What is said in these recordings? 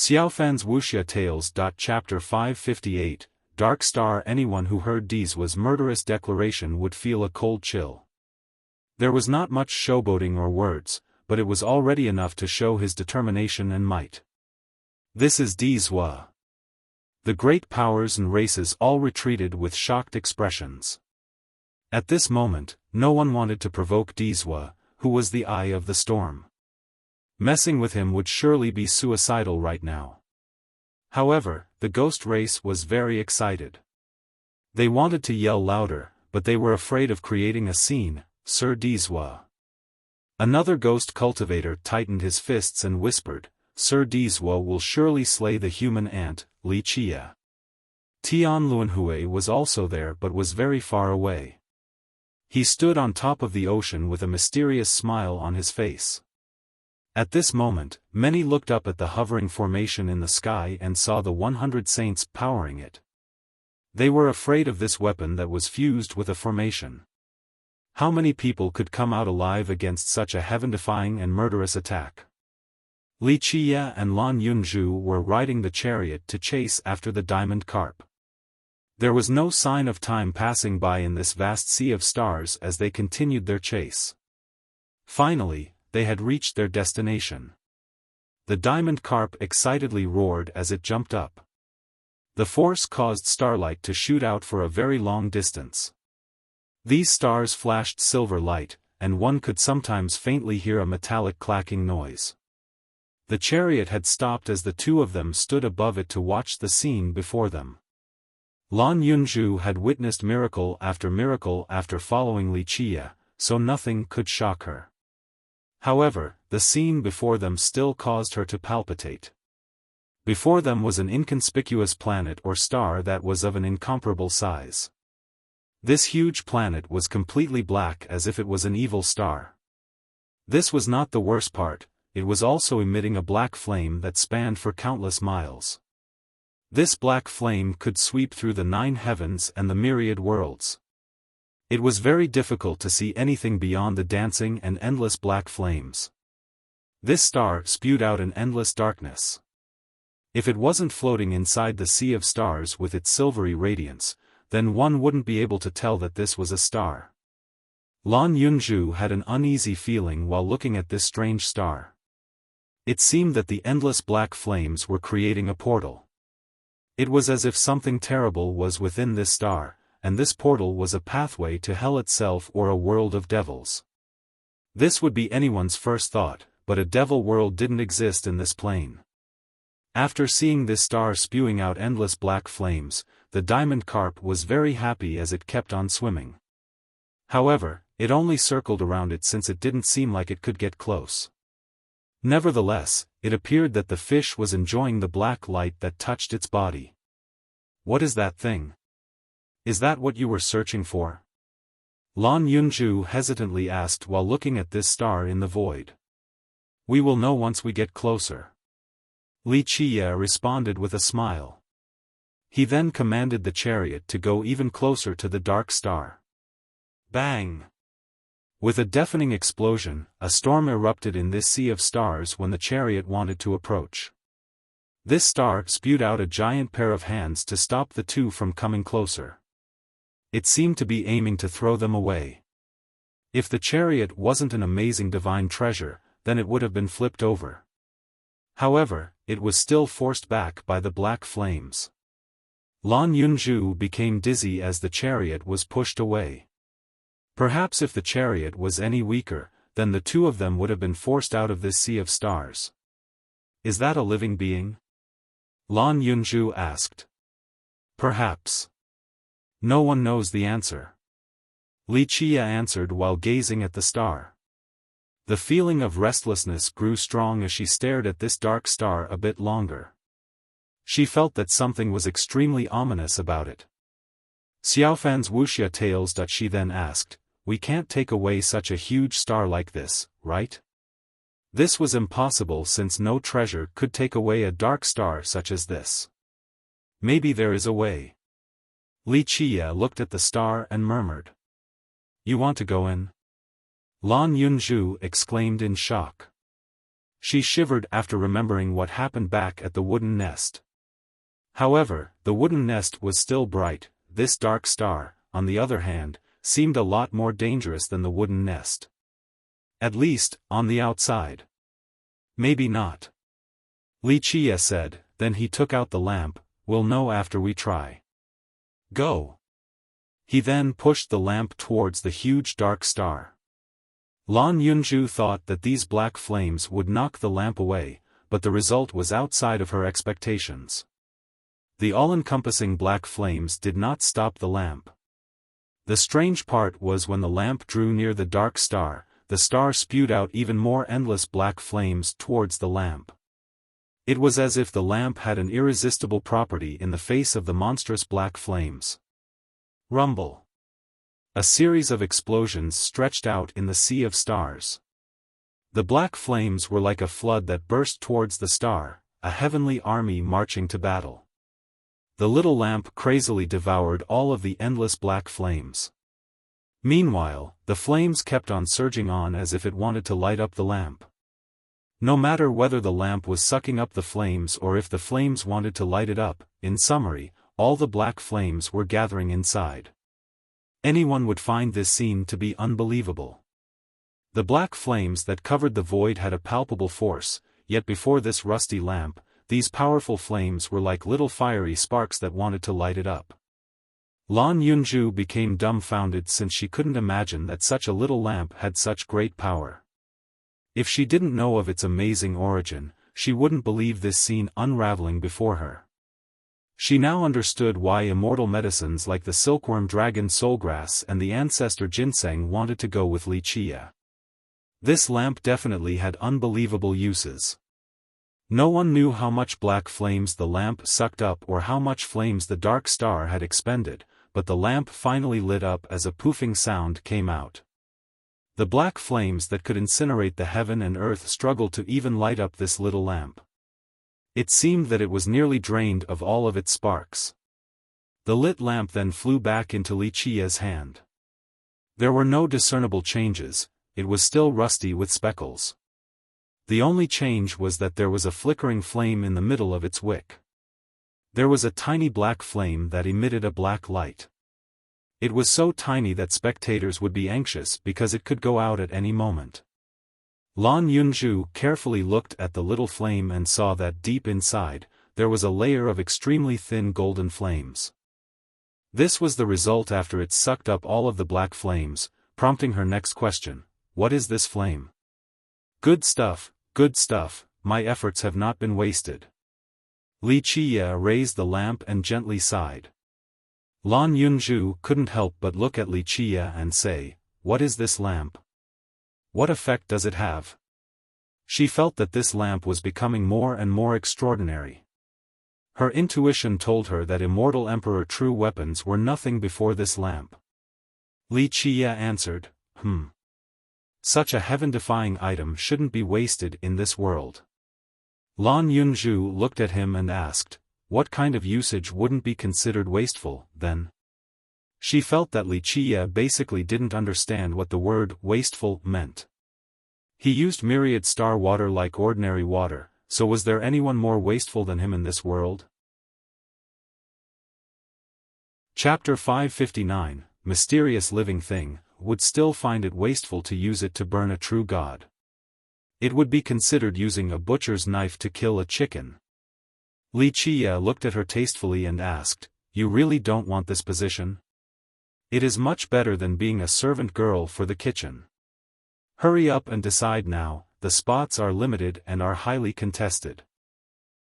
Xiaofan's Wuxia Tales. Chapter 558, Dark Star. Anyone who heard Dizwa's murderous declaration would feel a cold chill. There was not much showboating or words, but it was already enough to show his determination and might. This is Dizwa. The great powers and races all retreated with shocked expressions. At this moment, no one wanted to provoke Dizwa, who was the eye of the storm. Messing with him would surely be suicidal right now. However, the ghost race was very excited. They wanted to yell louder, but they were afraid of creating a scene. Sir Dizwa. Another ghost cultivator tightened his fists and whispered, Sir Dizwa will surely slay the human ant, Wuxia. Tian Luanhui was also there but was very far away. He stood on top of the ocean with a mysterious smile on his face. At this moment, many looked up at the hovering formation in the sky and saw the 100 saints powering it. They were afraid of this weapon that was fused with a formation. How many people could come out alive against such a heaven-defying and murderous attack? Wuxia and Lan Yunzhu were riding the chariot to chase after the diamond carp. There was no sign of time passing by in this vast sea of stars as they continued their chase. Finally, they had reached their destination. The diamond carp excitedly roared as it jumped up. The force caused starlight to shoot out for a very long distance. These stars flashed silver light, and one could sometimes faintly hear a metallic clacking noise. The chariot had stopped as the two of them stood above it to watch the scene before them. Lan Yunzhu had witnessed miracle after following Wuxia, so nothing could shock her. However, the scene before them still caused her to palpitate. Before them was an inconspicuous planet or star that was of an incomparable size. This huge planet was completely black as if it was an evil star. This was not the worst part, it was also emitting a black flame that spanned for countless miles. This black flame could sweep through the 9 heavens and the myriad worlds. It was very difficult to see anything beyond the dancing and endless black flames. This star spewed out an endless darkness. If it wasn't floating inside the sea of stars with its silvery radiance, then one wouldn't be able to tell that this was a star. Lan Yunzhu had an uneasy feeling while looking at this strange star. It seemed that the endless black flames were creating a portal. It was as if something terrible was within this star, and this portal was a pathway to hell itself or a world of devils. This would be anyone's first thought, but a devil world didn't exist in this plane. After seeing this star spewing out endless black flames, the diamond carp was very happy as it kept on swimming. However, it only circled around it since it didn't seem like it could get close. Nevertheless, it appeared that the fish was enjoying the black light that touched its body. What is that thing? Is that what you were searching for? Lan Yunzhu hesitantly asked while looking at this star in the void. We will know once we get closer. Wuxia responded with a smile. He then commanded the chariot to go even closer to the dark star. Bang! With a deafening explosion, a storm erupted in this sea of stars when the chariot wanted to approach. This star spewed out a giant pair of hands to stop the two from coming closer. It seemed to be aiming to throw them away. If the chariot wasn't an amazing divine treasure, then it would have been flipped over. However, it was still forced back by the black flames. Lan Yunzhu became dizzy as the chariot was pushed away. Perhaps if the chariot was any weaker, then the two of them would have been forced out of this sea of stars. Is that a living being? Lan Yunzhu asked. Perhaps. No one knows the answer. Wuxia answered while gazing at the star. The feeling of restlessness grew strong as she stared at this dark star a bit longer. She felt that something was extremely ominous about it. Xiaofan's Wuxia Tales. She then asked, we can't take away such a huge star like this, right? This was impossible since no treasure could take away a dark star such as this. Maybe there is a way. Wuxia looked at the star and murmured. You want to go in? Lan Yunzhu exclaimed in shock. She shivered after remembering what happened back at the wooden nest. However, the wooden nest was still bright. This dark star, on the other hand, seemed a lot more dangerous than the wooden nest. At least, on the outside. Maybe not. Wuxia said, then he took out the lamp. We'll know after we try. Go. He then pushed the lamp towards the huge dark star. Lan Yunju thought that these black flames would knock the lamp away, but the result was outside of her expectations. The all-encompassing black flames did not stop the lamp. The strange part was when the lamp drew near the dark star, the star spewed out even more endless black flames towards the lamp. It was as if the lamp had an irresistible property in the face of the monstrous black flames. Rumble. A series of explosions stretched out in the sea of stars. The black flames were like a flood that burst towards the star, a heavenly army marching to battle. The little lamp crazily devoured all of the endless black flames. Meanwhile, the flames kept on surging on as if it wanted to light up the lamp. No matter whether the lamp was sucking up the flames or if the flames wanted to light it up, in summary, all the black flames were gathering inside. Anyone would find this scene to be unbelievable. The black flames that covered the void had a palpable force, yet before this rusty lamp, these powerful flames were like little fiery sparks that wanted to light it up. Lan Yunju became dumbfounded since she couldn't imagine that such a little lamp had such great power. If she didn't know of its amazing origin, she wouldn't believe this scene unraveling before her. She now understood why immortal medicines like the silkworm dragon soulgrass and the ancestor ginseng wanted to go with Wuxia. This lamp definitely had unbelievable uses. No one knew how much black flames the lamp sucked up or how much flames the dark star had expended, but the lamp finally lit up as a poofing sound came out. The black flames that could incinerate the heaven and earth struggled to even light up this little lamp. It seemed that it was nearly drained of all of its sparks. The lit lamp then flew back into Wuxia's hand. There were no discernible changes, it was still rusty with speckles. The only change was that there was a flickering flame in the middle of its wick. There was a tiny black flame that emitted a black light. It was so tiny that spectators would be anxious because it could go out at any moment. Lan Yunju carefully looked at the little flame and saw that deep inside, there was a layer of extremely thin golden flames. This was the result after it sucked up all of the black flames, prompting her next question: what is this flame? Good stuff, my efforts have not been wasted. Wuxia raised the lamp and gently sighed. Lan Yunju couldn't help but look at Wuxia and say, what is this lamp? What effect does it have? She felt that this lamp was becoming more and more extraordinary. Her intuition told her that immortal emperor true weapons were nothing before this lamp. Wuxia answered, Such a heaven-defying item shouldn't be wasted in this world. Lan Yunju looked at him and asked, what kind of usage wouldn't be considered wasteful, then? She felt that Wuxia basically didn't understand what the word wasteful meant. He used myriad star water like ordinary water, so was there anyone more wasteful than him in this world? Chapter 559, Mysterious Living Thing, would still find it wasteful to use it to burn a true god. It would be considered using a butcher's knife to kill a chicken. Wuxia looked at her tastefully and asked, you really don't want this position? It is much better than being a servant girl for the kitchen. Hurry up and decide now, the spots are limited and are highly contested.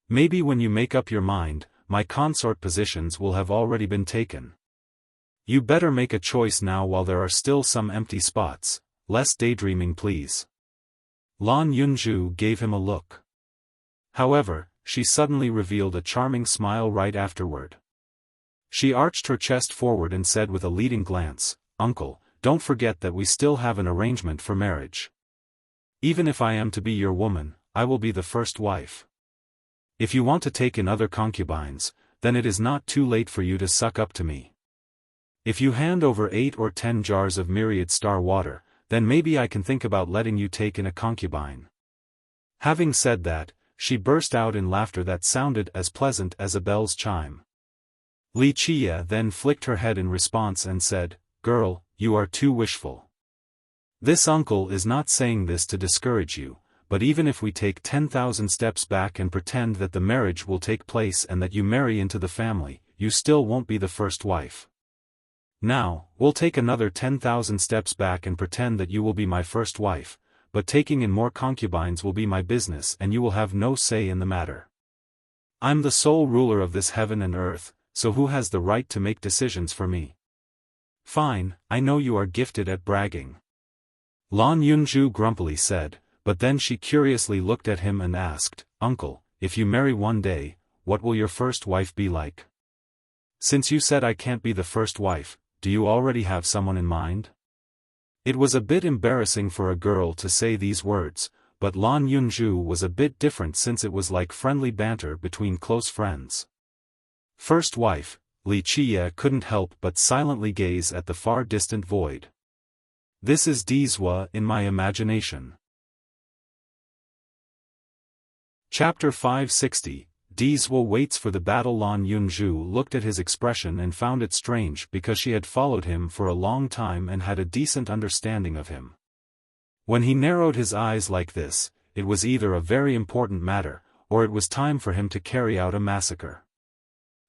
Maybe when you make up your mind, my consort positions will have already been taken. You better make a choice now while there are still some empty spots. Less daydreaming please. Lan Yunju gave him a look. However, she suddenly revealed a charming smile right afterward. She arched her chest forward and said with a leading glance, Uncle, don't forget that we still have an arrangement for marriage. Even if I am to be your woman, I will be the first wife. If you want to take in other concubines, then it is not too late for you to suck up to me. If you hand over 8 or 10 jars of myriad star water, then maybe I can think about letting you take in a concubine. Having said that, she burst out in laughter that sounded as pleasant as a bell's chime. Wuxia then flicked her head in response and said, "Girl, you are too wishful. This uncle is not saying this to discourage you, but even if we take 10,000 steps back and pretend that the marriage will take place and that you marry into the family, you still won't be the first wife. Now, we'll take another 10,000 steps back and pretend that you will be my first wife, but taking in more concubines will be my business and you will have no say in the matter. I'm the sole ruler of this heaven and earth, so who has the right to make decisions for me?" "Fine, I know you are gifted at bragging," Lan Yunju grumpily said, but then she curiously looked at him and asked, "Uncle, if you marry one day, what will your first wife be like? Since you said I can't be the first wife, do you already have someone in mind?" It was a bit embarrassing for a girl to say these words, but Lan Yunju was a bit different since it was like friendly banter between close friends. First wife, Wuxia couldn't help but silently gaze at the far distant void. This is Dizwa in my imagination. Chapter 560, Dizwa waits for the battle. Lan Yunju looked at his expression and found it strange because she had followed him for a long time and had a decent understanding of him. When he narrowed his eyes like this, it was either a very important matter, or it was time for him to carry out a massacre.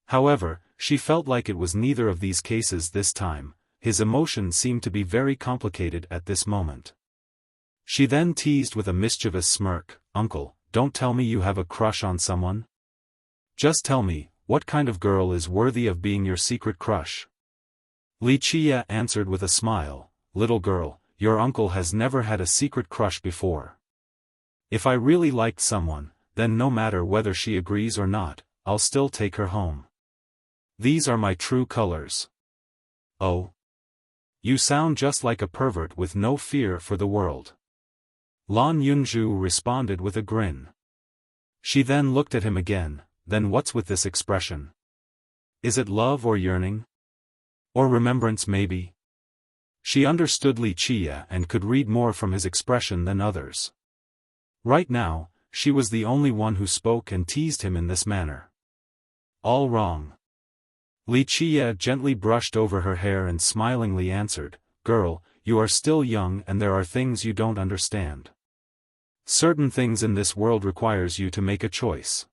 However, she felt like it was neither of these cases this time. His emotions seemed to be very complicated at this moment. She then teased with a mischievous smirk, "Uncle, don't tell me you have a crush on someone. Just tell me, what kind of girl is worthy of being your secret crush?" Wuxia answered with a smile, "Little girl, your uncle has never had a secret crush before. If I really liked someone, then no matter whether she agrees or not, I'll still take her home. These are my true colors." "Oh. You sound just like a pervert with no fear for the world." Lan Yunju responded with a grin. She then looked at him again. "Then what's with this expression? Is it love or yearning? Or remembrance maybe?" She understood Wuxia and could read more from his expression than others. Right now, she was the only one who spoke and teased him in this manner. "All wrong." Wuxia gently brushed over her hair and smilingly answered, "Girl, you are still young and there are things you don't understand. Certain things in this world requires you to make a choice."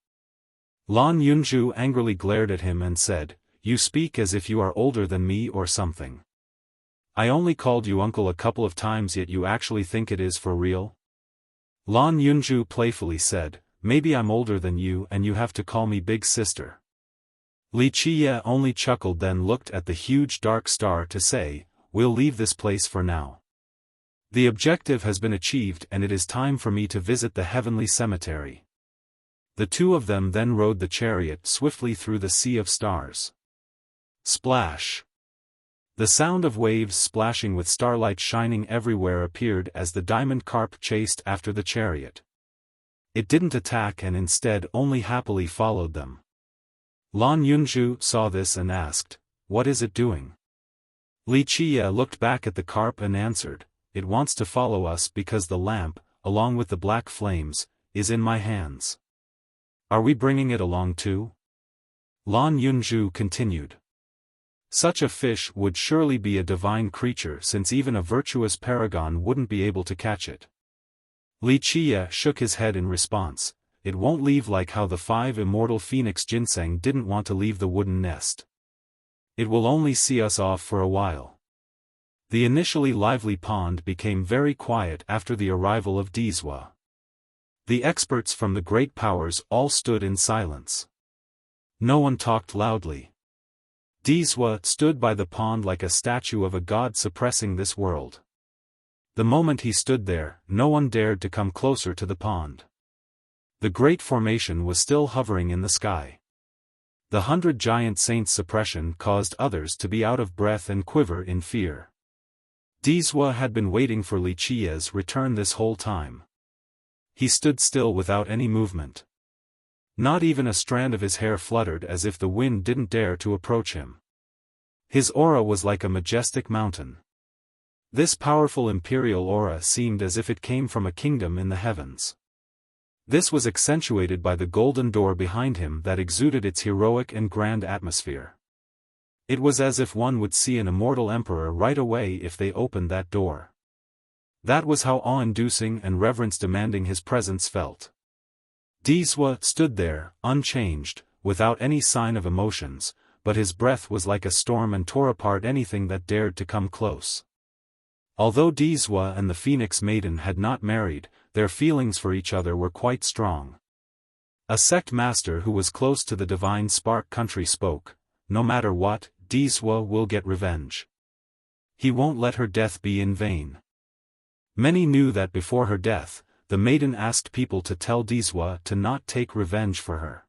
Lan Yunju angrily glared at him and said, "You speak as if you are older than me or something. I only called you uncle a couple of times yet you actually think it is for real?" Lan Yunju playfully said, "Maybe I'm older than you and you have to call me big sister." Wuxia only chuckled then looked at the huge dark star to say, "We'll leave this place for now. The objective has been achieved and it is time for me to visit the heavenly cemetery." The two of them then rode the chariot swiftly through the sea of stars. Splash! The sound of waves splashing with starlight shining everywhere appeared as the diamond carp chased after the chariot. It didn't attack and instead only happily followed them. Lan Yunju saw this and asked, "What is it doing?" Wuxia looked back at the carp and answered, "It wants to follow us because the lamp, along with the black flames, is in my hands." "Are we bringing it along too?" Lan Yunju continued. "Such a fish would surely be a divine creature since even a virtuous paragon wouldn't be able to catch it." Wuxia shook his head in response, "It won't leave like how the 5 immortal phoenix ginseng didn't want to leave the wooden nest. It will only see us off for a while." The initially lively pond became very quiet after the arrival of Dizwa. The experts from the great powers all stood in silence. No one talked loudly. Dizwa stood by the pond like a statue of a god suppressing this world. The moment he stood there, no one dared to come closer to the pond. The great formation was still hovering in the sky. The 100 giant saints' suppression caused others to be out of breath and quiver in fear. Dizwa had been waiting for Wuxia's return this whole time. He stood still without any movement. Not even a strand of his hair fluttered as if the wind didn't dare to approach him. His aura was like a majestic mountain. This powerful imperial aura seemed as if it came from a kingdom in the heavens. This was accentuated by the golden door behind him that exuded its heroic and grand atmosphere. It was as if one would see an immortal emperor right away if they opened that door. That was how awe-inducing and reverence-demanding his presence felt. Dizwa stood there, unchanged, without any sign of emotions, but his breath was like a storm and tore apart anything that dared to come close. Although Dizwa and the Phoenix Maiden had not married, their feelings for each other were quite strong. A sect master who was close to the divine spark country spoke, "No matter what, Dizwa will get revenge. He won't let her death be in vain." Many knew that before her death, the maiden asked people to tell Dizwa to not take revenge for her.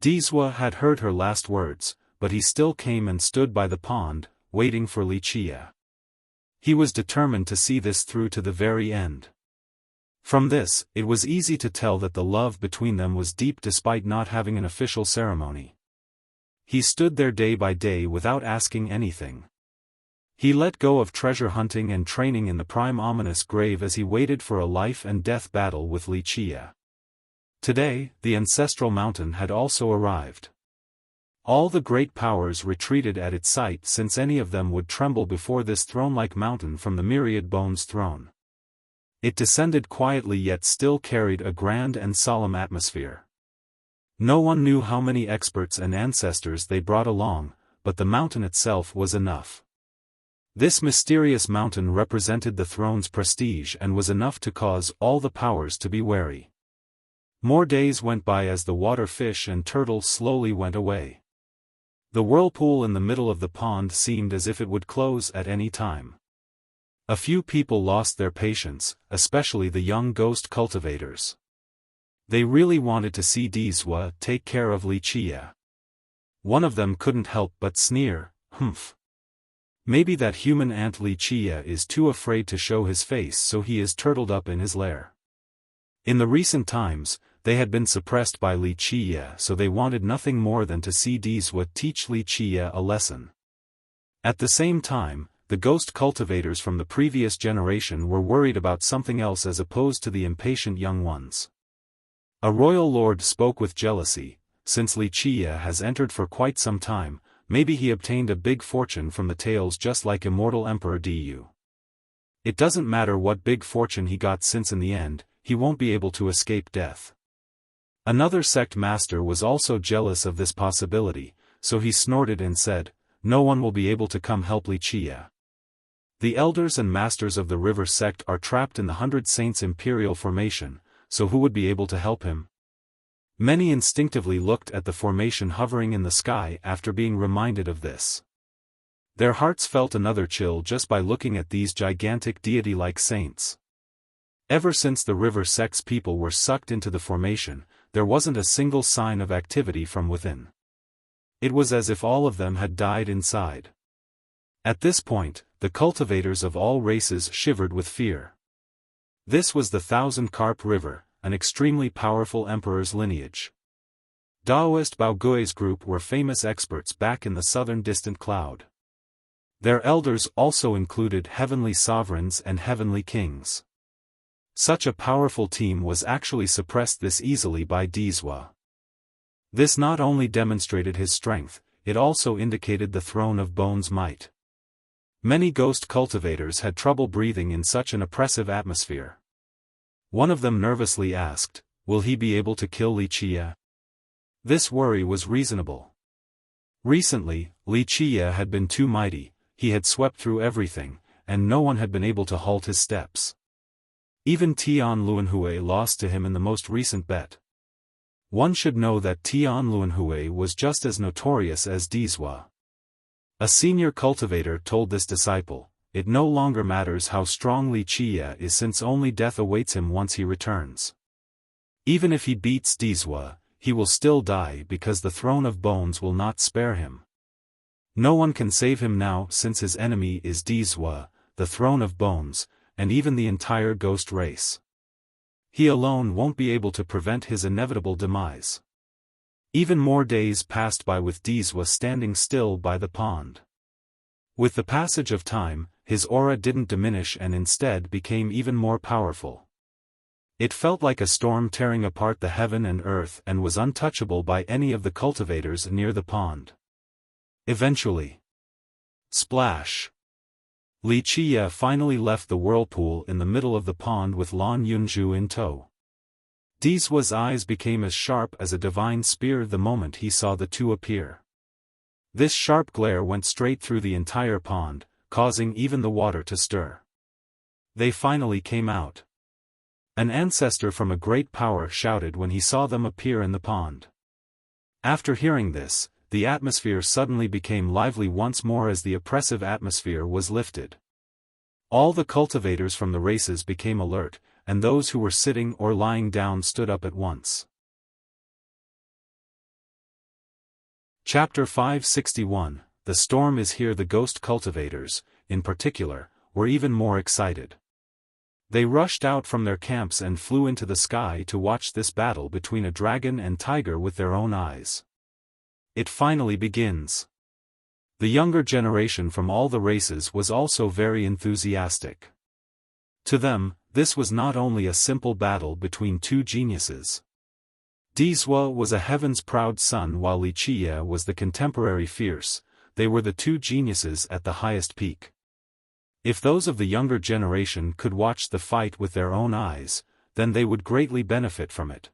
Dizwa had heard her last words, but he still came and stood by the pond, waiting for Wuxia. He was determined to see this through to the very end. From this, it was easy to tell that the love between them was deep despite not having an official ceremony. He stood there day by day without asking anything. He let go of treasure hunting and training in the prime ominous grave as he waited for a life and death battle with Wuxia. Today, the ancestral mountain had also arrived. All the great powers retreated at its sight since any of them would tremble before this throne-like mountain from the myriad bones throne. It descended quietly yet still carried a grand and solemn atmosphere. No one knew how many experts and ancestors they brought along, but the mountain itself was enough. This mysterious mountain represented the throne's prestige and was enough to cause all the powers to be wary. More days went by as the water fish and turtle slowly went away. The whirlpool in the middle of the pond seemed as if it would close at any time. A few people lost their patience, especially the young ghost cultivators. They really wanted to see Dizwa take care of Wuxia. One of them couldn't help but sneer, "Humph. Maybe that human ant Wuxia is too afraid to show his face, so he is turtled up in his lair." In the recent times, they had been suppressed by Wuxia, so they wanted nothing more than to see Dizwa teach Wuxia a lesson. At the same time, the ghost cultivators from the previous generation were worried about something else as opposed to the impatient young ones. A royal lord spoke with jealousy, "Since Wuxia has entered for quite some time, maybe he obtained a big fortune from the tales just like immortal Emperor Du. It doesn't matter what big fortune he got since in the end, he won't be able to escape death." Another sect master was also jealous of this possibility, so he snorted and said, "No one will be able to come help Wuxia. The elders and masters of the river sect are trapped in the 100 Saints Imperial formation, so who would be able to help him?" Many instinctively looked at the formation hovering in the sky after being reminded of this. Their hearts felt another chill just by looking at these gigantic deity-like saints. Ever since the river sect's people were sucked into the formation, there wasn't a single sign of activity from within. It was as if all of them had died inside. At this point, the cultivators of all races shivered with fear. This was the Thousand Carp River, an extremely powerful emperor's lineage. Daoist Baogui's group were famous experts back in the southern distant cloud. Their elders also included heavenly sovereigns and heavenly kings. Such a powerful team was actually suppressed this easily by Dizwa. This not only demonstrated his strength, it also indicated the throne of Bone's might. Many ghost cultivators had trouble breathing in such an oppressive atmosphere. One of them nervously asked, "Will he be able to kill Wuxia?" This worry was reasonable. Recently, Wuxia had been too mighty, he had swept through everything, and no one had been able to halt his steps. Even Tian Luanhui lost to him in the most recent bet. One should know that Tian Luanhui was just as notorious as Dizwa. A senior cultivator told this disciple, "It no longer matters how strong Wuxia is since only death awaits him once he returns. Even if he beats Dizwa, he will still die because the throne of bones will not spare him. No one can save him now since his enemy is Dizwa, the throne of bones, and even the entire ghost race. He alone won't be able to prevent his inevitable demise." Even more days passed by with Dizwa standing still by the pond. With the passage of time, his aura didn't diminish and instead became even more powerful. It felt like a storm tearing apart the heaven and earth and was untouchable by any of the cultivators near the pond. Eventually. Splash! Li Qiye finally left the whirlpool in the middle of the pond with Lan Yunju in tow. Di's eyes became as sharp as a divine spear the moment he saw the two appear. This sharp glare went straight through the entire pond, causing even the water to stir. They finally came out. An ancestor from a great power shouted when he saw them appear in the pond. After hearing this, the atmosphere suddenly became lively once more as the oppressive atmosphere was lifted. All the cultivators from the races became alert, and those who were sitting or lying down stood up at once. Chapter 561, The Storm is Here. The ghost cultivators, in particular, were even more excited. They rushed out from their camps and flew into the sky to watch this battle between a dragon and tiger with their own eyes. It finally begins. The younger generation from all the races was also very enthusiastic. To them, this was not only a simple battle between two geniuses. Dizwa was a heaven's proud son while Li Qiye was the contemporary fierce. They were the two geniuses at the highest peak. If those of the younger generation could watch the fight with their own eyes, then they would greatly benefit from it.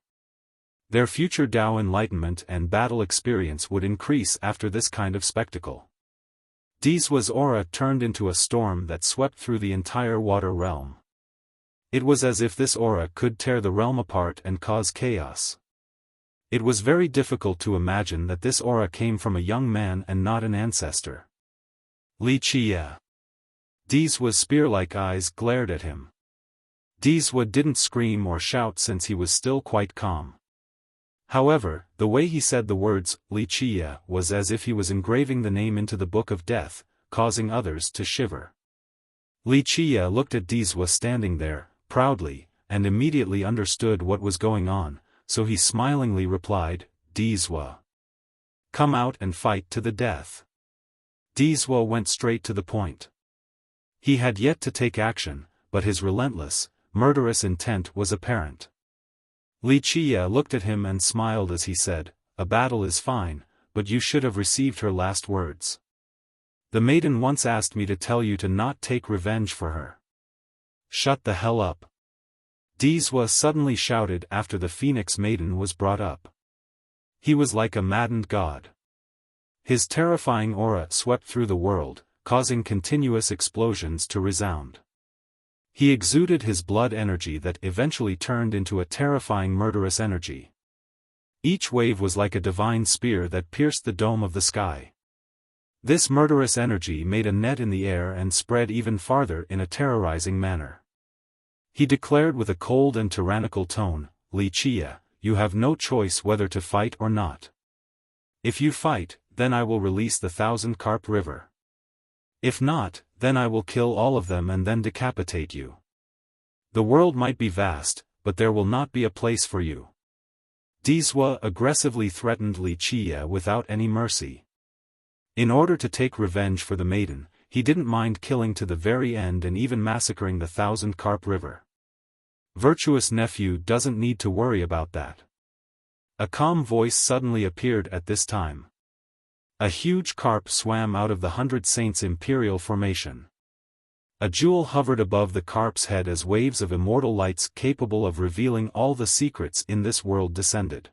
Their future Tao enlightenment and battle experience would increase after this kind of spectacle. Dizwa's aura turned into a storm that swept through the entire water realm. It was as if this aura could tear the realm apart and cause chaos. It was very difficult to imagine that this aura came from a young man and not an ancestor. Li Qiye. Dizwa's spear-like eyes glared at him. Dizwa didn't scream or shout since he was still quite calm. However, the way he said the words, Li Qiye, was as if he was engraving the name into the book of death, causing others to shiver. Li Qiye looked at Dizwa standing there, proudly, and immediately understood what was going on, so he smilingly replied, Dizwa. Come out and fight to the death. Dizwa went straight to the point. He had yet to take action, but his relentless, murderous intent was apparent. Li Qiye looked at him and smiled as he said, A battle is fine, but you should have received her last words. The maiden once asked me to tell you to not take revenge for her. Shut the hell up. Dizwa suddenly shouted after the Phoenix Maiden was brought up. He was like a maddened god. His terrifying aura swept through the world, causing continuous explosions to resound. He exuded his blood energy that eventually turned into a terrifying murderous energy. Each wave was like a divine spear that pierced the dome of the sky. This murderous energy made a net in the air and spread even farther in a terrorizing manner. He declared with a cold and tyrannical tone, Li Qiye, you have no choice whether to fight or not. If you fight, then I will release the 1,000-carp river. If not, then I will kill all of them and then decapitate you. The world might be vast, but there will not be a place for you. Dizwa aggressively threatened Li Qiye without any mercy. In order to take revenge for the maiden, he didn't mind killing to the very end and even massacring the 1,000-carp river. Virtuous nephew doesn't need to worry about that. A calm voice suddenly appeared at this time. A huge carp swam out of the 100 Saints' imperial formation. A jewel hovered above the carp's head as waves of immortal lights capable of revealing all the secrets in this world descended.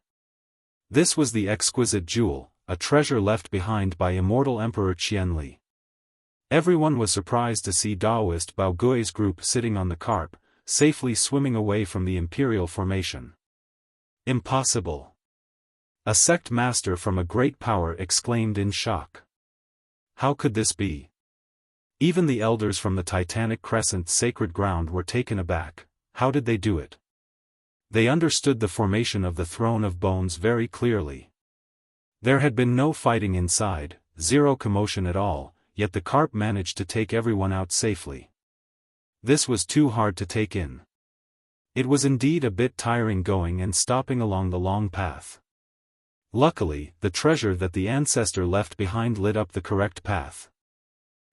This was the exquisite jewel, a treasure left behind by immortal Emperor Qianli. Everyone was surprised to see Daoist Bao Gui's group sitting on the carp, safely swimming away from the imperial formation. Impossible! A sect master from a great power exclaimed in shock. How could this be? Even the elders from the Titanic Crescent sacred ground were taken aback. How did they do it? They understood the formation of the Throne of Bones very clearly. There had been no fighting inside, zero commotion at all, yet the carp managed to take everyone out safely. This was too hard to take in. It was indeed a bit tiring going and stopping along the long path. Luckily, the treasure that the ancestor left behind lit up the correct path.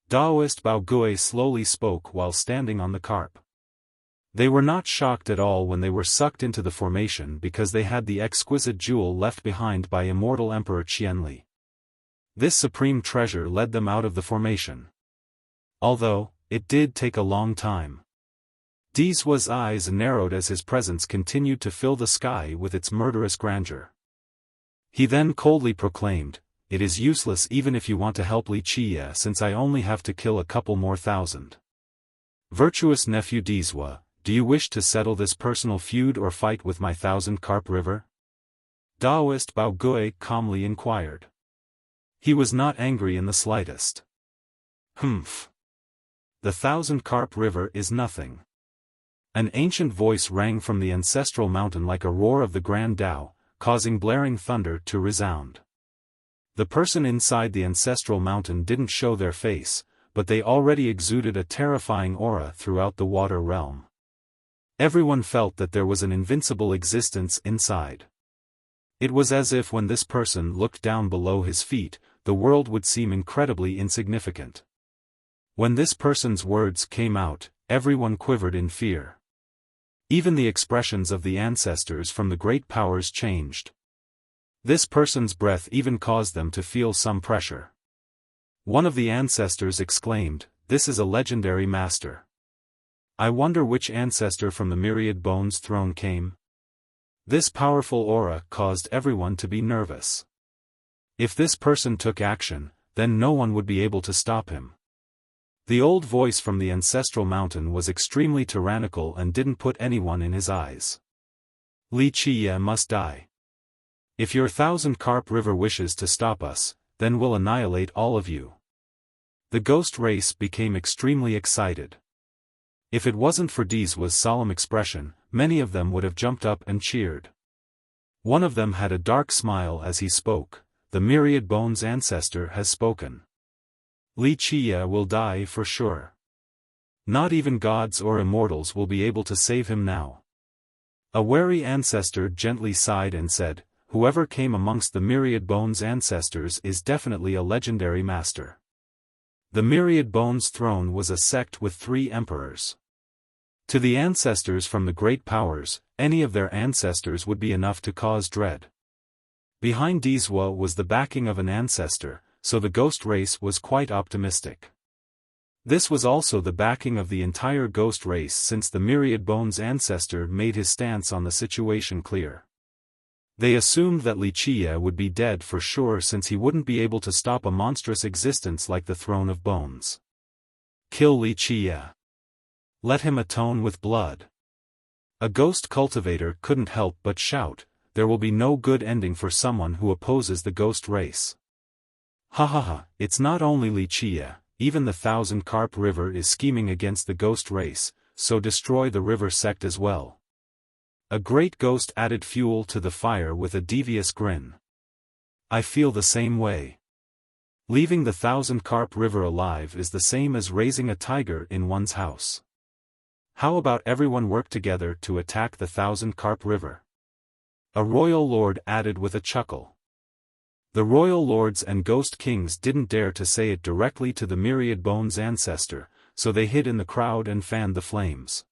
Daoist Bao Gui slowly spoke while standing on the carp. They were not shocked at all when they were sucked into the formation because they had the exquisite jewel left behind by immortal Emperor Qianli. This supreme treasure led them out of the formation. Although, it did take a long time. Dizua's eyes narrowed as his presence continued to fill the sky with its murderous grandeur. He then coldly proclaimed, "It is useless even if you want to help Li Qie since I only have to kill a couple more thousand. Virtuous nephew Dizua, do you wish to settle this personal feud or fight with my 1,000-carp river?" Daoist Bao Gui calmly inquired. He was not angry in the slightest. "Humph. The 1,000-carp river is nothing." An ancient voice rang from the ancestral mountain like a roar of the Grand Tao, causing blaring thunder to resound. The person inside the ancestral mountain didn't show their face, but they already exuded a terrifying aura throughout the water realm. Everyone felt that there was an invincible existence inside. It was as if when this person looked down below his feet, the world would seem incredibly insignificant. When this person's words came out, everyone quivered in fear. Even the expressions of the ancestors from the great powers changed. This person's breath even caused them to feel some pressure. One of the ancestors exclaimed, "This is a legendary master. I wonder which ancestor from the Myriad Bones throne came?" This powerful aura caused everyone to be nervous. If this person took action, then no one would be able to stop him. The old voice from the ancestral mountain was extremely tyrannical and didn't put anyone in his eyes. "Li Qie must die. If your 1,000-carp river wishes to stop us, then we'll annihilate all of you." The ghost race became extremely excited. If it wasn't for Dizua's solemn expression, many of them would have jumped up and cheered. One of them had a dark smile as he spoke, "The Myriad Bones ancestor has spoken. Li Qie will die for sure. Not even gods or immortals will be able to save him now." A wary ancestor gently sighed and said, "Whoever came amongst the Myriad Bones ancestors is definitely a legendary master." The Myriad Bones throne was a sect with 3 emperors. To the ancestors from the great powers, any of their ancestors would be enough to cause dread. Behind Dizua was the backing of an ancestor, so the ghost race was quite optimistic. This was also the backing of the entire ghost race since the Myriad Bones ancestor made his stance on the situation clear. They assumed that Li Qie would be dead for sure since he wouldn't be able to stop a monstrous existence like the Throne of Bones. Kill Li Qie. Let him atone with blood. A ghost cultivator couldn't help but shout, "There will be no good ending for someone who opposes the ghost race." Ha ha ha, it's not only Li Qie, even the 1,000-carp river is scheming against the ghost race, so destroy the river sect as well. A great ghost added fuel to the fire with a devious grin. "I feel the same way. Leaving the 1,000-carp river alive is the same as raising a tiger in one's house. How about everyone work together to attack the 1,000-carp river?" A royal lord added with a chuckle. The royal lords and ghost kings didn't dare to say it directly to the Myriad Bones ancestor, so they hid in the crowd and fanned the flames.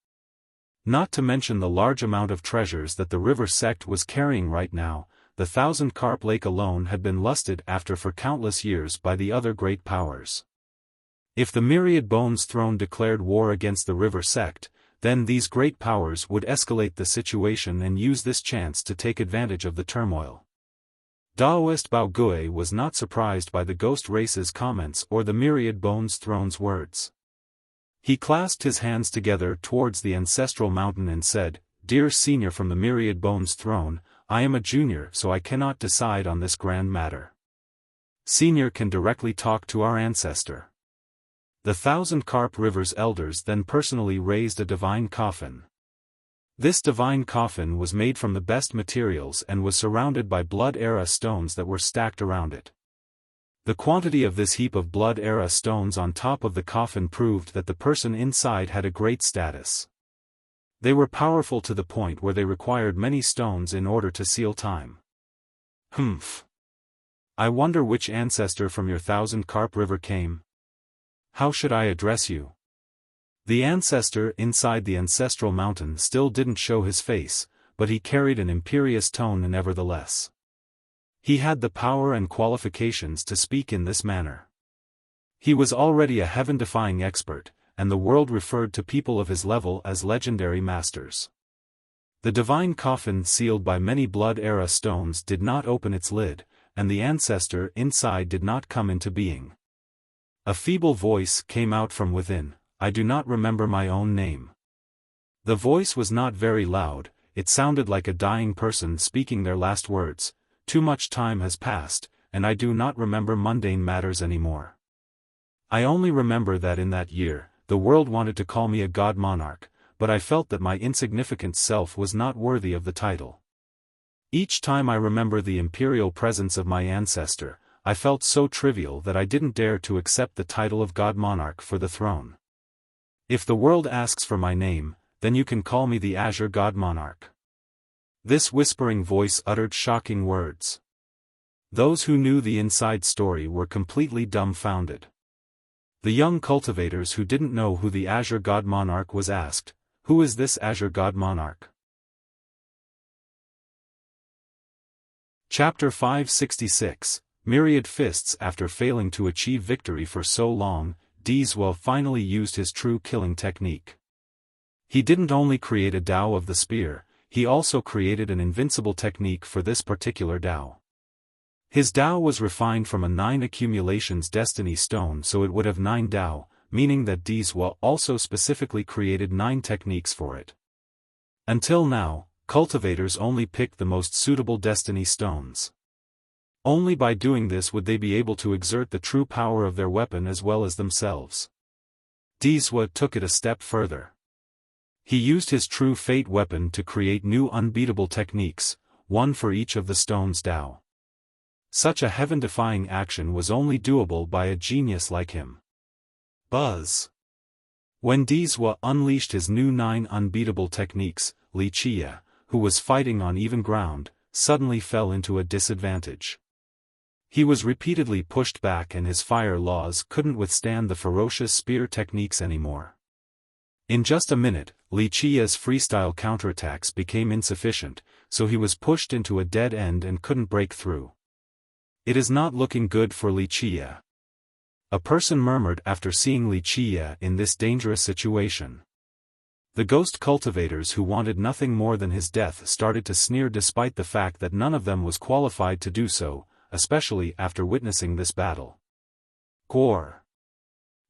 Not to mention the large amount of treasures that the river sect was carrying right now, the 1,000-carp lake alone had been lusted after for countless years by the other great powers. If the Myriad Bones throne declared war against the river sect, then these great powers would escalate the situation and use this chance to take advantage of the turmoil. Daoist Bao Gui was not surprised by the ghost race's comments or the Myriad Bones throne's words. He clasped his hands together towards the ancestral mountain and said, "Dear senior from the Myriad Bones throne, I am a junior so I cannot decide on this grand matter. Senior can directly talk to our ancestor." The 1,000-carp river's elders then personally raised a divine coffin. This divine coffin was made from the best materials and was surrounded by blood-era stones that were stacked around it. The quantity of this heap of blood-era stones on top of the coffin proved that the person inside had a great status. They were powerful to the point where they required many stones in order to seal time. "Humph. I wonder which ancestor from your 1,000-carp river came. How should I address you?" The ancestor inside the ancestral mountain still didn't show his face, but he carried an imperious tone nevertheless. He had the power and qualifications to speak in this manner. He was already a heaven-defying expert, and the world referred to people of his level as legendary masters. The divine coffin sealed by many blood-era stones did not open its lid, and the ancestor inside did not come into being. A feeble voice came out from within. I do not remember my own name. The voice was not very loud, it sounded like a dying person speaking their last words. Too much time has passed, and I do not remember mundane matters anymore. I only remember that in that year, the world wanted to call me a god monarch, but I felt that my insignificant self was not worthy of the title. Each time I remember the imperial presence of my ancestor, I felt so trivial that I didn't dare to accept the title of god monarch for the throne. If the world asks for my name, then you can call me the Azure God Monarch. This whispering voice uttered shocking words. Those who knew the inside story were completely dumbfounded. The young cultivators who didn't know who the Azure God Monarch was asked, "Who is this Azure God Monarch?" Chapter 566, Myriad Fists. After failing to achieve victory for so long, Wuxia finally used his true killing technique. He didn't only create a Dao of the spear, he also created an invincible technique for this particular Dao. His Dao was refined from a 9 accumulations destiny stone, so it would have 9 Dao, meaning that Wuxia also specifically created 9 techniques for it. Until now, cultivators only picked the most suitable destiny stones. Only by doing this would they be able to exert the true power of their weapon as well as themselves. Wuxia took it a step further. He used his true fate weapon to create new unbeatable techniques, one for each of the stone's Dao. Such a heaven-defying action was only doable by a genius like him. Buzz. When Wuxia unleashed his new 9 unbeatable techniques, Wuxia, who was fighting on even ground, suddenly fell into a disadvantage. He was repeatedly pushed back and his fire laws couldn't withstand the ferocious spear techniques anymore. In just a minute, Wuxia's freestyle counterattacks became insufficient, so he was pushed into a dead end and couldn't break through. It is not looking good for Wuxia. A person murmured after seeing Wuxia in this dangerous situation. The ghost cultivators who wanted nothing more than his death started to sneer despite the fact that none of them was qualified to do so, especially after witnessing this battle. Gore.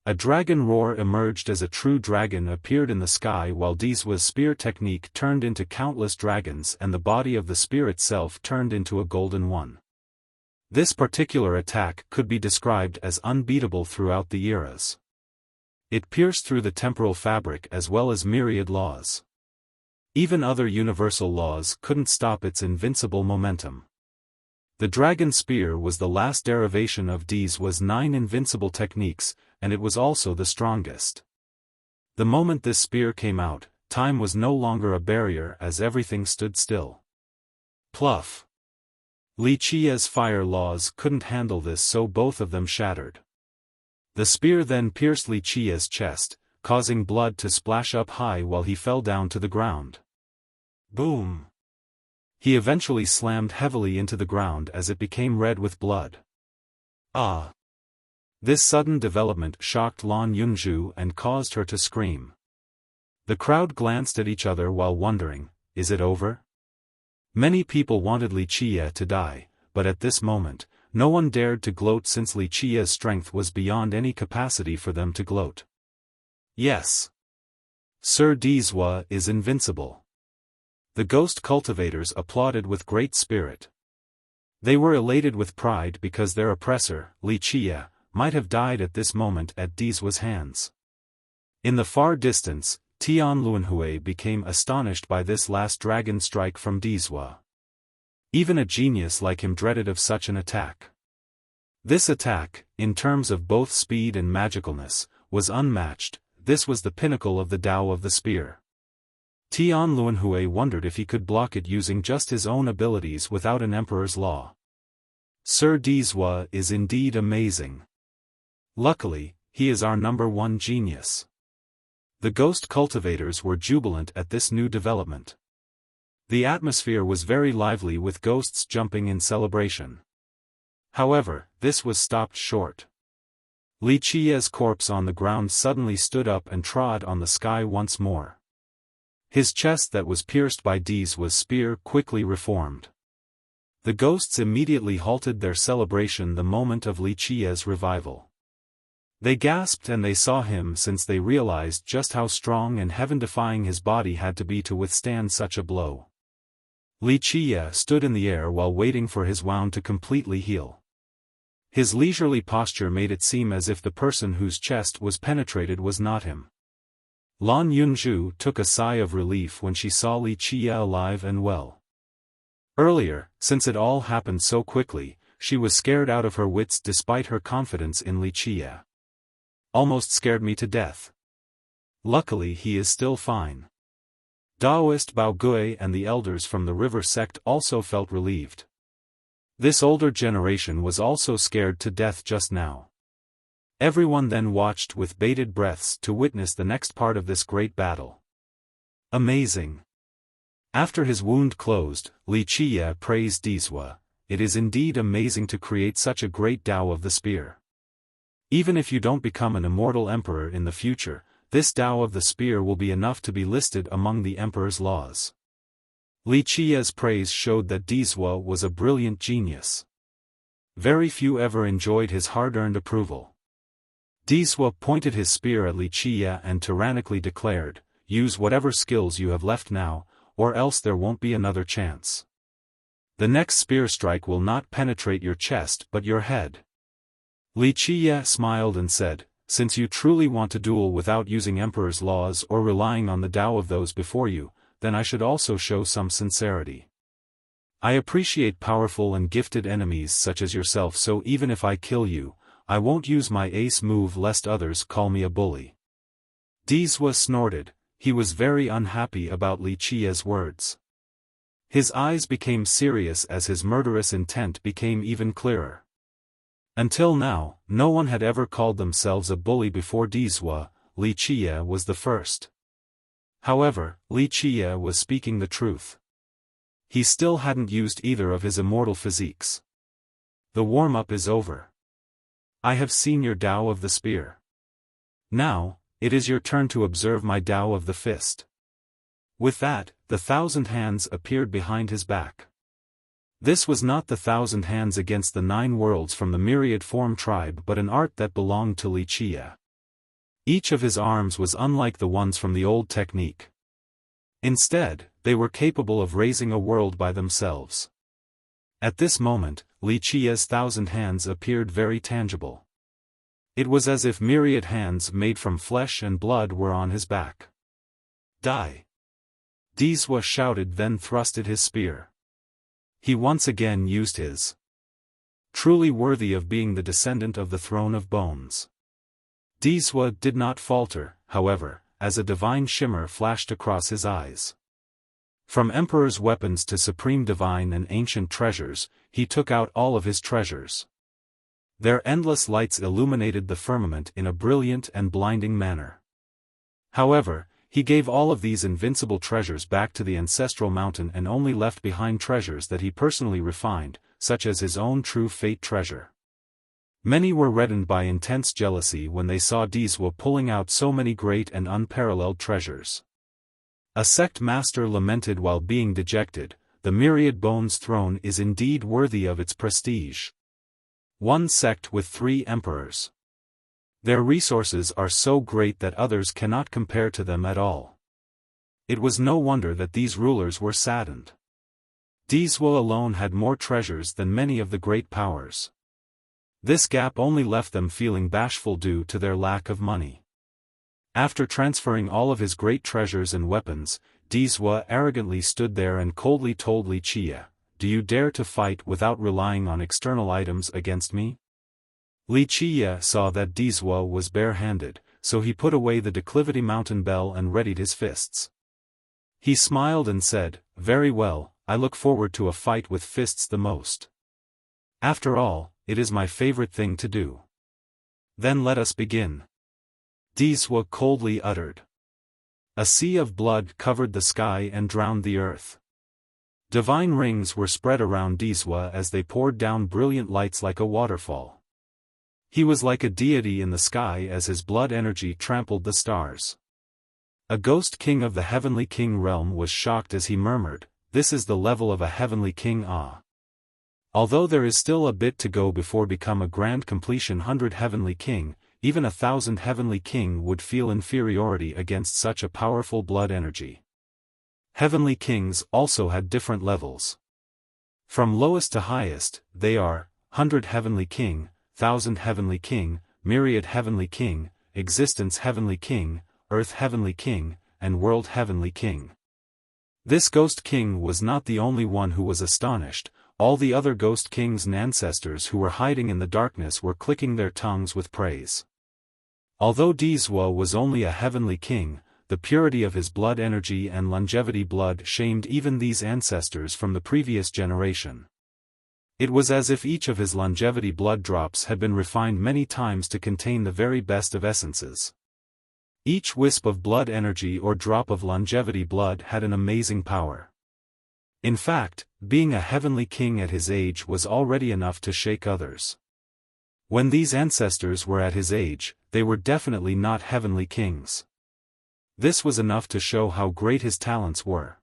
A dragon roar emerged as a true dragon appeared in the sky while Wuxia's spear technique turned into countless dragons and the body of the spear itself turned into a golden one. This particular attack could be described as unbeatable throughout the eras. It pierced through the temporal fabric as well as myriad laws. Even other universal laws couldn't stop its invincible momentum. The dragon spear was the last derivation of Wuxia's 9 invincible techniques, and it was also the strongest. The moment this spear came out, time was no longer a barrier as everything stood still. Pluff. Wuxia's fire laws couldn't handle this, so both of them shattered. The spear then pierced Wuxia's chest, causing blood to splash up high while he fell down to the ground. Boom! He eventually slammed heavily into the ground as it became red with blood. Ah! This sudden development shocked Lan Yunzhu and caused her to scream. The crowd glanced at each other while wondering, is it over? Many people wanted Wuxia to die, but at this moment, no one dared to gloat since Wuxia's strength was beyond any capacity for them to gloat. Yes. Sir Wuxia is invincible. The ghost cultivators applauded with great spirit. They were elated with pride because their oppressor, Wuxia, might have died at this moment at Wuxia's hands. In the far distance, Tianluanhui became astonished by this last dragon strike from Wuxia. Even a genius like him dreaded of such an attack. This attack, in terms of both speed and magicalness, was unmatched. This was the pinnacle of the Dao of the spear. Tianluanhui wondered if he could block it using just his own abilities without an emperor's law. Sir Wuxia is indeed amazing. Luckily, he is our #1 genius. The ghost cultivators were jubilant at this new development. The atmosphere was very lively with ghosts jumping in celebration. However, this was stopped short. Wuxia's corpse on the ground suddenly stood up and trod on the sky once more. His chest that was pierced by D's spear quickly reformed. The ghosts immediately halted their celebration the moment of Wuxia's revival. They gasped and they saw him since they realized just how strong and heaven-defying his body had to be to withstand such a blow. Wuxia stood in the air while waiting for his wound to completely heal. His leisurely posture made it seem as if the person whose chest was penetrated was not him. Lan Yunzhu took a sigh of relief when she saw Wuxia alive and well. Earlier, since it all happened so quickly, she was scared out of her wits despite her confidence in Wuxia. Almost scared me to death. Luckily he is still fine. Daoist Bao Gui and the elders from the river sect also felt relieved. This older generation was also scared to death just now. Everyone then watched with bated breaths to witness the next part of this great battle. Amazing. After his wound closed, Wuxia praised Dizwa. It is indeed amazing to create such a great Tao of the spear. Even if you don't become an immortal emperor in the future, this Tao of the spear will be enough to be listed among the emperor's laws. Wuxia's praise showed that Dizwa was a brilliant genius. Very few ever enjoyed his hard-earned approval. Dizwa pointed his spear at Wuxia and tyrannically declared, "Use whatever skills you have left now, or else there won't be another chance. The next spear strike will not penetrate your chest but your head." Wuxia smiled and said, "Since you truly want to duel without using Emperor's laws or relying on the Tao of those before you, then I should also show some sincerity. I appreciate powerful and gifted enemies such as yourself, so even if I kill you, I won't use my ace move lest others call me a bully." Dizwa snorted. He was very unhappy about Wuxia's words. His eyes became serious as his murderous intent became even clearer. Until now, no one had ever called themselves a bully before Dizwa. Wuxia was the first. However, Wuxia was speaking the truth. He still hadn't used either of his immortal physiques. The warm-up is over. I have seen your Tao of the spear. Now, it is your turn to observe my Tao of the fist. With that, the 1,000 hands appeared behind his back. This was not the 1,000 hands against the 9 worlds from the myriad form tribe but an art that belonged to Wuxia. Each of his arms was unlike the ones from the old technique. Instead, they were capable of raising a world by themselves. At this moment, Wuxia's 1,000 hands appeared very tangible. It was as if myriad hands made from flesh and blood were on his back. "Die!" Dizwa shouted, then thrusted his spear. He once again used his. Truly worthy of being the descendant of the throne of bones. Dizwa did not falter, however, as a divine shimmer flashed across his eyes. From Emperor's weapons to supreme divine and ancient treasures, he took out all of his treasures. Their endless lights illuminated the firmament in a brilliant and blinding manner. However, he gave all of these invincible treasures back to the ancestral mountain and only left behind treasures that he personally refined, such as his own true fate treasure. Many were reddened by intense jealousy when they saw Dizwa pulling out so many great and unparalleled treasures. A sect master lamented while being dejected, "The myriad bones throne is indeed worthy of its prestige. One sect with 3 emperors. Their resources are so great that others cannot compare to them at all." It was no wonder that these rulers were saddened. Dizwa alone had more treasures than many of the great powers. This gap only left them feeling bashful due to their lack of money. After transferring all of his great treasures and weapons, Dizwa arrogantly stood there and coldly told Wuxia, "Do you dare to fight without relying on external items against me?" Wuxia saw that Dizwa was bare-handed, so he put away the declivity mountain bell and readied his fists. He smiled and said, "Very well, I look forward to a fight with fists the most. After all, it is my favorite thing to do. Then let us begin." Dizwa coldly uttered. A sea of blood covered the sky and drowned the earth. Divine rings were spread around Dizwa as they poured down brilliant lights like a waterfall. He was like a deity in the sky as his blood energy trampled the stars. A ghost king of the heavenly king realm was shocked as he murmured, "This is the level of a heavenly king, ah." Although there is still a bit to go before become a grand completion 100 heavenly king, even 1,000 heavenly king would feel inferiority against such a powerful blood energy. Heavenly kings also had different levels. From lowest to highest, they are 100 heavenly king, 1,000 heavenly king, myriad heavenly king, existence heavenly king, earth heavenly king, and world heavenly king. This ghost king was not the only one who was astonished. All the other ghost kings and ancestors who were hiding in the darkness were clicking their tongues with praise. Although Dizwa was only a heavenly king, the purity of his blood energy and longevity blood shamed even these ancestors from the previous generation. It was as if each of his longevity blood drops had been refined many times to contain the very best of essences. Each wisp of blood energy or drop of longevity blood had an amazing power. In fact, being a heavenly king at his age was already enough to shake others. When these ancestors were at his age, they were definitely not heavenly kings. This was enough to show how great his talents were.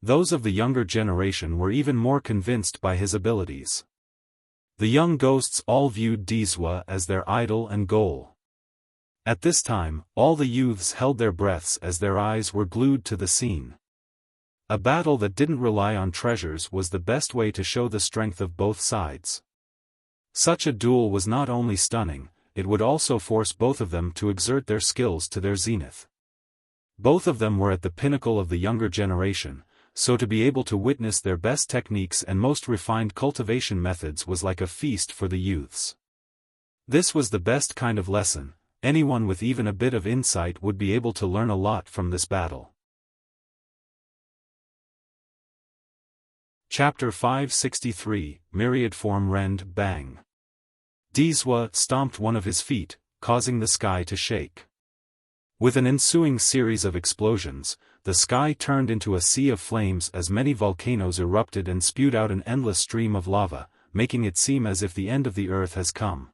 Those of the younger generation were even more convinced by his abilities. The young ghosts all viewed Dizwa as their idol and goal. At this time, all the youths held their breaths as their eyes were glued to the scene. A battle that didn't rely on treasures was the best way to show the strength of both sides. Such a duel was not only stunning, it would also force both of them to exert their skills to their zenith. Both of them were at the pinnacle of the younger generation, so to be able to witness their best techniques and most refined cultivation methods was like a feast for the youths. This was the best kind of lesson. Anyone with even a bit of insight would be able to learn a lot from this battle. Chapter 563, Myriad Form Rend Bang. Dizwa stomped one of his feet, causing the sky to shake. With an ensuing series of explosions, the sky turned into a sea of flames as many volcanoes erupted and spewed out an endless stream of lava, making it seem as if the end of the earth has come.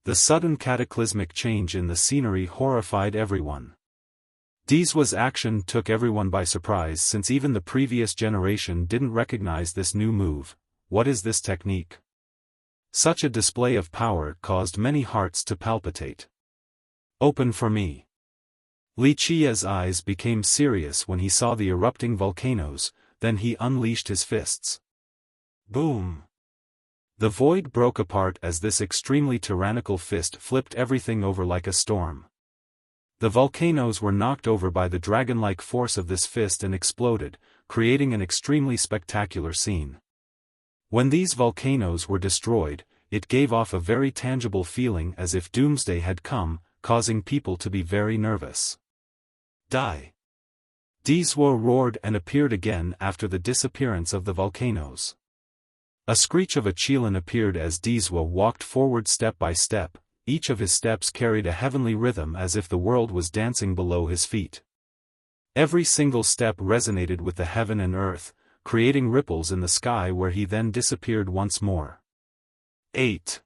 The sudden cataclysmic change in the scenery horrified everyone. Dizwa's action took everyone by surprise since even the previous generation didn't recognize this new move. What is this technique? Such a display of power caused many hearts to palpitate. Open for me. Wuxia's eyes became serious when he saw the erupting volcanoes, then he unleashed his fists. Boom! The void broke apart as this extremely tyrannical fist flipped everything over like a storm. The volcanoes were knocked over by the dragon-like force of this fist and exploded, creating an extremely spectacular scene. When these volcanoes were destroyed, it gave off a very tangible feeling as if doomsday had come, causing people to be very nervous. Die! Dizwa roared and appeared again after the disappearance of the volcanoes. A screech of a qilin appeared as Dizwa walked forward step by step. Each of his steps carried a heavenly rhythm as if the world was dancing below his feet. Every single step resonated with the heaven and earth, creating ripples in the sky where he then disappeared once more. 8.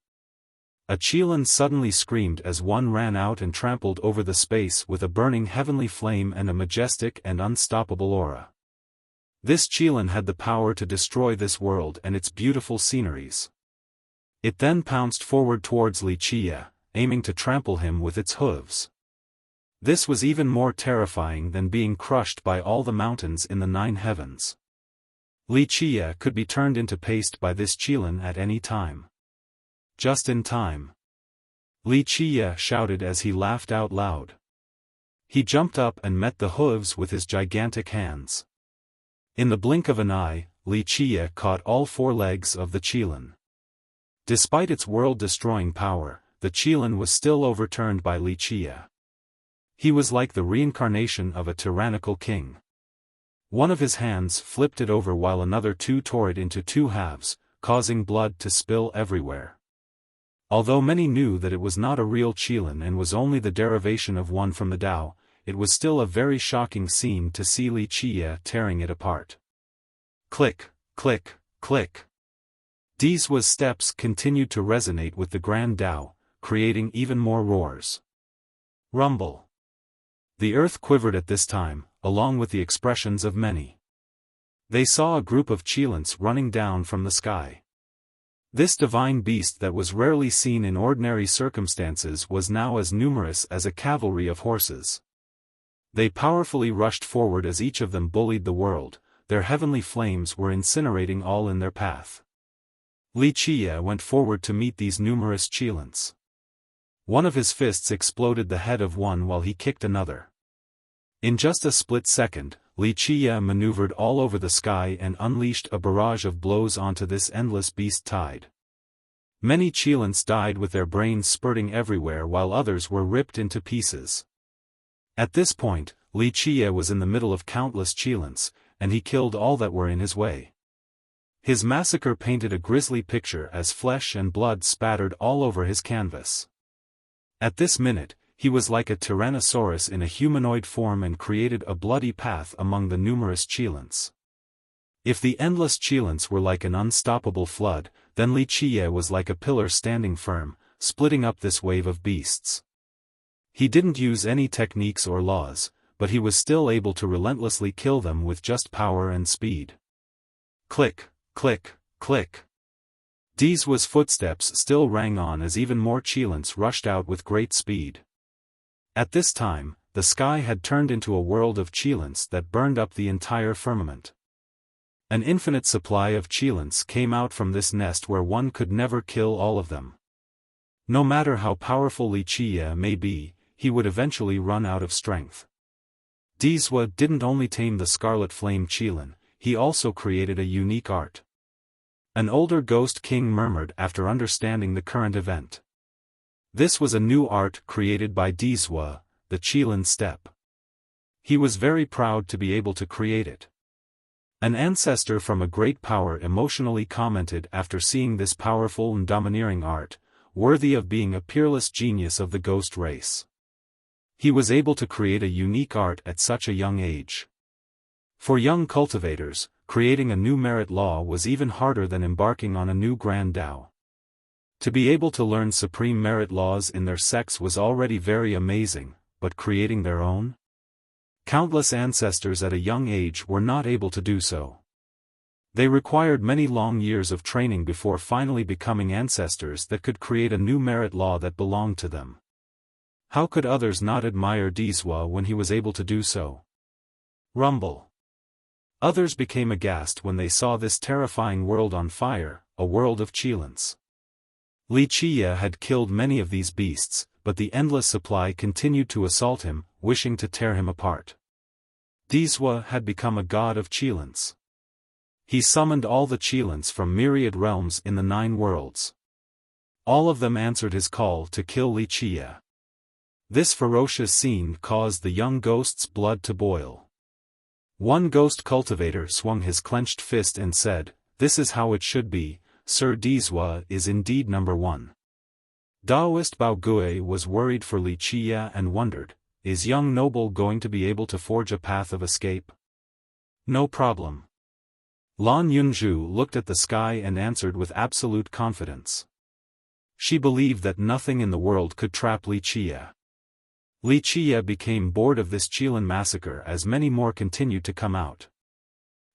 A qilin suddenly screamed as one ran out and trampled over the space with a burning heavenly flame and a majestic and unstoppable aura. This qilin had the power to destroy this world and its beautiful sceneries. It then pounced forward towards Wuxia, aiming to trample him with its hooves. This was even more terrifying than being crushed by all the mountains in the 9 heavens. Wuxia could be turned into paste by this qilin at any time. Just in time. Wuxia shouted as he laughed out loud. He jumped up and met the hooves with his gigantic hands. In the blink of an eye, Wuxia caught all 4 legs of the qilin. Despite its world-destroying power, the qilin was still overturned by Wuxia. He was like the reincarnation of a tyrannical king. One of his hands flipped it over while another 2 tore it into 2 halves, causing blood to spill everywhere. Although many knew that it was not a real qilin and was only the derivation of one from the Tao, it was still a very shocking scene to see Li Qiye tearing it apart. Click, click, click. Dizhua's steps continued to resonate with the Grand Tao, creating even more roars. Rumble. The earth quivered at this time, along with the expressions of many. They saw a group of Qilins running down from the sky. This divine beast that was rarely seen in ordinary circumstances was now as numerous as a cavalry of horses. They powerfully rushed forward as each of them bullied the world, their heavenly flames were incinerating all in their path. Li Qiye went forward to meet these numerous Qilins. One of his fists exploded the head of one while he kicked another. In just a split second, Li Qiye maneuvered all over the sky and unleashed a barrage of blows onto this endless beast tide. Many Qilins died with their brains spurting everywhere while others were ripped into pieces. At this point, Li Qiye was in the middle of countless Qilins, and he killed all that were in his way. His massacre painted a grisly picture as flesh and blood spattered all over his canvas. At this minute, he was like a tyrannosaurus in a humanoid form and created a bloody path among the numerous Qilins. If the endless Qilins were like an unstoppable flood, then Li Qiye was like a pillar standing firm, splitting up this wave of beasts. He didn't use any techniques or laws, but he was still able to relentlessly kill them with just power and speed. Click, click, click. Dizhua's footsteps still rang on as even more Qilins rushed out with great speed. At this time, the sky had turned into a world of Qilins that burned up the entire firmament. An infinite supply of Qilins came out from this nest where one could never kill all of them. No matter how powerful Li Qiye may be, he would eventually run out of strength. Dizhua didn't only tame the Scarlet Flame Qilin, he also created a unique art. An older ghost king murmured after understanding the current event. This was a new art created by Dizhua, the Qilin Step. He was very proud to be able to create it. An ancestor from a great power emotionally commented after seeing this powerful and domineering art, worthy of being a peerless genius of the ghost race. He was able to create a unique art at such a young age. For young cultivators, creating a new merit law was even harder than embarking on a new Grand Tao. To be able to learn supreme merit laws in their sex was already very amazing, but creating their own? Countless ancestors at a young age were not able to do so. They required many long years of training before finally becoming ancestors that could create a new merit law that belonged to them. How could others not admire Dizhua when he was able to do so? Rumble. Others became aghast when they saw this terrifying world on fire, a world of Qilins. Li Qiye had killed many of these beasts, but the endless supply continued to assault him, wishing to tear him apart. Dizhua had become a god of Qilins. He summoned all the Qilins from myriad realms in the 9 worlds. All of them answered his call to kill Li Qiye. This ferocious scene caused the young ghost's blood to boil. One ghost cultivator swung his clenched fist and said, "This is how it should be. Sir Dizhua is indeed number one." Daoist Bao Gui was worried for Li Qiye and wondered, is young noble going to be able to forge a path of escape? No problem. Lan Yunzhu looked at the sky and answered with absolute confidence. She believed that nothing in the world could trap Li Qiye. Li Qiye became bored of this Qilin massacre as many more continued to come out.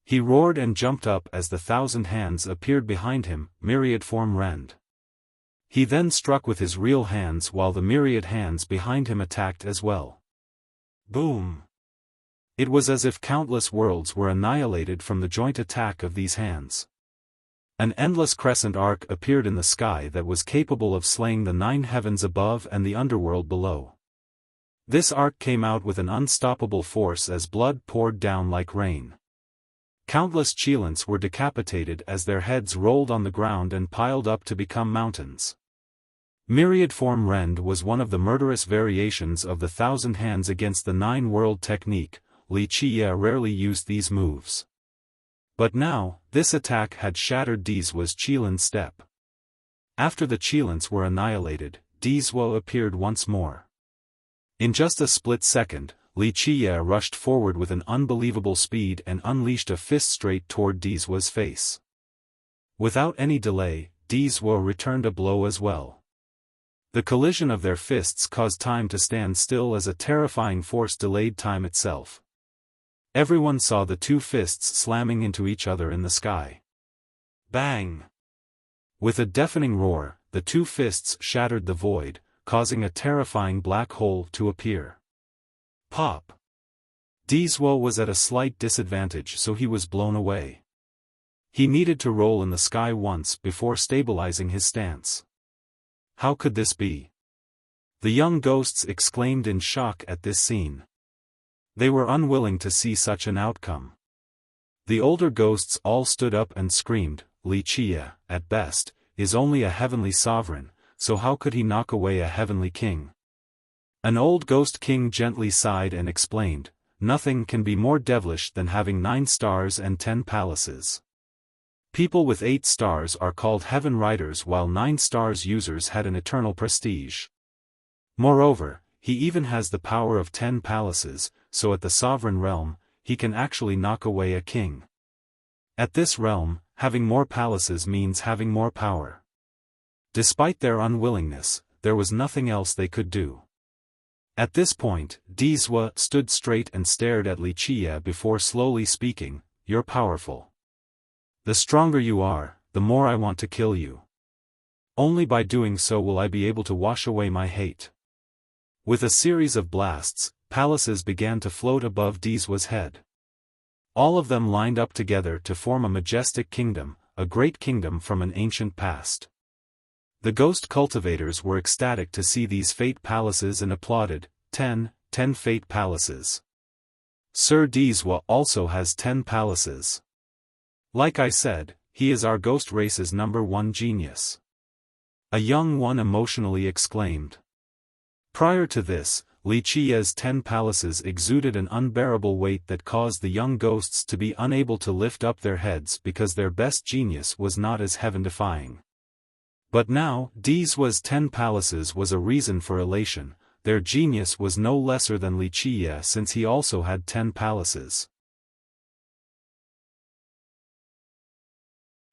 He roared and jumped up as the 1,000 hands appeared behind him, myriad form rend. He then struck with his real hands while the myriad hands behind him attacked as well. Boom! It was as if countless worlds were annihilated from the joint attack of these hands. An endless crescent arc appeared in the sky that was capable of slaying the 9 heavens above and the underworld below. This arc came out with an unstoppable force as blood poured down like rain. Countless Qilins were decapitated as their heads rolled on the ground and piled up to become mountains. Myriad form rend was one of the murderous variations of the 1,000 hands against the 9 world technique. Li Qiye rarely used these moves. But now, this attack had shattered Dizhua's Qilin Step. After the Qilins were annihilated, Dizhua appeared once more. In just a split second, Wuxia rushed forward with an unbelievable speed and unleashed a fist straight toward Dizwa's face. Without any delay, Dizwa returned a blow as well. The collision of their fists caused time to stand still as a terrifying force delayed time itself. Everyone saw the two fists slamming into each other in the sky. Bang! With a deafening roar, the two fists shattered the void, causing a terrifying black hole to appear. Pop! Dizwa was at a slight disadvantage, so he was blown away. He needed to roll in the sky once before stabilizing his stance. How could this be? The young ghosts exclaimed in shock at this scene. They were unwilling to see such an outcome. The older ghosts all stood up and screamed, Wuxia, at best, is only a heavenly sovereign, so how could he knock away a heavenly king? An old ghost king gently sighed and explained, nothing can be more devilish than having 9 stars and 10 palaces. People with 8 stars are called heaven riders, while 9 stars users had an eternal prestige. Moreover, he even has the power of 10 palaces, so at the sovereign realm, he can actually knock away a king. At this realm, having more palaces means having more power. Despite their unwillingness, there was nothing else they could do. At this point, Dizwa stood straight and stared at Wuxia before slowly speaking, "You're powerful. The stronger you are, the more I want to kill you. Only by doing so will I be able to wash away my hate." With a series of blasts, palaces began to float above Dizwa's head. All of them lined up together to form a majestic kingdom, a great kingdom from an ancient past. The ghost cultivators were ecstatic to see these fate palaces and applauded, 10 fate palaces. Sir Dizwa also has 10 palaces. Like I said, he is our ghost race's #1 genius. A young one emotionally exclaimed. Prior to this, Wuxia's 10 palaces exuded an unbearable weight that caused the young ghosts to be unable to lift up their heads because their best genius was not as heaven-defying. But now, Dizwa's 10 palaces was a reason for elation. Their genius was no lesser than Wuxia since he also had 10 palaces.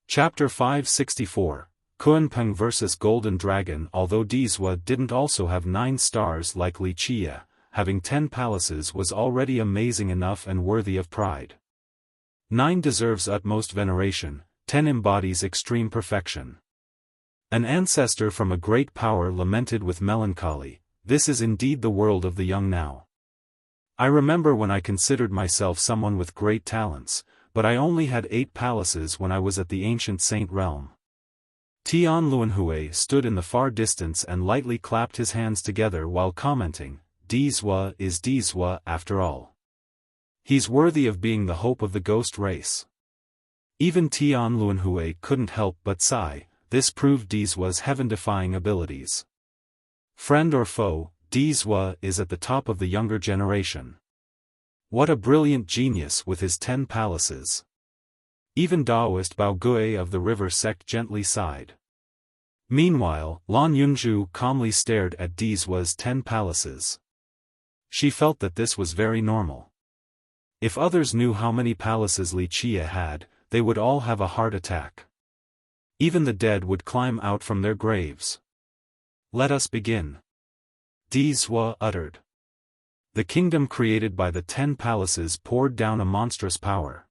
Chapter 564, Kunpeng vs. Golden Dragon. Although Dizwa didn't also have 9 stars like Wuxia, having 10 palaces was already amazing enough and worthy of pride. 9 deserves utmost veneration, 10 embodies extreme perfection. An ancestor from a great power lamented with melancholy, "This is indeed the world of the young now. I remember when I considered myself someone with great talents, but I only had 8 palaces when I was at the ancient saint realm." Tian Luanhui stood in the far distance and lightly clapped his hands together while commenting, "Dizwa is Dizwa after all. He's worthy of being the hope of the ghost race." Even Tian Luanhui couldn't help but sigh. This proved Dizwa's heaven-defying abilities. Friend or foe, Dizwa is at the top of the younger generation. What a brilliant genius with his 10 palaces. Even Taoist Bao Gui of the river sect gently sighed. Meanwhile, Lan Yunju calmly stared at Dizwa's 10 palaces. She felt that this was very normal. If others knew how many palaces Wuxia had, they would all have a heart attack. Even the dead would climb out from their graves. "Let us begin," Dizwa uttered. The kingdom created by the 10 palaces poured down a monstrous power.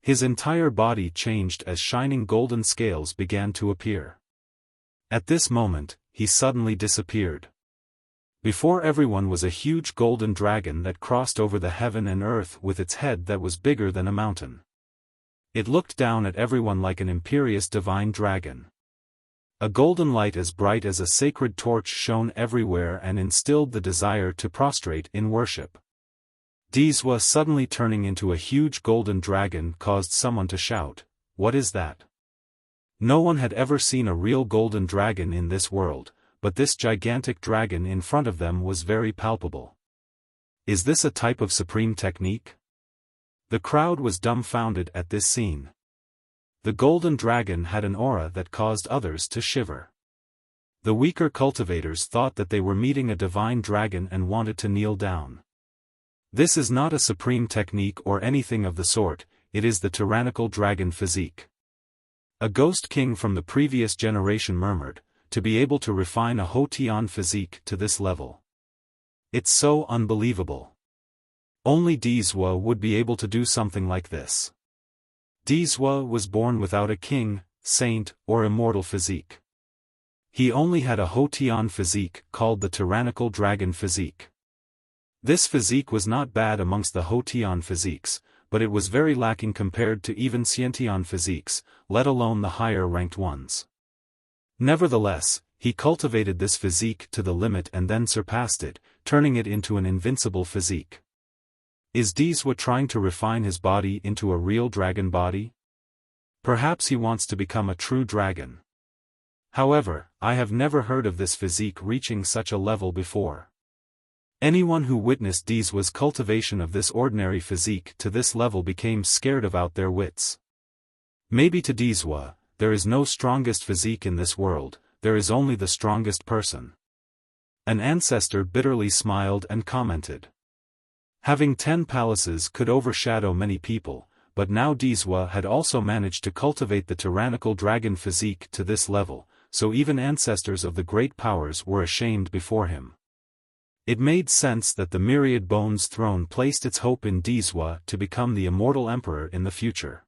His entire body changed as shining golden scales began to appear. At this moment, he suddenly disappeared. Before everyone was a huge golden dragon that crossed over the heaven and earth with its head that was bigger than a mountain. It looked down at everyone like an imperious divine dragon. A golden light as bright as a sacred torch shone everywhere and instilled the desire to prostrate in worship. Dizwa suddenly turning into a huge golden dragon caused someone to shout, "What is that?" No one had ever seen a real golden dragon in this world, but this gigantic dragon in front of them was very palpable. Is this a type of supreme technique? The crowd was dumbfounded at this scene. The golden dragon had an aura that caused others to shiver. The weaker cultivators thought that they were meeting a divine dragon and wanted to kneel down. This is not a supreme technique or anything of the sort, it is the tyrannical dragon physique. A ghost king from the previous generation murmured, to be able to refine a Hotian physique to this level. It's so unbelievable. Only Dizwa would be able to do something like this. Dizwa was born without a king, saint, or immortal physique. He only had a Hotian physique called the tyrannical dragon physique. This physique was not bad amongst the Hotian physiques, but it was very lacking compared to even Xiantian physiques, let alone the higher-ranked ones. Nevertheless, he cultivated this physique to the limit and then surpassed it, turning it into an invincible physique. Is Dizwa trying to refine his body into a real dragon body? Perhaps he wants to become a true dragon. However, I have never heard of this physique reaching such a level before. Anyone who witnessed Dizwa's cultivation of this ordinary physique to this level became scared about their wits. Maybe to Dizwa, there is no strongest physique in this world, there is only the strongest person. An ancestor bitterly smiled and commented. Having 10 palaces could overshadow many people, but now Dizwa had also managed to cultivate the tyrannical dragon physique to this level, so even ancestors of the great powers were ashamed before him. It made sense that the myriad bones throne placed its hope in Dizwa to become the immortal emperor in the future.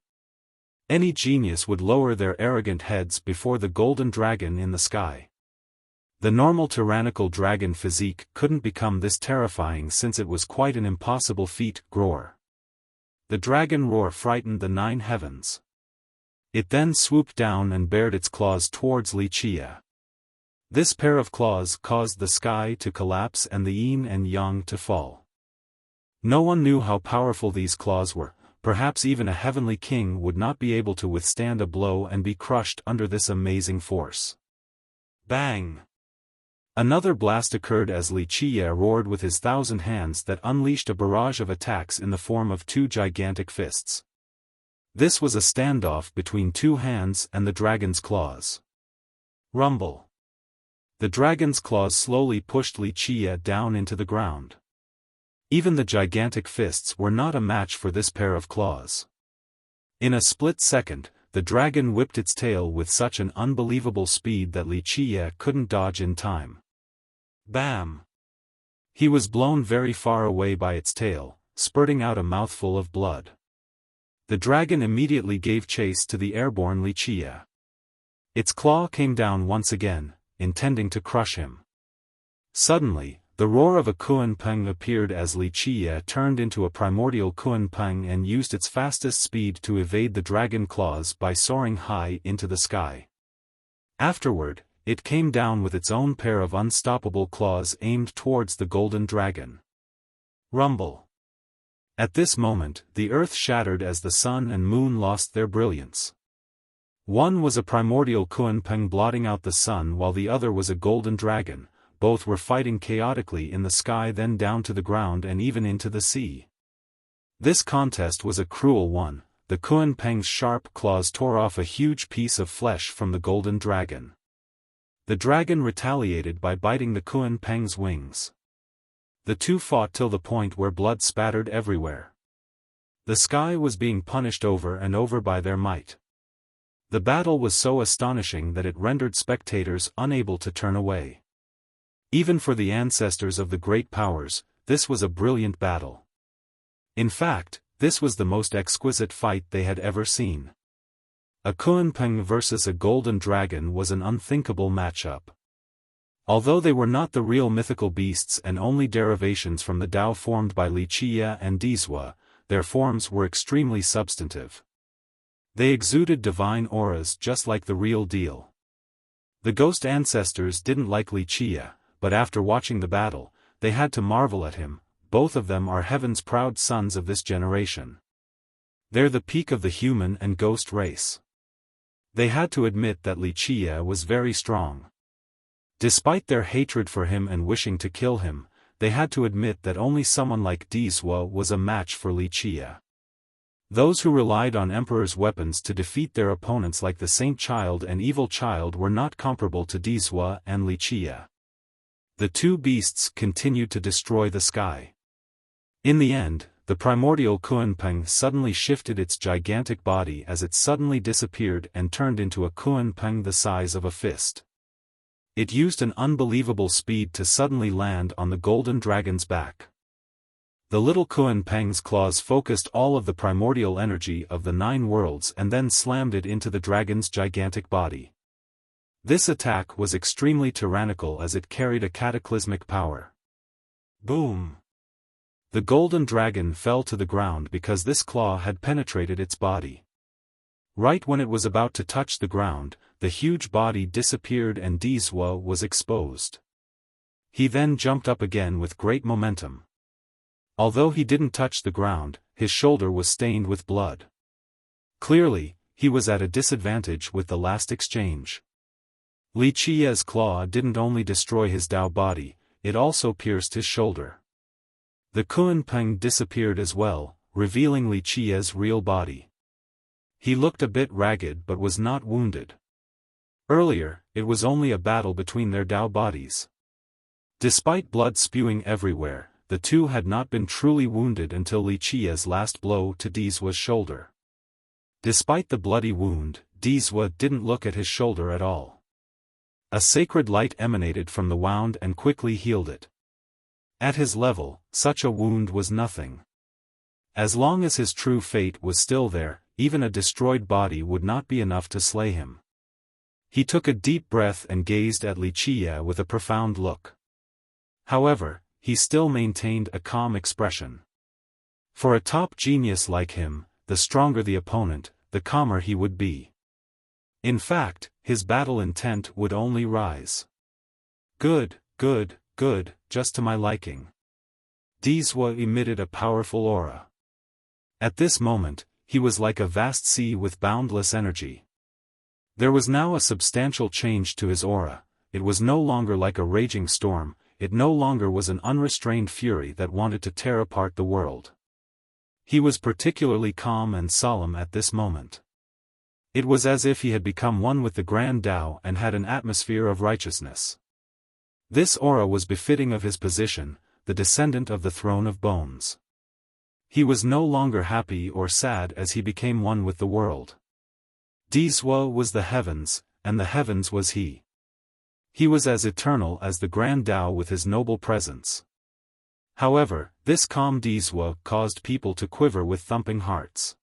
Any genius would lower their arrogant heads before the golden dragon in the sky. The normal tyrannical dragon physique couldn't become this terrifying since it was quite an impossible feat. Roar. The dragon roar frightened the 9 heavens. It then swooped down and bared its claws towards Wuxia. This pair of claws caused the sky to collapse and the yin and yang to fall. No one knew how powerful these claws were, perhaps even a heavenly king would not be able to withstand a blow and be crushed under this amazing force. Bang! Another blast occurred as Wuxia roared with his 1,000 hands that unleashed a barrage of attacks in the form of 2 gigantic fists. This was a standoff between 2 hands and the dragon's claws. Rumble. The dragon's claws slowly pushed Wuxia down into the ground. Even the gigantic fists were not a match for this pair of claws. In a split second, the dragon whipped its tail with such an unbelievable speed that Wuxia couldn't dodge in time. Bam! He was blown very far away by its tail, spurting out a mouthful of blood. The dragon immediately gave chase to the airborne Wuxia. Its claw came down once again, intending to crush him. Suddenly, the roar of a Kunpeng appeared as Wuxia turned into a primordial Kunpeng and used its fastest speed to evade the dragon claws by soaring high into the sky. Afterward, it came down with its own pair of unstoppable claws aimed towards the golden dragon. Rumble. At this moment, the earth shattered as the sun and moon lost their brilliance. One was a primordial Kunpeng blotting out the sun while the other was a golden dragon. Both were fighting chaotically in the sky, then down to the ground and even into the sea. This contest was a cruel one. The Kunpeng's sharp claws tore off a huge piece of flesh from the golden dragon. The dragon retaliated by biting the Kunpeng's wings. The two fought till the point where blood spattered everywhere. The sky was being punished over and over by their might. The battle was so astonishing that it rendered spectators unable to turn away. Even for the ancestors of the great powers, this was a brilliant battle. In fact, this was the most exquisite fight they had ever seen. A Kunpeng versus a golden dragon was an unthinkable matchup. Although they were not the real mythical beasts and only derivations from the Tao formed by Wuxia and Dizwa, their forms were extremely substantive. They exuded divine auras just like the real deal. The ghost ancestors didn't like Wuxia, but after watching the battle, they had to marvel at him. Both of them are heaven's proud sons of this generation. They're the peak of the human and ghost race. They had to admit that Wuxia was very strong. Despite their hatred for him and wishing to kill him, they had to admit that only someone like Dizwa was a match for Wuxia. Those who relied on Emperor's weapons to defeat their opponents like the Saint Child and Evil Child were not comparable to Dizwa and Wuxia. The two beasts continued to destroy the sky. In the end, the primordial Kunpeng suddenly shifted its gigantic body as it suddenly disappeared and turned into a Kunpeng the size of a fist. It used an unbelievable speed to suddenly land on the golden dragon's back. The little Kunpeng's claws focused all of the primordial energy of the 9 worlds and then slammed it into the dragon's gigantic body. This attack was extremely tyrannical as it carried a cataclysmic power. Boom! The golden dragon fell to the ground because this claw had penetrated its body. Right when it was about to touch the ground, the huge body disappeared and Dizwa was exposed. He then jumped up again with great momentum. Although he didn't touch the ground, his shoulder was stained with blood. Clearly, he was at a disadvantage with the last exchange. Li Qiye's claw didn't only destroy his Dao body, it also pierced his shoulder. The Kunpeng disappeared as well, revealing Li Qiye's real body. He looked a bit ragged but was not wounded. Earlier, it was only a battle between their Dao bodies. Despite blood spewing everywhere, the two had not been truly wounded until Li Qiye's last blow to Dizwa's shoulder. Despite the bloody wound, Dizwa didn't look at his shoulder at all. A sacred light emanated from the wound and quickly healed it. At his level, such a wound was nothing. As long as his true fate was still there, even a destroyed body would not be enough to slay him. He took a deep breath and gazed at Li Qiye with a profound look. However, he still maintained a calm expression. For a top genius like him, the stronger the opponent, the calmer he would be. In fact, his battle intent would only rise. Good, good, good, just to my liking. Dizwa emitted a powerful aura. At this moment, he was like a vast sea with boundless energy. There was now a substantial change to his aura. It was no longer like a raging storm, it no longer was an unrestrained fury that wanted to tear apart the world. He was particularly calm and solemn at this moment. It was as if he had become one with the Grand Tao and had an atmosphere of righteousness. This aura was befitting of his position, the descendant of the throne of bones. He was no longer happy or sad as he became one with the world. Dizwa was the heavens, and the heavens was he. He was as eternal as the Grand Tao with his noble presence. However, this calm Dizwa caused people to quiver with thumping hearts.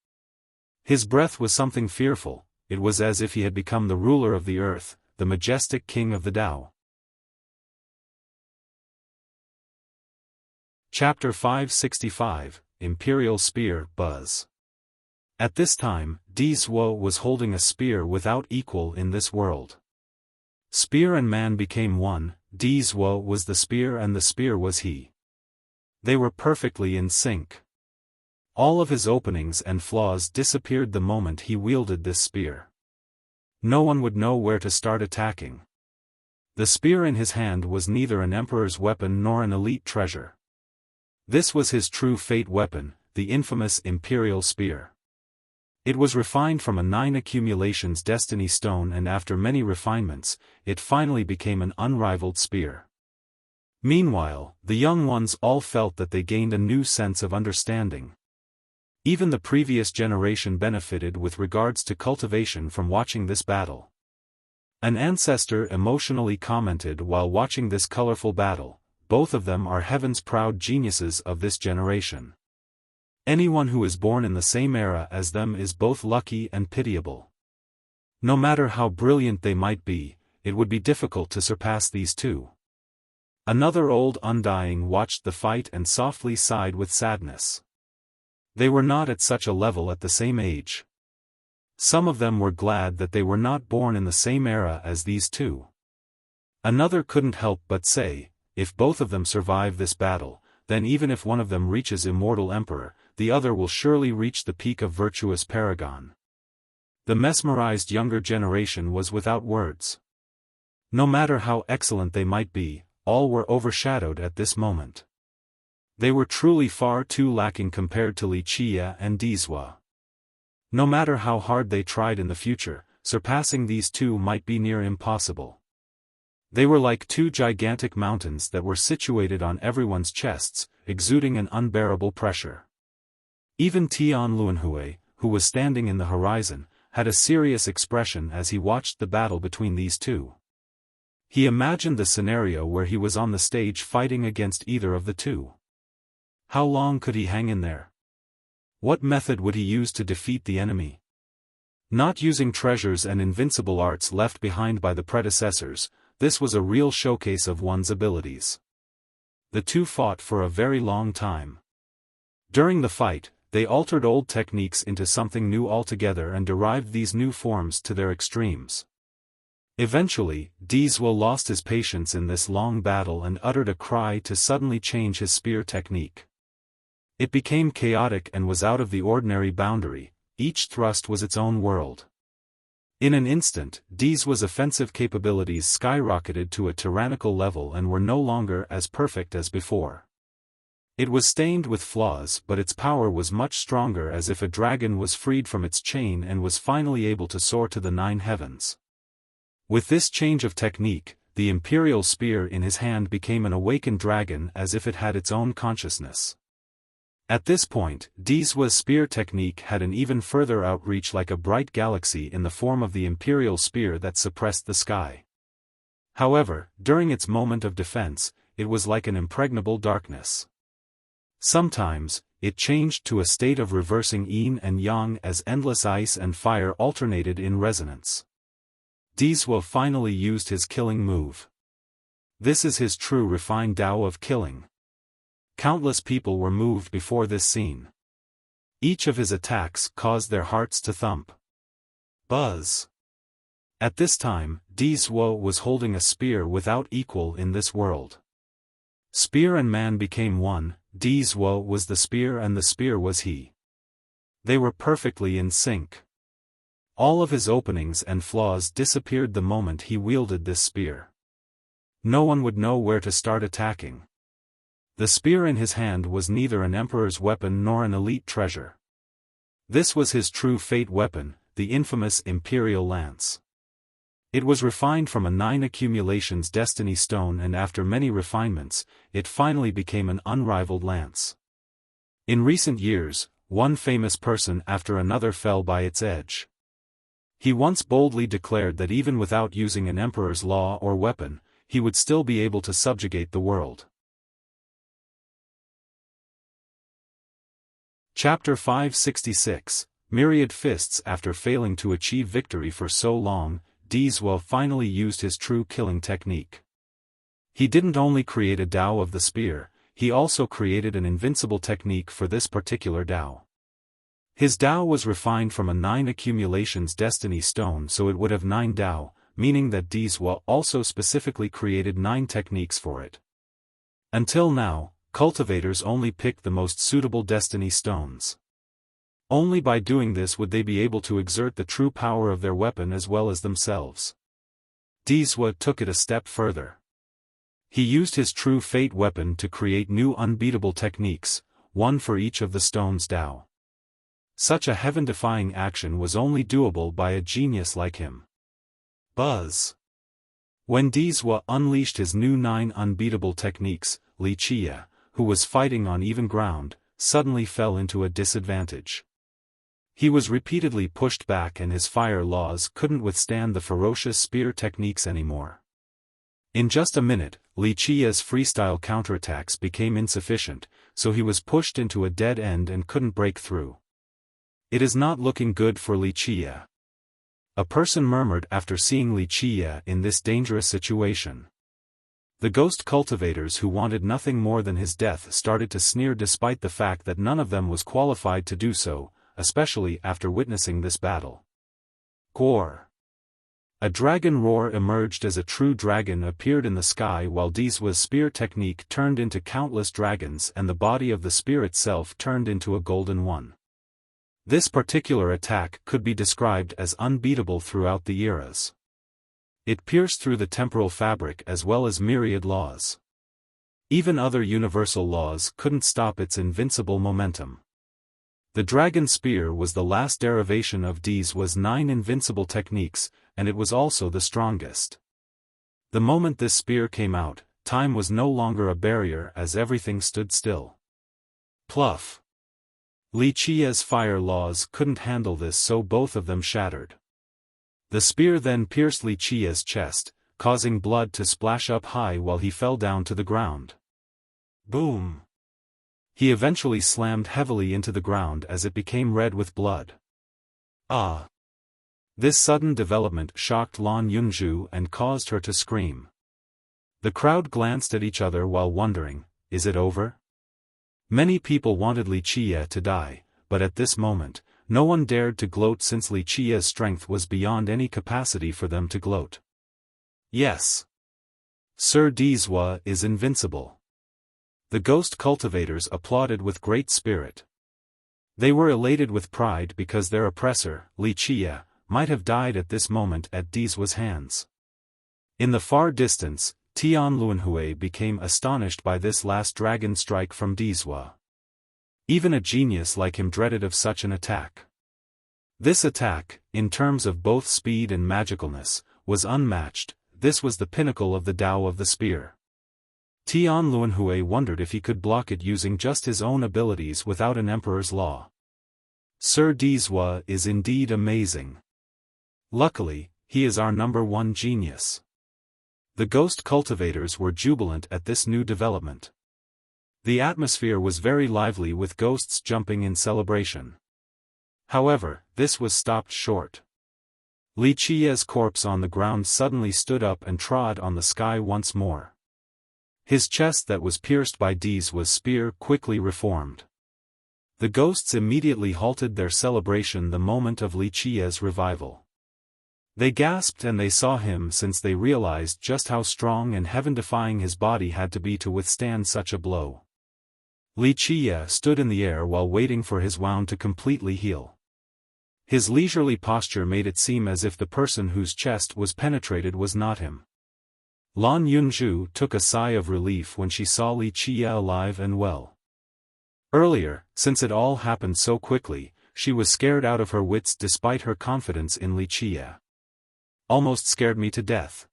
His breath was something fearful, it was as if he had become the ruler of the earth, the majestic king of the Tao. Chapter 565, Imperial Spear, Buzz. At this time, Dizwa was holding a spear without equal in this world. Spear and man became one, Dizwa was the spear and the spear was he. They were perfectly in sync. All of his openings and flaws disappeared the moment he wielded this spear. No one would know where to start attacking. The spear in his hand was neither an emperor's weapon nor an elite treasure. This was his true fate weapon, the infamous Imperial Spear. It was refined from a 9 accumulations destiny stone and after many refinements, it finally became an unrivaled spear. Meanwhile, the young ones all felt that they gained a new sense of understanding. Even the previous generation benefited with regards to cultivation from watching this battle. An ancestor emotionally commented while watching this colorful battle, both of them are heaven's proud geniuses of this generation. Anyone who is born in the same era as them is both lucky and pitiable. No matter how brilliant they might be, it would be difficult to surpass these two. Another old undying watched the fight and softly sighed with sadness. They were not at such a level at the same age. Some of them were glad that they were not born in the same era as these two. Another couldn't help but say, if both of them survive this battle, then even if one of them reaches immortal emperor, the other will surely reach the peak of virtuous paragon. The mesmerized younger generation was without words. No matter how excellent they might be, all were overshadowed at this moment. They were truly far too lacking compared to Li Qiye and Dizwa. No matter how hard they tried in the future, surpassing these two might be near impossible. They were like two gigantic mountains that were situated on everyone's chests, exuding an unbearable pressure. Even Tian Luanhui, who was standing in the horizon, had a serious expression as he watched the battle between these two. He imagined the scenario where he was on the stage fighting against either of the two. How long could he hang in there? What method would he use to defeat the enemy? Not using treasures and invincible arts left behind by the predecessors, this was a real showcase of one's abilities. The two fought for a very long time. During the fight, they altered old techniques into something new altogether and derived these new forms to their extremes. Eventually, Dizwa lost his patience in this long battle and uttered a cry to suddenly change his spear technique. It became chaotic and was out of the ordinary boundary, each thrust was its own world. In an instant, Dizwa's offensive capabilities skyrocketed to a tyrannical level and were no longer as perfect as before. It was stained with flaws, but its power was much stronger, as if a dragon was freed from its chain and was finally able to soar to the 9 heavens. With this change of technique, the imperial spear in his hand became an awakened dragon, as if it had its own consciousness. At this point, Dizwa's spear technique had an even further outreach, like a bright galaxy in the form of the imperial spear that suppressed the sky. However, during its moment of defense, it was like an impregnable darkness. Sometimes, it changed to a state of reversing yin and yang as endless ice and fire alternated in resonance. Dizwa finally used his killing move. This is his true refined Tao of killing. Countless people were moved before this scene. Each of his attacks caused their hearts to thump. Buzz. At this time, Dizwa was holding a spear without equal in this world. Spear and man became one. Dizwa was the spear and the spear was he. They were perfectly in sync. All of his openings and flaws disappeared the moment he wielded this spear. No one would know where to start attacking. The spear in his hand was neither an emperor's weapon nor an elite treasure. This was his true fate weapon, the infamous imperial lance. It was refined from a 9 accumulations destiny stone, and after many refinements, it finally became an unrivaled lance. In recent years, one famous person after another fell by its edge. He once boldly declared that even without using an emperor's law or weapon, he would still be able to subjugate the world. Chapter 566, Myriad Fists. After failing to achieve victory for so long, Dizwa finally used his true killing technique. He didn't only create a Tao of the spear, he also created an invincible technique for this particular Tao. His Tao was refined from a 9 accumulations destiny stone, so it would have 9 Tao, meaning that Dizwa also specifically created 9 techniques for it. Until now, cultivators only picked the most suitable destiny stones. Only by doing this would they be able to exert the true power of their weapon as well as themselves. Dizwa took it a step further. He used his true fate weapon to create new unbeatable techniques, one for each of the stones' Tao. Such a heaven-defying action was only doable by a genius like him. Buzz. When Dizwa unleashed his new 9 unbeatable techniques, Wuxia, who was fighting on even ground, suddenly fell into a disadvantage. He was repeatedly pushed back and his fire laws couldn't withstand the ferocious spear techniques anymore. In just a minute, Wuxia's freestyle counterattacks became insufficient, so he was pushed into a dead end and couldn't break through. It is not looking good for Wuxia. A person murmured after seeing Wuxia in this dangerous situation. The ghost cultivators who wanted nothing more than his death started to sneer despite the fact that none of them was qualified to do so, especially after witnessing this battle. Gore. A dragon roar emerged as a true dragon appeared in the sky, while Dizwa's spear technique turned into countless dragons and the body of the spear itself turned into a golden one. This particular attack could be described as unbeatable throughout the eras. It pierced through the temporal fabric as well as myriad laws. Even other universal laws couldn't stop its invincible momentum. The dragon spear was the last derivation of Dizwa's 9 invincible techniques, and it was also the strongest. The moment this spear came out, time was no longer a barrier as everything stood still. Pluff! Li Qia's fire laws couldn't handle this, so both of them shattered. The spear then pierced Li Qia's chest, causing blood to splash up high while he fell down to the ground. Boom! He eventually slammed heavily into the ground as it became red with blood. Ah! This sudden development shocked Lan Yunzhu and caused her to scream. The crowd glanced at each other while wondering, is it over? Many people wanted Li Qia to die, but at this moment, no one dared to gloat since Li Qia's strength was beyond any capacity for them to gloat. Yes. Sir Dizwa is invincible. The ghost cultivators applauded with great spirit. They were elated with pride because their oppressor, Li Qia, might have died at this moment at Dizwa's hands. In the far distance, Tian Luanhui became astonished by this last dragon strike from Dizwa. Even a genius like him dreaded of such an attack. This attack, in terms of both speed and magicalness, was unmatched. This was the pinnacle of the Tao of the spear. Tian Luanhui wondered if he could block it using just his own abilities without an emperor's law. Sir Dizwa is indeed amazing. Luckily, he is our #1 genius. The ghost cultivators were jubilant at this new development. The atmosphere was very lively with ghosts jumping in celebration. However, this was stopped short. Li Qia's corpse on the ground suddenly stood up and trod on the sky once more. His chest that was pierced by Dizwa's spear quickly reformed. The ghosts immediately halted their celebration the moment of Li Qia's revival. They gasped and they saw him since they realized just how strong and heaven-defying his body had to be to withstand such a blow. Li Qia stood in the air while waiting for his wound to completely heal. His leisurely posture made it seem as if the person whose chest was penetrated was not him. Lan Yunzhu took a sigh of relief when she saw Li Qia alive and well. Earlier, since it all happened so quickly, she was scared out of her wits despite her confidence in Li Qia. Almost scared me to death.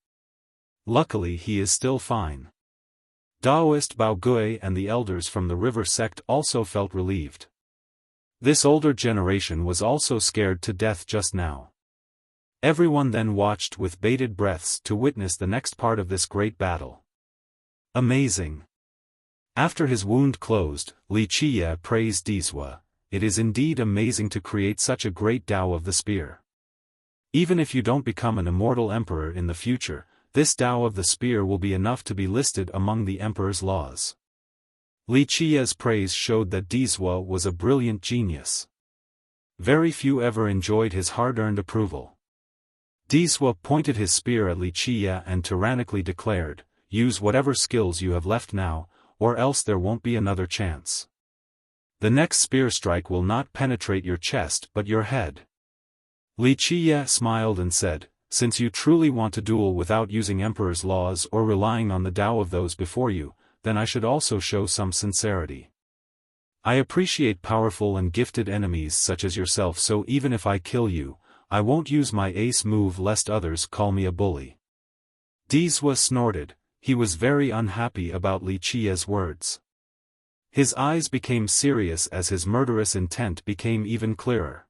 Luckily he is still fine. Daoist Bao Gui and the elders from the river sect also felt relieved. This older generation was also scared to death just now. Everyone then watched with bated breaths to witness the next part of this great battle. Amazing. After his wound closed, Li Qia praised Dizwa. It is indeed amazing to create such a great Tao of the spear. Even if you don't become an immortal emperor in the future, this Tao of the spear will be enough to be listed among the emperor's laws. Li Qia's praise showed that Dizwa was a brilliant genius. Very few ever enjoyed his hard-earned approval. Dizwa pointed his spear at Li Qia and tyrannically declared, "Use whatever skills you have left now, or else there won't be another chance. The next spear strike will not penetrate your chest but your head." Li Qia smiled and said, "Since you truly want to duel without using emperor's laws or relying on the Tao of those before you, then I should also show some sincerity. I appreciate powerful and gifted enemies such as yourself, so even if I kill you, I won't use my ace move lest others call me a bully." Dizwa snorted. He was very unhappy about Li Qia's words. His eyes became serious as his murderous intent became even clearer.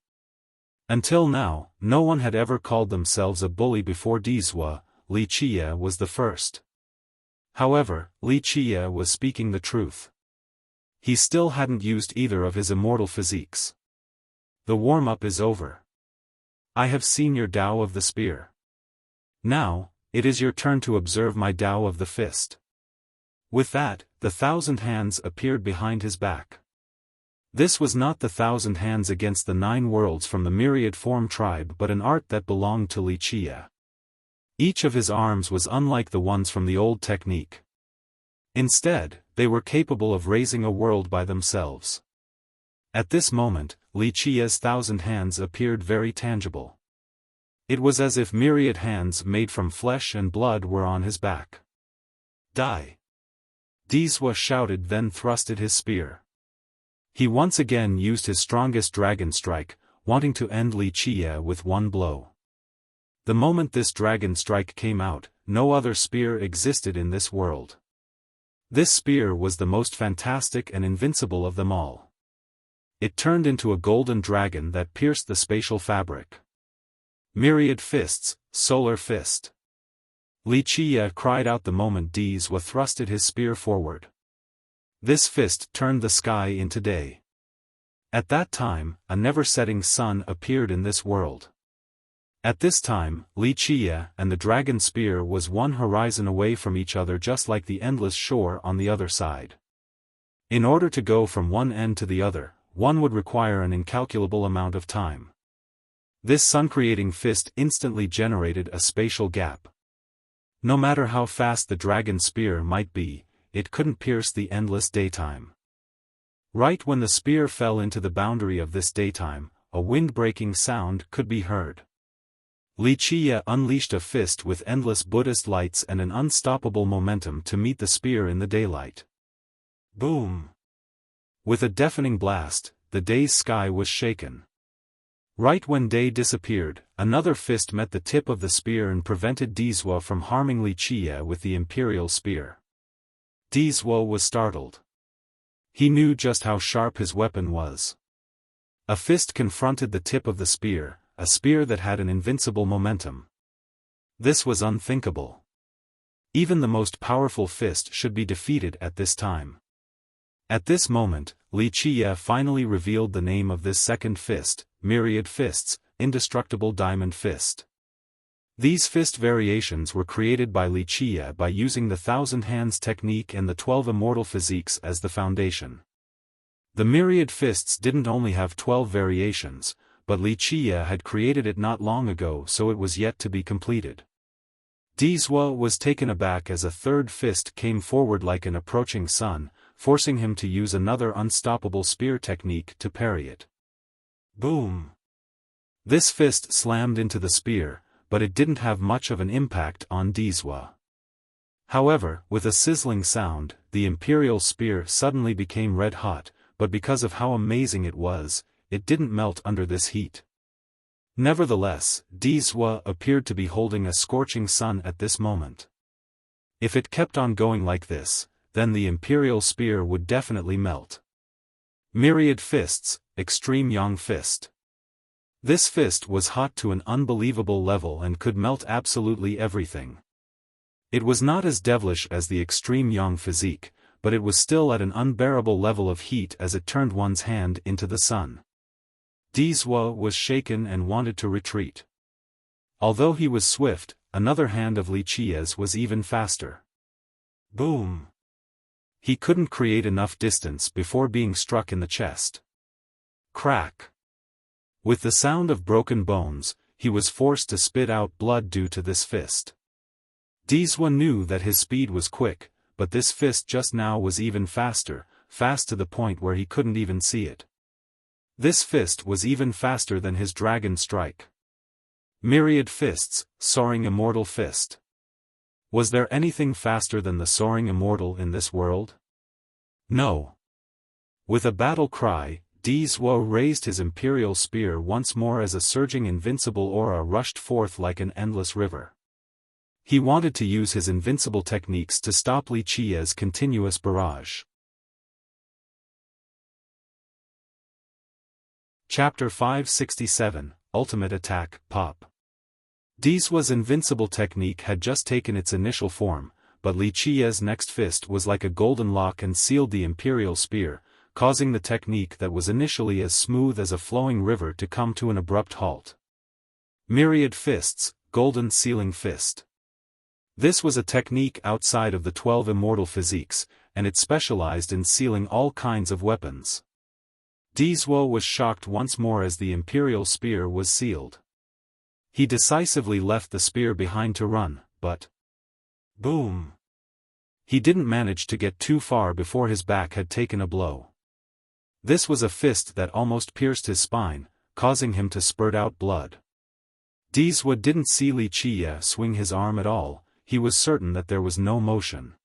Until now, no one had ever called themselves a bully before Dizwa. Li Qia was the first. However, Li Qia was speaking the truth. He still hadn't used either of his immortal physiques. The warm-up is over. I have seen your Tao of the spear. Now, it is your turn to observe my Tao of the fist. With that, the 1,000 hands appeared behind his back. This was not the 1,000 hands against the 9 worlds from the myriad form tribe but an art that belonged to Li Qia. Each of his arms was unlike the ones from the old technique. Instead, they were capable of raising a world by themselves. At this moment, Li Qia's 1,000 hands appeared very tangible. It was as if myriad hands made from flesh and blood were on his back. "Die!" Dizwa shouted, then thrusted his spear. He once again used his strongest dragon strike, wanting to end Li Qia with one blow. The moment this dragon strike came out, no other spear existed in this world. This spear was the most fantastic and invincible of them all. It turned into a golden dragon that pierced the spatial fabric. Myriad fists, solar fist. Wuxia cried out the moment Dizwa thrusted his spear forward. This fist turned the sky into day. At that time, a never-setting sun appeared in this world. At this time, Wuxia and the dragon spear was one horizon away from each other, just like the endless shore on the other side. In order to go from one end to the other, one would require an incalculable amount of time. This sun-creating fist instantly generated a spatial gap. No matter how fast the dragon spear might be, it couldn't pierce the endless daytime. Right when the spear fell into the boundary of this daytime, a wind-breaking sound could be heard. Wuxia unleashed a fist with endless Buddhist lights and an unstoppable momentum to meet the spear in the daylight. Boom! With a deafening blast, the day's sky was shaken. Right when day disappeared, another fist met the tip of the spear and prevented Dizwa from harming Wuxia with the imperial spear. Dizwa was startled. He knew just how sharp his weapon was. A fist confronted the tip of the spear, a spear that had an invincible momentum. This was unthinkable. Even the most powerful fist should be defeated at this time. At this moment, Wuxia finally revealed the name of this second fist, Myriad Fists, Indestructible Diamond Fist. These fist variations were created by Wuxia by using the Thousand Hands technique and the 12 immortal physiques as the foundation. The Myriad Fists didn't only have 12 variations, but Wuxia had created it not long ago, so it was yet to be completed. Dizwa was taken aback as a third fist came forward like an approaching sun, forcing him to use another unstoppable spear technique to parry it. Boom! This fist slammed into the spear, but it didn't have much of an impact on Dizwa. However, with a sizzling sound, the imperial spear suddenly became red hot, but because of how amazing it was, it didn't melt under this heat. Nevertheless, Dizwa appeared to be holding a scorching sun at this moment. If it kept on going like this, then the imperial spear would definitely melt. Myriad Fists, Extreme Yang Fist. This fist was hot to an unbelievable level and could melt absolutely everything. It was not as devilish as the Extreme Yang physique, but it was still at an unbearable level of heat as it turned one's hand into the sun. Dizwa was shaken and wanted to retreat. Although he was swift, another hand of Wuxia's was even faster. Boom! He couldn't create enough distance before being struck in the chest. Crack! With the sound of broken bones, he was forced to spit out blood due to this fist. Dizwa knew that his speed was quick, but this fist just now was even faster, fast to the point where he couldn't even see it. This fist was even faster than his dragon strike. Myriad Fists, Soaring Immortal Fist. Was there anything faster than the Soaring Immortal in this world? No. With a battle cry, Dizwa raised his imperial spear once more as a surging invincible aura rushed forth like an endless river. He wanted to use his invincible techniques to stop Wuxia's continuous barrage. Chapter 567, Ultimate Attack, Pop. Dizwa's invincible technique had just taken its initial form, but Wuxia's next fist was like a golden lock and sealed the imperial spear, causing the technique that was initially as smooth as a flowing river to come to an abrupt halt. Myriad Fists, Golden Sealing Fist. This was a technique outside of the 12 immortal physiques, and it specialized in sealing all kinds of weapons. Dizwa was shocked once more as the imperial spear was sealed. He decisively left the spear behind to run, but... Boom! He didn't manage to get too far before his back had taken a blow. This was a fist that almost pierced his spine, causing him to spurt out blood. Dizwa didn't see Wuxia swing his arm at all, he was certain that there was no motion.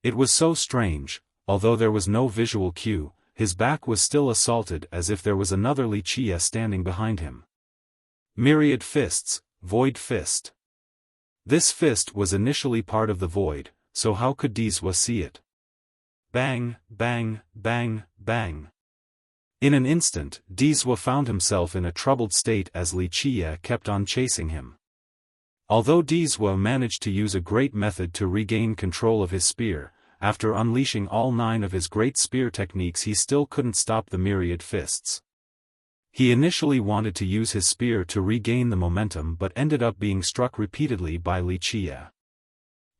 It was so strange, although there was no visual cue, his back was still assaulted as if there was another Wuxia standing behind him. Myriad Fists, Void Fist. This fist was initially part of the void, so how could Dizwa see it? Bang, bang, bang, bang. In an instant, Dizwa found himself in a troubled state as Wuxia kept on chasing him. Although Dizwa managed to use a great method to regain control of his spear, after unleashing all 9 of his great spear techniques he still couldn't stop the myriad fists. He initially wanted to use his spear to regain the momentum but ended up being struck repeatedly by Wuxia.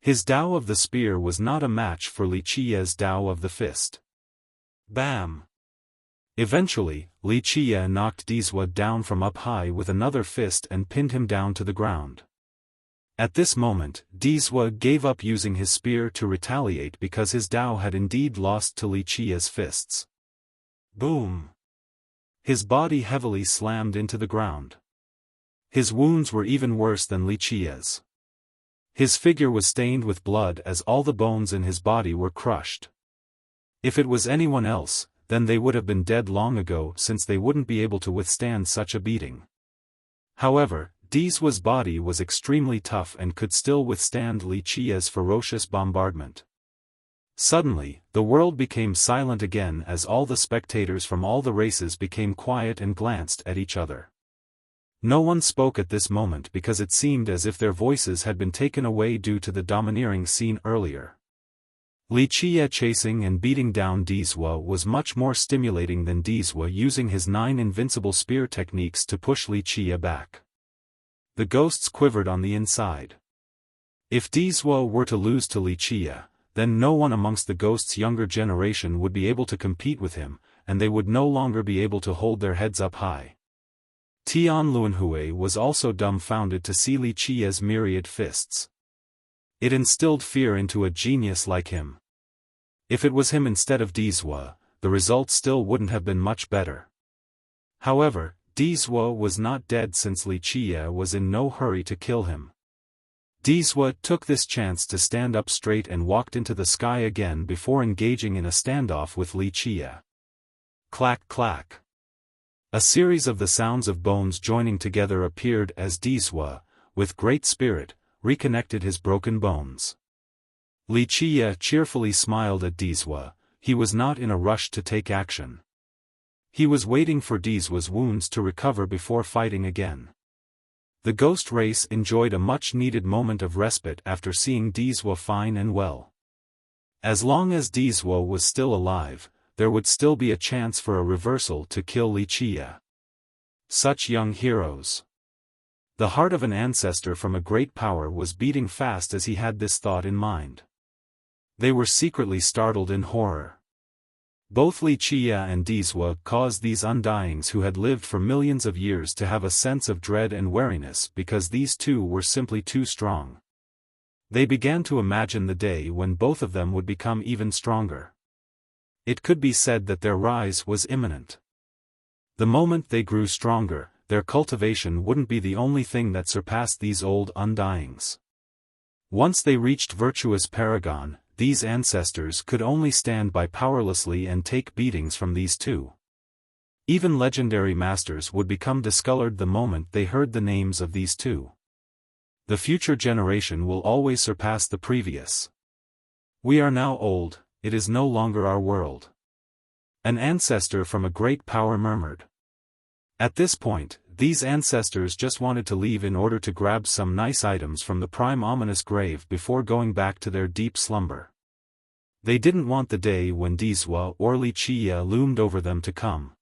His Tao of the spear was not a match for Wuxia's Tao of the fist. Bam! Eventually, Wuxia knocked Dizwa down from up high with another fist and pinned him down to the ground. At this moment, Dizwa gave up using his spear to retaliate because his Tao had indeed lost to Wuxia's fists. Boom! His body heavily slammed into the ground. His wounds were even worse than Wuxia's. His figure was stained with blood as all the bones in his body were crushed. If it was anyone else, then they would have been dead long ago since they wouldn't be able to withstand such a beating. However, Dizwa's body was extremely tough and could still withstand Wuxia's ferocious bombardment. Suddenly, the world became silent again as all the spectators from all the races became quiet and glanced at each other. No one spoke at this moment because it seemed as if their voices had been taken away due to the domineering scene earlier. Wuxia chasing and beating down Dizwa was much more stimulating than Dizwa using his 9 invincible spear techniques to push Wuxia back. The ghosts quivered on the inside. If Dizwa were to lose to Wuxia, then no one amongst the ghosts' younger generation would be able to compete with him, and they would no longer be able to hold their heads up high. Tian Luanhui was also dumbfounded to see Wuxia's myriad fists. It instilled fear into a genius like him. If it was him instead of Dizwa, the result still wouldn't have been much better. However, Dizwa was not dead since Wuxia was in no hurry to kill him. Dizwa took this chance to stand up straight and walked into the sky again before engaging in a standoff with Wuxia. Clack clack. A series of the sounds of bones joining together appeared as Dizwa, with great spirit, reconnected his broken bones. Wuxia cheerfully smiled at Dizwa. He was not in a rush to take action. He was waiting for Dizwa's wounds to recover before fighting again. The ghost race enjoyed a much-needed moment of respite after seeing Dizwa fine and well. As long as Dizwa was still alive, there would still be a chance for a reversal to kill Wuxia. Such young heroes. The heart of an ancestor from a great power was beating fast as he had this thought in mind. They were secretly startled in horror. Both Wuxia and Dizwa caused these undyings who had lived for millions of years to have a sense of dread and wariness because these two were simply too strong. They began to imagine the day when both of them would become even stronger. It could be said that their rise was imminent. The moment they grew stronger, their cultivation wouldn't be the only thing that surpassed these old undyings. Once they reached virtuous paragon, these ancestors could only stand by powerlessly and take beatings from these two. Even legendary masters would become discolored the moment they heard the names of these two. The future generation will always surpass the previous. We are now old, it is no longer our world. An ancestor from a great power murmured. At this point, these ancestors just wanted to leave in order to grab some nice items from the prime ominous grave before going back to their deep slumber. They didn't want the day when Dizwa or Wuxia loomed over them to come.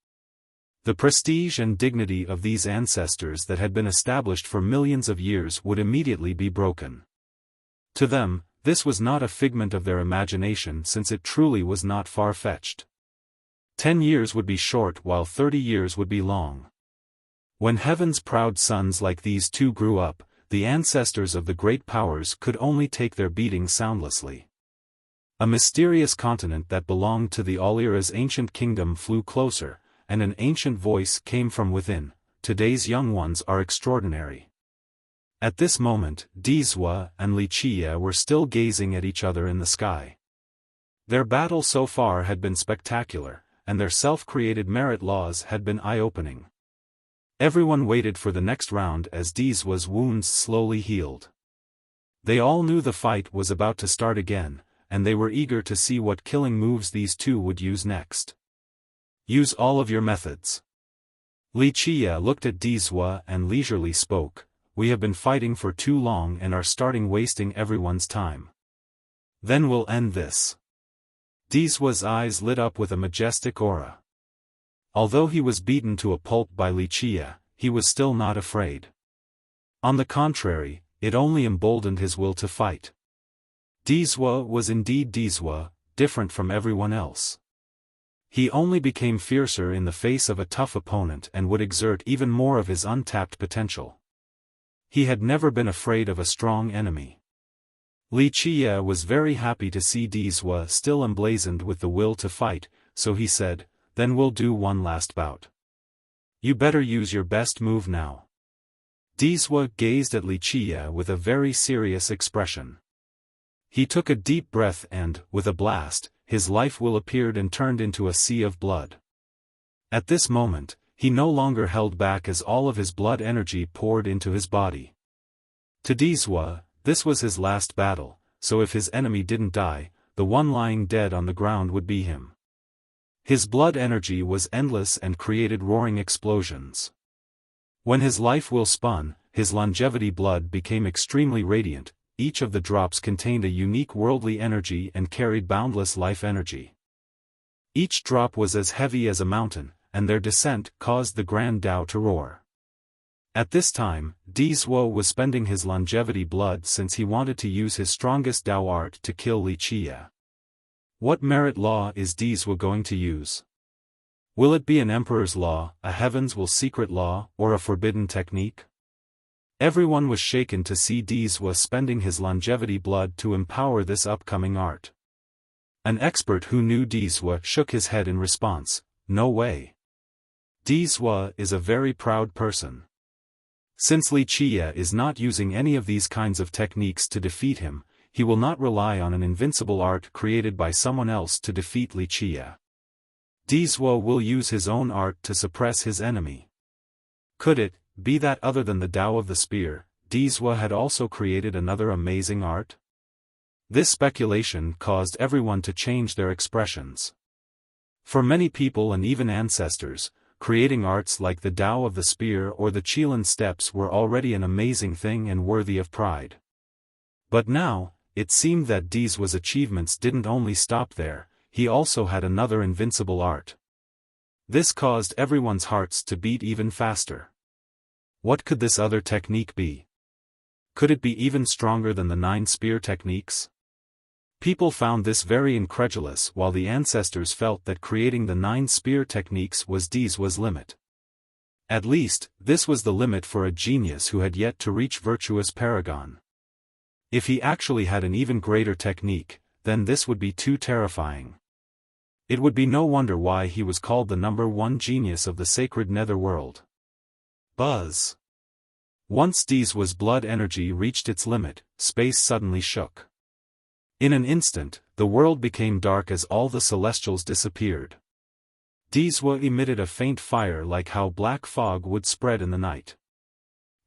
The prestige and dignity of these ancestors that had been established for millions of years would immediately be broken. To them, this was not a figment of their imagination since it truly was not far-fetched. 10 years would be short while 30 years would be long. When heaven's proud sons like these two grew up, the ancestors of the great powers could only take their beating soundlessly. A mysterious continent that belonged to the Allira's ancient kingdom flew closer, and an ancient voice came from within. Today's young ones are extraordinary. At this moment, Dizwa and Wuxia were still gazing at each other in the sky. Their battle so far had been spectacular, and their self-created merit laws had been eye-opening. Everyone waited for the next round as Dizwa's wounds slowly healed. They all knew the fight was about to start again, and they were eager to see what killing moves these two would use next. Use all of your methods. Li Qie looked at Dizwa and leisurely spoke, "We have been fighting for too long and are starting wasting everyone's time. Then we'll end this." Dizwa's eyes lit up with a majestic aura. Although he was beaten to a pulp by Li Qie, he was still not afraid. On the contrary, it only emboldened his will to fight. Dizwa was indeed Dizwa, different from everyone else. He only became fiercer in the face of a tough opponent and would exert even more of his untapped potential. He had never been afraid of a strong enemy. Li Qie was very happy to see Dizwa still emblazoned with the will to fight, so he said, "Then we'll do one last bout. You better use your best move now." Dizwa gazed at Li Qie with a very serious expression. He took a deep breath and, with a blast, his life will appeared and turned into a sea of blood. At this moment, he no longer held back as all of his blood energy poured into his body. To Dizwa, this was his last battle, so if his enemy didn't die, the one lying dead on the ground would be him. His blood energy was endless and created roaring explosions. When his life will spun, his longevity blood became extremely radiant. Each of the drops contained a unique worldly energy and carried boundless life energy. Each drop was as heavy as a mountain, and their descent caused the grand Tao to roar. At this time, Dizwa was spending his longevity blood since he wanted to use his strongest Tao art to kill Li Qie. What merit law is Dizwa going to use? Will it be an emperor's law, a heavens will secret law, or a forbidden technique? Everyone was shaken to see Dizwa spending his longevity blood to empower this upcoming art. An expert who knew Dizwa shook his head in response, "No way. Dizwa is a very proud person. Since Li Qie is not using any of these kinds of techniques to defeat him, he will not rely on an invincible art created by someone else to defeat Li Qie. Dizwa will use his own art to suppress his enemy." Could it be that other than the Tao of the spear, Dizwa had also created another amazing art? This speculation caused everyone to change their expressions. For many people and even ancestors, creating arts like the Tao of the spear or the Qilan steps were already an amazing thing and worthy of pride. But now, it seemed that Dizwa's achievements didn't only stop there, he also had another invincible art. This caused everyone's hearts to beat even faster. What could this other technique be? Could it be even stronger than the 9 spear techniques? People found this very incredulous while the ancestors felt that creating the 9 spear techniques was Dizwa's limit. At least, this was the limit for a genius who had yet to reach virtuous paragon. If he actually had an even greater technique, then this would be too terrifying. It would be no wonder why he was called the #1 genius of the sacred netherworld. Buzz. Once Dizwa's blood energy reached its limit, space suddenly shook. In an instant, the world became dark as all the celestials disappeared. Dizwa emitted a faint fire like how black fog would spread in the night.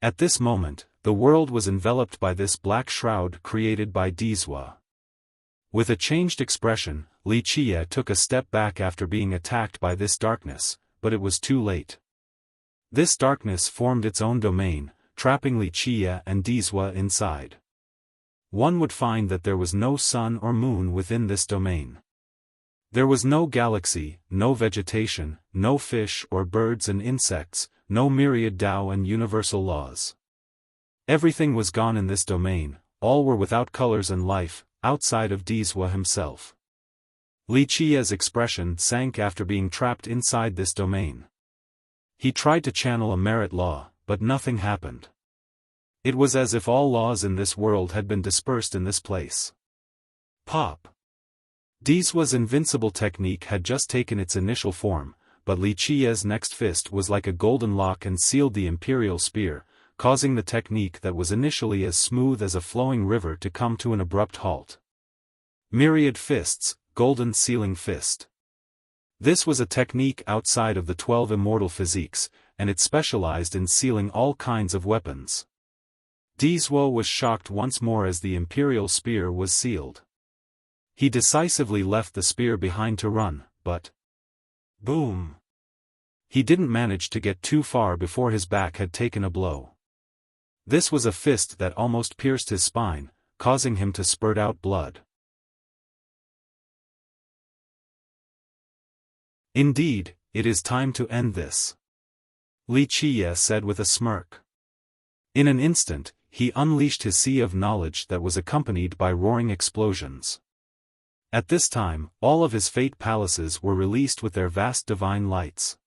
At this moment, the world was enveloped by this black shroud created by Dizwa. With a changed expression, Li Qie took a step back after being attacked by this darkness, but it was too late. This darkness formed its own domain, trapping Li Qie and Dizwa inside. One would find that there was no sun or moon within this domain. There was no galaxy, no vegetation, no fish or birds and insects, no myriad Tao and universal laws. Everything was gone in this domain, all were without colors and life, outside of Dizwa himself. Li Qie's expression sank after being trapped inside this domain. He tried to channel a merit law, but nothing happened. It was as if all laws in this world had been dispersed in this place. Pop. Dizwa's invincible technique had just taken its initial form, but Li Qie's next fist was like a golden lock and sealed the imperial spear, causing the technique that was initially as smooth as a flowing river to come to an abrupt halt. Myriad fists, golden sealing fist. This was a technique outside of the 12 immortal physiques, and it specialized in sealing all kinds of weapons. Dizwa was shocked once more as the imperial spear was sealed. He decisively left the spear behind to run, but... boom! He didn't manage to get too far before his back had taken a blow. This was a fist that almost pierced his spine, causing him to spurt out blood. Indeed, it is time to end this, Wuxia said with a smirk. In an instant, he unleashed his sea of knowledge that was accompanied by roaring explosions. At this time, all of his fate palaces were released with their vast divine lights.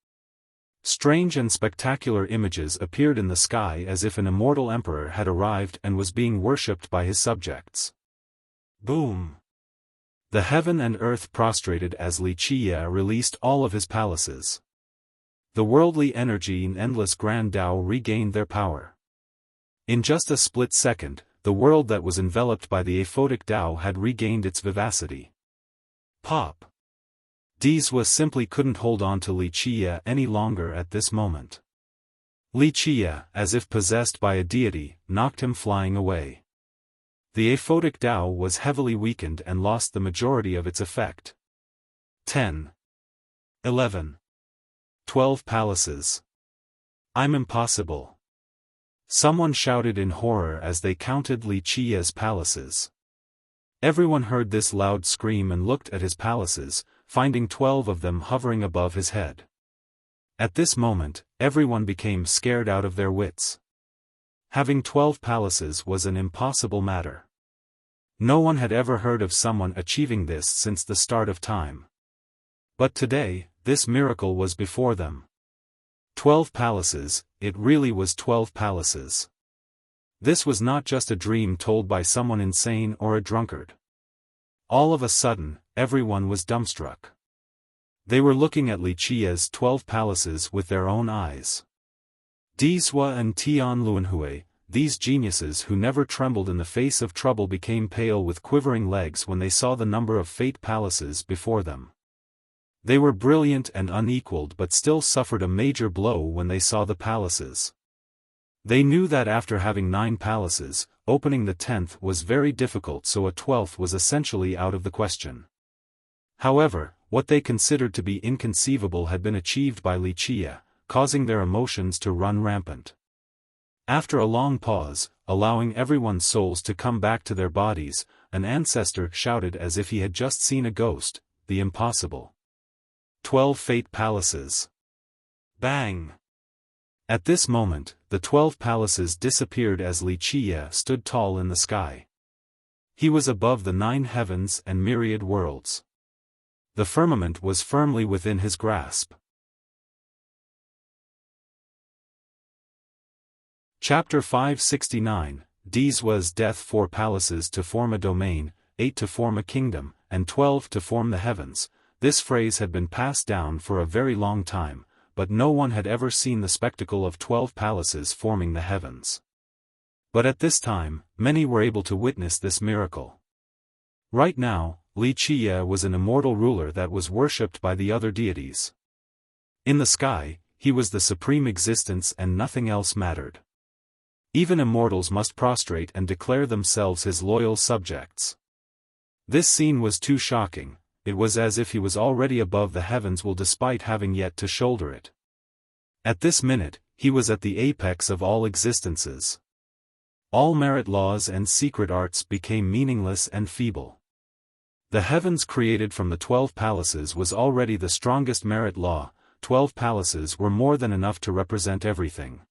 Strange and spectacular images appeared in the sky as if an immortal emperor had arrived and was being worshipped by his subjects. Boom! The heaven and earth prostrated as Wuxia released all of his palaces. The worldly energy and endless grand Tao regained their power. In just a split second, the world that was enveloped by the aphotic Tao had regained its vivacity. Pop! Wuxia simply couldn't hold on to Wuxia any longer at this moment. Wuxia, as if possessed by a deity, knocked him flying away. The aphotic Tao was heavily weakened and lost the majority of its effect. 10. 11. 12 palaces. I'm impossible. Someone shouted in horror as they counted Wuxia's palaces. Everyone heard this loud scream and looked at his palaces, finding 12 of them hovering above his head. At this moment, everyone became scared out of their wits. Having 12 palaces was an impossible matter. No one had ever heard of someone achieving this since the start of time. But today, this miracle was before them. 12 palaces, it really was 12 palaces. This was not just a dream told by someone insane or a drunkard. All of a sudden, everyone was dumbstruck. They were looking at Wuxia's 12 palaces with their own eyes. Wuxia and Tian Luanhui, these geniuses who never trembled in the face of trouble, became pale with quivering legs when they saw the number of fate palaces before them. They were brilliant and unequaled but still suffered a major blow when they saw the palaces. They knew that after having 9 palaces, opening the 10th was very difficult, so a 12th was essentially out of the question. However, what they considered to be inconceivable had been achieved by Wuxia, causing their emotions to run rampant. After a long pause, allowing everyone's souls to come back to their bodies, an ancestor shouted as if he had just seen a ghost, the impossible. 12 fate palaces. Bang! At this moment, the 12 palaces disappeared as Wuxia stood tall in the sky. He was above the 9 heavens and myriad worlds. The firmament was firmly within his grasp. Chapter 569, Wuxia's death. 4 palaces to form a domain, 8 to form a kingdom, and 12 to form the heavens. This phrase had been passed down for a very long time, but no one had ever seen the spectacle of 12 palaces forming the heavens. But at this time, many were able to witness this miracle. Right now, Wuxia was an immortal ruler that was worshipped by the other deities. In the sky, he was the supreme existence and nothing else mattered. Even immortals must prostrate and declare themselves his loyal subjects. This scene was too shocking. It was as if he was already above the heavens despite having yet to shoulder it. At this minute, he was at the apex of all existences. All merit laws and secret arts became meaningless and feeble. The heavens created from the 12 palaces was already the strongest merit law. 12 palaces were more than enough to represent everything.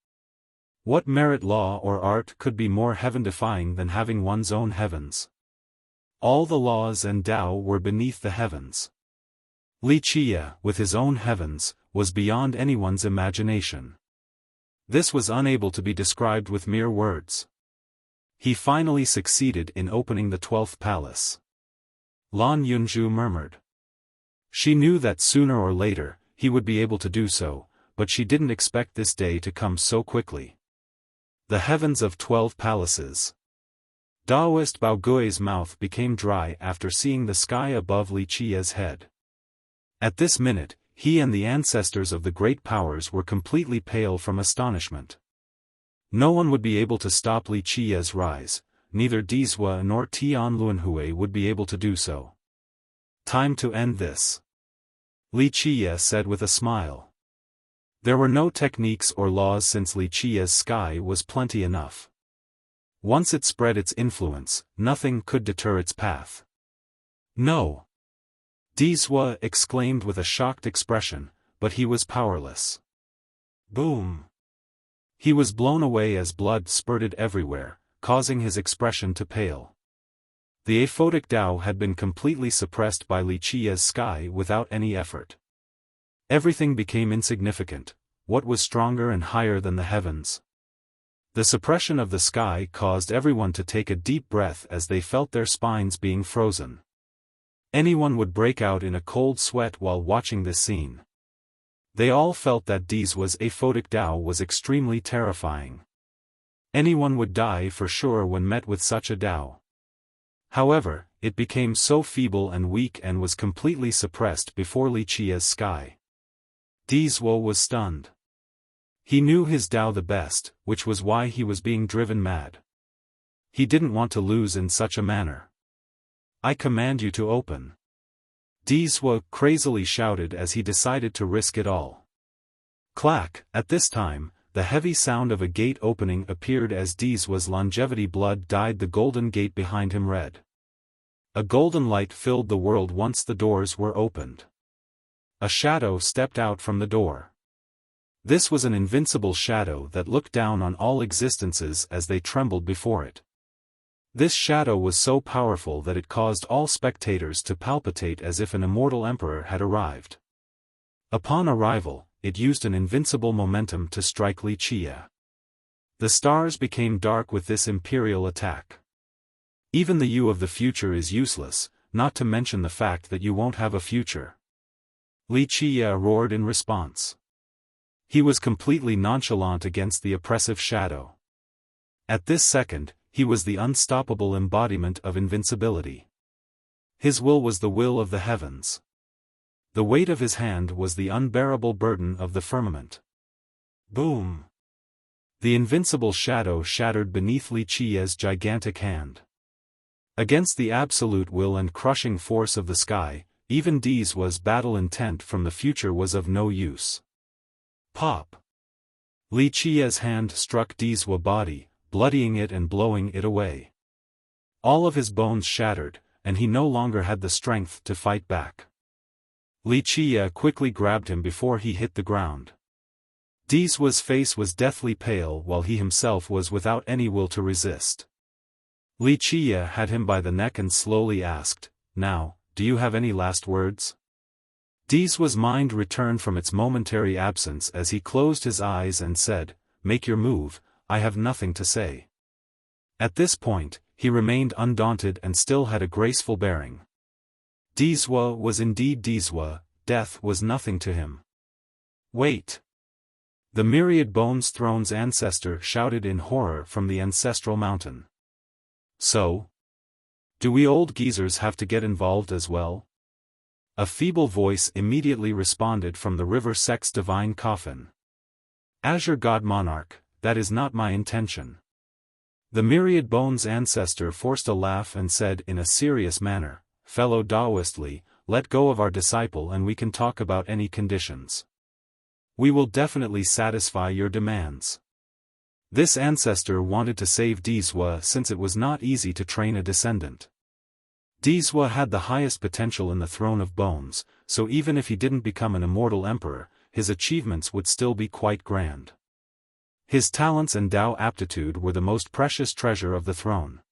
What merit law or art could be more heaven-defying than having one's own heavens? All the laws and Tao were beneath the heavens. Wuxia, with his own heavens, was beyond anyone's imagination. This was unable to be described with mere words. He finally succeeded in opening the 12th palace. Lan Yunju murmured. She knew that sooner or later, he would be able to do so, but she didn't expect this day to come so quickly. The heavens of 12 palaces. Daoist Bao Gui's mouth became dry after seeing the sky above Wuxia's head. At this minute, he and the ancestors of the great powers were completely pale from astonishment. No one would be able to stop Wuxia's rise, neither Wuxia nor Tian Luanhui would be able to do so. Time to end this. Wuxia said with a smile. There were no techniques or laws since Wuxia's sky was plenty enough. Once it spread its influence, nothing could deter its path. No. Dizwa exclaimed with a shocked expression, but he was powerless. Boom. He was blown away as blood spurted everywhere, causing his expression to pale. The aphotic Tao had been completely suppressed by Wuxia's sky without any effort. Everything became insignificant. What was stronger and higher than the heavens? The suppression of the sky caused everyone to take a deep breath as they felt their spines being frozen. Anyone would break out in a cold sweat while watching this scene. They all felt that Dizwa's aphotic Tao was extremely terrifying. Anyone would die for sure when met with such a Tao. However, it became so feeble and weak and was completely suppressed before Wuxia's sky. Dizwa was stunned. He knew his Tao the best, which was why he was being driven mad. He didn't want to lose in such a manner. I command you to open. Dizwa crazily shouted as he decided to risk it all. Clack! At this time, the heavy sound of a gate opening appeared as Dizwa's longevity blood dyed the golden gate behind him red. A golden light filled the world once the doors were opened. A shadow stepped out from the door. This was an invincible shadow that looked down on all existences as they trembled before it. This shadow was so powerful that it caused all spectators to palpitate as if an immortal emperor had arrived. Upon arrival, it used an invincible momentum to strike Wuxia. The stars became dark with this imperial attack. Even the you of the future is useless, not to mention the fact that you won't have a future. Wuxia roared in response. He was completely nonchalant against the oppressive shadow. At this second, he was the unstoppable embodiment of invincibility. His will was the will of the heavens. The weight of his hand was the unbearable burden of the firmament. Boom! The invincible shadow shattered beneath Wuxia's gigantic hand. Against the absolute will and crushing force of the sky, even Dizwa's battle intent from the future was of no use. Pop! Wuxia's hand struck Dizwa's body, bloodying it and blowing it away. All of his bones shattered, and he no longer had the strength to fight back. Wuxia quickly grabbed him before he hit the ground. Dizwa's face was deathly pale while he himself was without any will to resist. Wuxia had him by the neck and slowly asked, "Now, do you have any last words?" Dizwa's mind returned from its momentary absence as he closed his eyes and said, "Make your move, I have nothing to say." At this point, he remained undaunted and still had a graceful bearing. Dizwa was indeed Dizwa, death was nothing to him. Wait! The myriad bones throne's ancestor shouted in horror from the ancestral mountain. So? Do we old geezers have to get involved as well? A feeble voice immediately responded from the river sect's divine coffin. Azure God Monarch, that is not my intention. The myriad bones ancestor forced a laugh and said in a serious manner, "Fellow Taoistly, let go of our disciple and we can talk about any conditions. We will definitely satisfy your demands." This ancestor wanted to save Dizwa since it was not easy to train a descendant. Dizwa had the highest potential in the throne of bones, so even if he didn't become an immortal emperor, his achievements would still be quite grand. His talents and Tao aptitude were the most precious treasure of the throne.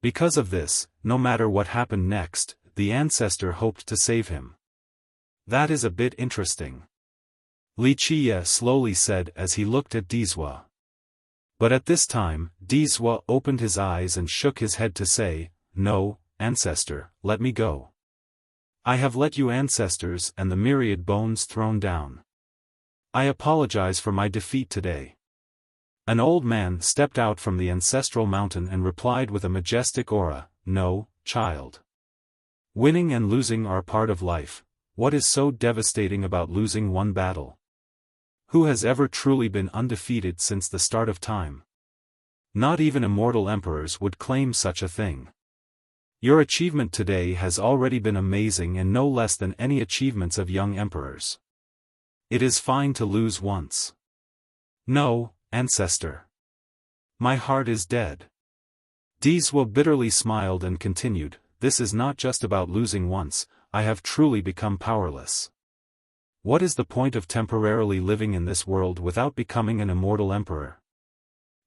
Because of this, no matter what happened next, the ancestor hoped to save him. That is a bit interesting. Wuxia slowly said as he looked at Dizwa. But at this time, Dizwa opened his eyes and shook his head to say, "No, ancestor, let me go. I have let you ancestors and the myriad bones thrown down. I apologize for my defeat today." An old man stepped out from the ancestral mountain and replied with a majestic aura, "No, child. Winning and losing are part of life. What is so devastating about losing one battle? Who has ever truly been undefeated since the start of time? Not even immortal emperors would claim such a thing. Your achievement today has already been amazing and no less than any achievements of young emperors. It is fine to lose once. No, ancestor. My heart is dead. Dizwa bitterly smiled and continued, this is not just about losing once, I have truly become powerless. What is the point of temporarily living in this world without becoming an immortal emperor?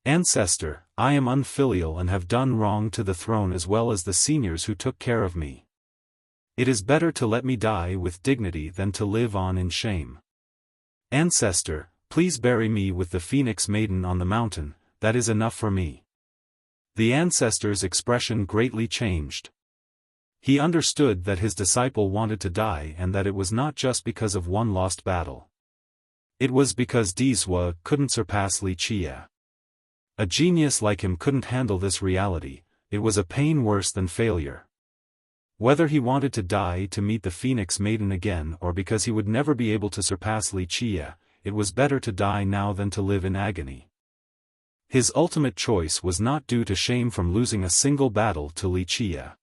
Ancestor, I am unfilial and have done wrong to the throne as well as the seniors who took care of me. It is better to let me die with dignity than to live on in shame. Ancestor, please bury me with the Phoenix Maiden on the mountain, that is enough for me. The ancestor's expression greatly changed. He understood that his disciple wanted to die and that it was not just because of one lost battle. It was because Dizwa couldn't surpass Wuxia. A genius like him couldn't handle this reality, it was a pain worse than failure. Whether he wanted to die to meet the Phoenix Maiden again or because he would never be able to surpass Wuxia, it was better to die now than to live in agony. His ultimate choice was not due to shame from losing a single battle to Wuxia.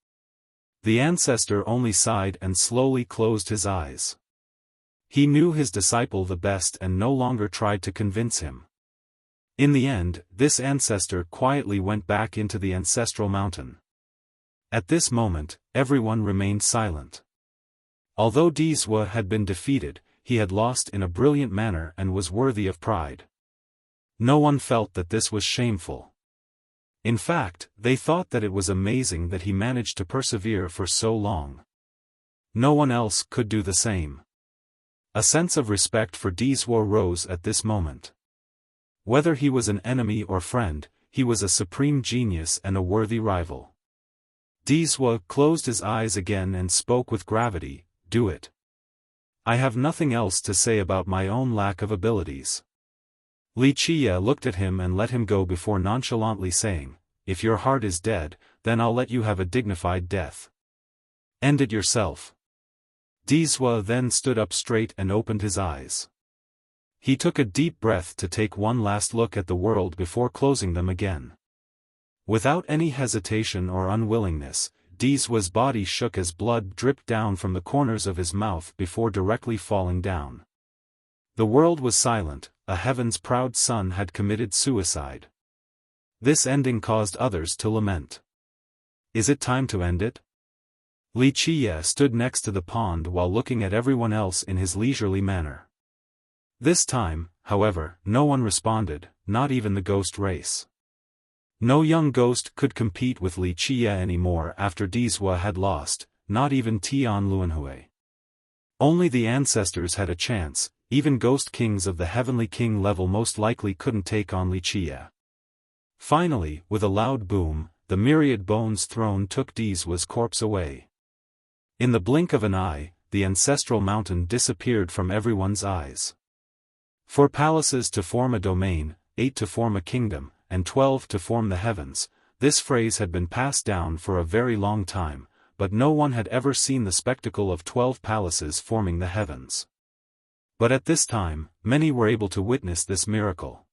The ancestor only sighed and slowly closed his eyes. He knew his disciple the best and no longer tried to convince him. In the end, this ancestor quietly went back into the ancestral mountain. At this moment, everyone remained silent. Although Dizwa had been defeated, he had lost in a brilliant manner and was worthy of pride. No one felt that this was shameful. In fact, they thought that it was amazing that he managed to persevere for so long. No one else could do the same. A sense of respect for Dizwa rose at this moment. Whether he was an enemy or friend, he was a supreme genius and a worthy rival. Dizwa closed his eyes again and spoke with gravity, do it. I have nothing else to say about my own lack of abilities. Wuxia looked at him and let him go before nonchalantly saying, if your heart is dead, then I'll let you have a dignified death. End it yourself. Dizwa then stood up straight and opened his eyes. He took a deep breath to take one last look at the world before closing them again. Without any hesitation or unwillingness, Dizwa's body shook as blood dripped down from the corners of his mouth before directly falling down. The world was silent, a heaven's proud son had committed suicide. This ending caused others to lament. Is it time to end it? Wuxia stood next to the pond while looking at everyone else in his leisurely manner. This time, however, no one responded, not even the ghost race. No young ghost could compete with Wuxia anymore after Dizwa had lost, not even Tian Luanhui. Only the ancestors had a chance, even ghost kings of the heavenly king level most likely couldn't take on Wuxia. Finally, with a loud boom, the myriad bones throne took Dizwa's corpse away. In the blink of an eye, the ancestral mountain disappeared from everyone's eyes. 4 palaces to form a domain, 8 to form a kingdom, and 12 to form the heavens, this phrase had been passed down for a very long time, but no one had ever seen the spectacle of 12 palaces forming the heavens. But at this time, many were able to witness this miracle.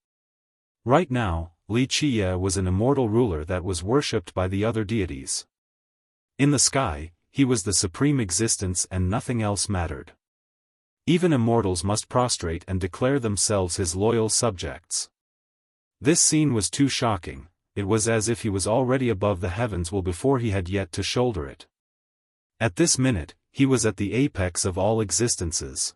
Right now, Wuxia was an immortal ruler that was worshipped by the other deities. In the sky, he was the supreme existence and nothing else mattered. Even immortals must prostrate and declare themselves his loyal subjects. This scene was too shocking, it was as if he was already above the heavens well before he had yet to shoulder it. At this minute, he was at the apex of all existences.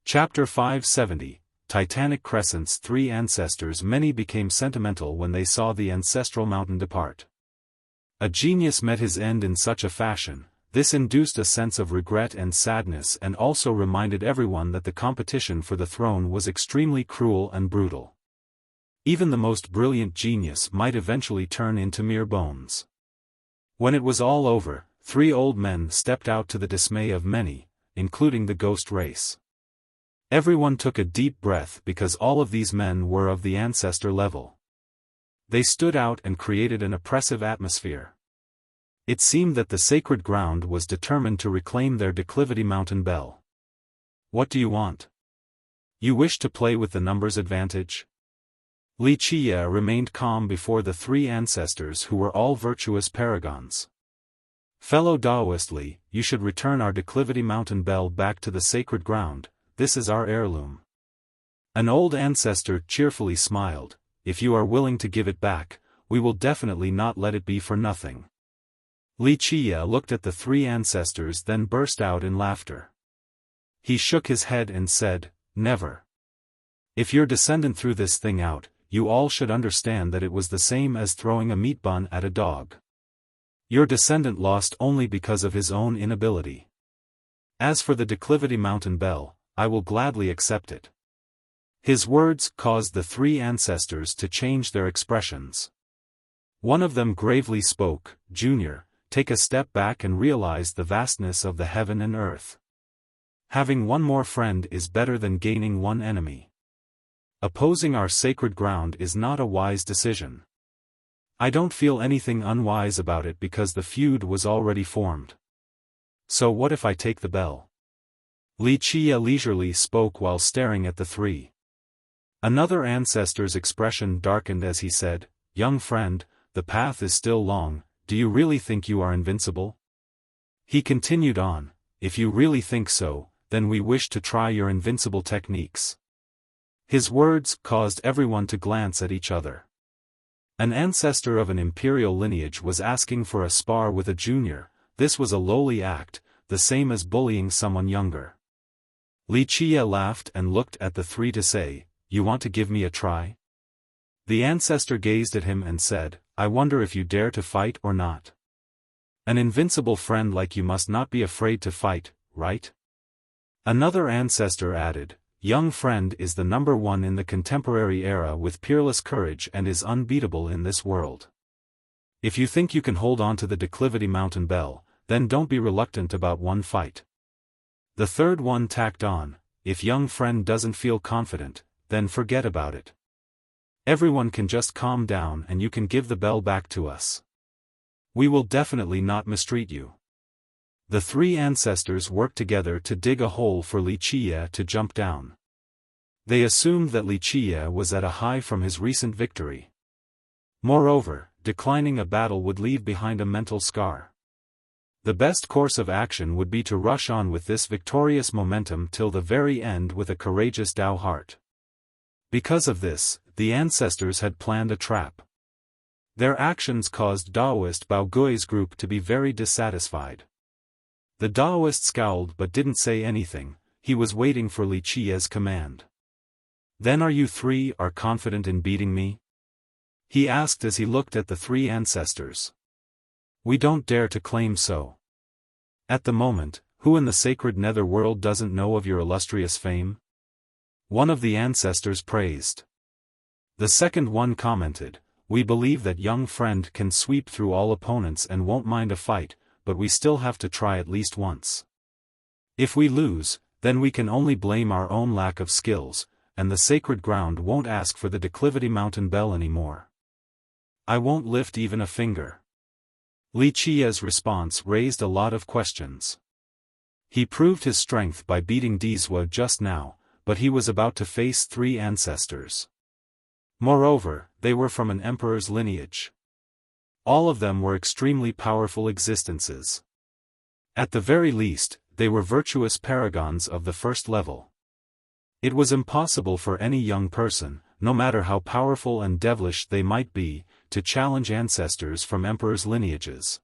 Chapter 570, Titanic Crescent's 3 ancestors. Many became sentimental when they saw the ancestral mountain depart. A genius met his end in such a fashion, this induced a sense of regret and sadness and also reminded everyone that the competition for the throne was extremely cruel and brutal. Even the most brilliant genius might eventually turn into mere bones. When it was all over, 3 old men stepped out to the dismay of many, including the ghost race. Everyone took a deep breath because all of these men were of the ancestor level. They stood out and created an oppressive atmosphere. It seemed that the sacred ground was determined to reclaim their declivity mountain bell. What do you want? You wish to play with the numbers advantage? Li Qie remained calm before the three ancestors who were all virtuous paragons. Fellow Taoist Li, you should return our declivity mountain bell back to the sacred ground, this is our heirloom. An old ancestor cheerfully smiled, if you are willing to give it back, we will definitely not let it be for nothing. Li Qie looked at the three ancestors then burst out in laughter. He shook his head and said, never. If your descendant threw this thing out, you all should understand that it was the same as throwing a meat bun at a dog. Your descendant lost only because of his own inability. As for the declivity mountain bell, I will gladly accept it. His words caused the three ancestors to change their expressions. One of them gravely spoke, Junior, take a step back and realize the vastness of the heaven and earth. Having one more friend is better than gaining one enemy. Opposing our sacred ground is not a wise decision. I don't feel anything unwise about it because the feud was already formed. So what if I take the bell? Li Qie leisurely spoke while staring at the three. Another ancestor's expression darkened as he said, young friend, the path is still long, do you really think you are invincible? He continued on, if you really think so, then we wish to try your invincible techniques. His words caused everyone to glance at each other. An ancestor of an imperial lineage was asking for a spar with a junior, this was a lowly act, the same as bullying someone younger. Li Qie laughed and looked at the three to say, you want to give me a try? The ancestor gazed at him and said, I wonder if you dare to fight or not. An invincible friend like you must not be afraid to fight, right? Another ancestor added, young friend is the number one in the contemporary era with peerless courage and is unbeatable in this world. If you think you can hold on to the declivity mountain bell, then don't be reluctant about one fight. The third one tacked on, if young friend doesn't feel confident, then forget about it. Everyone can just calm down and you can give the bell back to us. We will definitely not mistreat you. The three ancestors worked together to dig a hole for Li Qie to jump down. They assumed that Li Qie was at a high from his recent victory. Moreover, declining a battle would leave behind a mental scar. The best course of action would be to rush on with this victorious momentum till the very end with a courageous Tao heart. Because of this, the ancestors had planned a trap. Their actions caused Taoist Bao Gui's group to be very dissatisfied. The Taoist scowled but didn't say anything, he was waiting for Li Qie's command. Then are you three are confident in beating me? He asked as he looked at the three ancestors. We don't dare to claim so. At the moment, who in the sacred netherworld doesn't know of your illustrious fame? One of the ancestors praised. The second one commented, we believe that young friend can sweep through all opponents and won't mind a fight, but we still have to try at least once. If we lose, then we can only blame our own lack of skills, and the sacred ground won't ask for the declivity mountain bell anymore. I won't lift even a finger. Li Qie's response raised a lot of questions. He proved his strength by beating Dizwa just now, but he was about to face three ancestors. Moreover, they were from an emperor's lineage. All of them were extremely powerful existences. At the very least, they were virtuous paragons of the first level. It was impossible for any young person, no matter how powerful and devilish they might be, to challenge ancestors from emperors' lineages.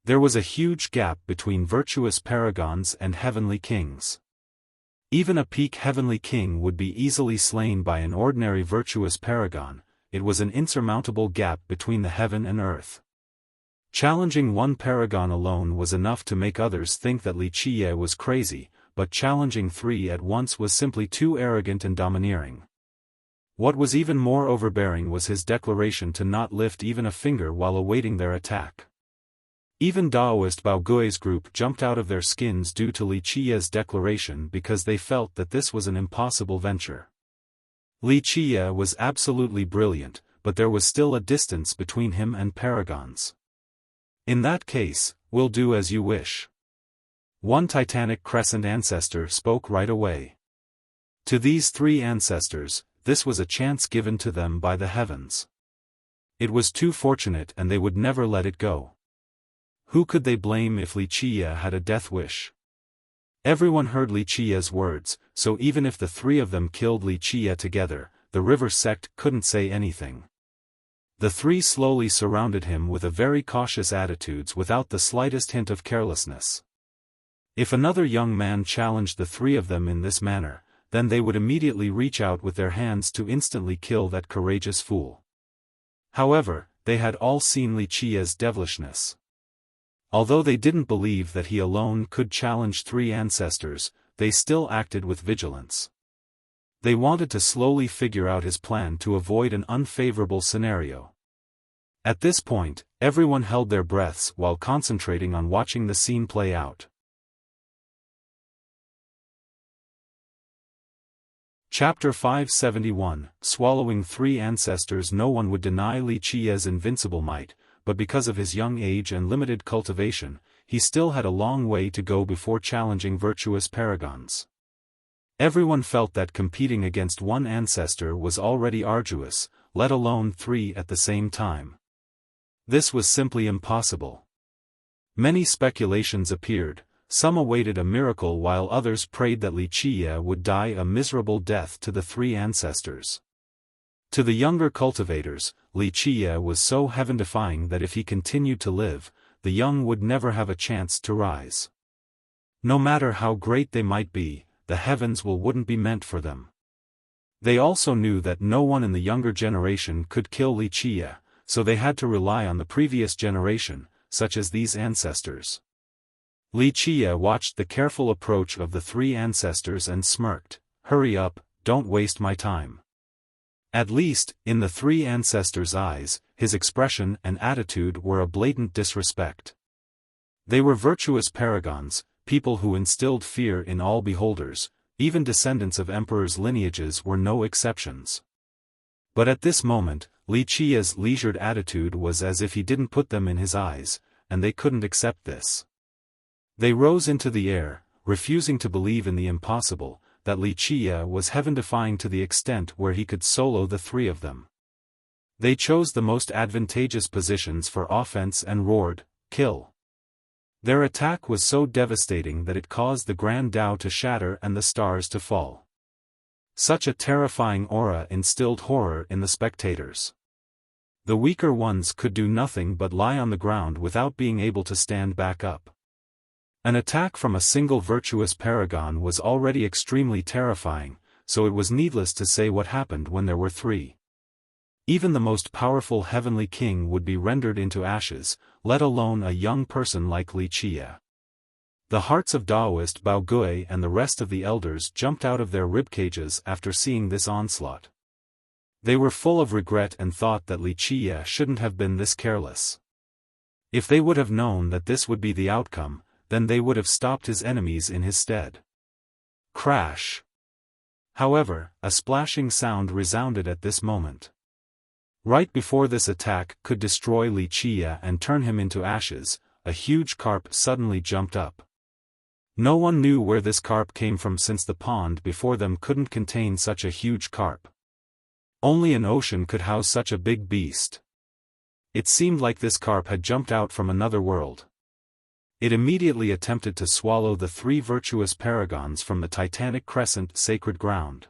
There was a huge gap between virtuous paragons and heavenly kings. Even a peak heavenly king would be easily slain by an ordinary virtuous paragon. It was an insurmountable gap between the heaven and earth. Challenging one paragon alone was enough to make others think that Li Qie was crazy, but challenging three at once was simply too arrogant and domineering. What was even more overbearing was his declaration to not lift even a finger while awaiting their attack. Even Taoist Bao Gui's group jumped out of their skins due to Li Qie's declaration because they felt that this was an impossible venture. Li Qie was absolutely brilliant, but there was still a distance between him and paragons. In that case, we'll do as you wish. One titanic crescent ancestor spoke right away. To these three ancestors, this was a chance given to them by the heavens. It was too fortunate and they would never let it go. Who could they blame if Wuxia had a death wish? Everyone heard Wuxia's words, so even if the three of them killed Wuxia together, the river sect couldn't say anything. The three slowly surrounded him with a very cautious attitudes without the slightest hint of carelessness. If another young man challenged the three of them in this manner, then they would immediately reach out with their hands to instantly kill that courageous fool. However, they had all seen Wuxia's devilishness. Although they didn't believe that he alone could challenge three ancestors, they still acted with vigilance. They wanted to slowly figure out his plan to avoid an unfavorable scenario. At this point, everyone held their breaths while concentrating on watching the scene play out. Chapter 571, Swallowing Three Ancestors. No one would deny Wuxia's invincible might, but because of his young age and limited cultivation, he still had a long way to go before challenging virtuous paragons. Everyone felt that competing against one ancestor was already arduous, let alone three at the same time. This was simply impossible. Many speculations appeared, some awaited a miracle while others prayed that Wuxia would die a miserable death to the three ancestors. To the younger cultivators, Wuxia was so heaven-defying that if he continued to live, the young would never have a chance to rise. No matter how great they might be, the heavens wouldn't be meant for them. They also knew that no one in the younger generation could kill Wuxia, so they had to rely on the previous generation, such as these ancestors. Wuxia watched the careful approach of the three ancestors and smirked, "Hurry up, don't waste my time." At least, in the three ancestors' eyes, his expression and attitude were a blatant disrespect. They were virtuous paragons, people who instilled fear in all beholders, even descendants of emperors' lineages were no exceptions. But at this moment, Wuxia's leisured attitude was as if he didn't put them in his eyes, and they couldn't accept this. They rose into the air, refusing to believe in the impossible, that Wuxia was heaven-defying to the extent where he could solo the three of them. They chose the most advantageous positions for offense and roared, "Kill!" Their attack was so devastating that it caused the Grand Tao to shatter and the stars to fall. Such a terrifying aura instilled horror in the spectators. The weaker ones could do nothing but lie on the ground without being able to stand back up. An attack from a single virtuous paragon was already extremely terrifying, so it was needless to say what happened when there were three. Even the most powerful heavenly king would be rendered into ashes, let alone a young person like Wuxia. The hearts of Daoist Bao Gui and the rest of the elders jumped out of their ribcages after seeing this onslaught. They were full of regret and thought that Wuxia shouldn't have been this careless. If they would have known that this would be the outcome, then they would have stopped his enemies in his stead. Crash! However, a splashing sound resounded at this moment. Right before this attack could destroy Wuxia and turn him into ashes, a huge carp suddenly jumped up. No one knew where this carp came from since the pond before them couldn't contain such a huge carp. Only an ocean could house such a big beast. It seemed like this carp had jumped out from another world. It immediately attempted to swallow the three virtuous paragons from the Titanic Crescent sacred ground.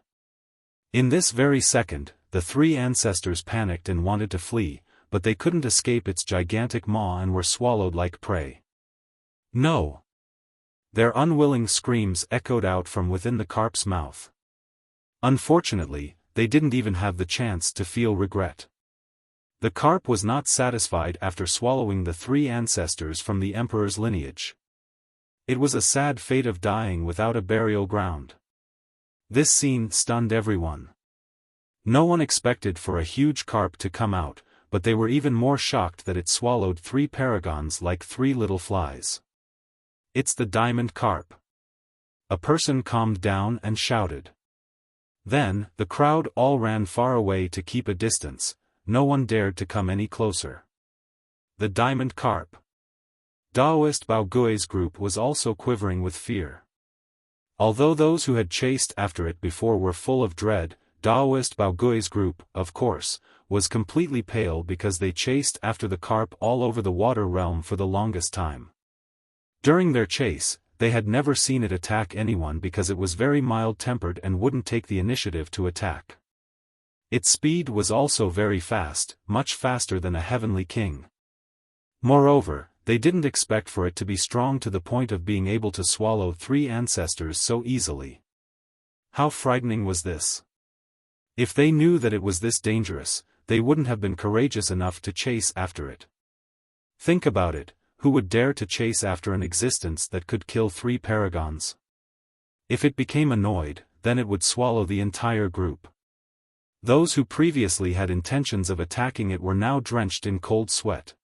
In this very second, the three ancestors panicked and wanted to flee, but they couldn't escape its gigantic maw and were swallowed like prey. No! Their unwilling screams echoed out from within the carp's mouth. Unfortunately, they didn't even have the chance to feel regret. The carp was not satisfied after swallowing the three ancestors from the emperor's lineage. It was a sad fate of dying without a burial ground. This scene stunned everyone. No one expected for a huge carp to come out, but they were even more shocked that it swallowed three paragons like three little flies. "It's the diamond carp." A person calmed down and shouted. Then, the crowd all ran far away to keep a distance. No one dared to come any closer. The diamond carp. Daoist Bao Gui's group was also quivering with fear. Although those who had chased after it before were full of dread, Daoist Baogui's group, of course, was completely pale because they chased after the carp all over the water realm for the longest time. During their chase, they had never seen it attack anyone because it was very mild-tempered and wouldn't take the initiative to attack. Its speed was also very fast, much faster than a heavenly king. Moreover, they didn't expect for it to be strong to the point of being able to swallow 3 ancestors so easily. How frightening was this? If they knew that it was this dangerous, they wouldn't have been courageous enough to chase after it. Think about it, who would dare to chase after an existence that could kill 3 paragons? If it became annoyed, then it would swallow the entire group. Those who previously had intentions of attacking it were now drenched in cold sweat.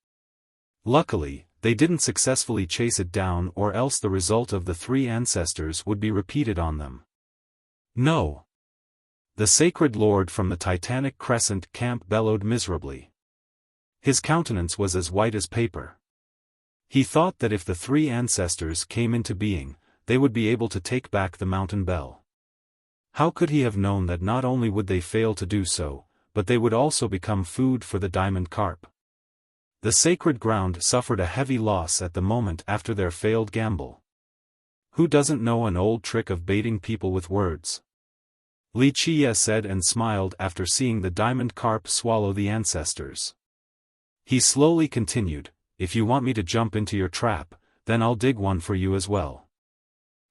Luckily, they didn't successfully chase it down, or else the result of the 3 ancestors would be repeated on them. No. The sacred lord from the Titanic Crescent camp bellowed miserably. His countenance was as white as paper. He thought that if the 3 ancestors came into being, they would be able to take back the mountain bell. How could he have known that not only would they fail to do so, but they would also become food for the diamond carp? The sacred ground suffered a heavy loss at the moment after their failed gamble. Who doesn't know an old trick of baiting people with words? Wuxia said and smiled after seeing the diamond carp swallow the ancestors. He slowly continued, "If you want me to jump into your trap, then I'll dig one for you as well.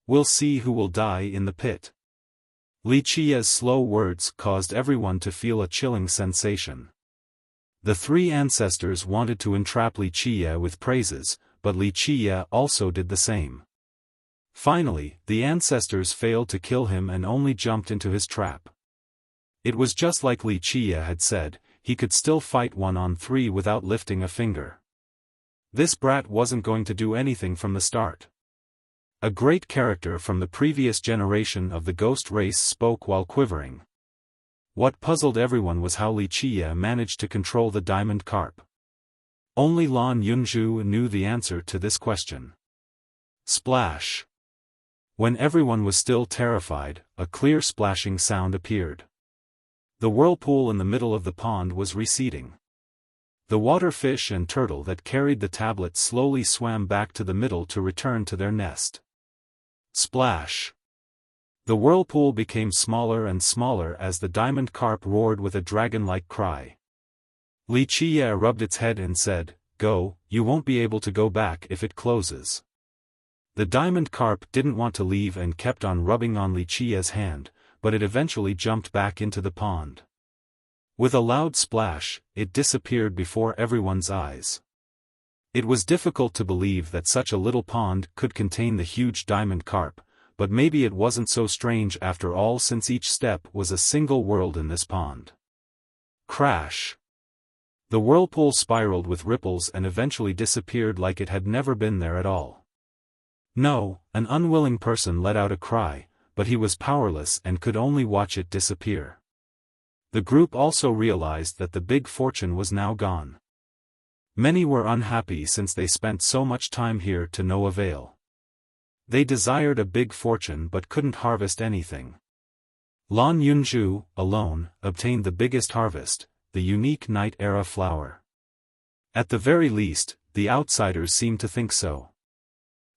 We'll see who will die in the pit." Wuxia's slow words caused everyone to feel a chilling sensation. The 3 ancestors wanted to entrap Wuxia with praises, but Wuxia also did the same. Finally, the ancestors failed to kill him and only jumped into his trap. It was just like Wuxia had said, he could still fight 1-on-3 without lifting a finger. This brat wasn't going to do anything from the start. A great character from the previous generation of the ghost race spoke while quivering. What puzzled everyone was how Wuxia managed to control the diamond carp. Only Lan Yunzhu knew the answer to this question. Splash! When everyone was still terrified, a clear splashing sound appeared. The whirlpool in the middle of the pond was receding. The water fish and turtle that carried the tablet slowly swam back to the middle to return to their nest. Splash! The whirlpool became smaller and smaller as the diamond carp roared with a dragon-like cry. Wuxia rubbed its head and said, "Go, you won't be able to go back if it closes." The diamond carp didn't want to leave and kept on rubbing on Wuxia's hand, but it eventually jumped back into the pond. With a loud splash, it disappeared before everyone's eyes. It was difficult to believe that such a little pond could contain the huge diamond carp, but maybe it wasn't so strange after all, since each step was a single world in this pond. Crash! The whirlpool spiraled with ripples and eventually disappeared like it had never been there at all. No, an unwilling person let out a cry, but he was powerless and could only watch it disappear. The group also realized that the big fortune was now gone. Many were unhappy since they spent so much time here to no avail. They desired a big fortune but couldn't harvest anything. Lan Yunzhu, alone, obtained the biggest harvest, the unique Night Era flower. At the very least, the outsiders seemed to think so.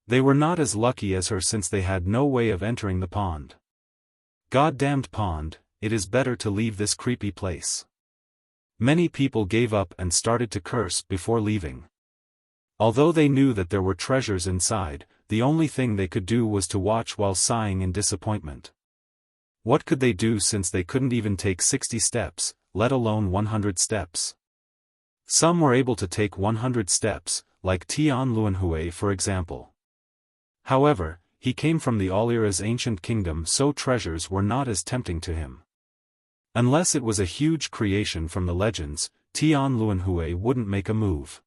They were not as lucky as her since they had no way of entering the pond. Goddamned pond, it is better to leave this creepy place. Many people gave up and started to curse before leaving. Although they knew that there were treasures inside, the only thing they could do was to watch while sighing in disappointment. What could they do since they couldn't even take 60 steps, let alone 100 steps? Some were able to take 100 steps, like Tian Luanhui for example. However, he came from the Alira's ancient kingdom, so treasures were not as tempting to him. Unless it was a huge creation from the legends, Tian Luanhui wouldn't make a move.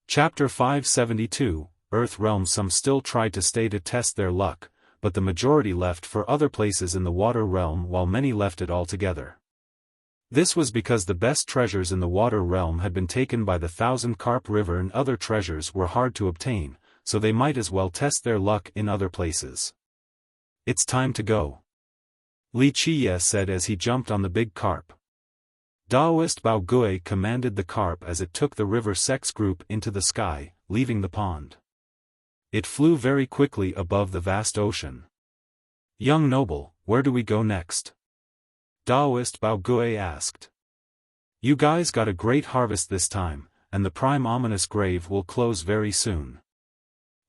Chapter 572, Earth Realm. Some still tried to stay to test their luck, but the majority left for other places in the water realm while many left it altogether. This was because the best treasures in the water realm had been taken by the Thousand Carp River and other treasures were hard to obtain, so they might as well test their luck in other places. It's time to go. Li Qiye said as he jumped on the big carp. Daoist Bao Gui commanded the carp as it took the river sex group into the sky, leaving the pond. It flew very quickly above the vast ocean. Young noble, where do we go next? Daoist Bao Gui asked. You guys got a great harvest this time, and the prime ominous grave will close very soon.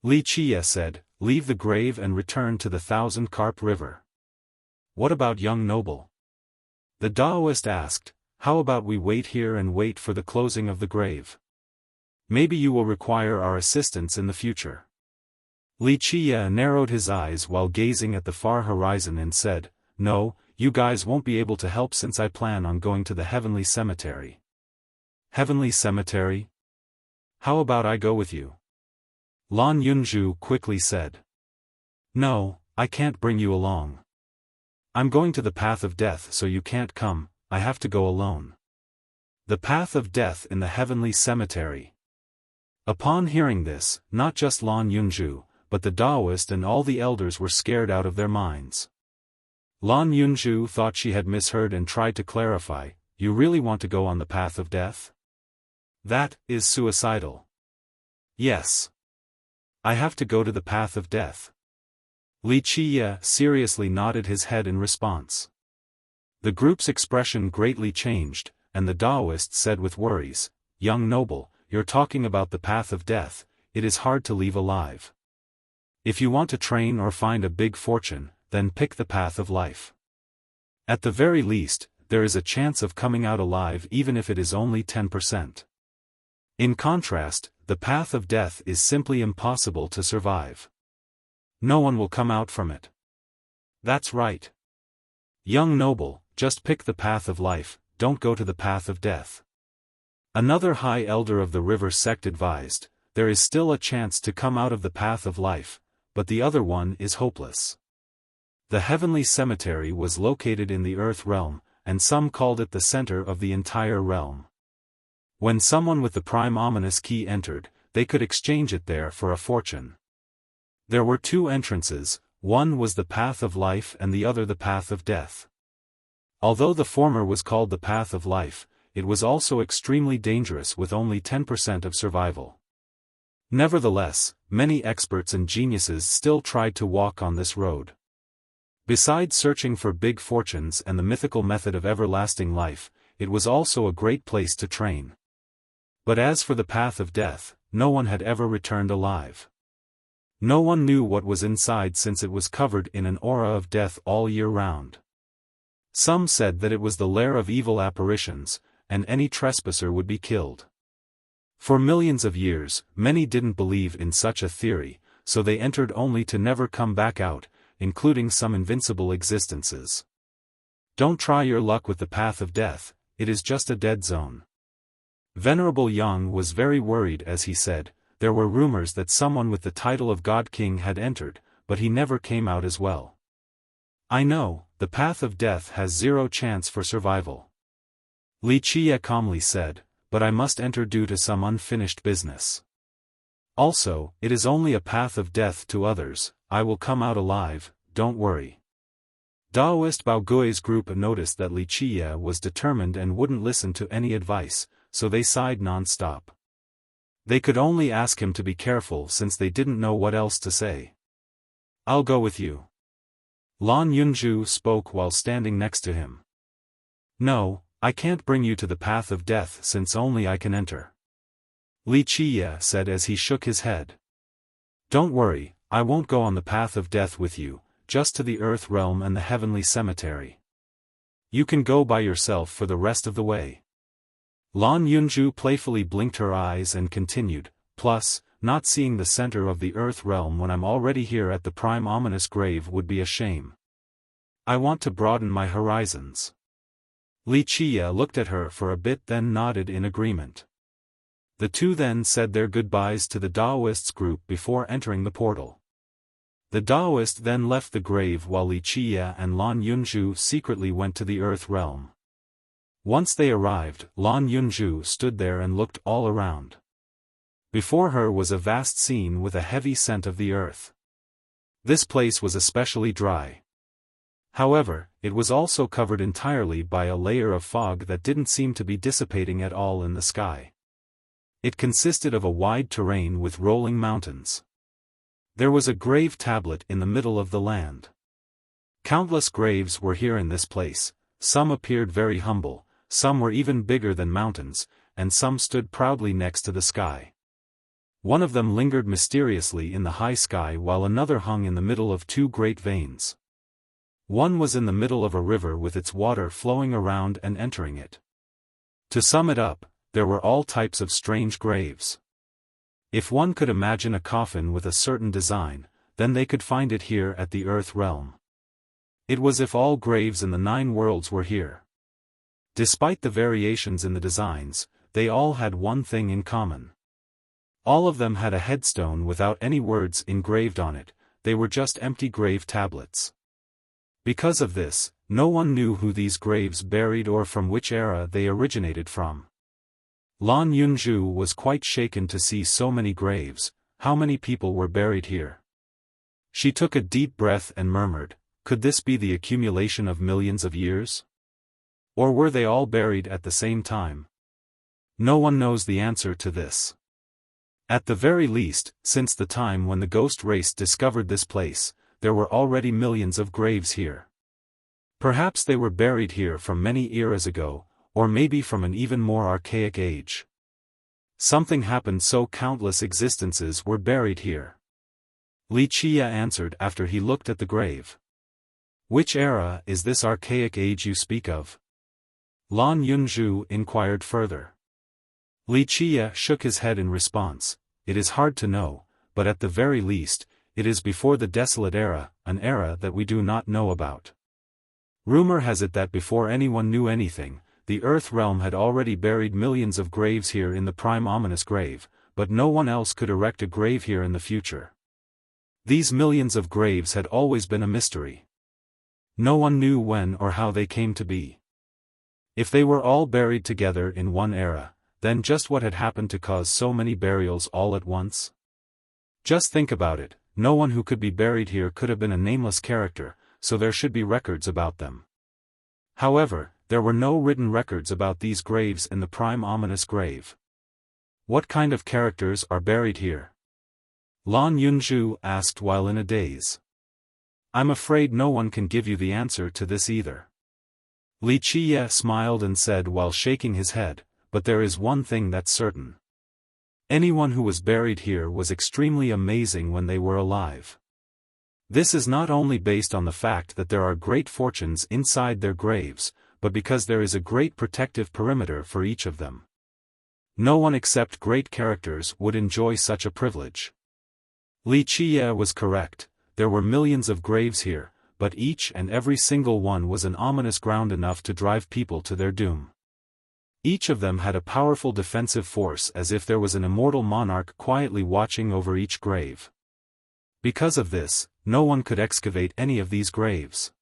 Li Qiye said, leave the grave and return to the Thousand Carp River. What about young noble? The Daoist asked, how about we wait here and wait for the closing of the grave? Maybe you will require our assistance in the future. Li Qiye narrowed his eyes while gazing at the far horizon and said, no, you guys won't be able to help since I plan on going to the heavenly cemetery. Heavenly cemetery? How about I go with you? Lan Yunzhu quickly said. No, I can't bring you along. I'm going to the path of death, so you can't come, I have to go alone. The path of death in the heavenly cemetery. Upon hearing this, not just Lan Yunzhu, but the Daoist and all the elders were scared out of their minds. Lan Yunzhu thought she had misheard and tried to clarify, you really want to go on the path of death? That is suicidal. Yes. I have to go to the path of death. Li Qiye seriously nodded his head in response. The group's expression greatly changed, and the Daoist said with worries, young noble, you're talking about the path of death, it is hard to leave alive. If you want to train or find a big fortune, then pick the path of life. At the very least, there is a chance of coming out alive even if it is only 10%. In contrast, the path of death is simply impossible to survive. No one will come out from it. That's right. Young noble, just pick the path of life, don't go to the path of death. Another high elder of the river sect advised, there is still a chance to come out of the path of life, but the other one is hopeless. The heavenly cemetery was located in the earth realm, and some called it the center of the entire realm. When someone with the prime ominous key entered, they could exchange it there for a fortune. There were two entrances, one was the path of life and the other the path of death. Although the former was called the path of life, it was also extremely dangerous with only 10% of survival. Nevertheless, many experts and geniuses still tried to walk on this road. Besides searching for big fortunes and the mythical method of everlasting life, it was also a great place to train. But as for the path of death, no one had ever returned alive. No one knew what was inside since it was covered in an aura of death all year round. Some said that it was the lair of evil apparitions, and any trespasser would be killed. For millions of years, many didn't believe in such a theory, so they entered only to never come back out, including some invincible existences. Don't try your luck with the path of death, it is just a dead zone. Venerable Yang was very worried as he said, there were rumors that someone with the title of God King had entered, but he never came out as well. I know, the path of death has zero chance for survival. Li Qiye calmly said, but I must enter due to some unfinished business. Also, it is only a path of death to others, I will come out alive, don't worry. Daoist Bao Gui's group noticed that Li Qiye was determined and wouldn't listen to any advice, so they sighed non-stop. They could only ask him to be careful since they didn't know what else to say. I'll go with you. Lan Yunzhu spoke while standing next to him. No, I can't bring you to the path of death since only I can enter. Li Qiye said as he shook his head. Don't worry, I won't go on the path of death with you, just to the earth realm and the heavenly cemetery. You can go by yourself for the rest of the way. Lan Yunzhu playfully blinked her eyes and continued, plus, not seeing the center of the earth realm when I'm already here at the prime ominous grave would be a shame. I want to broaden my horizons. Li Qiye looked at her for a bit then nodded in agreement. The two then said their goodbyes to the Daoists group before entering the portal. The Daoist then left the grave while Li Qiye and Lan Yunzhu secretly went to the earth realm. Once they arrived, Lan Yunzhu stood there and looked all around. Before her was a vast scene with a heavy scent of the earth. This place was especially dry. However, it was also covered entirely by a layer of fog that didn't seem to be dissipating at all in the sky. It consisted of a wide terrain with rolling mountains. There was a grave tablet in the middle of the land. Countless graves were here in this place, some appeared very humble, some were even bigger than mountains, and some stood proudly next to the sky. One of them lingered mysteriously in the high sky while another hung in the middle of two great veins. One was in the middle of a river with its water flowing around and entering it. To sum it up, there were all types of strange graves. If one could imagine a coffin with a certain design, then they could find it here at the Earth realm. It was as if all graves in the 9 worlds were here. Despite the variations in the designs, they all had one thing in common. All of them had a headstone without any words engraved on it, they were just empty grave tablets. Because of this, no one knew who these graves buried or from which era they originated from. Lan Yunzhu was quite shaken to see so many graves. How many people were buried here? She took a deep breath and murmured, could this be the accumulation of millions of years? Or were they all buried at the same time? No one knows the answer to this. At the very least, since the time when the ghost race discovered this place, there were already millions of graves here. Perhaps they were buried here from many eras ago, or maybe from an even more archaic age. Something happened so countless existences were buried here. Li Qia answered after he looked at the grave. Which era is this archaic age you speak of? Lan Yunzhu inquired further. Li Qia shook his head in response, it is hard to know, but at the very least, it is before the Desolate Era, an era that we do not know about. Rumor has it that before anyone knew anything, the Earth realm had already buried millions of graves here in the Prime Ominous Grave, but no one else could erect a grave here in the future. These millions of graves had always been a mystery. No one knew when or how they came to be. If they were all buried together in one era, then just what had happened to cause so many burials all at once? Just think about it. No one who could be buried here could have been a nameless character, so there should be records about them. However, there were no written records about these graves in the Prime Ominous Grave. What kind of characters are buried here? Lan Yunzhu asked while in a daze. I'm afraid no one can give you the answer to this either. Li Qia smiled and said while shaking his head, but there is one thing that's certain. Anyone who was buried here was extremely amazing when they were alive. This is not only based on the fact that there are great fortunes inside their graves, but because there is a great protective perimeter for each of them. No one except great characters would enjoy such a privilege. Li Qia was correct, there were millions of graves here, but each and every single one was an ominous ground enough to drive people to their doom. Each of them had a powerful defensive force as if there was an immortal monarch quietly watching over each grave. Because of this, no one could excavate any of these graves.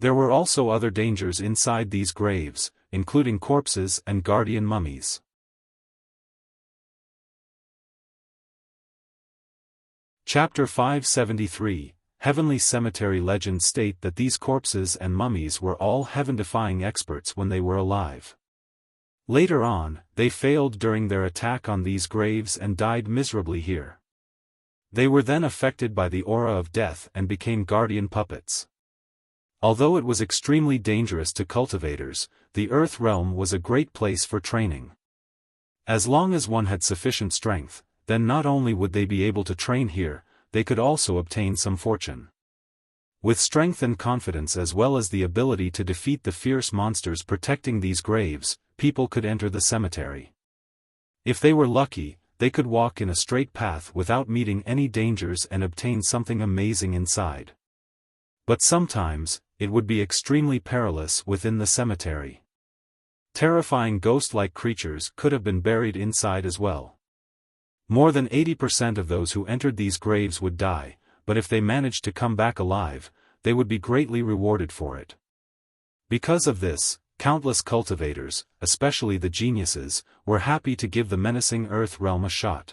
There were also other dangers inside these graves, including corpses and guardian mummies. Chapter 573, Heavenly Cemetery legends state that these corpses and mummies were all heaven-defying experts when they were alive. Later on, they failed during their attack on these graves and died miserably here. They were then affected by the aura of death and became guardian puppets. Although it was extremely dangerous to cultivators, the Earth realm was a great place for training. As long as one had sufficient strength, then not only would they be able to train here, they could also obtain some fortune. With strength and confidence as well as the ability to defeat the fierce monsters protecting these graves, people could enter the cemetery. If they were lucky, they could walk in a straight path without meeting any dangers and obtain something amazing inside. But sometimes, it would be extremely perilous within the cemetery. Terrifying ghost-like creatures could have been buried inside as well. More than 80% of those who entered these graves would die, but if they managed to come back alive, they would be greatly rewarded for it. Because of this, countless cultivators, especially the geniuses, were happy to give the menacing Earth realm a shot.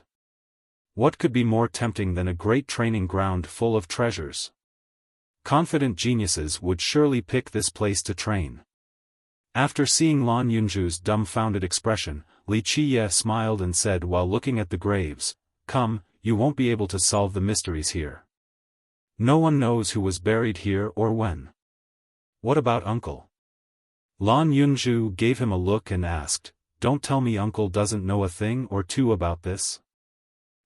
What could be more tempting than a great training ground full of treasures? Confident geniuses would surely pick this place to train. After seeing Lan Yunju's dumbfounded expression, Li Qiye smiled and said while looking at the graves, "Come, you won't be able to solve the mysteries here. No one knows who was buried here or when." "What about Uncle?" Lan Yunju gave him a look and asked, "Don't tell me Uncle doesn't know a thing or two about this?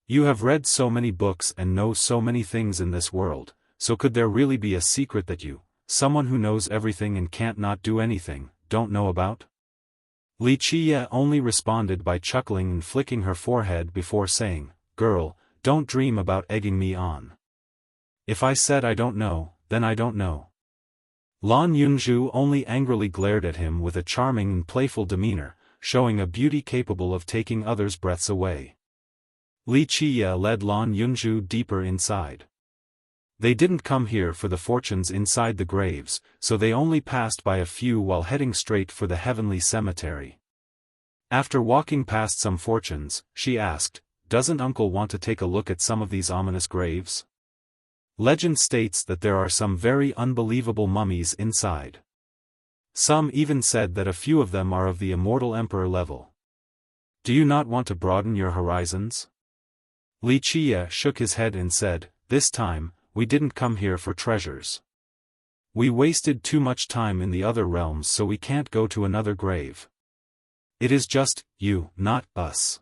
You have read so many books and know so many things in this world. So could there really be a secret that you, someone who knows everything and can't not do anything, don't know about?" Li Qiye only responded by chuckling and flicking her forehead before saying, "Girl, don't dream about egging me on. If I said I don't know, then I don't know." Lan Yunju only angrily glared at him with a charming and playful demeanor, showing a beauty capable of taking others' breaths away. Li Qiye led Lan Yunju deeper inside. They didn't come here for the fortunes inside the graves, so they only passed by a few while heading straight for the heavenly cemetery. After walking past some fortunes, she asked, "Doesn't Uncle want to take a look at some of these ominous graves? Legend states that there are some very unbelievable mummies inside. Some even said that a few of them are of the immortal emperor level. Do you not want to broaden your horizons?" Li Qiye shook his head and said, "This time, we didn't come here for treasures. We wasted too much time in the other realms, so we can't go to another grave. It is just you, not us."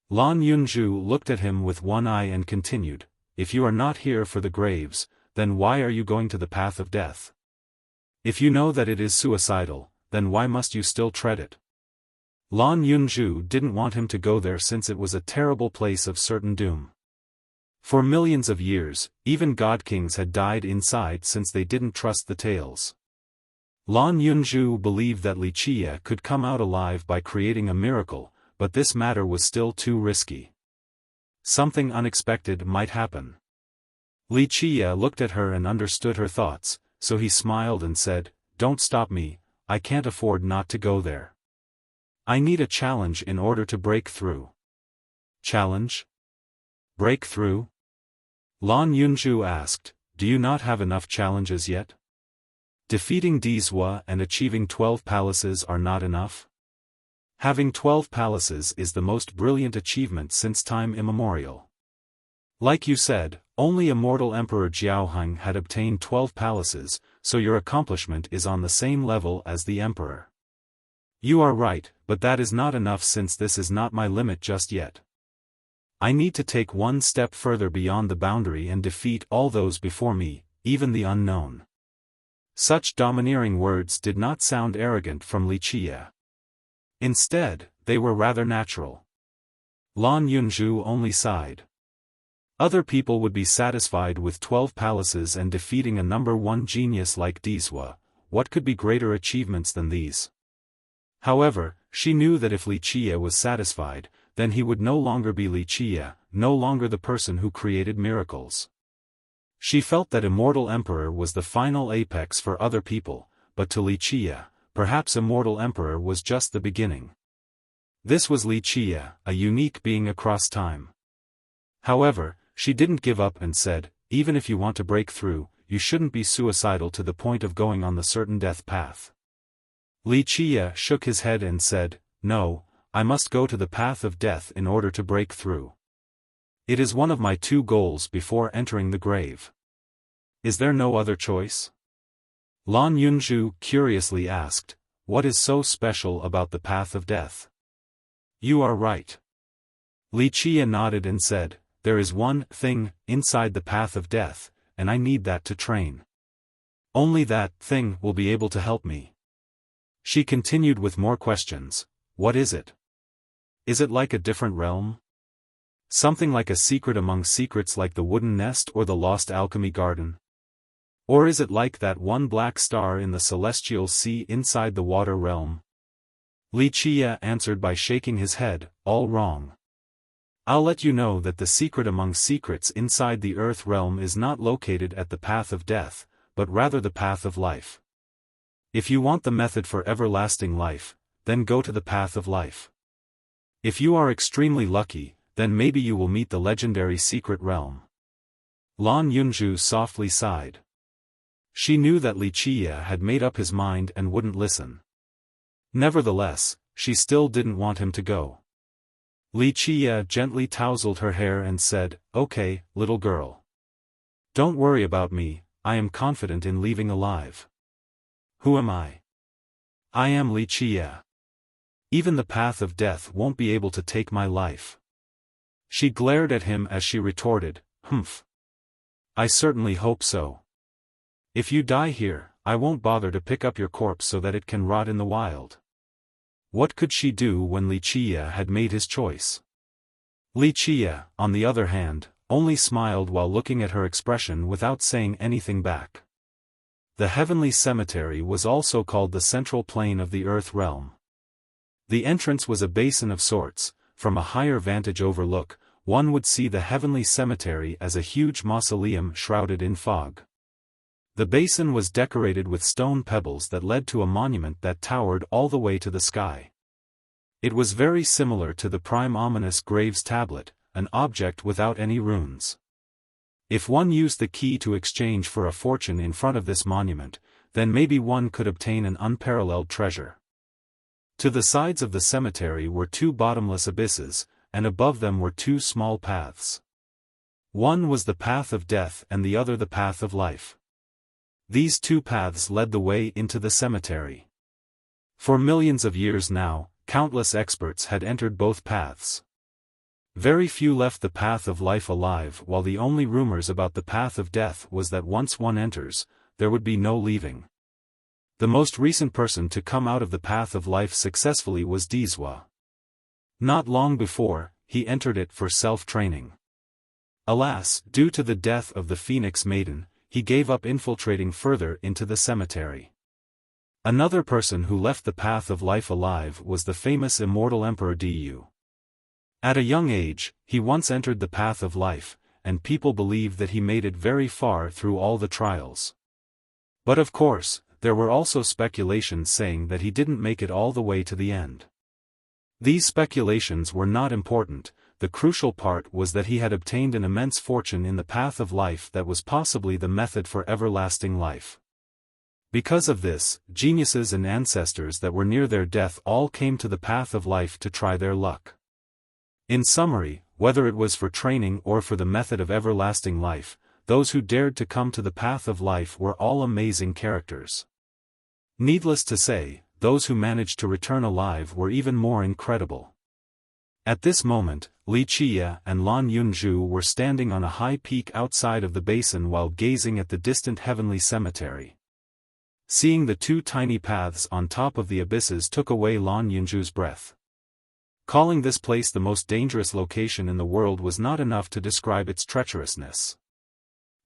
Lan Yunju looked at him with one eye and continued, "If you are not here for the graves, then why are you going to the path of death? If you know that it is suicidal, then why must you still tread it?" Lan Yunju didn't want him to go there since it was a terrible place of certain doom. For millions of years, even god-kings had died inside since they didn't trust the tales. Lan Yunju believed that Li Qiye could come out alive by creating a miracle, but this matter was still too risky. Something unexpected might happen. Li Qiye looked at her and understood her thoughts, so he smiled and said, "Don't stop me, I can't afford not to go there. I need a challenge in order to break through." "Challenge? Break through?" Lan Yunju asked, "Do you not have enough challenges yet? Defeating Dizwa and achieving 12 palaces are not enough? Having 12 palaces is the most brilliant achievement since time immemorial. Like you said, only immortal Emperor Xiaofan had obtained 12 palaces, so your accomplishment is on the same level as the Emperor. You are right, but that is not enough since this is not my limit just yet. I need to take one step further beyond the boundary and defeat all those before me, even the unknown." Such domineering words did not sound arrogant from Li Qiye. Instead, they were rather natural. Lan Yunju only sighed. Other people would be satisfied with 12 palaces and defeating a number 1 genius like Dizwa. What could be greater achievements than these? However, she knew that if Li Qiye was satisfied, then he would no longer be Li Qiye, no longer the person who created miracles. She felt that Immortal Emperor was the final apex for other people, but to Li Qiye, perhaps Immortal Emperor was just the beginning. This was Li Qiye, a unique being across time. However, she didn't give up and said, "Even if you want to break through, you shouldn't be suicidal to the point of going on the certain death path." Li Qiye shook his head and said, "No, I must go to the path of death in order to break through. It is one of my 2 goals before entering the grave." "Is there no other choice?" Lan Yunju curiously asked, "What is so special about the path of death?" "You are right." Li Qiye nodded and said, "There is one thing inside the path of death, and I need that to train. Only that thing will be able to help me." She continued with more questions. "What is it? Is it like a different realm? Something like a secret among secrets like the wooden nest or the lost alchemy garden? Or is it like that one black star in the celestial sea inside the water realm?" Li Qiye answered by shaking his head, "All wrong. I'll let you know that the secret among secrets inside the earth realm is not located at the path of death, but rather the path of life. If you want the method for everlasting life, then go to the path of life. If you are extremely lucky, then maybe you will meet the legendary secret realm. Lan Yunju softly sighed. She knew that Wuxia had made up his mind and wouldn't listen. Nevertheless, she still didn't want him to go. Wuxia gently tousled her hair and said, "Okay, little girl. Don't worry about me, I am confident in leaving alive." "Who am I?" "I am Wuxia. Even the path of death won't be able to take my life." She glared at him as she retorted, "Humph. I certainly hope so. If you die here, I won't bother to pick up your corpse so that it can rot in the wild." What could she do when Wuxia had made his choice? Wuxia, on the other hand, only smiled while looking at her expression without saying anything back. The heavenly cemetery was also called the central plane of the earth realm. The entrance was a basin of sorts. From a higher vantage overlook, one would see the heavenly cemetery as a huge mausoleum shrouded in fog. The basin was decorated with stone pebbles that led to a monument that towered all the way to the sky. It was very similar to the prime ominous grave's tablet, an object without any runes. If one used the key to exchange for a fortune in front of this monument, then maybe one could obtain an unparalleled treasure. To the sides of the cemetery were two bottomless abysses, and above them were two small paths. One was the path of death and the other the path of life. These two paths led the way into the cemetery. For millions of years now, countless experts had entered both paths. Very few left the path of life alive, while the only rumors about the path of death was that once one enters, there would be no leaving. The most recent person to come out of the path of life successfully was Dizwa. Not long before, he entered it for self-training. Alas, due to the death of the Phoenix Maiden, he gave up infiltrating further into the cemetery. Another person who left the path of life alive was the famous immortal Emperor Du. At a young age, he once entered the path of life, and people believe that he made it very far through all the trials. But of course, there were also speculations saying that he didn't make it all the way to the end. These speculations were not important. The crucial part was that he had obtained an immense fortune in the path of life that was possibly the method for everlasting life. Because of this, geniuses and ancestors that were near their death all came to the path of life to try their luck. In summary, whether it was for training or for the method of everlasting life, those who dared to come to the path of life were all amazing characters. Needless to say, those who managed to return alive were even more incredible. At this moment, Wuxia and Lan Yunju were standing on a high peak outside of the basin while gazing at the distant heavenly cemetery. Seeing the two tiny paths on top of the abysses took away Lan Yunju's breath. Calling this place the most dangerous location in the world was not enough to describe its treacherousness.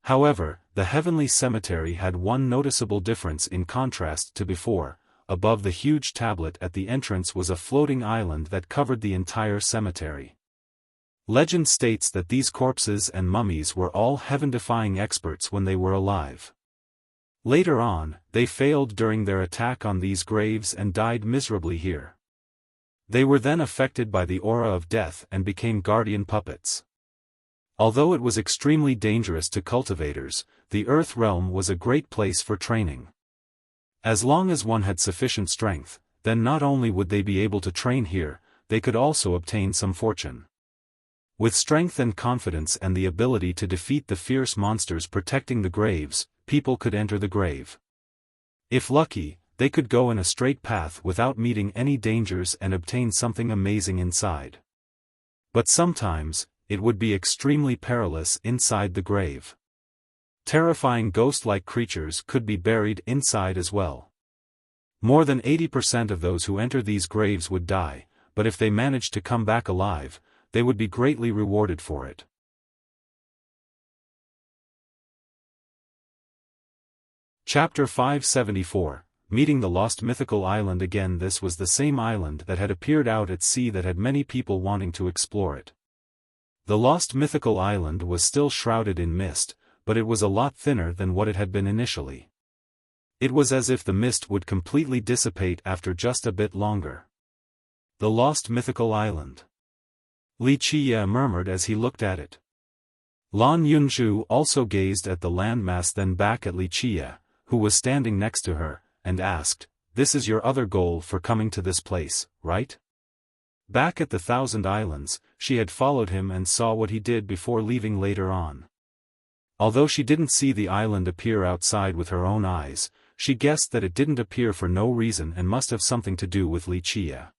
However, the heavenly cemetery had one noticeable difference in contrast to before. Above the huge tablet at the entrance was a floating island that covered the entire cemetery. Legend states that these corpses and mummies were all heaven-defying experts when they were alive. Later on, they failed during their attack on these graves and died miserably here. They were then affected by the aura of death and became guardian puppets. Although it was extremely dangerous to cultivators, the Earth realm was a great place for training. As long as one had sufficient strength, then not only would they be able to train here, they could also obtain some fortune. With strength and confidence and the ability to defeat the fierce monsters protecting the graves, people could enter the grave. If lucky, they could go in a straight path without meeting any dangers and obtain something amazing inside. But sometimes, it would be extremely perilous inside the grave. Terrifying ghost-like creatures could be buried inside as well. More than 80% of those who enter these graves would die, but if they managed to come back alive, they would be greatly rewarded for it. Chapter 574, Meeting the Lost Mythical Island. Again, this was the same island that had appeared out at sea that had many people wanting to explore it. The Lost Mythical Island was still shrouded in mist, but it was a lot thinner than what it had been initially. It was as if the mist would completely dissipate after just a bit longer. The Lost Mythical Island. Li Qiye murmured as he looked at it. Lan Yunzhu also gazed at the landmass, then back at Li Qiye, who was standing next to her, and asked, "This is your other goal for coming to this place, right?" Back at the Thousand Islands, she had followed him and saw what he did before leaving later on. Although she didn't see the island appear outside with her own eyes, she guessed that it didn't appear for no reason and must have something to do with Li Qiye.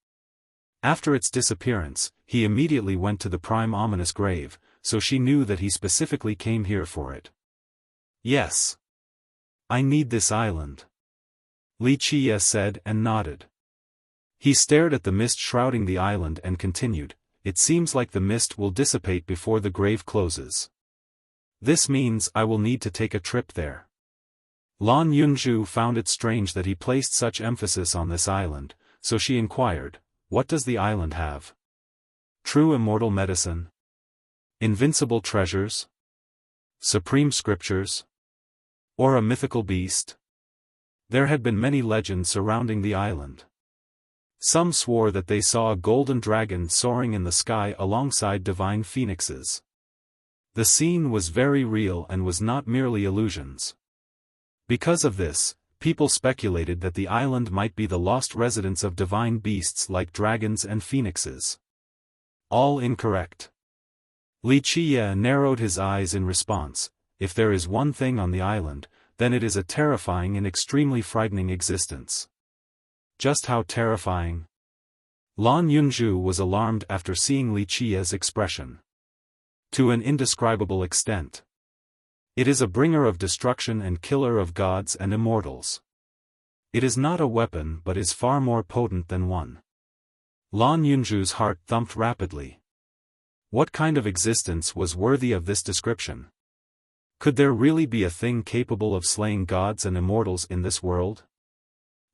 After its disappearance, he immediately went to the prime ominous grave, so she knew that he specifically came here for it. "Yes. I need this island," Li Qiye said and nodded. He stared at the mist shrouding the island and continued, "It seems like the mist will dissipate before the grave closes. This means I will need to take a trip there." Lan Yunzhu found it strange that he placed such emphasis on this island, so she inquired, "What does the island have? True immortal medicine? Invincible treasures? Supreme scriptures? Or a mythical beast?" There had been many legends surrounding the island. Some swore that they saw a golden dragon soaring in the sky alongside divine phoenixes. The scene was very real and was not merely illusions. Because of this, people speculated that the island might be the lost residence of divine beasts like dragons and phoenixes. All incorrect. Li Qiye narrowed his eyes in response. If there is one thing on the island, then it is a terrifying and extremely frightening existence. Just how terrifying? Lan Yunzhu was alarmed after seeing Li Qiye's expression. To an indescribable extent. It is a bringer of destruction and killer of gods and immortals. It is not a weapon but is far more potent than one. Lan Yunzhu's heart thumped rapidly. What kind of existence was worthy of this description? Could there really be a thing capable of slaying gods and immortals in this world?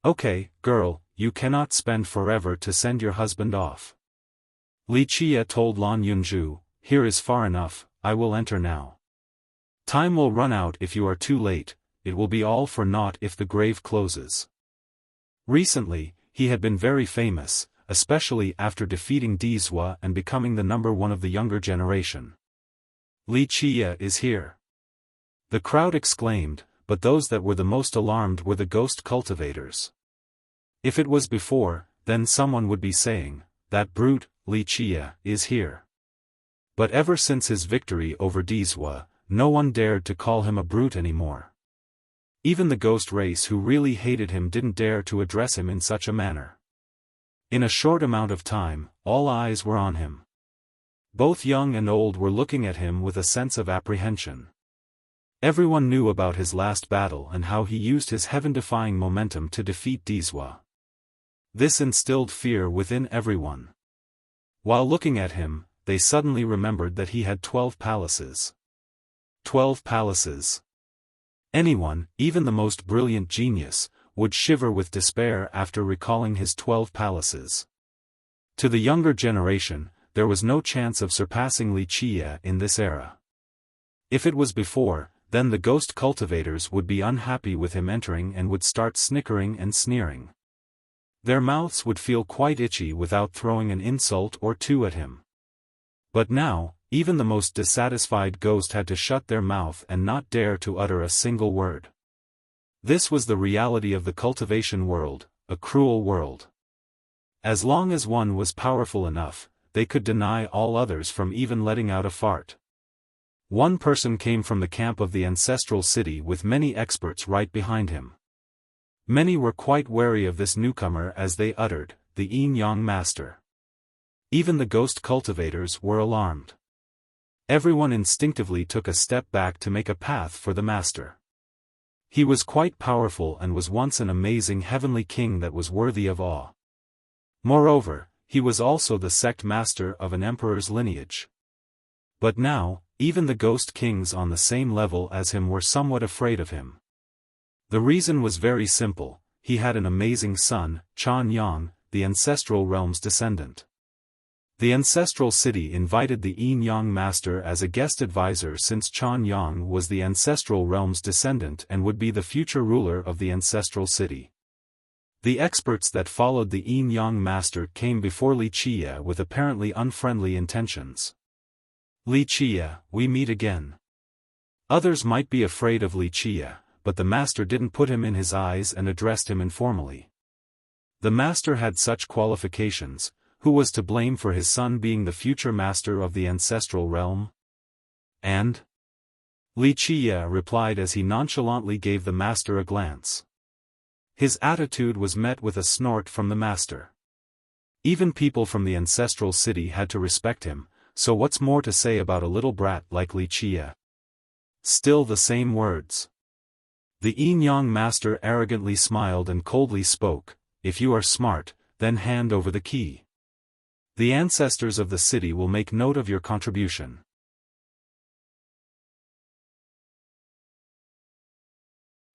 "Okay, girl, you cannot spend forever to send your husband off." Li Qiye told Lan Yunzhu, "Here is far enough, I will enter now. Time will run out if you are too late, it will be all for naught if the grave closes." Recently, he had been very famous, especially after defeating Dizwa and becoming the number one of the younger generation. "Li Qiye is here." The crowd exclaimed, but those that were the most alarmed were the ghost cultivators. If it was before, then someone would be saying, "That brute, Li Qiye, is here." But ever since his victory over Dizwa, no one dared to call him a brute anymore. Even the ghost race who really hated him didn't dare to address him in such a manner. In a short amount of time, all eyes were on him. Both young and old were looking at him with a sense of apprehension. Everyone knew about his last battle and how he used his heaven-defying momentum to defeat Dizwa. This instilled fear within everyone. While looking at him, they suddenly remembered that he had 12 palaces. 12 palaces. Anyone, even the most brilliant genius, would shiver with despair after recalling his 12 palaces. To the younger generation, there was no chance of surpassing Li Qiye in this era. If it was before, then the ghost cultivators would be unhappy with him entering and would start snickering and sneering. Their mouths would feel quite itchy without throwing an insult or two at him. But now, even the most dissatisfied ghost had to shut their mouth and not dare to utter a single word. This was the reality of the cultivation world, a cruel world. As long as one was powerful enough, they could deny all others from even letting out a fart. One person came from the camp of the ancestral city with many experts right behind him. Many were quite wary of this newcomer as they uttered, "The Yin-Yang Master." Even the ghost cultivators were alarmed. Everyone instinctively took a step back to make a path for the master. He was quite powerful and was once an amazing heavenly king that was worthy of awe. Moreover, he was also the sect master of an emperor's lineage. But now, even the ghost kings on the same level as him were somewhat afraid of him. The reason was very simple: he had an amazing son, Chan Yang, the ancestral realm's descendant. The ancestral city invited the Yin-Yang Master as a guest advisor since Chan Yang was the ancestral realm's descendant and would be the future ruler of the ancestral city. The experts that followed the yin-yang master came before Wuxia with apparently unfriendly intentions. Wuxia, we meet again. Others might be afraid of Wuxia, but the master didn't put him in his eyes and addressed him informally. The master had such qualifications. Who was to blame for his son being the future master of the ancestral realm? And? Wuxia replied as he nonchalantly gave the master a glance. His attitude was met with a snort from the master. Even people from the ancestral city had to respect him, so what's more to say about a little brat like Wuxia? Still the same words. The yin-yang master arrogantly smiled and coldly spoke, if you are smart, then hand over the key. The ancestors of the city will make note of your contribution.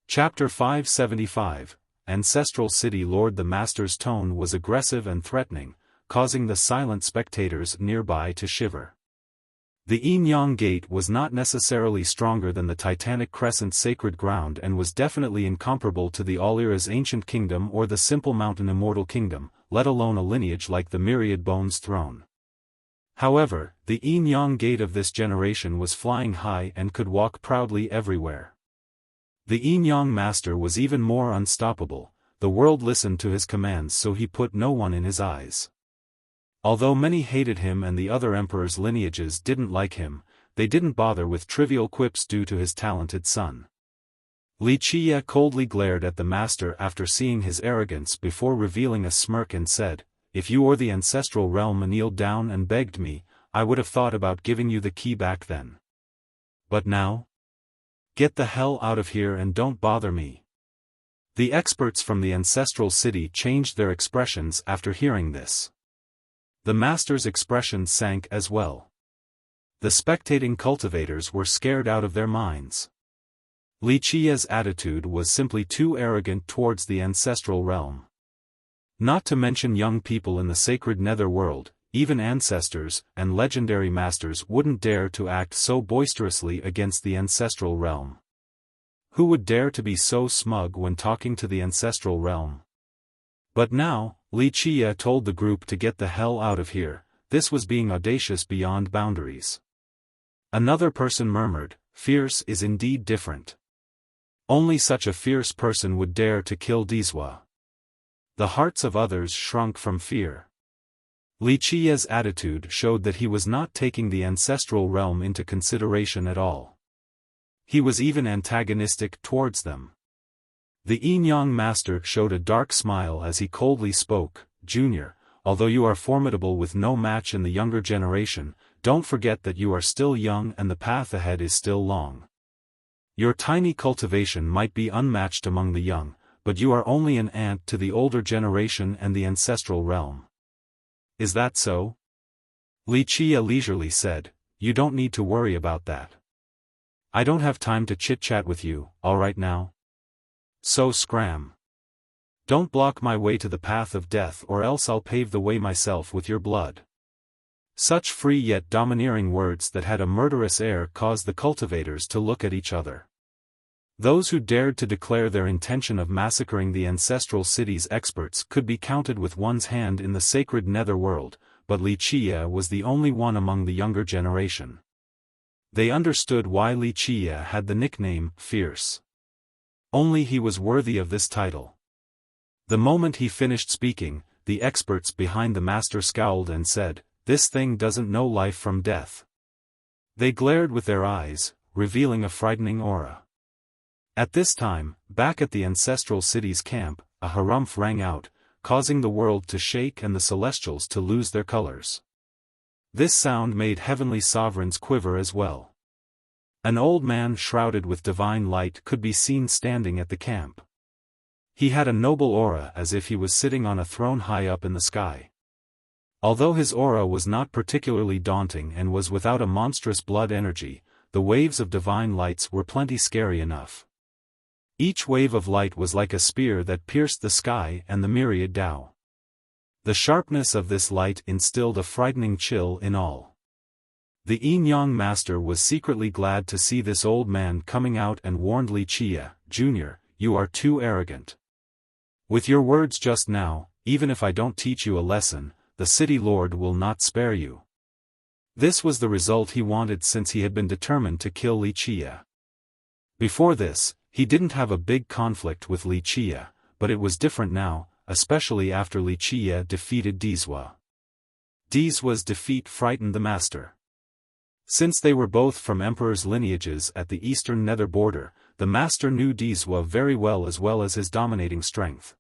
Chapter 575, Ancestral City Lord. The master's tone was aggressive and threatening, causing the silent spectators nearby to shiver. The yin-yang gate was not necessarily stronger than the Titanic Crescent sacred ground and was definitely incomparable to the Allira's ancient kingdom or the Simple Mountain immortal kingdom, let alone a lineage like the Myriad Bones throne. However, the yin-yang gate of this generation was flying high and could walk proudly everywhere. The yin-yang master was even more unstoppable. The world listened to his commands, so he put no one in his eyes. Although many hated him and the other emperors' lineages didn't like him, they didn't bother with trivial quips due to his talented son. Wuxia coldly glared at the master after seeing his arrogance before revealing a smirk and said, if you or the ancestral realm kneeled down and begged me, I would have thought about giving you the key back then. But now? Get the hell out of here and don't bother me. The experts from the ancestral city changed their expressions after hearing this. The master's expression sank as well. The spectating cultivators were scared out of their minds. Wuxia's attitude was simply too arrogant towards the ancestral realm. Not to mention young people in the sacred netherworld, even ancestors and legendary masters wouldn't dare to act so boisterously against the ancestral realm. Who would dare to be so smug when talking to the ancestral realm? But now, Wuxia told the group to get the hell out of here. This was being audacious beyond boundaries. Another person murmured, fierce is indeed different. Only such a fierce person would dare to kill Dizwa. The hearts of others shrunk from fear. Wuxia's attitude showed that he was not taking the ancestral realm into consideration at all. He was even antagonistic towards them. The yin-yang master showed a dark smile as he coldly spoke, Junior, although you are formidable with no match in the younger generation, don't forget that you are still young and the path ahead is still long. Your tiny cultivation might be unmatched among the young, but you are only an ant to the older generation and the ancestral realm. Is that so? Wuxia leisurely said, you don't need to worry about that. I don't have time to chit-chat with you, alright now? So scram. Don't block my way to the path of death or else I'll pave the way myself with your blood. Such free yet domineering words that had a murderous air caused the cultivators to look at each other. Those who dared to declare their intention of massacring the ancestral city's experts could be counted with one's hand in the sacred netherworld, but Wuxia was the only one among the younger generation. They understood why Wuxia had the nickname, Fierce. Only he was worthy of this title. The moment he finished speaking, the experts behind the master scowled and said, this thing doesn't know life from death. They glared with their eyes, revealing a frightening aura. At this time, back at the ancestral city's camp, a harumph rang out, causing the world to shake and the celestials to lose their colors. This sound made heavenly sovereigns quiver as well. An old man shrouded with divine light could be seen standing at the camp. He had a noble aura as if he was sitting on a throne high up in the sky. Although his aura was not particularly daunting and was without a monstrous blood energy, the waves of divine lights were plenty scary enough. Each wave of light was like a spear that pierced the sky and the myriad Tao. The sharpness of this light instilled a frightening chill in all. The yin-yang master was secretly glad to see this old man coming out and warned Wuxia, Junior, you are too arrogant. With your words just now, even if I don't teach you a lesson, the city lord will not spare you. This was the result he wanted since he had been determined to kill Wuxia. Before this, he didn't have a big conflict with Wuxia, but it was different now, especially after Wuxia defeated Dizwa. Dizwa's defeat frightened the master. Since they were both from emperors' lineages at the eastern nether border, the master knew Dizwa very well as his dominating strength.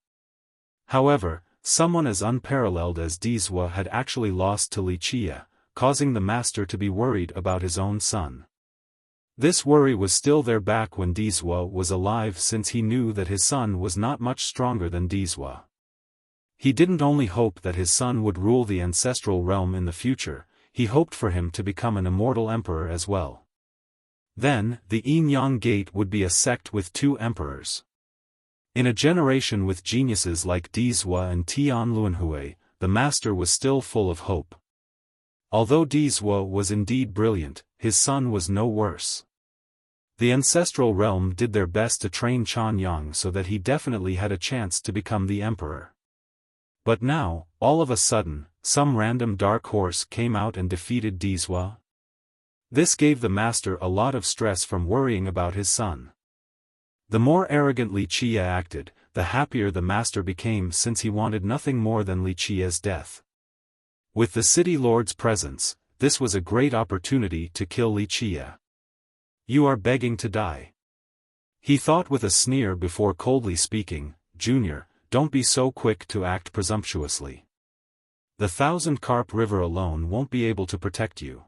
However, someone as unparalleled as Dizwa had actually lost to Wuxia, causing the master to be worried about his own son. This worry was still there back when Dizwa was alive, since he knew that his son was not much stronger than Dizwa. He didn't only hope that his son would rule the ancestral realm in the future, he hoped for him to become an immortal emperor as well. Then, the Yin-Yang Gate would be a sect with 2 emperors. In a generation with geniuses like Dizwa and Tian Luanhui, the master was still full of hope. Although Dizwa was indeed brilliant, his son was no worse. The ancestral realm did their best to train Chanyang so that he definitely had a chance to become the emperor. But now, all of a sudden, some random dark horse came out and defeated Dizwa. This gave the master a lot of stress from worrying about his son. The more arrogantly Wuxia acted, the happier the master became, since he wanted nothing more than Wuxia's death. With the city lord's presence, this was a great opportunity to kill Wuxia. You are begging to die. He thought with a sneer before coldly speaking, Junior, don't be so quick to act presumptuously. The 1,000-carp river alone won't be able to protect you.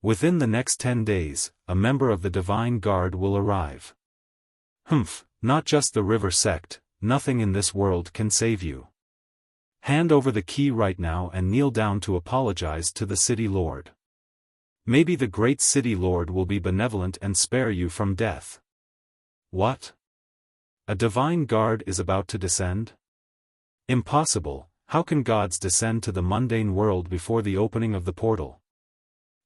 Within the next 10 days, a member of the Divine Guard will arrive. Humph, not just the river sect, nothing in this world can save you. Hand over the key right now and kneel down to apologize to the city lord. Maybe the great city lord will be benevolent and spare you from death. What? A divine guard is about to descend? Impossible. How can gods descend to the mundane world before the opening of the portal?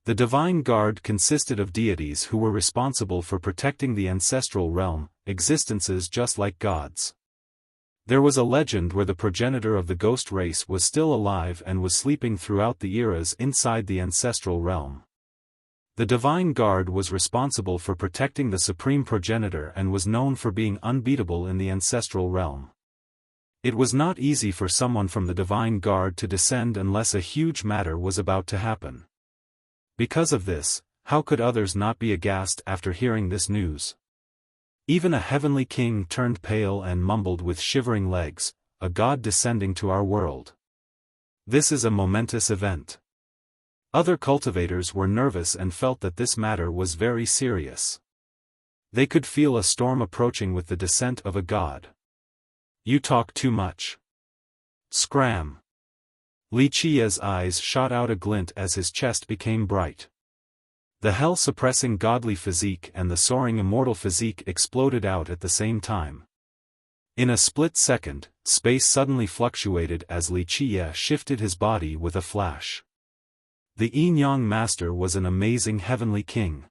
The divine guard consisted of deities who were responsible for protecting the ancestral realm, existences just like gods. There was a legend where the progenitor of the ghost race was still alive and was sleeping throughout the eras inside the ancestral realm. The divine guard was responsible for protecting the supreme progenitor and was known for being unbeatable in the ancestral realm. It was not easy for someone from the divine guard to descend unless a huge matter was about to happen. Because of this, how could others not be aghast after hearing this news? Even a heavenly king turned pale and mumbled with shivering legs, a god descending to our world. This is a momentous event. Other cultivators were nervous and felt that this matter was very serious. They could feel a storm approaching with the descent of a god. You talk too much. Scram. Wuxia's eyes shot out a glint as his chest became bright. The hell-suppressing godly physique and the soaring immortal physique exploded out at the same time. In a split second, space suddenly fluctuated as Wuxia shifted his body with a flash. The Yin-Yang Master was an amazing heavenly king.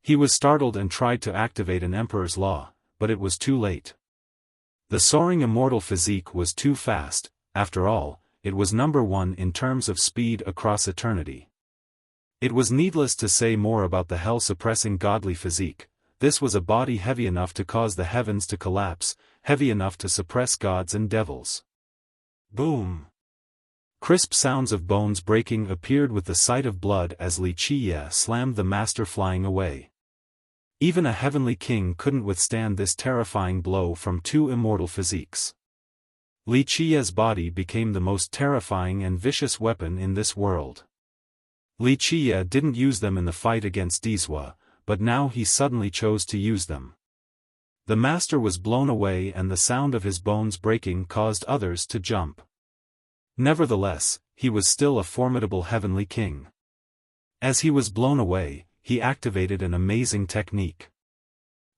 He was startled and tried to activate an emperor's law, but it was too late. The soaring immortal physique was too fast. After all, it was number 1 in terms of speed across eternity. It was needless to say more about the hell-suppressing godly physique. This was a body heavy enough to cause the heavens to collapse, heavy enough to suppress gods and devils. Boom! Crisp sounds of bones breaking appeared with the sight of blood as Wuxia slammed the master flying away. Even a heavenly king couldn't withstand this terrifying blow from 2 immortal physiques. Wuxia's body became the most terrifying and vicious weapon in this world. Wuxia didn't use them in the fight against Dizwa, but now he suddenly chose to use them. The master was blown away and the sound of his bones breaking caused others to jump. Nevertheless, he was still a formidable heavenly king. As he was blown away, he activated an amazing technique.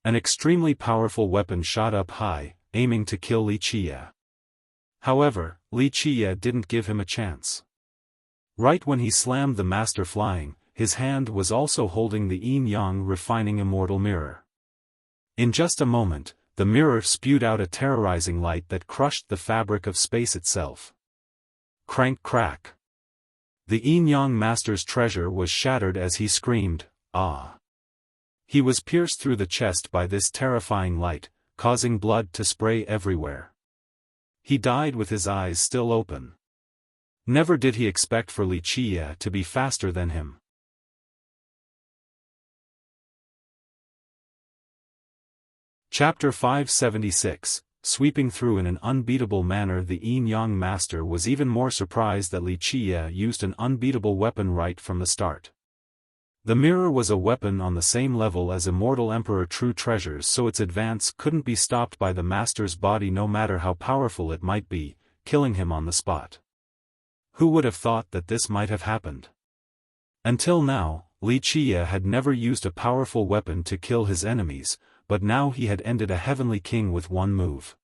An extremely powerful weapon shot up high, aiming to kill Wuxia. However, Wuxia didn't give him a chance. Right when he slammed the master flying, his hand was also holding the Yin-Yang refining immortal mirror. In just a moment, the mirror spewed out a terrorizing light that crushed the fabric of space itself. Crank crack. The Yin-Yang Master's treasure was shattered as he screamed, "Ah!" He was pierced through the chest by this terrifying light, causing blood to spray everywhere. He died with his eyes still open. Never did he expect for Wuxia to be faster than him. Chapter 576, Sweeping through in an unbeatable manner. The Yin-Yang Master was even more surprised that Wuxia used an unbeatable weapon right from the start. The mirror was a weapon on the same level as Immortal Emperor True Treasures, so its advance couldn't be stopped by the Master's body no matter how powerful it might be, killing him on the spot. Who would have thought that this might have happened? Until now, Wuxia had never used a powerful weapon to kill his enemies, but now he had ended a heavenly king with one move.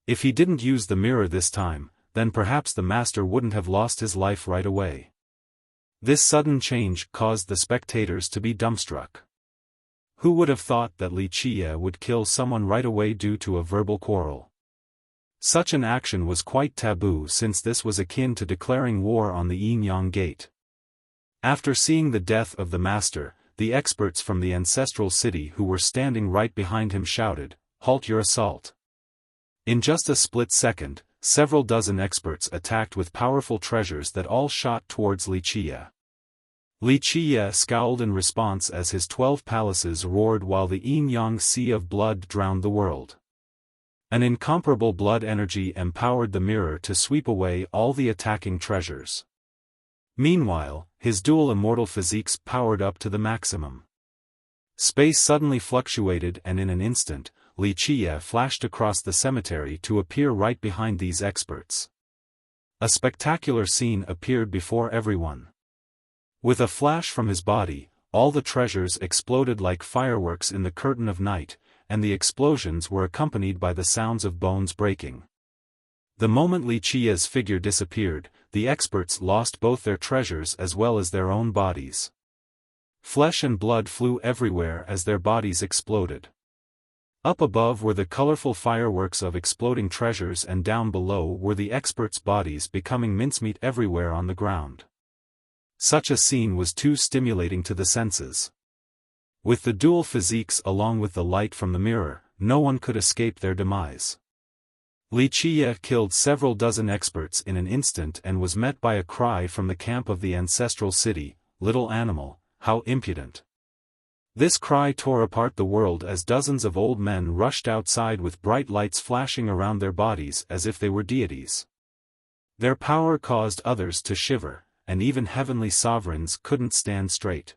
If he didn't use the mirror this time, then perhaps the Master wouldn't have lost his life right away. This sudden change caused the spectators to be dumbstruck. Who would have thought that Wuxia would kill someone right away due to a verbal quarrel? Such an action was quite taboo, since this was akin to declaring war on the Yin-Yang Gate. After seeing the death of the Master, the experts from the ancestral city who were standing right behind him shouted, "Halt your assault!" In just a split second, several dozen experts attacked with powerful treasures that all shot towards Wuxia. Wuxia scowled in response as his 12 palaces roared while the Yin-Yang Sea of Blood drowned the world. An incomparable blood energy empowered the mirror to sweep away all the attacking treasures. Meanwhile, his dual immortal physiques powered up to the maximum. Space suddenly fluctuated, and in an instant, Wuxia flashed across the cemetery to appear right behind these experts. A spectacular scene appeared before everyone. With a flash from his body, all the treasures exploded like fireworks in the curtain of night, and the explosions were accompanied by the sounds of bones breaking. The moment Wuxia's figure disappeared, the experts lost both their treasures as well as their own bodies. Flesh and blood flew everywhere as their bodies exploded. Up above were the colorful fireworks of exploding treasures, and down below were the experts' bodies becoming mincemeat everywhere on the ground. Such a scene was too stimulating to the senses. With the dual physiques along with the light from the mirror, no one could escape their demise. Wuxia killed several dozen experts in an instant and was met by a cry from the camp of the ancestral city, "Little animal, how impudent!" This cry tore apart the world as dozens of old men rushed outside with bright lights flashing around their bodies as if they were deities. Their power caused others to shiver, and even heavenly sovereigns couldn't stand straight.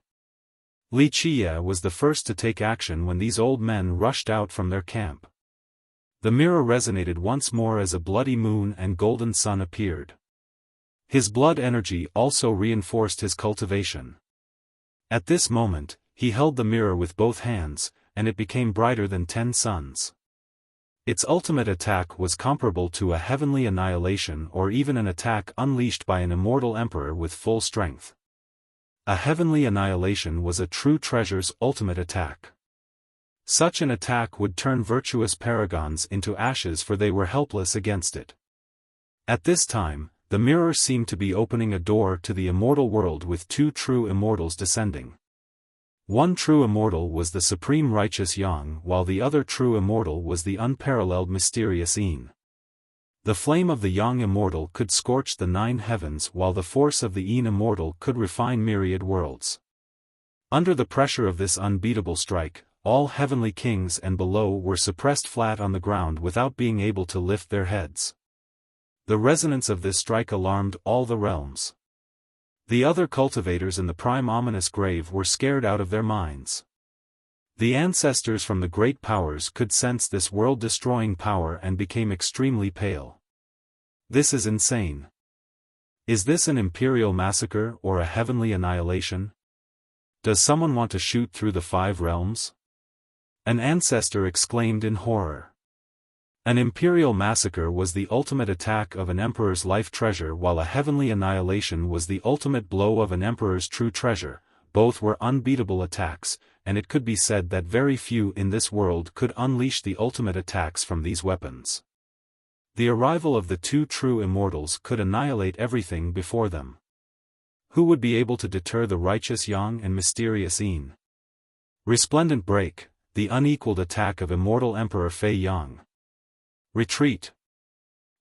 Wuxia was the first to take action when these old men rushed out from their camp. The mirror resonated once more as a bloody moon and golden sun appeared. His blood energy also reinforced his cultivation. At this moment, he held the mirror with both hands, and it became brighter than 10 suns. Its ultimate attack was comparable to a heavenly annihilation or even an attack unleashed by an immortal emperor with full strength. A heavenly annihilation was a true treasure's ultimate attack. Such an attack would turn virtuous paragons into ashes, for they were helpless against it. At this time, the mirror seemed to be opening a door to the immortal world with 2 true immortals descending. One true immortal was the supreme righteous Yang, while the other true immortal was the unparalleled mysterious Yin. The flame of the Yang immortal could scorch the 9 heavens, while the force of the Yin immortal could refine myriad worlds. Under the pressure of this unbeatable strike, all heavenly kings and below were suppressed flat on the ground without being able to lift their heads. The resonance of this strike alarmed all the realms. The other cultivators in the prime ominous grave were scared out of their minds. The ancestors from the great powers could sense this world-destroying power and became extremely pale. This is insane. Is this an imperial massacre or a heavenly annihilation? Does someone want to shoot through the 5 realms? An ancestor exclaimed in horror. An imperial massacre was the ultimate attack of an emperor's life treasure, while a heavenly annihilation was the ultimate blow of an emperor's true treasure, both were unbeatable attacks, and it could be said that very few in this world could unleash the ultimate attacks from these weapons. The arrival of the two true immortals could annihilate everything before them. Who would be able to deter the righteous Yang and mysterious Yin? Resplendent break, the unequaled attack of immortal Emperor Fei Yang. Retreat.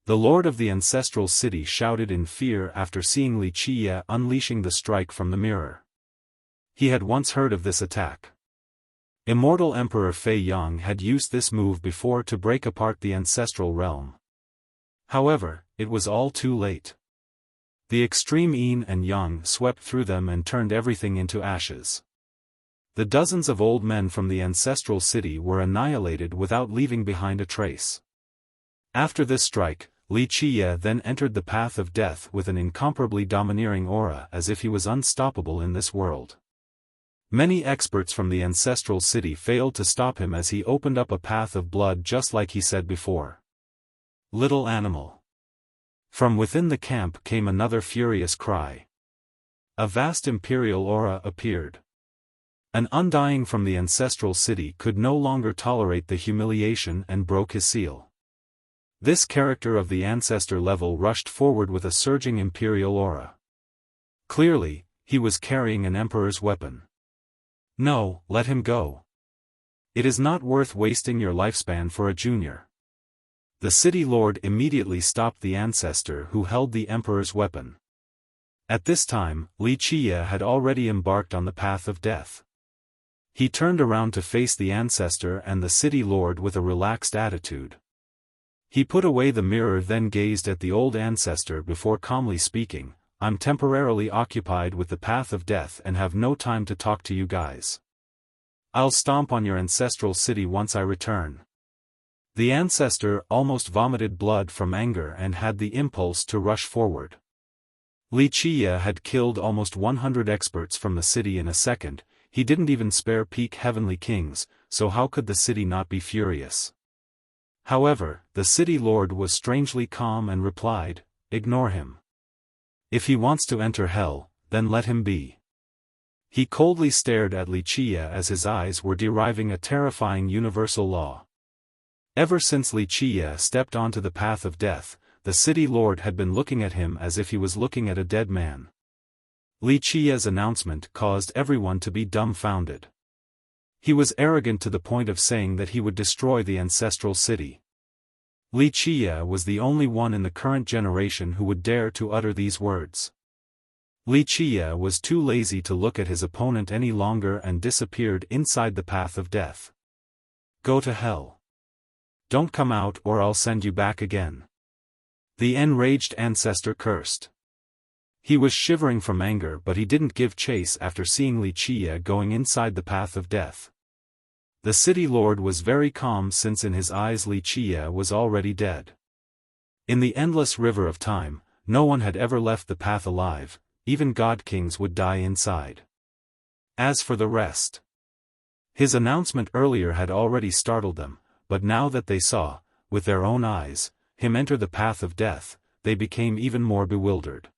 The lord of the ancestral city shouted in fear after seeing Wuxia unleashing the strike from the mirror. He had once heard of this attack. Immortal Emperor Fei Yang had used this move before to break apart the ancestral realm. However, it was all too late. The extreme Yin and Yang swept through them and turned everything into ashes. The dozens of old men from the ancestral city were annihilated without leaving behind a trace. After this strike, Wuxia then entered the path of death with an incomparably domineering aura as if he was unstoppable in this world. Many experts from the ancestral city failed to stop him as he opened up a path of blood just like he said before. Little animal. From within the camp came another furious cry. A vast imperial aura appeared. An undying from the ancestral city could no longer tolerate the humiliation and broke his seal. This character of the ancestor level rushed forward with a surging imperial aura. Clearly, he was carrying an emperor's weapon. No, let him go. It is not worth wasting your lifespan for a junior. The city lord immediately stopped the ancestor who held the emperor's weapon. At this time, Wuxia had already embarked on the path of death. He turned around to face the ancestor and the city lord with a relaxed attitude. He put away the mirror then gazed at the old ancestor before calmly speaking, "I'm temporarily occupied with the path of death and have no time to talk to you guys. I'll stomp on your ancestral city once I return." The ancestor almost vomited blood from anger and had the impulse to rush forward. Wuxia had killed almost 100 experts from the city in a second, he didn't even spare peak heavenly kings, so how could the city not be furious? However, the city lord was strangely calm and replied, "Ignore him. If he wants to enter hell, then let him be." He coldly stared at Wuxia as his eyes were deriving a terrifying universal law. Ever since Wuxia stepped onto the path of death, the city lord had been looking at him as if he was looking at a dead man. Wuxia's announcement caused everyone to be dumbfounded. He was arrogant to the point of saying that he would destroy the ancestral city. Wuxia was the only one in the current generation who would dare to utter these words. Wuxia was too lazy to look at his opponent any longer and disappeared inside the path of death. "Go to hell. Don't come out or I'll send you back again." The enraged ancestor cursed. He was shivering from anger but he didn't give chase after seeing Wuxia going inside the path of death. The city lord was very calm since in his eyes Wuxia was already dead. In the endless river of time, no one had ever left the path alive, even god kings would die inside. As for the rest, his announcement earlier had already startled them, but now that they saw, with their own eyes, him enter the path of death, they became even more bewildered.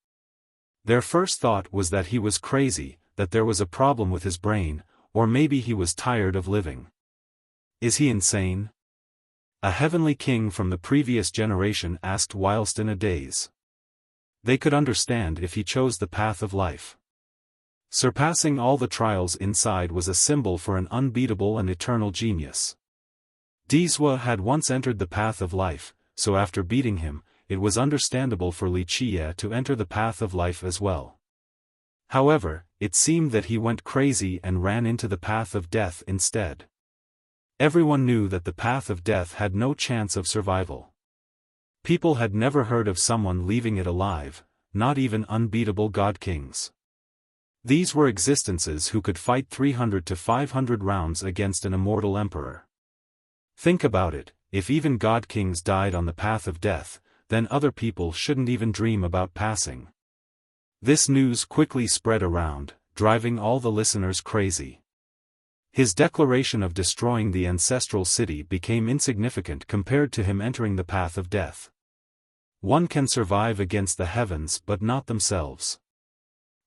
Their first thought was that he was crazy, that there was a problem with his brain, or maybe he was tired of living. Is he insane? A heavenly king from the previous generation asked whilst in a daze. They could understand if he chose the path of life. Surpassing all the trials inside was a symbol for an unbeatable and eternal genius. Dizwa had once entered the path of life, so after beating him, it was understandable for Wuxia to enter the path of life as well. However, it seemed that he went crazy and ran into the path of death instead. Everyone knew that the path of death had no chance of survival. People had never heard of someone leaving it alive, not even unbeatable god kings. These were existences who could fight 300 to 500 rounds against an immortal emperor. Think about it, if even god kings died on the path of death, then other people shouldn't even dream about passing. This news quickly spread around, driving all the listeners crazy. His declaration of destroying the ancestral city became insignificant compared to him entering the path of death. One can survive against the heavens but not themselves.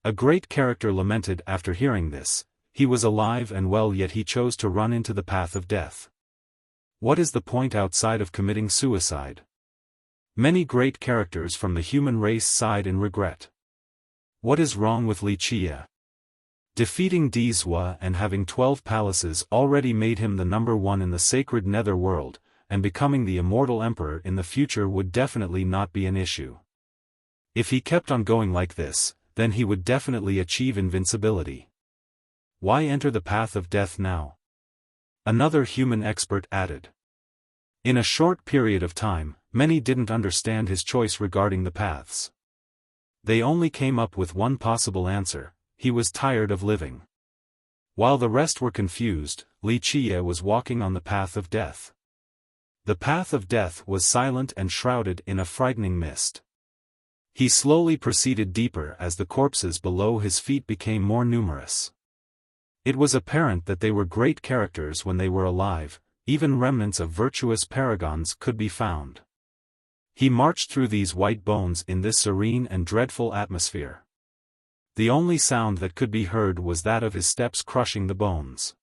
A great character lamented after hearing this. He was alive and well, yet he chose to run into the path of death. What is the point outside of committing suicide? Many great characters from the human race sighed in regret. What is wrong with Wuxia? Defeating Dizhua and having 12 palaces already made him the number one in the sacred nether world, and becoming the immortal emperor in the future would definitely not be an issue. If he kept on going like this, then he would definitely achieve invincibility. Why enter the path of death now? Another human expert added. In a short period of time, many didn't understand his choice regarding the paths. They only came up with one possible answer: he was tired of living. While the rest were confused, Wuxia was walking on the path of death. The path of death was silent and shrouded in a frightening mist. He slowly proceeded deeper as the corpses below his feet became more numerous. It was apparent that they were great characters when they were alive, even remnants of virtuous paragons could be found. He marched through these white bones in this serene and dreadful atmosphere. The only sound that could be heard was that of his steps crushing the bones.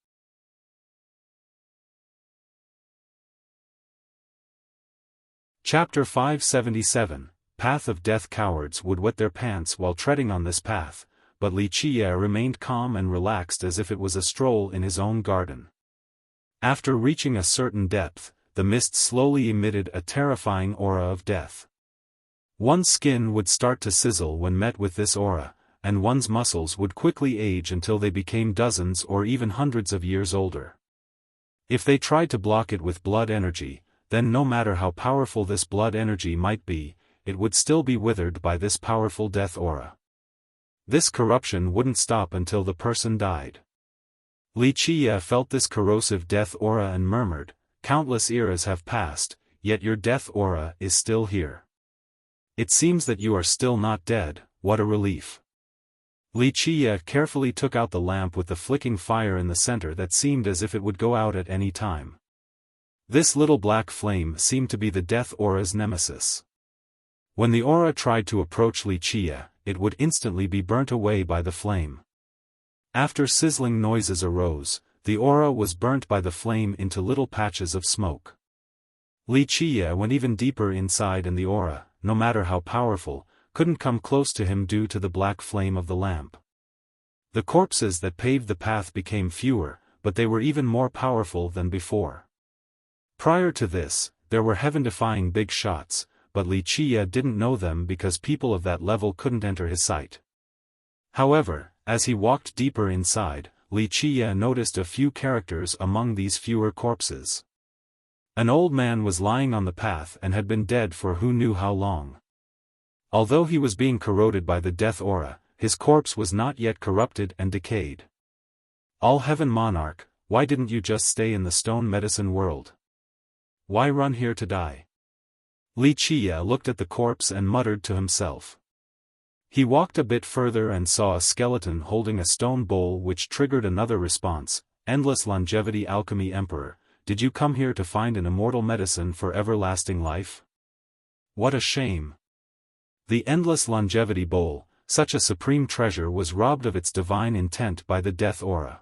Chapter 577. Path of Death. Cowards would wet their pants while treading on this path, but Wuxia remained calm and relaxed as if it was a stroll in his own garden. After reaching a certain depth, the mist slowly emitted a terrifying aura of death. One's skin would start to sizzle when met with this aura, and one's muscles would quickly age until they became dozens or even hundreds of years older. If they tried to block it with blood energy, then no matter how powerful this blood energy might be, it would still be withered by this powerful death aura. This corruption wouldn't stop until the person died. Wuxia felt this corrosive death aura and murmured, "Countless eras have passed, yet your death aura is still here. It seems that you are still not dead, what a relief." Wuxia carefully took out the lamp with the flicking fire in the center that seemed as if it would go out at any time. This little black flame seemed to be the death aura's nemesis. When the aura tried to approach Wuxia, it would instantly be burnt away by the flame. After sizzling noises arose, the aura was burnt by the flame into little patches of smoke. Wuxia went even deeper inside, and the aura, no matter how powerful, couldn't come close to him due to the black flame of the lamp. The corpses that paved the path became fewer, but they were even more powerful than before. Prior to this, there were heaven-defying big shots, but Wuxia didn't know them because people of that level couldn't enter his sight. However, as he walked deeper inside, Wuxia noticed a few characters among these fewer corpses. An old man was lying on the path and had been dead for who knew how long. Although he was being corroded by the death aura, his corpse was not yet corrupted and decayed. All-Heaven Monarch, why didn't you just stay in the stone medicine world? Why run here to die? Wuxia looked at the corpse and muttered to himself. He walked a bit further and saw a skeleton holding a stone bowl, which triggered another response. Endless longevity alchemy emperor, did you come here to find an immortal medicine for everlasting life? What a shame. The endless longevity bowl, such a supreme treasure, was robbed of its divine intent by the death aura.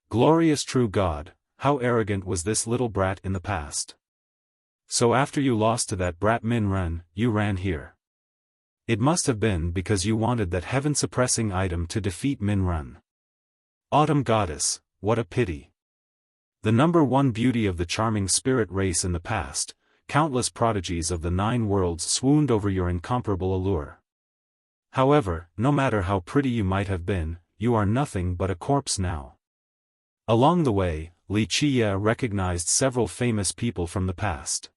Glorious true God, how arrogant was this little brat in the past. So after you lost to that brat Min Ren, you ran here. It must have been because you wanted that heaven-suppressing item to defeat Min Ren. Autumn Goddess, what a pity. The number one beauty of the charming spirit race in the past, countless prodigies of the 9 worlds swooned over your incomparable allure. However, no matter how pretty you might have been, you are nothing but a corpse now. Along the way, Wuxia recognized several famous people from the past.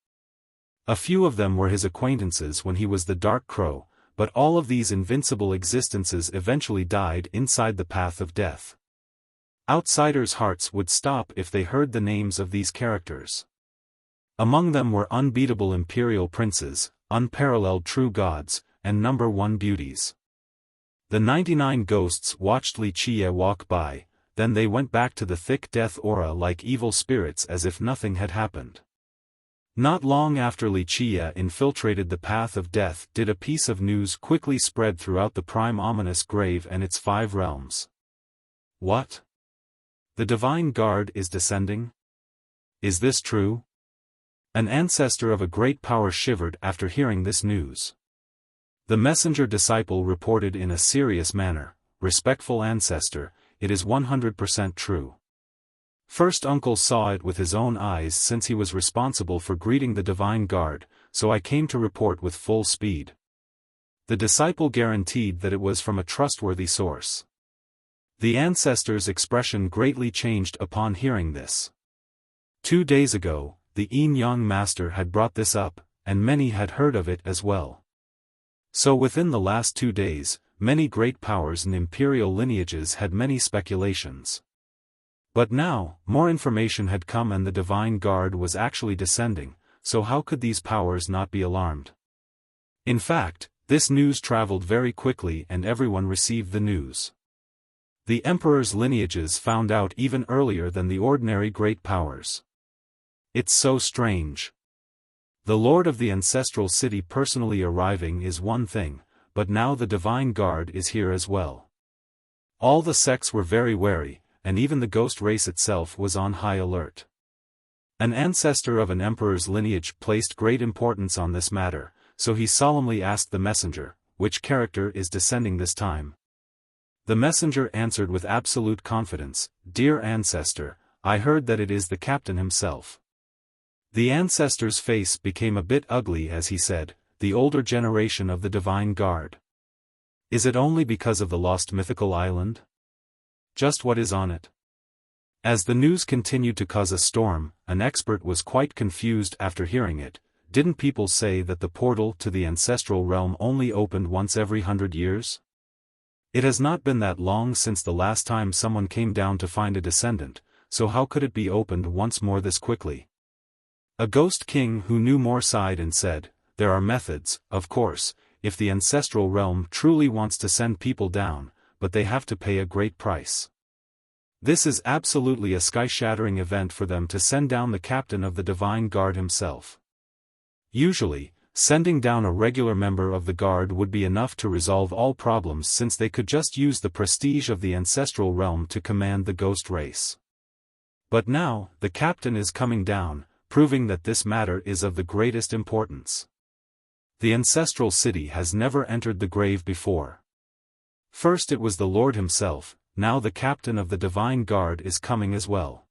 A few of them were his acquaintances when he was the Dark Crow, but all of these invincible existences eventually died inside the path of death. Outsiders' hearts would stop if they heard the names of these characters. Among them were unbeatable imperial princes, unparalleled true gods, and number one beauties. The 99 ghosts watched Wuxia walk by, then they went back to the thick death aura like evil spirits as if nothing had happened. Not long after Wuxia infiltrated the path of death did a piece of news quickly spread throughout the prime ominous grave and its 5 realms. What? The Divine Guard is descending? Is this true? An ancestor of a great power shivered after hearing this news. The messenger disciple reported in a serious manner, "Respectful ancestor, it is 100% true. First uncle saw it with his own eyes since he was responsible for greeting the Divine Guard, so I came to report with full speed." The disciple guaranteed that it was from a trustworthy source. The ancestor's expression greatly changed upon hearing this. 2 days ago, the Yin-Yang master had brought this up, and many had heard of it as well. So within the last 2 days, many great powers and imperial lineages had many speculations. But now, more information had come and the Divine Guard was actually descending, so how could these powers not be alarmed? In fact, this news traveled very quickly and everyone received the news. The emperor's lineages found out even earlier than the ordinary great powers. It's so strange. The lord of the ancestral city personally arriving is one thing, but now the Divine Guard is here as well. All the sects were very wary, and even the ghost race itself was on high alert. An ancestor of an emperor's lineage placed great importance on this matter, so he solemnly asked the messenger, "Which character is descending this time?" The messenger answered with absolute confidence, "Dear ancestor, I heard that it is the captain himself." The ancestor's face became a bit ugly as he said, "The older generation of the Divine Guard. Is it only because of the lost mythical island? Just what is on it?" As the news continued to cause a storm, an expert was quite confused after hearing it. Didn't people say that the portal to the ancestral realm only opened once every 100 years? It has not been that long since the last time someone came down to find a descendant, so how could it be opened once more this quickly? A ghost king who knew more sighed and said, "There are methods, of course, if the ancestral realm truly wants to send people down, but they have to pay a great price. This is absolutely a sky-shattering event for them to send down the captain of the Divine Guard himself. Usually, sending down a regular member of the guard would be enough to resolve all problems since they could just use the prestige of the ancestral realm to command the ghost race. But now, the captain is coming down, proving that this matter is of the greatest importance. The ancestral city has never entered the grave before. First it was the Lord himself, now the captain of the Divine Guard is coming as well.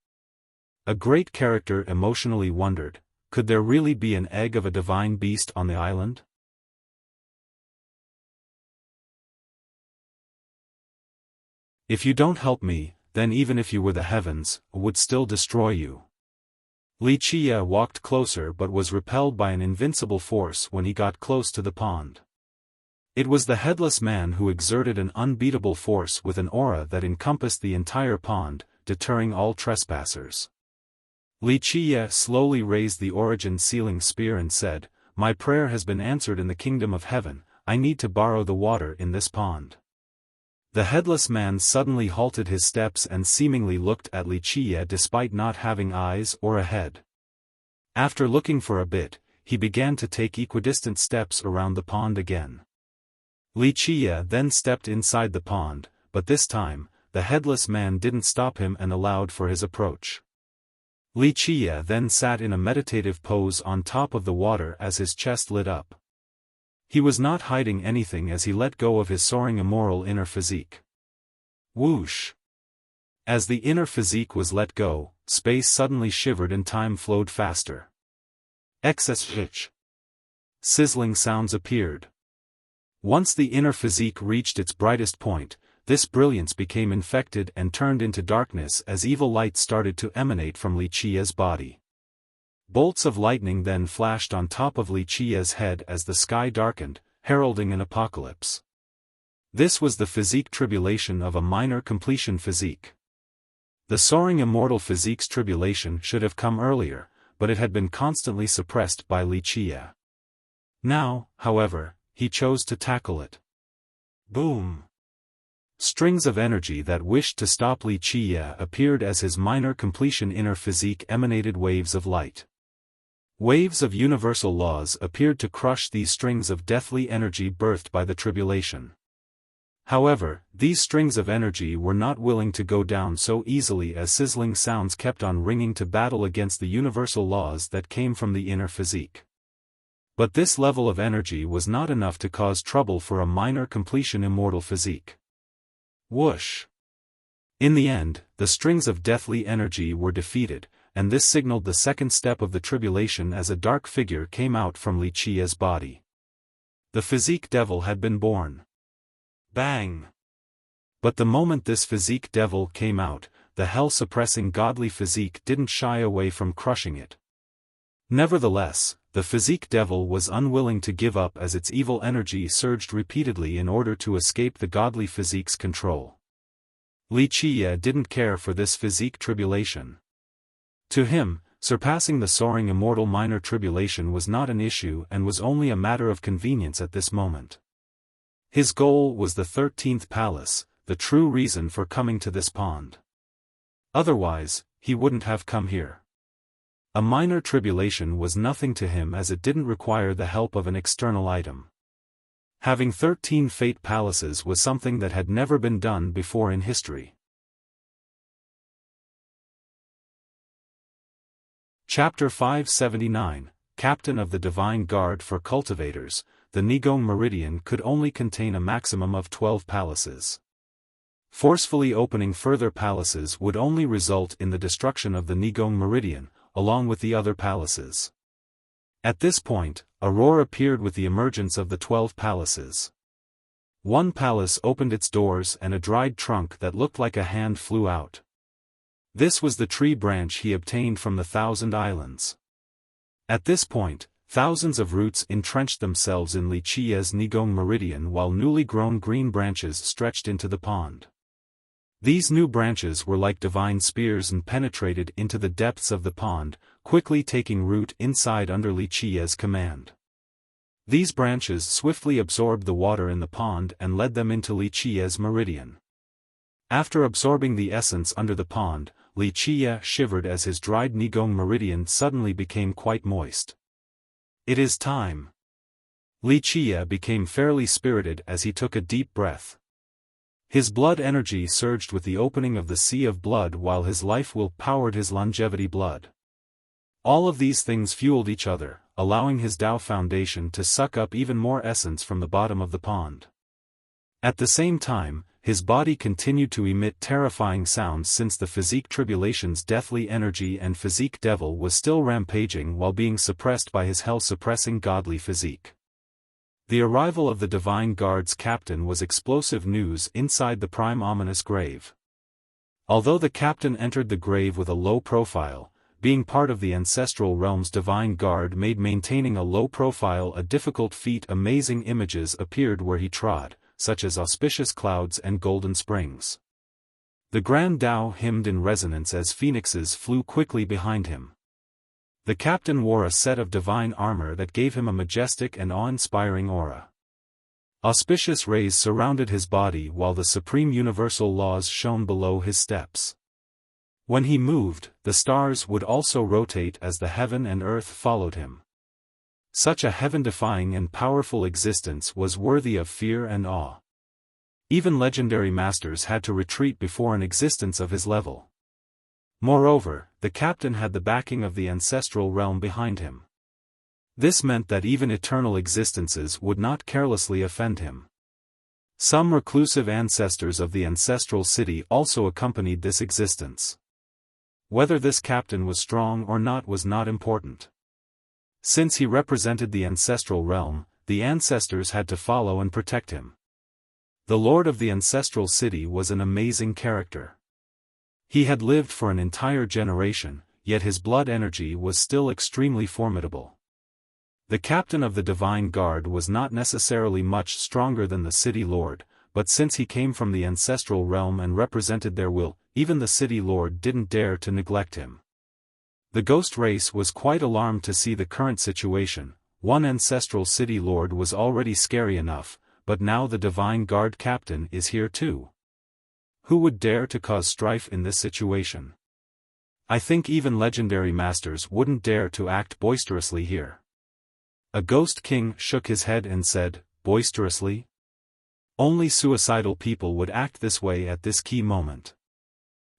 A great character emotionally wondered, could there really be an egg of a divine beast on the island? If you don't help me, then even if you were the heavens, would still destroy you. Wuxia walked closer but was repelled by an invincible force when he got close to the pond. It was the headless man who exerted an unbeatable force with an aura that encompassed the entire pond, deterring all trespassers. Wuxia slowly raised the origin sealing spear and said, "My prayer has been answered in the kingdom of heaven, I need to borrow the water in this pond." The headless man suddenly halted his steps and seemingly looked at Wuxia despite not having eyes or a head. After looking for a bit, he began to take equidistant steps around the pond again. Wuxia then stepped inside the pond, but this time, the headless man didn't stop him and allowed for his approach. Wuxia then sat in a meditative pose on top of the water as his chest lit up. He was not hiding anything as he let go of his soaring immoral inner physique. Whoosh! As the inner physique was let go, space suddenly shivered and time flowed faster. Excess hitch. Sizzling sounds appeared. Once the inner physique reached its brightest point, this brilliance became infected and turned into darkness as evil light started to emanate from Wuxia's body. Bolts of lightning then flashed on top of Wuxia's head as the sky darkened, heralding an apocalypse. This was the physique tribulation of a minor completion physique. The soaring immortal physique's tribulation should have come earlier, but it had been constantly suppressed by Wuxia. Now, however, he chose to tackle it. Boom! Strings of energy that wished to stop Wuxia appeared as his minor completion inner physique emanated waves of light. Waves of universal laws appeared to crush these strings of deathly energy birthed by the tribulation. However, these strings of energy were not willing to go down so easily as sizzling sounds kept on ringing to battle against the universal laws that came from the inner physique. But this level of energy was not enough to cause trouble for a minor completion immortal physique. Whoosh! In the end, the strings of deathly energy were defeated, and this signaled the second step of the tribulation as a dark figure came out from Wuxia's body. The physique devil had been born. Bang! But the moment this physique devil came out, the hell-suppressing godly physique didn't shy away from crushing it. Nevertheless, the physique devil was unwilling to give up as its evil energy surged repeatedly in order to escape the godly physique's control. Wuxia didn't care for this physique tribulation. To him, surpassing the soaring immortal minor tribulation was not an issue and was only a matter of convenience at this moment. His goal was the 13th palace, the true reason for coming to this pond. Otherwise, he wouldn't have come here. A minor tribulation was nothing to him as it didn't require the help of an external item. Having 13 fate palaces was something that had never been done before in history. Chapter 579, Captain of the Divine Guard for Cultivators. The Nigong Meridian could only contain a maximum of 12 palaces. Forcefully opening further palaces would only result in the destruction of the Nigong Meridian, along with the other palaces. At this point, a roar appeared with the emergence of the 12 palaces. One palace opened its doors and a dried trunk that looked like a hand flew out. This was the tree branch he obtained from the Thousand Islands. At this point, thousands of roots entrenched themselves in Wuxia's Nigong Meridian while newly grown green branches stretched into the pond. These new branches were like divine spears and penetrated into the depths of the pond, quickly taking root inside under Wuxia's command. These branches swiftly absorbed the water in the pond and led them into Wuxia's meridian. After absorbing the essence under the pond, Wuxia shivered as his dried Nigong Meridian suddenly became quite moist. It is time. Wuxia became fairly spirited as he took a deep breath. His blood energy surged with the opening of the sea of blood while his life will powered his longevity blood. All of these things fueled each other, allowing his Tao foundation to suck up even more essence from the bottom of the pond. At the same time, his body continued to emit terrifying sounds since the physique tribulation's deathly energy and physique devil was still rampaging while being suppressed by his hell-suppressing godly physique. The arrival of the Divine Guard's captain was explosive news inside the prime ominous grave. Although the captain entered the grave with a low profile, being part of the ancestral realm's Divine Guard made maintaining a low profile a difficult feat. Amazing images appeared where he trod, such as auspicious clouds and golden springs. The Grand Tao hymned in resonance as phoenixes flew quickly behind him. The captain wore a set of divine armor that gave him a majestic and awe-inspiring aura. Auspicious rays surrounded his body while the supreme universal laws shone below his steps. When he moved, the stars would also rotate as the heaven and earth followed him. Such a heaven-defying and powerful existence was worthy of fear and awe. Even legendary masters had to retreat before an existence of his level. Moreover, the captain had the backing of the ancestral realm behind him. This meant that even eternal existences would not carelessly offend him. Some reclusive ancestors of the ancestral city also accompanied this existence. Whether this captain was strong or not was not important. Since he represented the ancestral realm, the ancestors had to follow and protect him. The lord of the ancestral city was an amazing character. He had lived for an entire generation, yet his blood energy was still extremely formidable. The captain of the Divine Guard was not necessarily much stronger than the city lord, but since he came from the ancestral realm and represented their will, even the city lord didn't dare to neglect him. The ghost race was quite alarmed to see the current situation. One ancestral city lord was already scary enough, but now the Divine Guard captain is here too. Who would dare to cause strife in this situation? I think even legendary masters wouldn't dare to act boisterously here. A ghost king shook his head and said, boisterously? Only suicidal people would act this way at this key moment.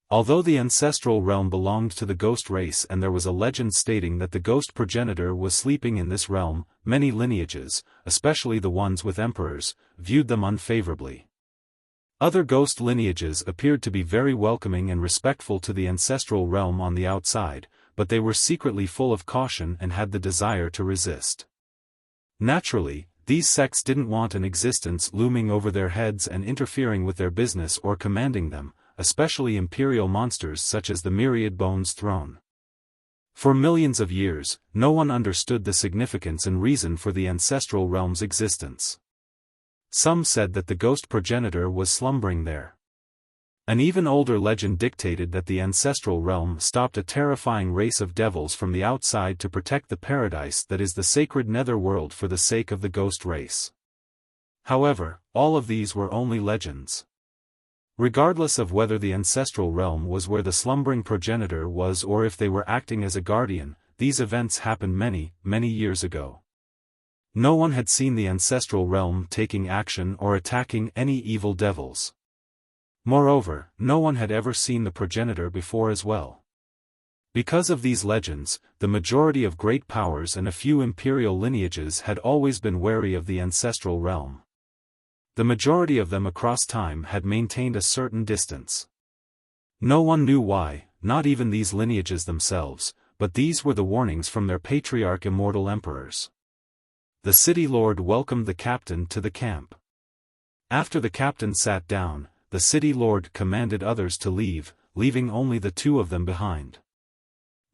Although the ancestral realm belonged to the ghost race and there was a legend stating that the ghost progenitor was sleeping in this realm, many lineages, especially the ones with emperors, viewed them unfavorably. Other ghost lineages appeared to be very welcoming and respectful to the ancestral realm on the outside, but they were secretly full of caution and had the desire to resist. Naturally, these sects didn't want an existence looming over their heads and interfering with their business or commanding them, especially imperial monsters such as the Myriad Bones Throne. For millions of years, no one understood the significance and reason for the ancestral realm's existence. Some said that the ghost progenitor was slumbering there. An even older legend dictated that the ancestral realm stopped a terrifying race of devils from the outside to protect the paradise that is the sacred netherworld for the sake of the ghost race. However, all of these were only legends. Regardless of whether the ancestral realm was where the slumbering progenitor was or if they were acting as a guardian, these events happened many, many years ago. No one had seen the ancestral realm taking action or attacking any evil devils. Moreover, no one had ever seen the progenitor before as well. Because of these legends, the majority of great powers and a few imperial lineages had always been wary of the ancestral realm. The majority of them across time had maintained a certain distance. No one knew why, not even these lineages themselves, but these were the warnings from their patriarch immortal emperors. The city lord welcomed the captain to the camp. After the captain sat down, the city lord commanded others to leave, leaving only the two of them behind.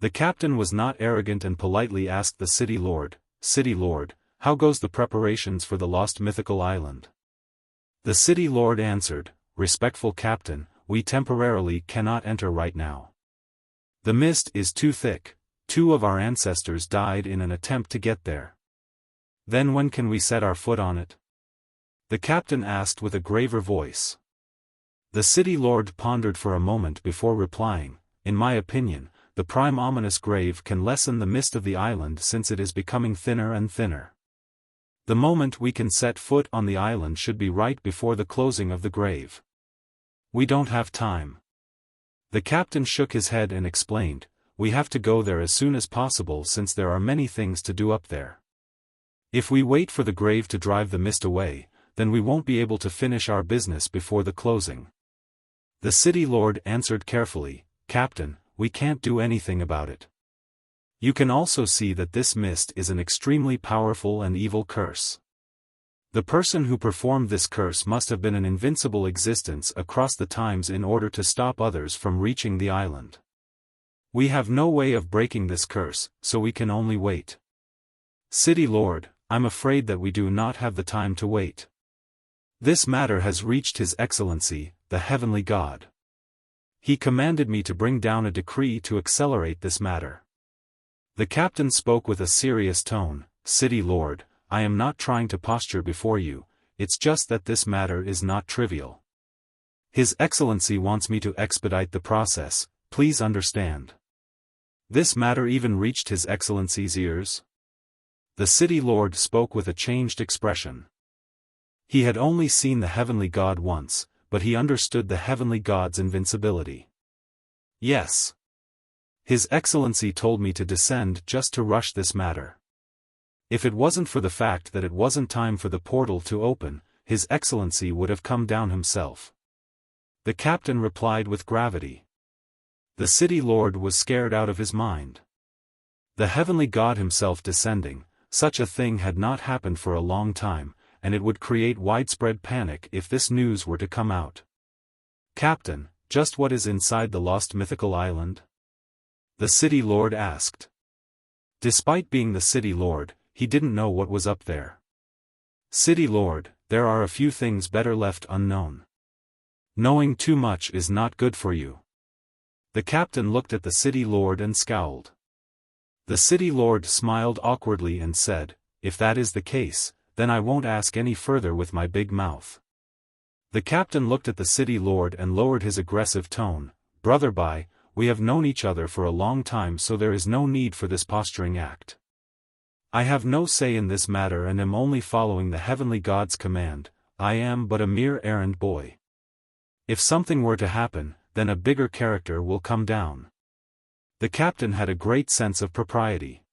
The captain was not arrogant and politely asked the city lord, how goes the preparations for the lost mythical island? The city lord answered, respectful captain, we temporarily cannot enter right now. The mist is too thick, 2 of our ancestors died in an attempt to get there. Then when can we set our foot on it? The captain asked with a graver voice. The city lord pondered for a moment before replying, in my opinion, the prime ominous grave can lessen the mist of the island since it is becoming thinner and thinner. The moment we can set foot on the island should be right before the closing of the grave. We don't have time. The captain shook his head and explained, we have to go there as soon as possible since there are many things to do up there. If we wait for the grave to drive the mist away, then we won't be able to finish our business before the closing. The city lord answered carefully, Captain, we can't do anything about it. You can also see that this mist is an extremely powerful and evil curse. The person who performed this curse must have been an invincible existence across the times in order to stop others from reaching the island. We have no way of breaking this curse, so we can only wait. City Lord, I'm afraid that we do not have the time to wait. This matter has reached His Excellency, the Heavenly God. He commanded me to bring down a decree to accelerate this matter. The captain spoke with a serious tone, City Lord, I am not trying to posture before you, it's just that this matter is not trivial. His Excellency wants me to expedite the process, please understand. This matter even reached His Excellency's ears? The City Lord spoke with a changed expression. He had only seen the Heavenly God once, but he understood the Heavenly God's invincibility. Yes. His Excellency told me to descend just to rush this matter. If it wasn't for the fact that it wasn't time for the portal to open, His Excellency would have come down himself. The captain replied with gravity. The City Lord was scared out of his mind. The Heavenly God himself descending, such a thing had not happened for a long time, and it would create widespread panic if this news were to come out. Captain, just what is inside the lost mythical island? The City Lord asked. Despite being the City Lord, he didn't know what was up there. City Lord, there are a few things better left unknown. Knowing too much is not good for you. The captain looked at the City Lord and scowled. The City Lord smiled awkwardly and said, if that is the case, then I won't ask any further with my big mouth. The captain looked at the City Lord and lowered his aggressive tone, Brother Bai, we have known each other for a long time, so there is no need for this posturing act. I have no say in this matter and am only following the heavenly God's command. I am but a mere errand boy. If something were to happen, then a bigger character will come down. The captain had a great sense of propriety.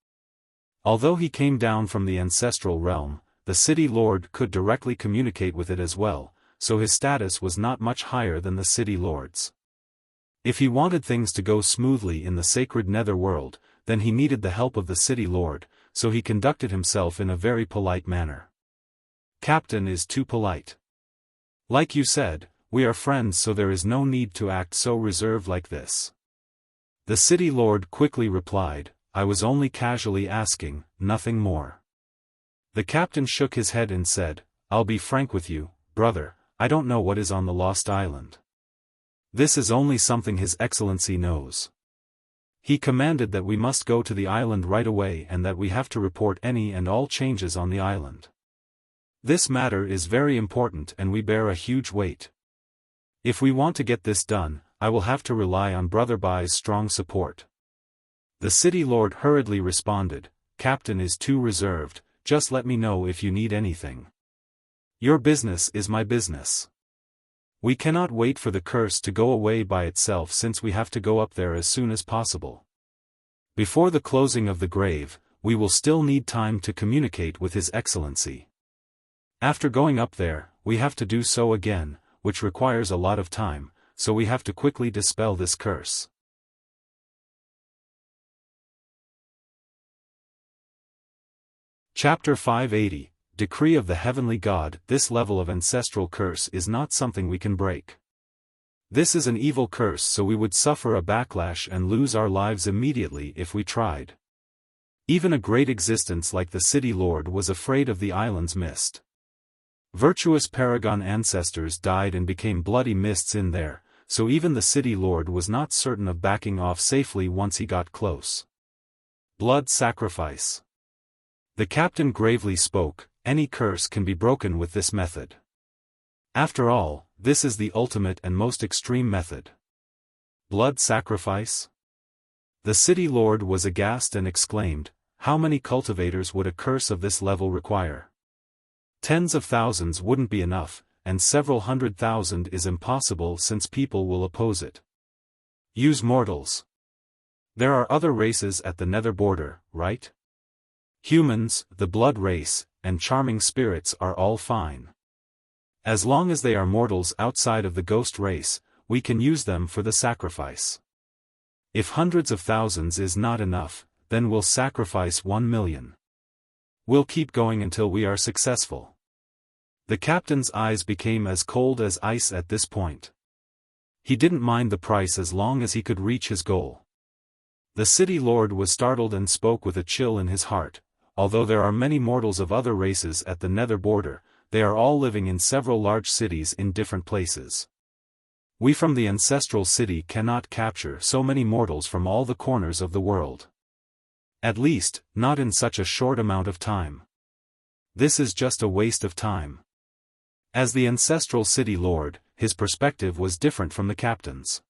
Although he came down from the ancestral realm, the city lord could directly communicate with it as well, so his status was not much higher than the city lord's. If he wanted things to go smoothly in the sacred netherworld, then he needed the help of the city lord, so he conducted himself in a very polite manner. Captain is too polite. Like you said, we are friends, so there is no need to act so reserved like this. The city lord quickly replied, I was only casually asking, nothing more. The captain shook his head and said, I'll be frank with you, brother, I don't know what is on the Lost Island. This is only something His Excellency knows. He commanded that we must go to the island right away and that we have to report any and all changes on the island. This matter is very important and we bear a huge weight. If we want to get this done, I will have to rely on Brother Bai's strong support. The city lord hurriedly responded, Captain is too reserved, just let me know if you need anything. Your business is my business. We cannot wait for the curse to go away by itself since we have to go up there as soon as possible. Before the closing of the grave, we will still need time to communicate with His Excellency. After going up there, we have to do so again, which requires a lot of time, so we have to quickly dispel this curse. Chapter 580, Decree of the Heavenly God. This level of ancestral curse is not something we can break. This is an evil curse, so we would suffer a backlash and lose our lives immediately if we tried. Even a great existence like the city lord was afraid of the island's mist. Virtuous paragon ancestors died and became bloody mists in there, so even the city lord was not certain of backing off safely once he got close. Blood sacrifice. The captain gravely spoke, any curse can be broken with this method. After all, this is the ultimate and most extreme method. Blood sacrifice? The city lord was aghast and exclaimed, how many cultivators would a curse of this level require? Tens of thousands wouldn't be enough, and several 100,000 is impossible since people will oppose it. Use mortals. There are other races at the nether border, right? Humans, the blood race, and charming spirits are all fine. As long as they are mortals outside of the ghost race, we can use them for the sacrifice. If hundreds of thousands is not enough, then we'll sacrifice 1 million. We'll keep going until we are successful. The captain's eyes became as cold as ice at this point. He didn't mind the price as long as he could reach his goal. The city lord was startled and spoke with a chill in his heart. Although there are many mortals of other races at the nether border, they are all living in several large cities in different places. We from the ancestral city cannot capture so many mortals from all the corners of the world. At least, not in such a short amount of time. This is just a waste of time. As the ancestral city lord, his perspective was different from the captain's.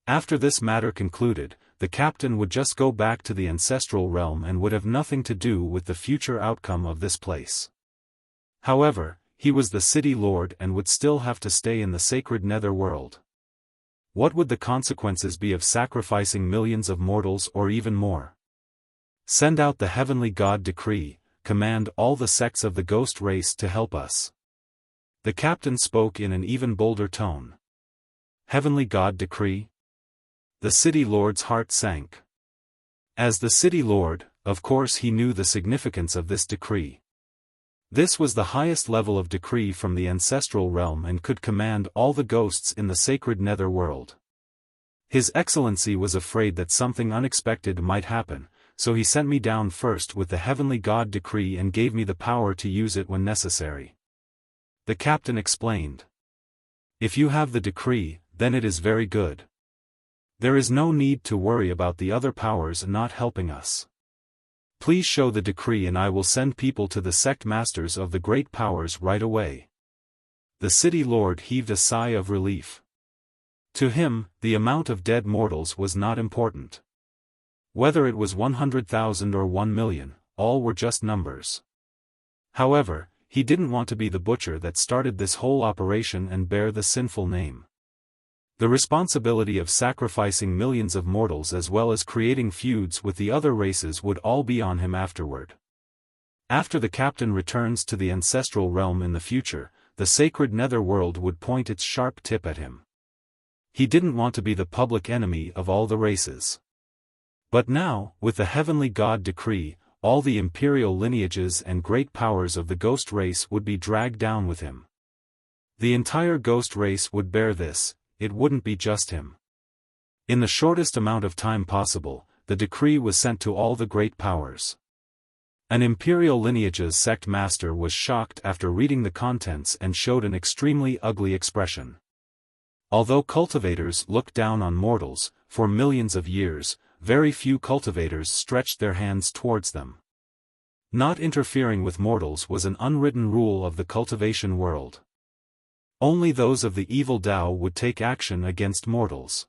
After this matter concluded, the captain would just go back to the ancestral realm and would have nothing to do with the future outcome of this place. However, he was the city lord and would still have to stay in the sacred nether world. What would the consequences be of sacrificing millions of mortals or even more? Send out the heavenly God decree, command all the sects of the ghost race to help us. The captain spoke in an even bolder tone. Heavenly God decree? The city lord's heart sank. As the city lord, of course he knew the significance of this decree. This was the highest level of decree from the ancestral realm and could command all the ghosts in the sacred nether world. His Excellency was afraid that something unexpected might happen, so he sent me down first with the heavenly God decree and gave me the power to use it when necessary. The captain explained. If you have the decree, then it is very good. There is no need to worry about the other powers not helping us. Please show the decree and I will send people to the sect masters of the great powers right away. The city lord heaved a sigh of relief. To him, the amount of dead mortals was not important. Whether it was 100,000 or 1,000,000, all were just numbers. However, he didn't want to be the butcher that started this whole operation and bear the sinful name. The responsibility of sacrificing millions of mortals as well as creating feuds with the other races would all be on him afterward. After the captain returns to the ancestral realm in the future, the sacred netherworld would point its sharp tip at him. He didn't want to be the public enemy of all the races. But now, with the heavenly god decree, all the imperial lineages and great powers of the ghost race would be dragged down with him. The entire ghost race would bear this, it wouldn't be just him. In the shortest amount of time possible, the decree was sent to all the great powers. An imperial lineage's sect master was shocked after reading the contents and showed an extremely ugly expression. Although cultivators looked down on mortals, for millions of years, very few cultivators stretched their hands towards them. Not interfering with mortals was an unwritten rule of the cultivation world. Only those of the evil Tao would take action against mortals.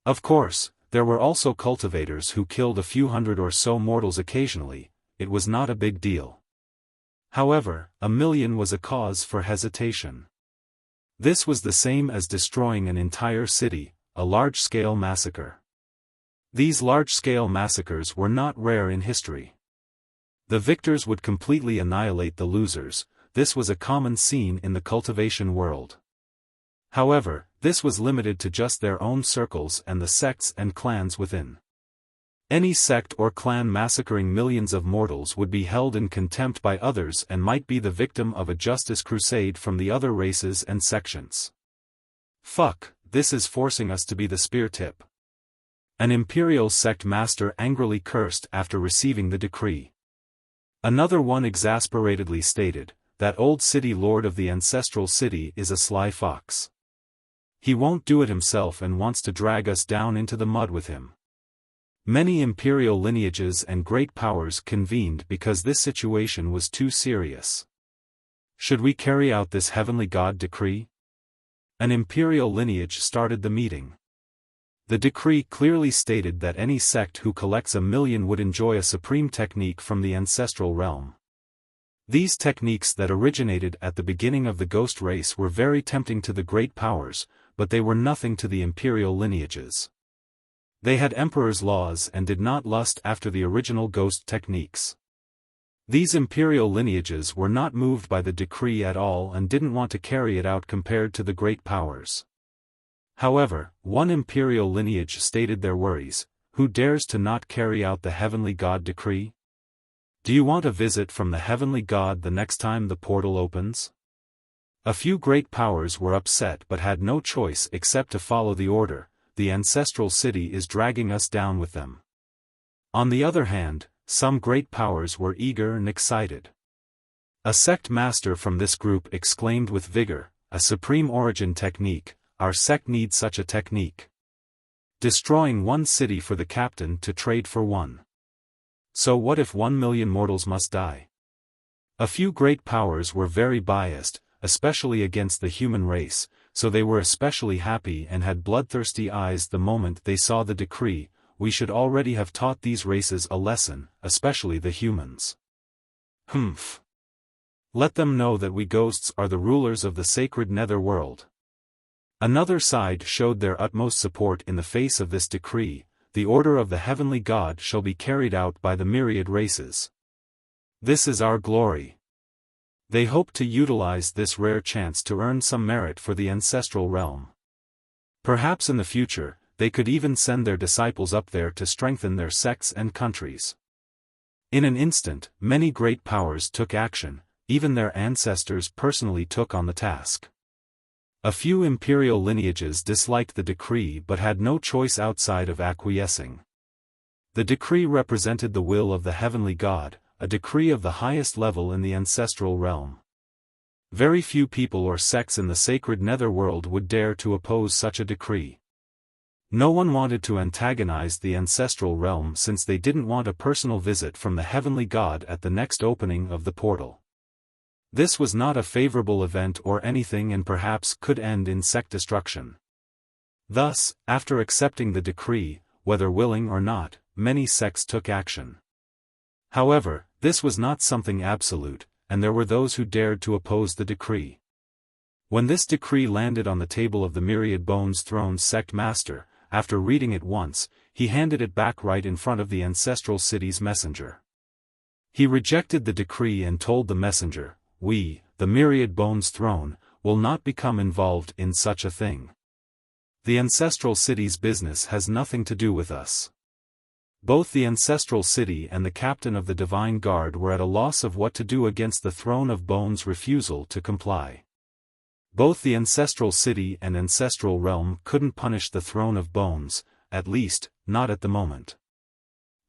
Of course, there were also cultivators who killed a few hundred or so mortals occasionally. It was not a big deal. However, 1,000,000 was a cause for hesitation. This was the same as destroying an entire city, a large-scale massacre. These large-scale massacres were not rare in history. The victors would completely annihilate the losers. This was a common scene in the cultivation world. However, this was limited to just their own circles and the sects and clans within. Any sect or clan massacring millions of mortals would be held in contempt by others and might be the victim of a justice crusade from the other races and sections. Fuck, this is forcing us to be the spear tip. An imperial sect master angrily cursed after receiving the decree. Another one exasperatedly stated, "That old city lord of the ancestral city is a sly fox. He won't do it himself and wants to drag us down into the mud with him." Many imperial lineages and great powers convened because this situation was too serious. Should we carry out this heavenly god decree? An imperial lineage started the meeting. The decree clearly stated that any sect who collects 1,000,000 would enjoy a supreme technique from the ancestral realm. These techniques that originated at the beginning of the ghost race were very tempting to the great powers, but they were nothing to the imperial lineages. They had emperor's laws and did not lust after the original ghost techniques. These imperial lineages were not moved by the decree at all and didn't want to carry it out compared to the great powers. However, one imperial lineage stated their worries: "Who dares to not carry out the heavenly god decree? Do you want a visit from the heavenly god the next time the portal opens?" A few great powers were upset but had no choice except to follow the order. The ancestral city is dragging us down with them. On the other hand, some great powers were eager and excited. A sect master from this group exclaimed with vigor, "A supreme origin technique, our sect needs such a technique. Destroying one city for the captain to trade for one. So what if 1,000,000 mortals must die?" A few great powers were very biased, especially against the human race, so they were especially happy and had bloodthirsty eyes the moment they saw the decree. "We should already have taught these races a lesson, especially the humans. Humph. Let them know that we ghosts are the rulers of the sacred nether world." Another side showed their utmost support in the face of this decree. "The order of the heavenly god shall be carried out by the myriad races. This is our glory." They hoped to utilize this rare chance to earn some merit for the ancestral realm. Perhaps in the future, they could even send their disciples up there to strengthen their sects and countries. In an instant, many great powers took action, even their ancestors personally took on the task. A few imperial lineages disliked the decree but had no choice outside of acquiescing. The decree represented the will of the heavenly god, a decree of the highest level in the ancestral realm. Very few people or sects in the sacred netherworld would dare to oppose such a decree. No one wanted to antagonize the ancestral realm since they didn't want a personal visit from the heavenly god at the next opening of the portal. This was not a favorable event or anything and perhaps could end in sect destruction. Thus, after accepting the decree, whether willing or not, many sects took action. However, this was not something absolute, and there were those who dared to oppose the decree. When this decree landed on the table of the Myriad Bones Throne's sect master, after reading it once, he handed it back right in front of the ancestral city's messenger. He rejected the decree and told the messenger, "We, the Myriad Bones Throne, will not become involved in such a thing. The ancestral city's business has nothing to do with us." Both the ancestral city and the captain of the divine guard were at a loss of what to do against the Throne of Bones' refusal to comply. Both the ancestral city and ancestral realm couldn't punish the Throne of Bones, at least, not at the moment.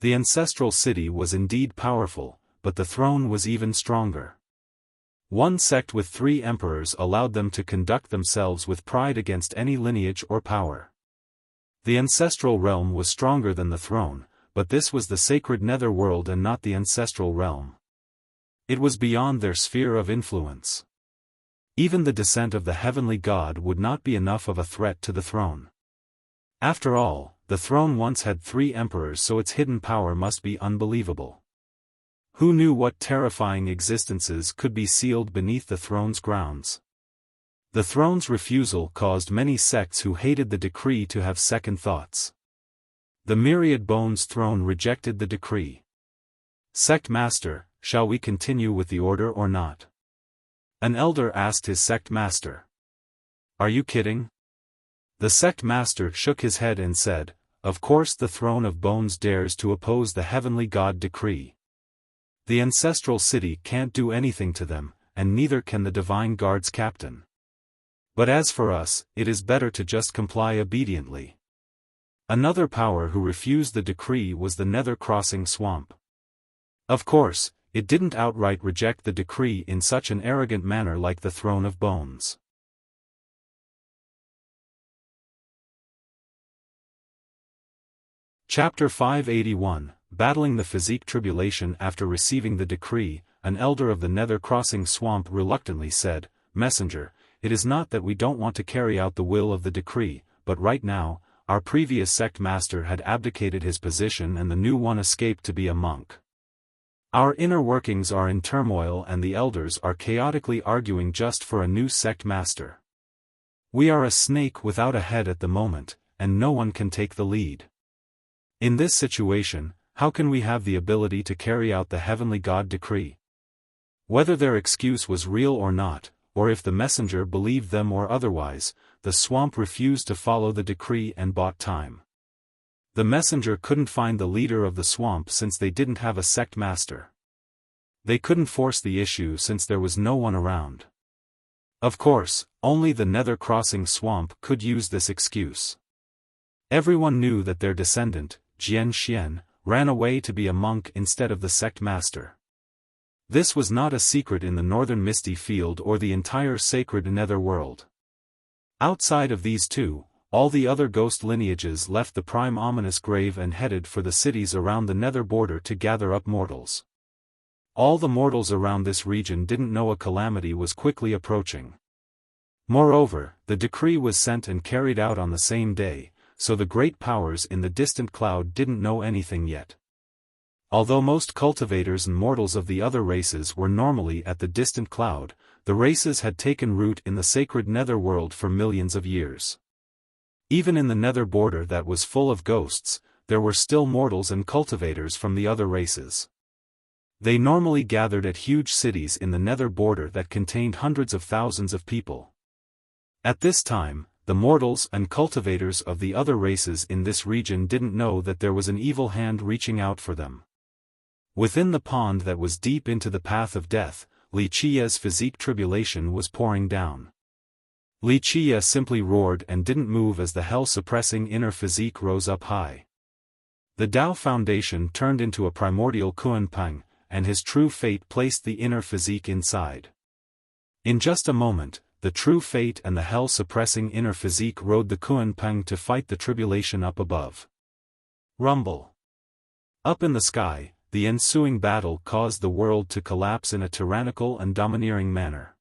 The ancestral city was indeed powerful, but the throne was even stronger. One sect with 3 emperors allowed them to conduct themselves with pride against any lineage or power. The ancestral realm was stronger than the throne, but this was the sacred netherworld and not the ancestral realm. It was beyond their sphere of influence. Even the descent of the heavenly God would not be enough of a threat to the throne. After all, the throne once had 3 emperors, so its hidden power must be unbelievable. Who knew what terrifying existences could be sealed beneath the throne's grounds? The throne's refusal caused many sects who hated the decree to have second thoughts. The Myriad Bones Throne rejected the decree. "Sect master, shall we continue with the order or not?" An elder asked his sect master. "Are you kidding?" The sect master shook his head and said, "Of course the Throne of Bones dares to oppose the heavenly God decree. The ancestral city can't do anything to them, and neither can the divine guard's captain. But as for us, it is better to just comply obediently." Another power who refused the decree was the Nether Crossing Swamp. Of course, it didn't outright reject the decree in such an arrogant manner like the Throne of Bones. Chapter 581, Battling the Physique Tribulation. After receiving the decree, an elder of the Nether Crossing Swamp reluctantly said, "Messenger, it is not that we don't want to carry out the will of the decree, but right now, our previous sect master had abdicated his position and the new one escaped to be a monk. Our inner workings are in turmoil and the elders are chaotically arguing just for a new sect master. We are a snake without a head at the moment, and no one can take the lead. In this situation, how can we have the ability to carry out the heavenly God decree?" Whether their excuse was real or not, or if the messenger believed them or otherwise, the swamp refused to follow the decree and bought time. The messenger couldn't find the leader of the swamp since they didn't have a sect master. They couldn't force the issue since there was no one around. Of course, only the Nether Crossing Swamp could use this excuse. Everyone knew that their descendant, Jian Xian, ran away to be a monk instead of the sect master. This was not a secret in the northern Misty Field or the entire sacred nether world. Outside of these two, all the other ghost lineages left the prime ominous grave and headed for the cities around the nether border to gather up mortals. All the mortals around this region didn't know a calamity was quickly approaching. Moreover, the decree was sent and carried out on the same day, so the great powers in the distant cloud didn't know anything yet. Although most cultivators and mortals of the other races were normally at the distant cloud, the races had taken root in the sacred netherworld for millions of years. Even in the nether border that was full of ghosts, there were still mortals and cultivators from the other races. They normally gathered at huge cities in the nether border that contained hundreds of thousands of people. At this time, the mortals and cultivators of the other races in this region didn't know that there was an evil hand reaching out for them. Within the pond that was deep into the path of death, Li Qiya's physique tribulation was pouring down. Li Qiya simply roared and didn't move as the hell-suppressing inner physique rose up high. The Tao Foundation turned into a primordial Kuanpeng, and his true fate placed the inner physique inside. In just a moment, the true fate and the hell-suppressing inner physique rode the Kuanpeng to fight the tribulation up above. Rumble. Up in the sky, the ensuing battle caused the world to collapse in a tyrannical and domineering manner.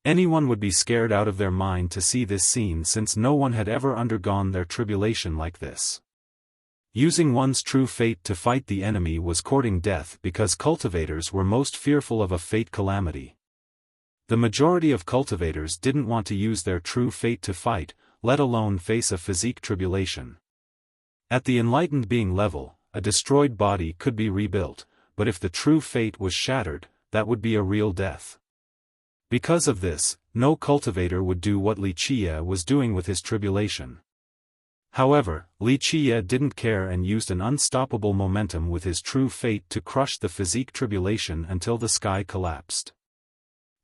Anyone would be scared out of their mind to see this scene since no one had ever undergone their tribulation like this. Using one's true fate to fight the enemy was courting death because cultivators were most fearful of a fate calamity. The majority of cultivators didn't want to use their true fate to fight, let alone face a physique tribulation. At the enlightened being level, a destroyed body could be rebuilt, but if the true fate was shattered, that would be a real death. Because of this, no cultivator would do what Wuxia was doing with his tribulation. However, Wuxia didn't care and used an unstoppable momentum with his true fate to crush the physique tribulation until the sky collapsed.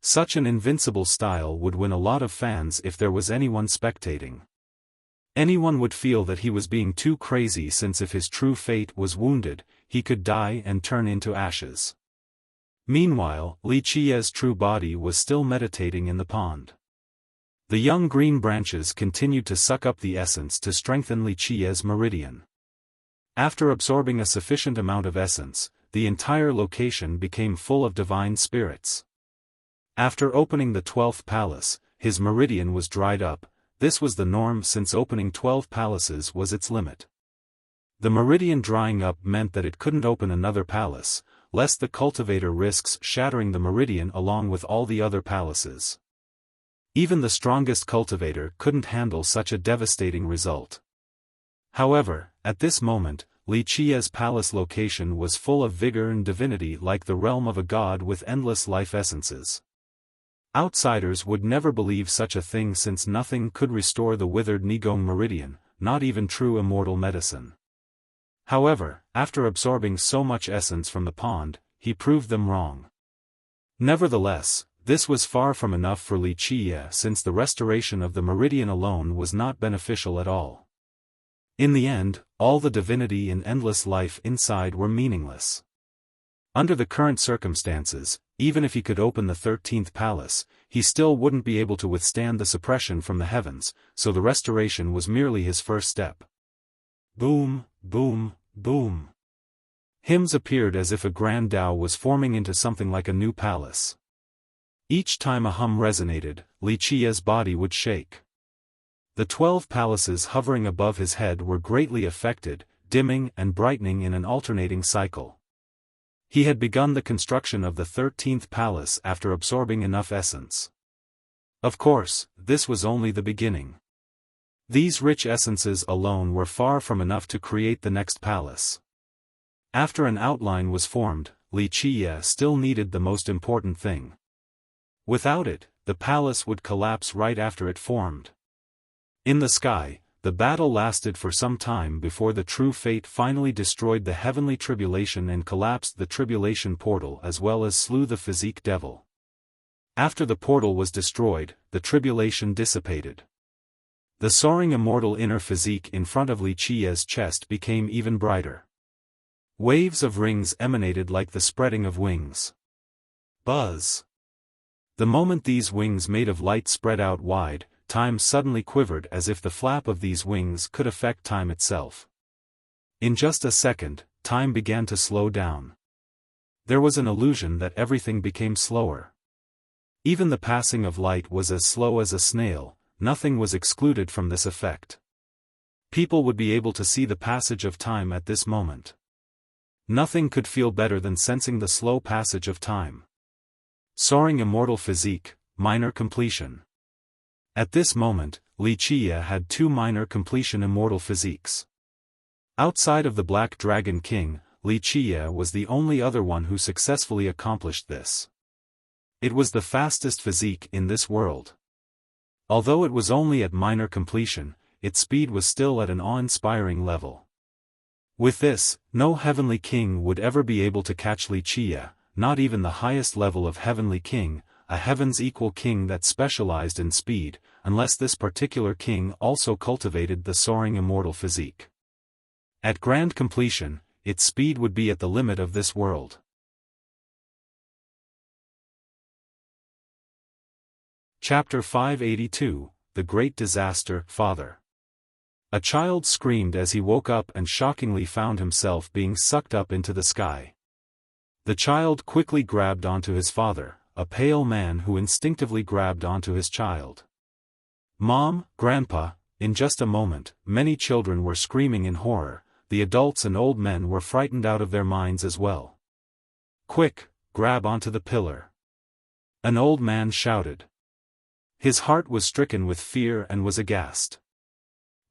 Such an invincible style would win a lot of fans if there was anyone spectating. Anyone would feel that he was being too crazy since if his true fate was wounded, he could die and turn into ashes. Meanwhile, Wuxia's true body was still meditating in the pond. The young green branches continued to suck up the essence to strengthen Wuxia's meridian. After absorbing a sufficient amount of essence, the entire location became full of divine spirits. After opening the 12th palace, his meridian was dried up. This was the norm since opening 12 palaces was its limit. The meridian drying up meant that it couldn't open another palace, lest the cultivator risks shattering the meridian along with all the other palaces. Even the strongest cultivator couldn't handle such a devastating result. However, at this moment, Wuxia's palace location was full of vigor and divinity like the realm of a god with endless life essences. Outsiders would never believe such a thing since nothing could restore the withered Nigong meridian, not even true immortal medicine. However, after absorbing so much essence from the pond, he proved them wrong. Nevertheless, this was far from enough for Wuxia since the restoration of the meridian alone was not beneficial at all. In the end, all the divinity and endless life inside were meaningless. Under the current circumstances, even if he could open the 13th palace, he still wouldn't be able to withstand the suppression from the heavens, so the restoration was merely his first step. Boom, boom, boom. Hymns appeared as if a grand Tao was forming into something like a new palace. Each time a hum resonated, Wuxia's body would shake. The 12 palaces hovering above his head were greatly affected, dimming and brightening in an alternating cycle. He had begun the construction of the 13th palace after absorbing enough essence. Of course, this was only the beginning. These rich essences alone were far from enough to create the next palace. After an outline was formed, Wuxia still needed the most important thing. Without it, the palace would collapse right after it formed. In the sky, the battle lasted for some time before the true fate finally destroyed the heavenly tribulation and collapsed the tribulation portal as well as slew the physique devil. After the portal was destroyed, the tribulation dissipated. The soaring immortal inner physique in front of Wuxia's chest became even brighter. Waves of rings emanated like the spreading of wings. Buzz. The moment these wings made of light spread out wide, time suddenly quivered as if the flap of these wings could affect time itself. In just a second, time began to slow down. There was an illusion that everything became slower. Even the passing of light was as slow as a snail, nothing was excluded from this effect. People would be able to see the passage of time at this moment. Nothing could feel better than sensing the slow passage of time. Soaring immortal physique, minor completion. At this moment, Wuxia had 2 minor completion immortal physiques. Outside of the Black Dragon King, Wuxia was the only other one who successfully accomplished this. It was the fastest physique in this world. Although it was only at minor completion, its speed was still at an awe-inspiring level. With this, no heavenly king would ever be able to catch Wuxia, not even the highest level of heavenly king, a heaven's equal king that specialized in speed, unless this particular king also cultivated the soaring immortal physique. At grand completion, its speed would be at the limit of this world. Chapter 582, The Great Disaster, Father. A child screamed as he woke up and shockingly found himself being sucked up into the sky. The child quickly grabbed onto his father, a pale man who instinctively grabbed onto his child. "Mom, Grandpa!" In just a moment, many children were screaming in horror, the adults and old men were frightened out of their minds as well. "Quick, grab onto the pillar!" an old man shouted. His heart was stricken with fear and was aghast.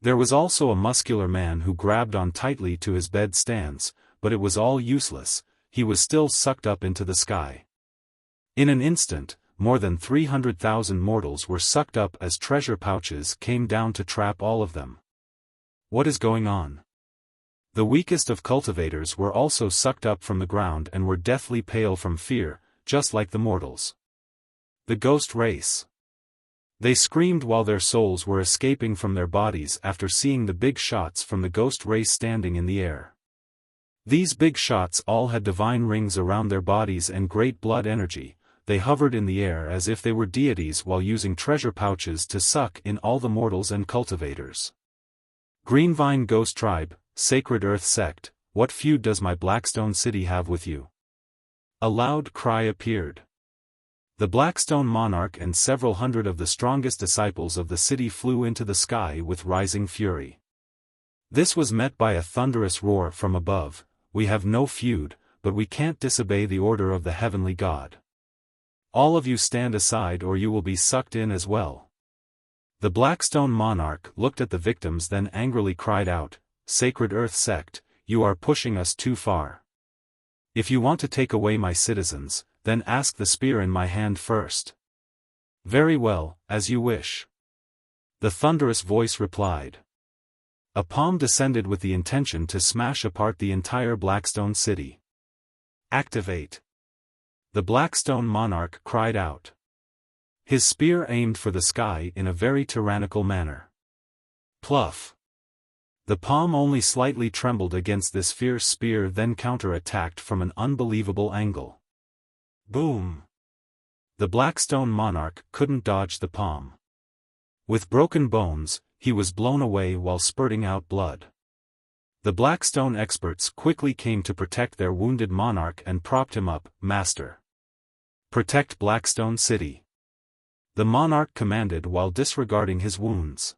There was also a muscular man who grabbed on tightly to his bed stands, but it was all useless, he was still sucked up into the sky. In an instant, more than 300,000 mortals were sucked up as treasure pouches came down to trap all of them. What is going on? The weakest of cultivators were also sucked up from the ground and were deathly pale from fear, just like the mortals. The ghost race. They screamed while their souls were escaping from their bodies after seeing the big shots from the ghost race standing in the air. These big shots all had divine rings around their bodies and great blood energy. They hovered in the air as if they were deities while using treasure pouches to suck in all the mortals and cultivators. Greenvine Ghost Tribe, Sacred Earth Sect, what feud does my Blackstone City have with you? A loud cry appeared. The Blackstone Monarch and several hundred of the strongest disciples of the city flew into the sky with rising fury. This was met by a thunderous roar from above. "We have no feud, but we can't disobey the order of the heavenly God. All of you stand aside or you will be sucked in as well." The Blackstone Monarch looked at the victims, then angrily cried out, "Sacred Earth Sect, you are pushing us too far. If you want to take away my citizens, then ask the spear in my hand first." "Very well, as you wish," the thunderous voice replied. A palm descended with the intention to smash apart the entire Blackstone city. "Activate!" the Blackstone Monarch cried out. His spear aimed for the sky in a very tyrannical manner. Pluff! The palm only slightly trembled against this fierce spear, then counter-attacked from an unbelievable angle. Boom! The Blackstone Monarch couldn't dodge the palm. With broken bones, he was blown away while spurting out blood. The Blackstone experts quickly came to protect their wounded monarch and propped him up. "Master, protect Blackstone City," the monarch commanded while disregarding his wounds.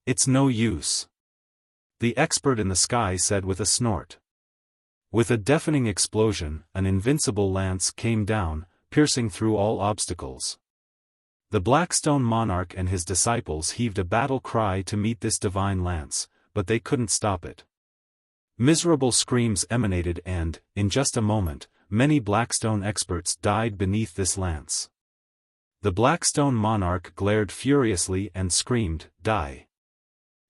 "It's no use," the expert in the sky said with a snort. With a deafening explosion, an invincible lance came down, piercing through all obstacles. The Blackstone Monarch and his disciples heaved a battle cry to meet this divine lance, but they couldn't stop it. Miserable screams emanated and, in just a moment, many Blackstone experts died beneath this lance. The Blackstone Monarch glared furiously and screamed, "Die!"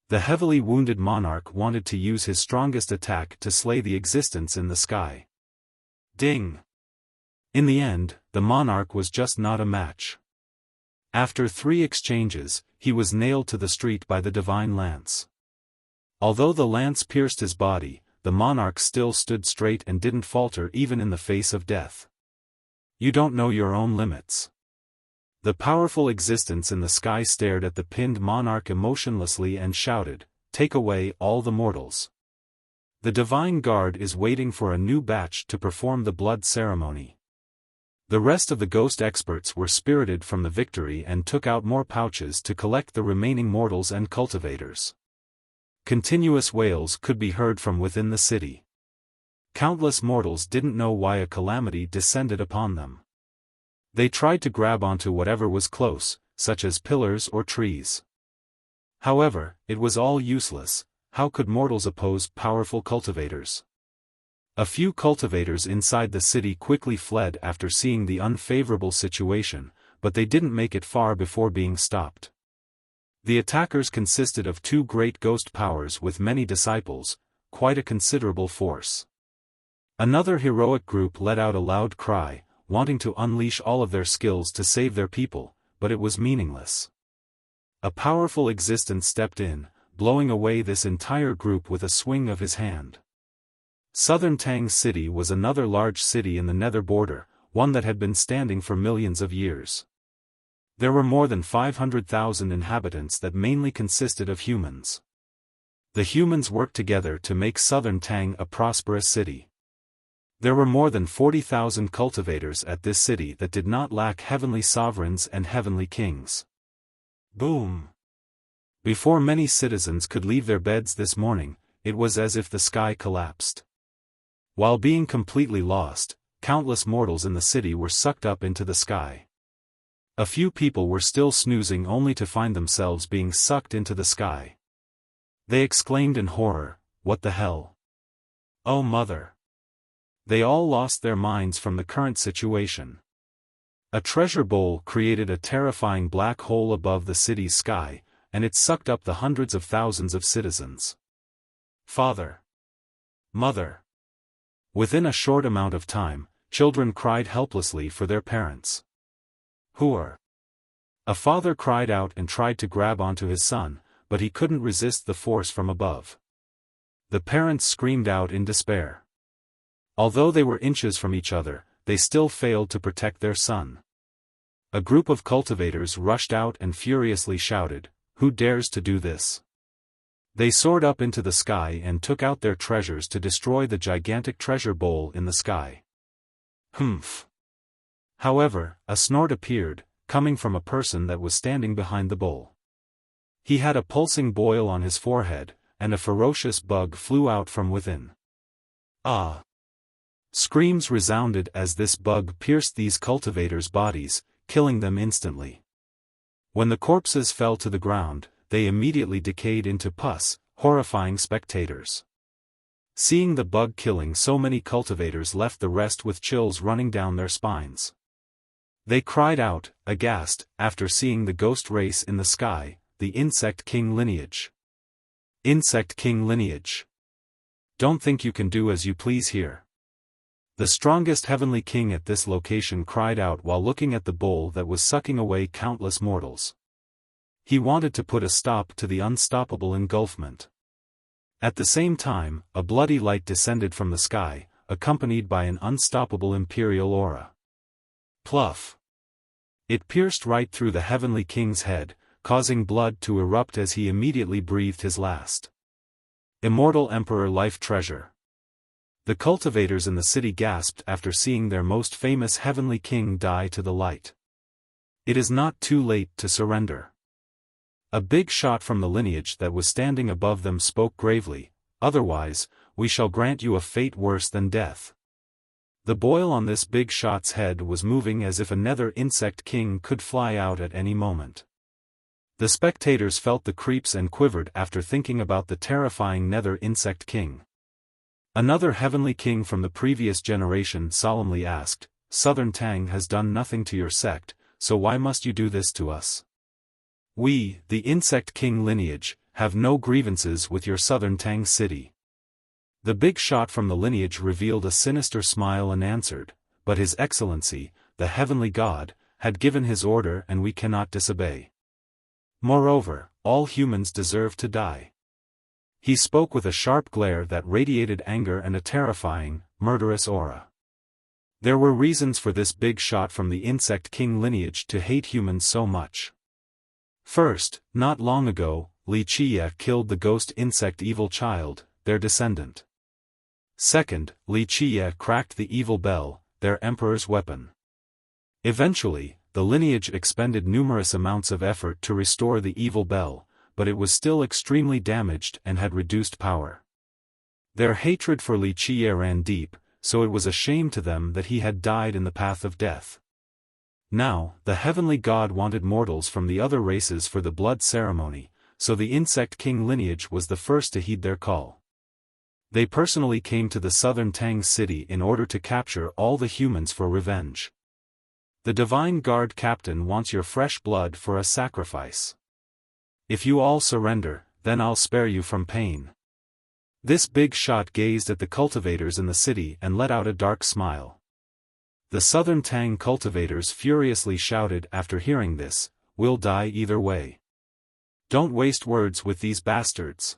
The heavily wounded monarch wanted to use his strongest attack to slay the existence in the sky. Ding! In the end, the monarch was just not a match. After 3 exchanges, he was nailed to the street by the divine lance. Although the lance pierced his body, the monarch still stood straight and didn't falter even in the face of death. "You don't know your own limits." The powerful existence in the sky stared at the pinned monarch emotionlessly and shouted, "Take away all the mortals. The divine guard is waiting for a new batch to perform the blood ceremony." The rest of the ghost experts were spirited from the victory and took out more pouches to collect the remaining mortals and cultivators. Continuous wails could be heard from within the city. Countless mortals didn't know why a calamity descended upon them. They tried to grab onto whatever was close, such as pillars or trees. However, it was all useless. How could mortals oppose powerful cultivators? A few cultivators inside the city quickly fled after seeing the unfavorable situation, but they didn't make it far before being stopped. The attackers consisted of 2 great ghost powers with many disciples, quite a considerable force. Another heroic group let out a loud cry, wanting to unleash all of their skills to save their people, but it was meaningless. A powerful existence stepped in, blowing away this entire group with a swing of his hand. Southern Tang City was another large city in the nether border, one that had been standing for millions of years. There were more than 500,000 inhabitants that mainly consisted of humans. The humans worked together to make Southern Tang a prosperous city. There were more than 40,000 cultivators at this city that did not lack heavenly sovereigns and heavenly kings. Boom! Before many citizens could leave their beds this morning, it was as if the sky collapsed. While being completely lost, countless mortals in the city were sucked up into the sky. A few people were still snoozing only to find themselves being sucked into the sky. They exclaimed in horror, "What the hell? Oh mother!" They all lost their minds from the current situation. A treasure bowl created a terrifying black hole above the city's sky, and it sucked up the hundreds of thousands of citizens. Father! Mother! Within a short amount of time, children cried helplessly for their parents. Hooer! A father cried out and tried to grab onto his son, but he couldn't resist the force from above. The parents screamed out in despair. Although they were inches from each other, they still failed to protect their son. A group of cultivators rushed out and furiously shouted, "Who dares to do this?" They soared up into the sky and took out their treasures to destroy the gigantic treasure bowl in the sky. Humph! However, a snort appeared, coming from a person that was standing behind the bowl. He had a pulsing boil on his forehead, and a ferocious bug flew out from within. Ah! Screams resounded as this bug pierced these cultivators' bodies, killing them instantly. When the corpses fell to the ground, they immediately decayed into pus, horrifying spectators. Seeing the bug killing so many cultivators left the rest with chills running down their spines. They cried out, aghast, after seeing the ghost race in the sky, the Insect King lineage. Insect King lineage. Don't think you can do as you please here. The strongest heavenly king at this location cried out while looking at the bowl that was sucking away countless mortals. He wanted to put a stop to the unstoppable engulfment. At the same time, a bloody light descended from the sky, accompanied by an unstoppable imperial aura. Pluff! It pierced right through the heavenly king's head, causing blood to erupt as he immediately breathed his last. Immortal Emperor Life Treasure. The cultivators in the city gasped after seeing their most famous heavenly king die to the light. It is not too late to surrender. A big shot from the lineage that was standing above them spoke gravely, "Otherwise, we shall grant you a fate worse than death." The boil on this big shot's head was moving as if a nether insect king could fly out at any moment. The spectators felt the creeps and quivered after thinking about the terrifying nether insect king. Another heavenly king from the previous generation solemnly asked, "Southern Tang has done nothing to your sect, so why must you do this to us? We, the Insect King lineage, have no grievances with your Southern Tang city." The big shot from the lineage revealed a sinister smile and answered, "But His Excellency, the Heavenly God, had given his order and we cannot disobey. Moreover, all humans deserve to die." He spoke with a sharp glare that radiated anger and a terrifying, murderous aura. There were reasons for this big shot from the Insect King lineage to hate humans so much. First, not long ago, Wuxia killed the ghost insect evil child, their descendant. Second, Wuxia cracked the evil bell, their emperor's weapon. Eventually, the lineage expended numerous amounts of effort to restore the evil bell, but it was still extremely damaged and had reduced power. Their hatred for Wuxia ran deep, so it was a shame to them that he had died in the path of death. Now, the heavenly god wanted mortals from the other races for the blood ceremony, so the Insect King lineage was the first to heed their call. They personally came to the Southern Tang city in order to capture all the humans for revenge. The Divine Guard Captain wants your fresh blood for a sacrifice. If you all surrender, then I'll spare you from pain. This big shot gazed at the cultivators in the city and let out a dark smile. The Southern Tang cultivators furiously shouted after hearing this, "We'll die either way. Don't waste words with these bastards."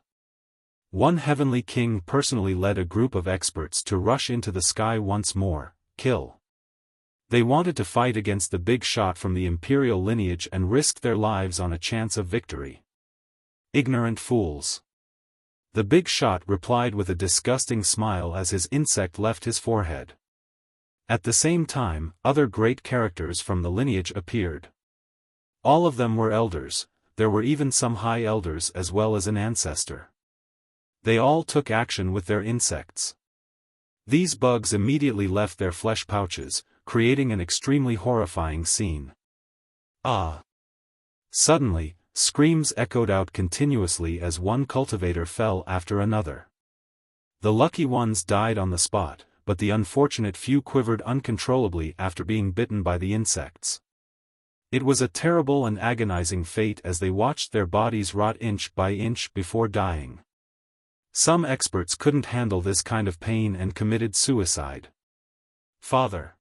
One heavenly king personally led a group of experts to rush into the sky once more, kill. They wanted to fight against the big shot from the imperial lineage and risked their lives on a chance of victory. Ignorant fools. The big shot replied with a disgusting smile as his insect left his forehead. At the same time, other great characters from the lineage appeared. All of them were elders, there were even some high elders as well as an ancestor. They all took action with their insects. These bugs immediately left their flesh pouches, creating an extremely horrifying scene. Ah! Suddenly, screams echoed out continuously as one cultivator fell after another. The lucky ones died on the spot, but the unfortunate few quivered uncontrollably after being bitten by the insects. It was a terrible and agonizing fate as they watched their bodies rot inch by inch before dying. Some experts couldn't handle this kind of pain and committed suicide. Father!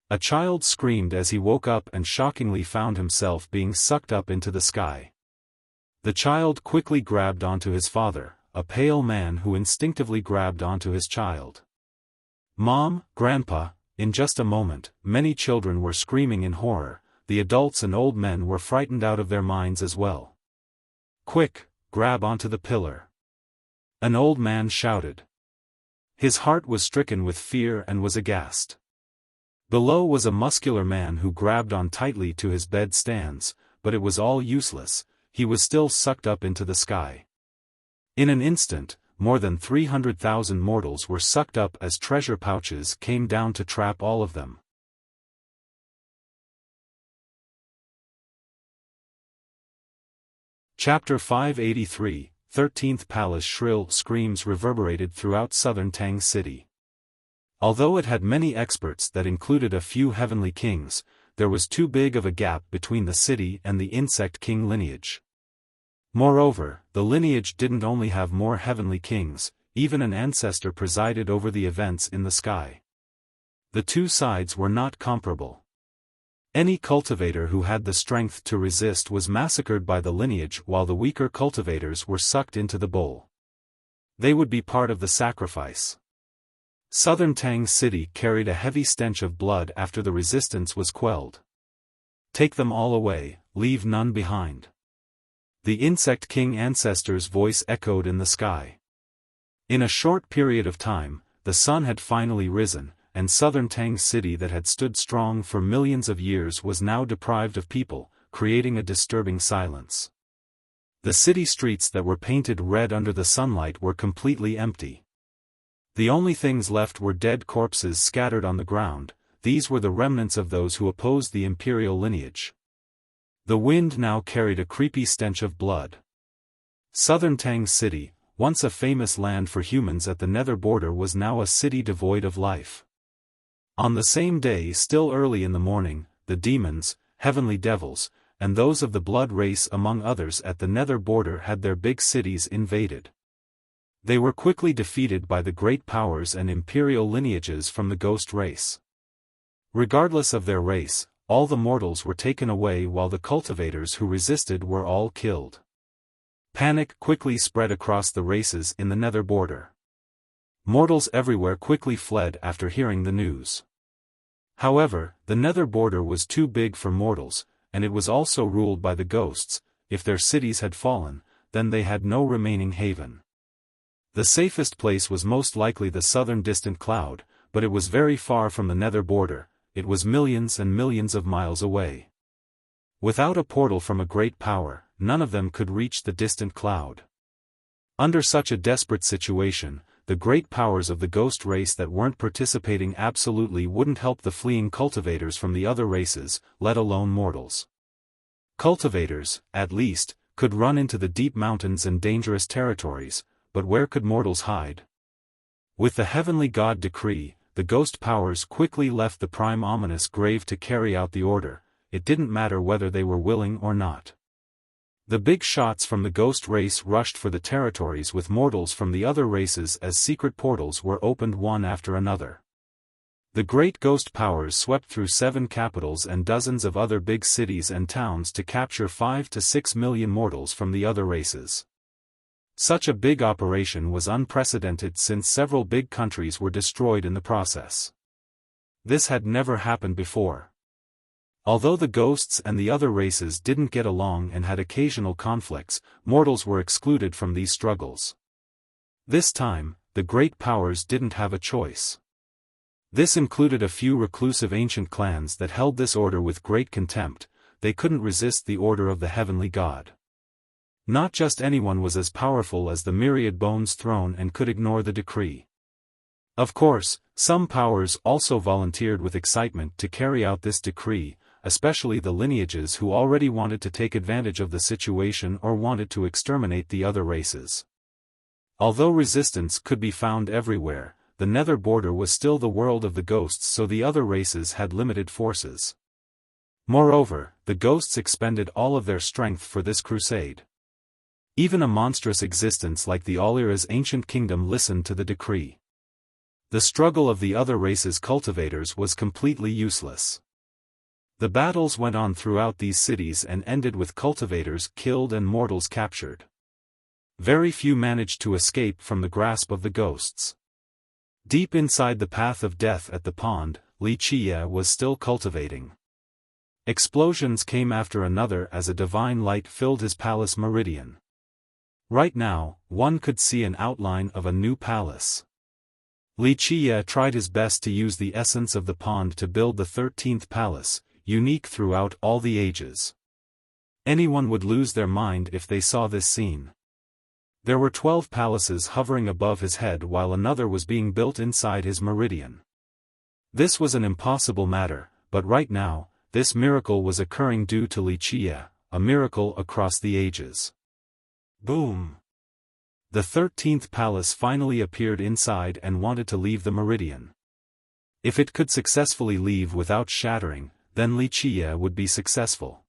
A child screamed as he woke up and shockingly found himself being sucked up into the sky. The child quickly grabbed onto his father, a pale man who instinctively grabbed onto his child. Mom, Grandpa, in just a moment, many children were screaming in horror, the adults and old men were frightened out of their minds as well. Quick, grab onto the pillar! An old man shouted. His heart was stricken with fear and was aghast. Below was a muscular man who grabbed on tightly to his bed stands, but it was all useless, he was still sucked up into the sky. In an instant, more than 300,000 mortals were sucked up as treasure pouches came down to trap all of them. Chapter 583, 13th Palace. Shrill screams reverberated throughout southern Tang City. Although it had many experts that included a few heavenly kings, there was too big of a gap between the city and the insect king lineage. Moreover, the lineage didn't only have more heavenly kings, even an ancestor presided over the events in the sky. The two sides were not comparable. Any cultivator who had the strength to resist was massacred by the lineage while the weaker cultivators were sucked into the bowl. They would be part of the sacrifice. Southern Tang City carried a heavy stench of blood after the resistance was quelled. Take them all away, leave none behind. The Insect King ancestor's voice echoed in the sky. In a short period of time, the sun had finally risen, and southern Tang City that had stood strong for millions of years was now deprived of people, creating a disturbing silence. The city streets that were painted red under the sunlight were completely empty. The only things left were dead corpses scattered on the ground, these were the remnants of those who opposed the imperial lineage. The wind now carried a creepy stench of blood. Southern Tang City, once a famous land for humans at the nether border, was now a city devoid of life. On the same day, still early in the morning, the demons, heavenly devils, and those of the blood race among others at the nether border had their big cities invaded. They were quickly defeated by the great powers and imperial lineages from the ghost race. Regardless of their race, all the mortals were taken away while the cultivators who resisted were all killed. Panic quickly spread across the races in the nether border. Mortals everywhere quickly fled after hearing the news. However, the nether border was too big for mortals, and it was also ruled by the ghosts. If their cities had fallen, then they had no remaining haven. The safest place was most likely the southern distant cloud, but it was very far from the nether border, it was millions and millions of miles away. Without a portal from a great power, none of them could reach the distant cloud. Under such a desperate situation, the great powers of the ghost race that weren't participating absolutely wouldn't help the fleeing cultivators from the other races, let alone mortals. Cultivators, at least, could run into the deep mountains and dangerous territories, but where could mortals hide? With the heavenly god decree, the ghost powers quickly left the prime ominous grave to carry out the order. It didn't matter whether they were willing or not. The big shots from the ghost race rushed for the territories with mortals from the other races as secret portals were opened one after another. The great ghost powers swept through 7 capitals and dozens of other big cities and towns to capture 5 to 6 million mortals from the other races. Such a big operation was unprecedented since several big countries were destroyed in the process. This had never happened before. Although the ghosts and the other races didn't get along and had occasional conflicts, mortals were excluded from these struggles. This time, the great powers didn't have a choice. This included a few reclusive ancient clans that held this order with great contempt. They couldn't resist the order of the heavenly god. Not just anyone was as powerful as the myriad bones throne and could ignore the decree. Of course, some powers also volunteered with excitement to carry out this decree, especially the lineages who already wanted to take advantage of the situation or wanted to exterminate the other races. Although resistance could be found everywhere, the nether border was still the world of the ghosts, so the other races had limited forces. Moreover, the ghosts expended all of their strength for this crusade. Even a monstrous existence like the Allira's ancient kingdom listened to the decree. The struggle of the other races' cultivators was completely useless. The battles went on throughout these cities and ended with cultivators killed and mortals captured. Very few managed to escape from the grasp of the ghosts. Deep inside the path of death at the pond, Wuxia was still cultivating. Explosions came after another as a divine light filled his palace meridian. Right now, one could see an outline of a new palace. Wuxia tried his best to use the essence of the pond to build the 13th palace, unique throughout all the ages. Anyone would lose their mind if they saw this scene. There were 12 palaces hovering above his head while another was being built inside his meridian. This was an impossible matter, but right now, this miracle was occurring due to Wuxia, a miracle across the ages. Boom! The 13th palace finally appeared inside and wanted to leave the meridian. If it could successfully leave without shattering, then Wuxia would be successful.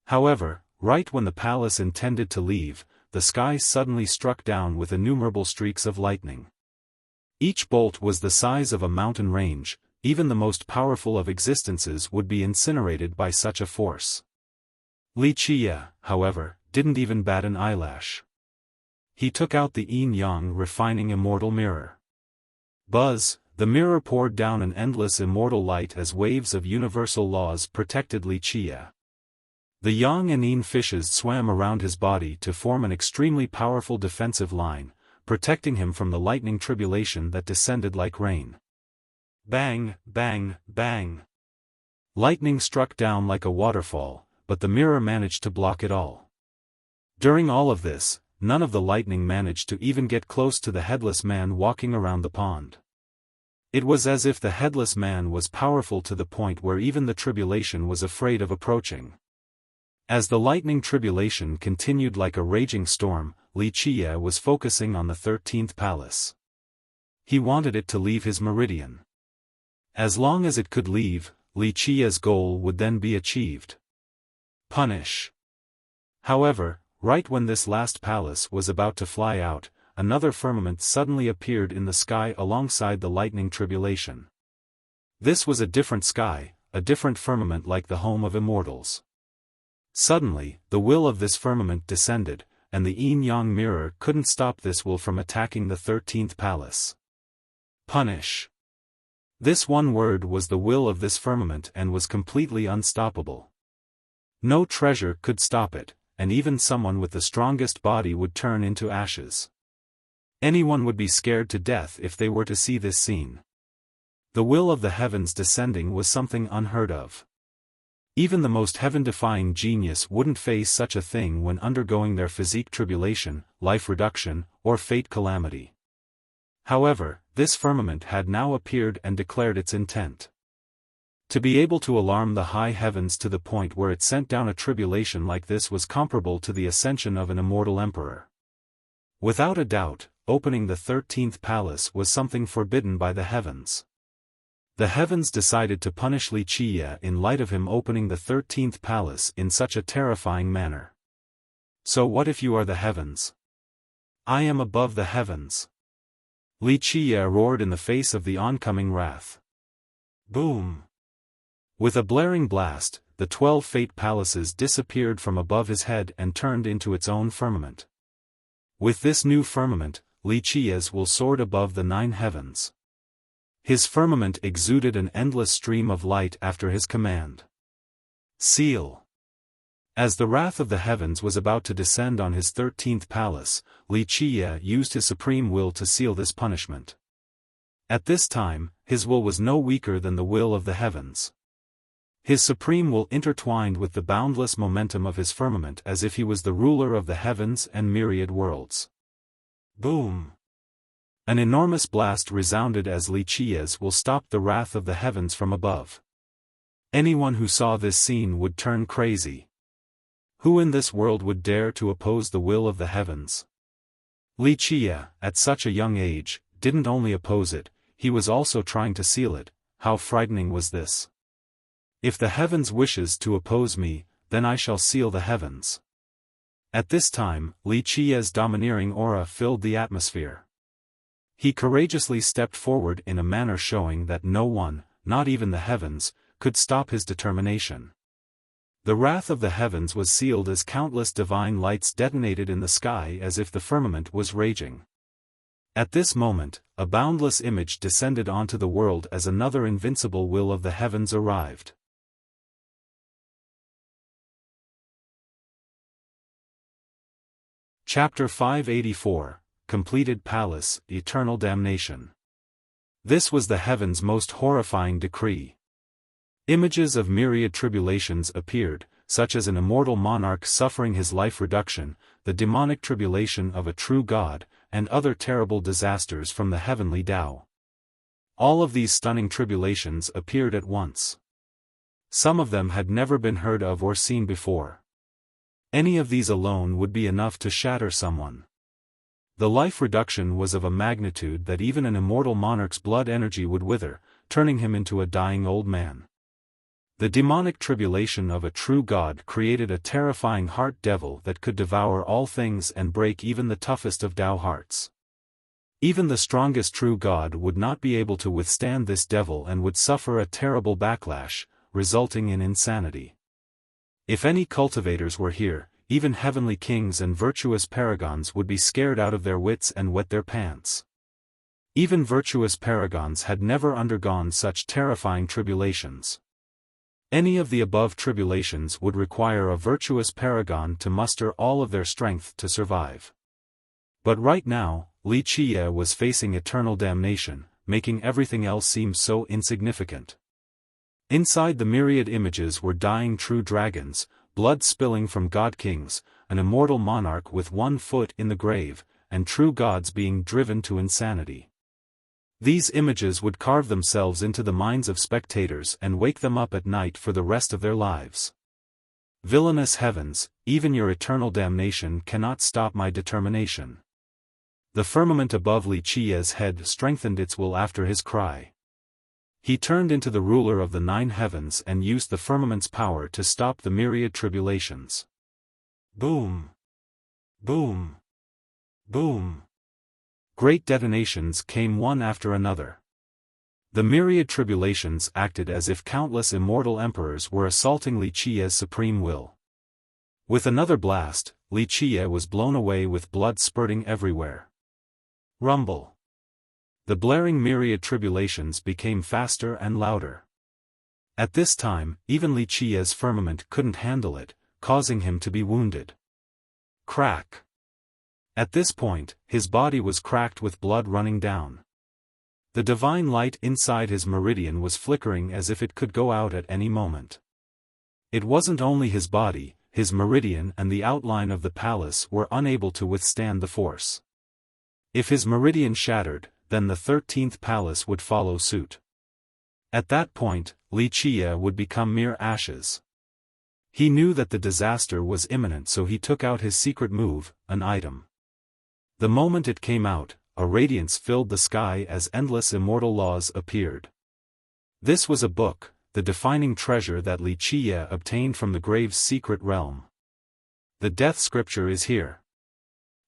However, right when the palace intended to leave, the sky suddenly struck down with innumerable streaks of lightning. Each bolt was the size of a mountain range. Even the most powerful of existences would be incinerated by such a force. Wuxia, however, didn't even bat an eyelash. He took out the yin-yang refining immortal mirror. Buzz, the mirror poured down an endless immortal light as waves of universal laws protected Wuxia. The yang and yin fishes swam around his body to form an extremely powerful defensive line, protecting him from the lightning tribulation that descended like rain. Bang, bang, bang. Lightning struck down like a waterfall, but the mirror managed to block it all. During all of this, none of the lightning managed to even get close to the headless man walking around the pond. It was as if the headless man was powerful to the point where even the tribulation was afraid of approaching. As the lightning tribulation continued like a raging storm, Wuxia was focusing on the 13th palace. He wanted it to leave his meridian. As long as it could leave, Wuxia's goal would then be achieved. Punish. However, right when this last palace was about to fly out, another firmament suddenly appeared in the sky alongside the lightning tribulation. This was a different sky, a different firmament like the home of immortals. Suddenly, the will of this firmament descended, and the yin-yang mirror couldn't stop this will from attacking the 13th palace. Punish. This one word was the will of this firmament and was completely unstoppable. No treasure could stop it, and even someone with the strongest body would turn into ashes. Anyone would be scared to death if they were to see this scene. The will of the heavens descending was something unheard of. Even the most heaven-defying genius wouldn't face such a thing when undergoing their physique tribulation, life reduction, or fate calamity. However, this firmament had now appeared and declared its intent. To be able to alarm the high heavens to the point where it sent down a tribulation like this was comparable to the ascension of an immortal emperor. Without a doubt, opening the 13th palace was something forbidden by the heavens. The heavens decided to punish Wuxia in light of him opening the 13th palace in such a terrifying manner. So what if you are the heavens? I am above the heavens. Wuxia roared in the face of the oncoming wrath. Boom! With a blaring blast, the 12 fate palaces disappeared from above his head and turned into its own firmament. With this new firmament, Wuxia's will soared above the 9 heavens. His firmament exuded an endless stream of light after his command. Seal. As the wrath of the heavens was about to descend on his 13th palace, Wuxia used his supreme will to seal this punishment. At this time, his will was no weaker than the will of the heavens. His supreme will intertwined with the boundless momentum of his firmament as if he was the ruler of the heavens and myriad worlds. Boom! An enormous blast resounded as Wuxia's will stopped the wrath of the heavens from above. Anyone who saw this scene would turn crazy. Who in this world would dare to oppose the will of the heavens? Wuxia, at such a young age, didn't only oppose it, he was also trying to seal it. How frightening was this? If the heavens wishes to oppose me, then I shall seal the heavens. At this time, Wuxia's domineering aura filled the atmosphere. He courageously stepped forward in a manner showing that no one, not even the heavens, could stop his determination. The wrath of the heavens was sealed as countless divine lights detonated in the sky as if the firmament was raging. At this moment, a boundless image descended onto the world as another invincible will of the heavens arrived. Chapter 584, Completed Palace, Eternal Damnation. This was the heaven's most horrifying decree. Images of myriad tribulations appeared, such as an immortal monarch suffering his life reduction, the demonic tribulation of a true god, and other terrible disasters from the heavenly Tao. All of these stunning tribulations appeared at once. Some of them had never been heard of or seen before. Any of these alone would be enough to shatter someone. The life reduction was of a magnitude that even an immortal monarch's blood energy would wither, turning him into a dying old man. The demonic tribulation of a true god created a terrifying heart devil that could devour all things and break even the toughest of Tao hearts. Even the strongest true god would not be able to withstand this devil and would suffer a terrible backlash, resulting in insanity. If any cultivators were here, even heavenly kings and virtuous paragons would be scared out of their wits and wet their pants. Even virtuous paragons had never undergone such terrifying tribulations. Any of the above tribulations would require a virtuous paragon to muster all of their strength to survive. But right now, Wuxia was facing eternal damnation, making everything else seem so insignificant. Inside the myriad images were dying true dragons, blood spilling from god-kings, an immortal monarch with 1 foot in the grave, and true gods being driven to insanity. These images would carve themselves into the minds of spectators and wake them up at night for the rest of their lives. Villainous heavens, even your eternal damnation cannot stop my determination. The firmament above Wuxia's head strengthened its will after his cry. He turned into the ruler of the 9 heavens and used the firmament's power to stop the myriad tribulations. Boom! Boom! Boom! Great detonations came one after another. The myriad tribulations acted as if countless immortal emperors were assaulting Wuxia's supreme will. With another blast, Wuxia was blown away with blood spurting everywhere. Rumble! The blaring myriad tribulations became faster and louder. At this time, even Wuxia's firmament couldn't handle it, causing him to be wounded. Crack! At this point, his body was cracked with blood running down. The divine light inside his meridian was flickering as if it could go out at any moment. It wasn't only his body, his meridian and the outline of the palace were unable to withstand the force. If his meridian shattered, then the 13th palace would follow suit. At that point, Wuxia would become mere ashes. He knew that the disaster was imminent, so he took out his secret move, an item. The moment it came out, a radiance filled the sky as endless immortal laws appeared. This was a book, the defining treasure that Wuxia obtained from the grave's secret realm. The death scripture is here.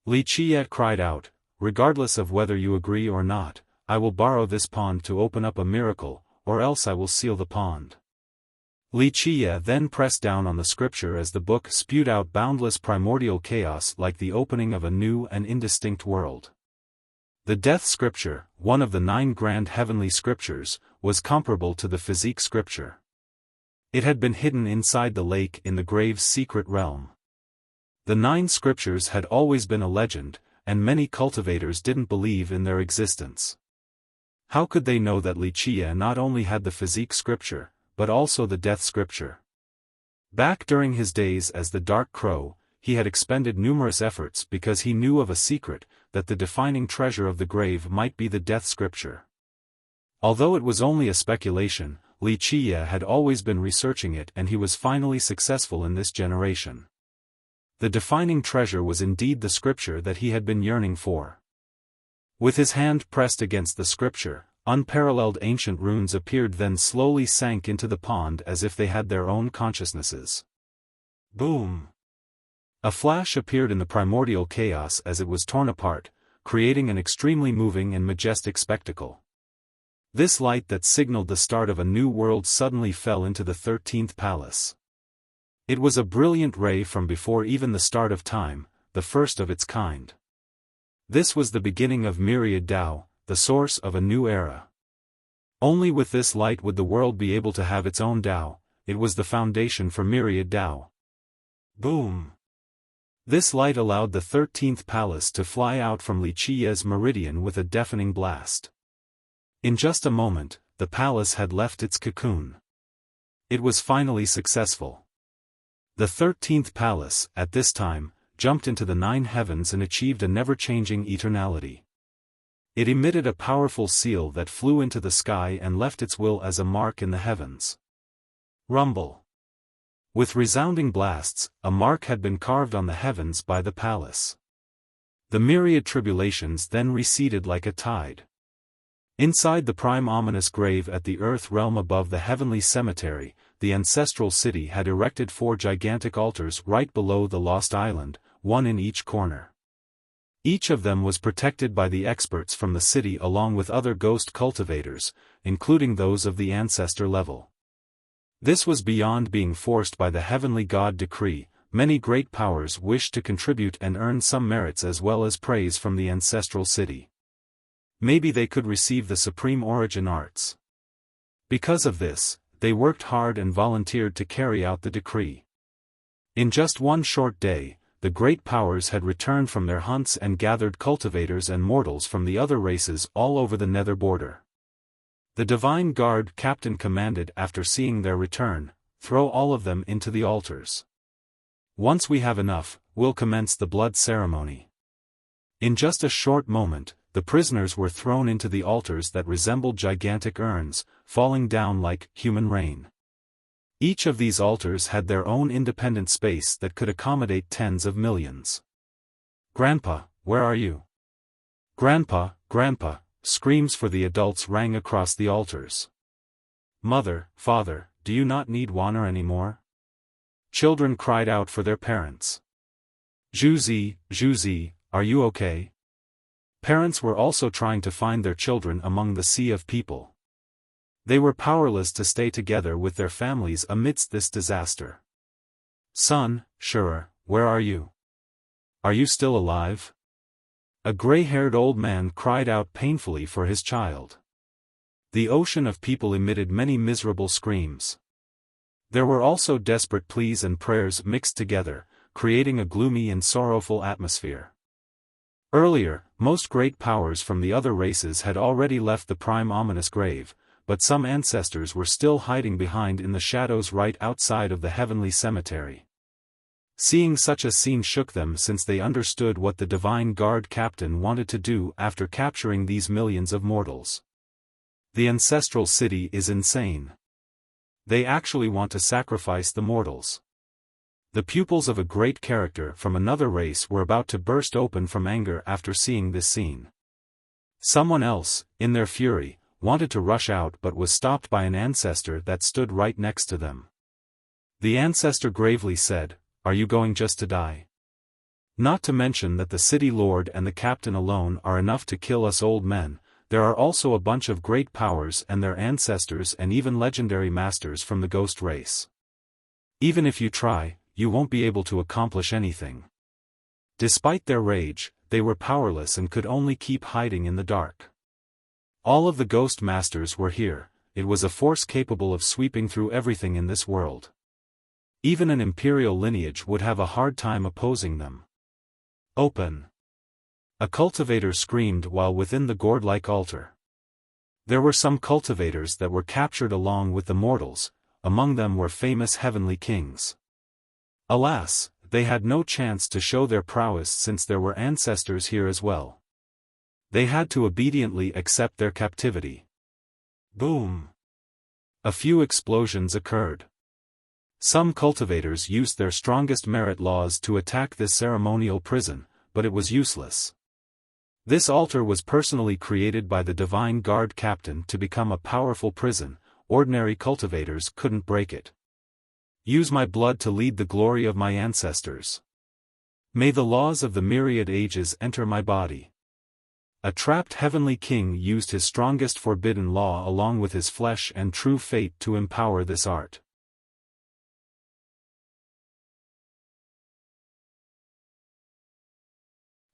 Wuxia cried out, regardless of whether you agree or not, I will borrow this pond to open up a miracle, or else I will seal the pond. Wuxia then pressed down on the scripture as the book spewed out boundless primordial chaos like the opening of a new and indistinct world. The death scripture, one of the 9 grand heavenly scriptures, was comparable to the physique scripture. It had been hidden inside the lake in the grave's secret realm. The 9 scriptures had always been a legend, and many cultivators didn't believe in their existence. How could they know that Wuxia not only had the physique scripture, but also the death scripture? Back during his days as the Dark Crow, he had expended numerous efforts because he knew of a secret, that the defining treasure of the grave might be the death scripture. Although it was only a speculation, Wuxia had always been researching it, and he was finally successful in this generation. The defining treasure was indeed the scripture that he had been yearning for. With his hand pressed against the scripture, unparalleled ancient runes appeared, then slowly sank into the pond as if they had their own consciousnesses. Boom! A flash appeared in the primordial chaos as it was torn apart, creating an extremely moving and majestic spectacle. This light that signaled the start of a new world suddenly fell into the 13th palace. It was a brilliant ray from before even the start of time, the first of its kind. This was the beginning of Myriad Tao, the source of a new era. Only with this light would the world be able to have its own Tao. It was the foundation for Myriad Tao. Boom! This light allowed the 13th palace to fly out from Wuxia's meridian with a deafening blast. In just a moment, the palace had left its cocoon. It was finally successful. The 13th palace, at this time, jumped into the 9 heavens and achieved a never-changing eternality. It emitted a powerful seal that flew into the sky and left its will as a mark in the heavens. Rumble. With resounding blasts, a mark had been carved on the heavens by the palace. The myriad tribulations then receded like a tide. Inside the prime ominous grave at the earth realm above the heavenly cemetery, the ancestral city had erected 4 gigantic altars right below the lost island, one in each corner. Each of them was protected by the experts from the city along with other ghost cultivators, including those of the ancestor level. This was beyond being forced by the heavenly god decree. Many great powers wished to contribute and earn some merits as well as praise from the ancestral city. Maybe they could receive the supreme origin arts. Because of this, they worked hard and volunteered to carry out the decree. In just one short day, the great powers had returned from their hunts and gathered cultivators and mortals from the other races all over the nether border. The Divine Guard captain commanded after seeing their return, "Throw all of them into the altars. Once we have enough, we'll commence the blood ceremony." In just a short moment, the prisoners were thrown into the altars that resembled gigantic urns, falling down like human rain. Each of these altars had their own independent space that could accommodate tens of millions. "Grandpa, where are you? Grandpa, Grandpa!" Screams for the adults rang across the altars. "Mother, Father, do you not need water anymore?" Children cried out for their parents. "Zhuzi, Zhuzi, are you okay?" Parents were also trying to find their children among the sea of people. They were powerless to stay together with their families amidst this disaster. "Son, Shura, where are you? Are you still alive?" A gray-haired old man cried out painfully for his child. The ocean of people emitted many miserable screams. There were also desperate pleas and prayers mixed together, creating a gloomy and sorrowful atmosphere. Earlier, most great powers from the other races had already left the prime ominous grave, but some ancestors were still hiding behind in the shadows right outside of the heavenly cemetery. Seeing such a scene shook them since they understood what the Divine Guard captain wanted to do after capturing these millions of mortals. The ancestral city is insane. They actually want to sacrifice the mortals. The pupils of a great character from another race were about to burst open from anger after seeing this scene. Someone else, in their fury, wanted to rush out but was stopped by an ancestor that stood right next to them. The ancestor gravely said, "Are you going just to die? Not to mention that the city lord and the captain alone are enough to kill us old men. There are also a bunch of great powers and their ancestors and even legendary masters from the ghost race. Even if you try, you won't be able to accomplish anything." Despite their rage, they were powerless and could only keep hiding in the dark. All of the ghost masters were here. it was a force capable of sweeping through everything in this world. Even an imperial lineage would have a hard time opposing them. Open! A cultivator screamed while within the gourd-like altar. There were some cultivators that were captured along with the mortals, among them were famous heavenly kings. Alas, they had no chance to show their prowess since there were ancestors here as well. They had to obediently accept their captivity. Boom! A few explosions occurred. Some cultivators used their strongest merit laws to attack this ceremonial prison, but it was useless. This altar was personally created by the divine guard captain to become a powerful prison. Ordinary cultivators couldn't break it. Use my blood to lead the glory of my ancestors. May the laws of the myriad ages enter my body. A trapped heavenly king used his strongest forbidden law along with his flesh and true fate to empower this art.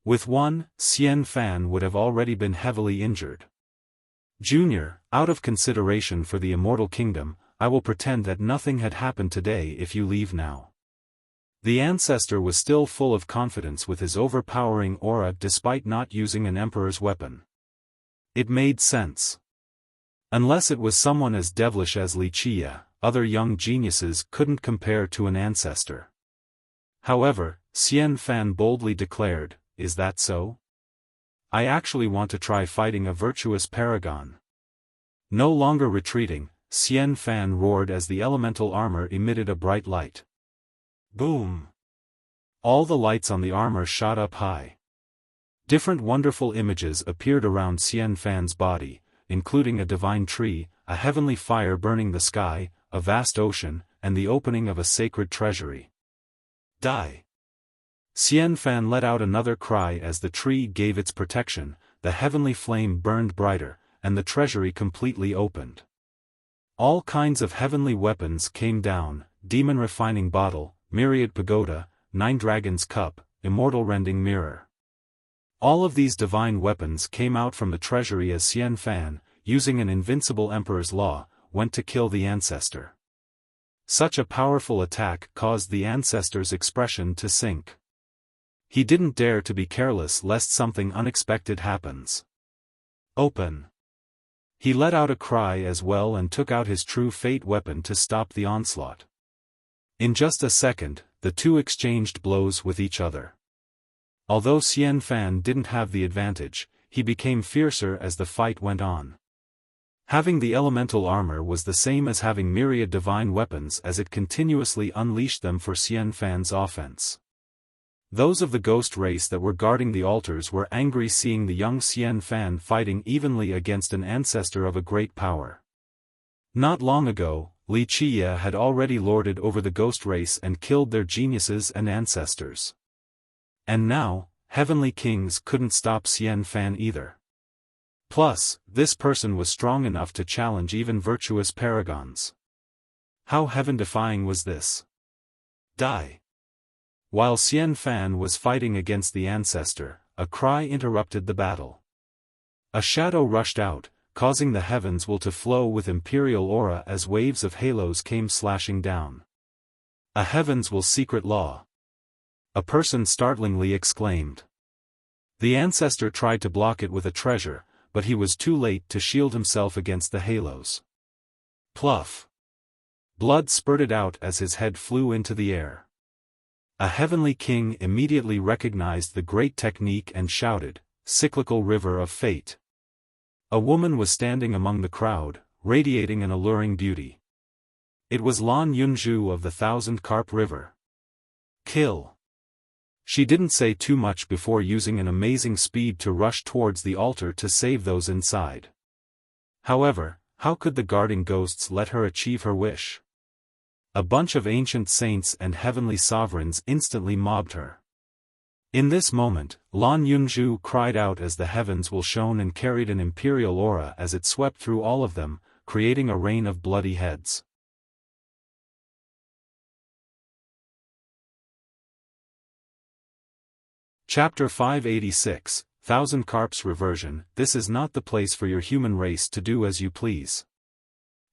With one, Xiaofan would have already been heavily injured. Junior, out of consideration for the immortal kingdom, I will pretend that nothing had happened today if you leave now. The ancestor was still full of confidence with his overpowering aura despite not using an emperor's weapon. It made sense. Unless it was someone as devilish as Wuxia, other young geniuses couldn't compare to an ancestor. However, Xiaofan boldly declared, "Is that so? I actually want to try fighting a virtuous paragon." No longer retreating, Xiaofan roared as the elemental armor emitted a bright light. Boom! All the lights on the armor shot up high. Different wonderful images appeared around Xiaofan's body, including a divine tree, a heavenly fire burning the sky, a vast ocean, and the opening of a sacred treasury. Die! Xiaofan let out another cry as the tree gave its protection, the heavenly flame burned brighter, and the treasury completely opened. All kinds of heavenly weapons came down: demon refining bottle, myriad pagoda, 9 dragons cup, immortal rending mirror. All of these divine weapons came out from the treasury as Xiaofan, using an invincible emperor's law, went to kill the ancestor. Such a powerful attack caused the ancestor's expression to sink. He didn't dare to be careless lest something unexpected happens. Open! He let out a cry as well and took out his true fate weapon to stop the onslaught. In just a second, the two exchanged blows with each other. Although Xiaofan didn't have the advantage, he became fiercer as the fight went on. Having the elemental armor was the same as having myriad divine weapons as it continuously unleashed them for Xiaofan's offense. Those of the ghost race that were guarding the altars were angry seeing the young Xiaofan fighting evenly against an ancestor of a great power. Not long ago, Wuxia had already lorded over the ghost race and killed their geniuses and ancestors. And now, heavenly kings couldn't stop Xiaofan either. Plus, this person was strong enough to challenge even virtuous paragons. How heaven-defying was this? Die! While Xiaofan was fighting against the ancestor, a cry interrupted the battle. A shadow rushed out, causing the heavens to flow with imperial aura as waves of halos came slashing down. A heavens secret law! A person startlingly exclaimed. The ancestor tried to block it with a treasure, but he was too late to shield himself against the halos. Pluff! Blood spurted out as his head flew into the air. A heavenly king immediately recognized the great technique and shouted, "Cyclical river of fate." A woman was standing among the crowd, radiating an alluring beauty. It was Lan Yunzhu of the 1,000-carp river. Kill! She didn't say too much before using an amazing speed to rush towards the altar to save those inside. However, how could the guarding ghosts let her achieve her wish? A bunch of ancient saints and heavenly sovereigns instantly mobbed her. In this moment, Lan Yunzhu cried out as the heavens shone and carried an imperial aura as it swept through all of them, creating a rain of bloody heads. Chapter 586, 1,000 Carps Reversion. This is not the place for your human race to do as you please.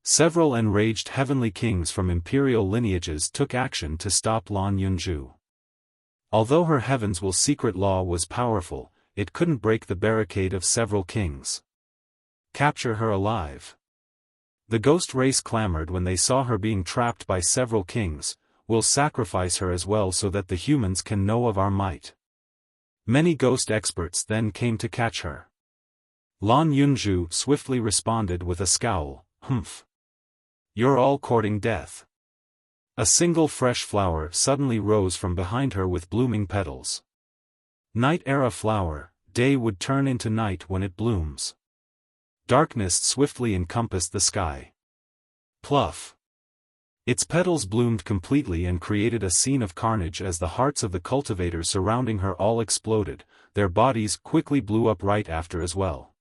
Several enraged heavenly kings from imperial lineages took action to stop Lan Yunju. Although her heaven's will secret law was powerful, it couldn't break the barricade of several kings. Capture her alive. The ghost race clamored when they saw her being trapped by several kings. We'll sacrifice her as well so that the humans can know of our might. Many ghost experts then came to catch her. Lan Yunju swiftly responded with a scowl, "Humph. You're all courting death." A single fresh flower suddenly rose from behind her with blooming petals. Night-era flower, day would turn into night when it blooms. Darkness swiftly encompassed the sky. Pluff. Its petals bloomed completely and created a scene of carnage as the hearts of the cultivators surrounding her all exploded. Their bodies quickly blew up right after as well.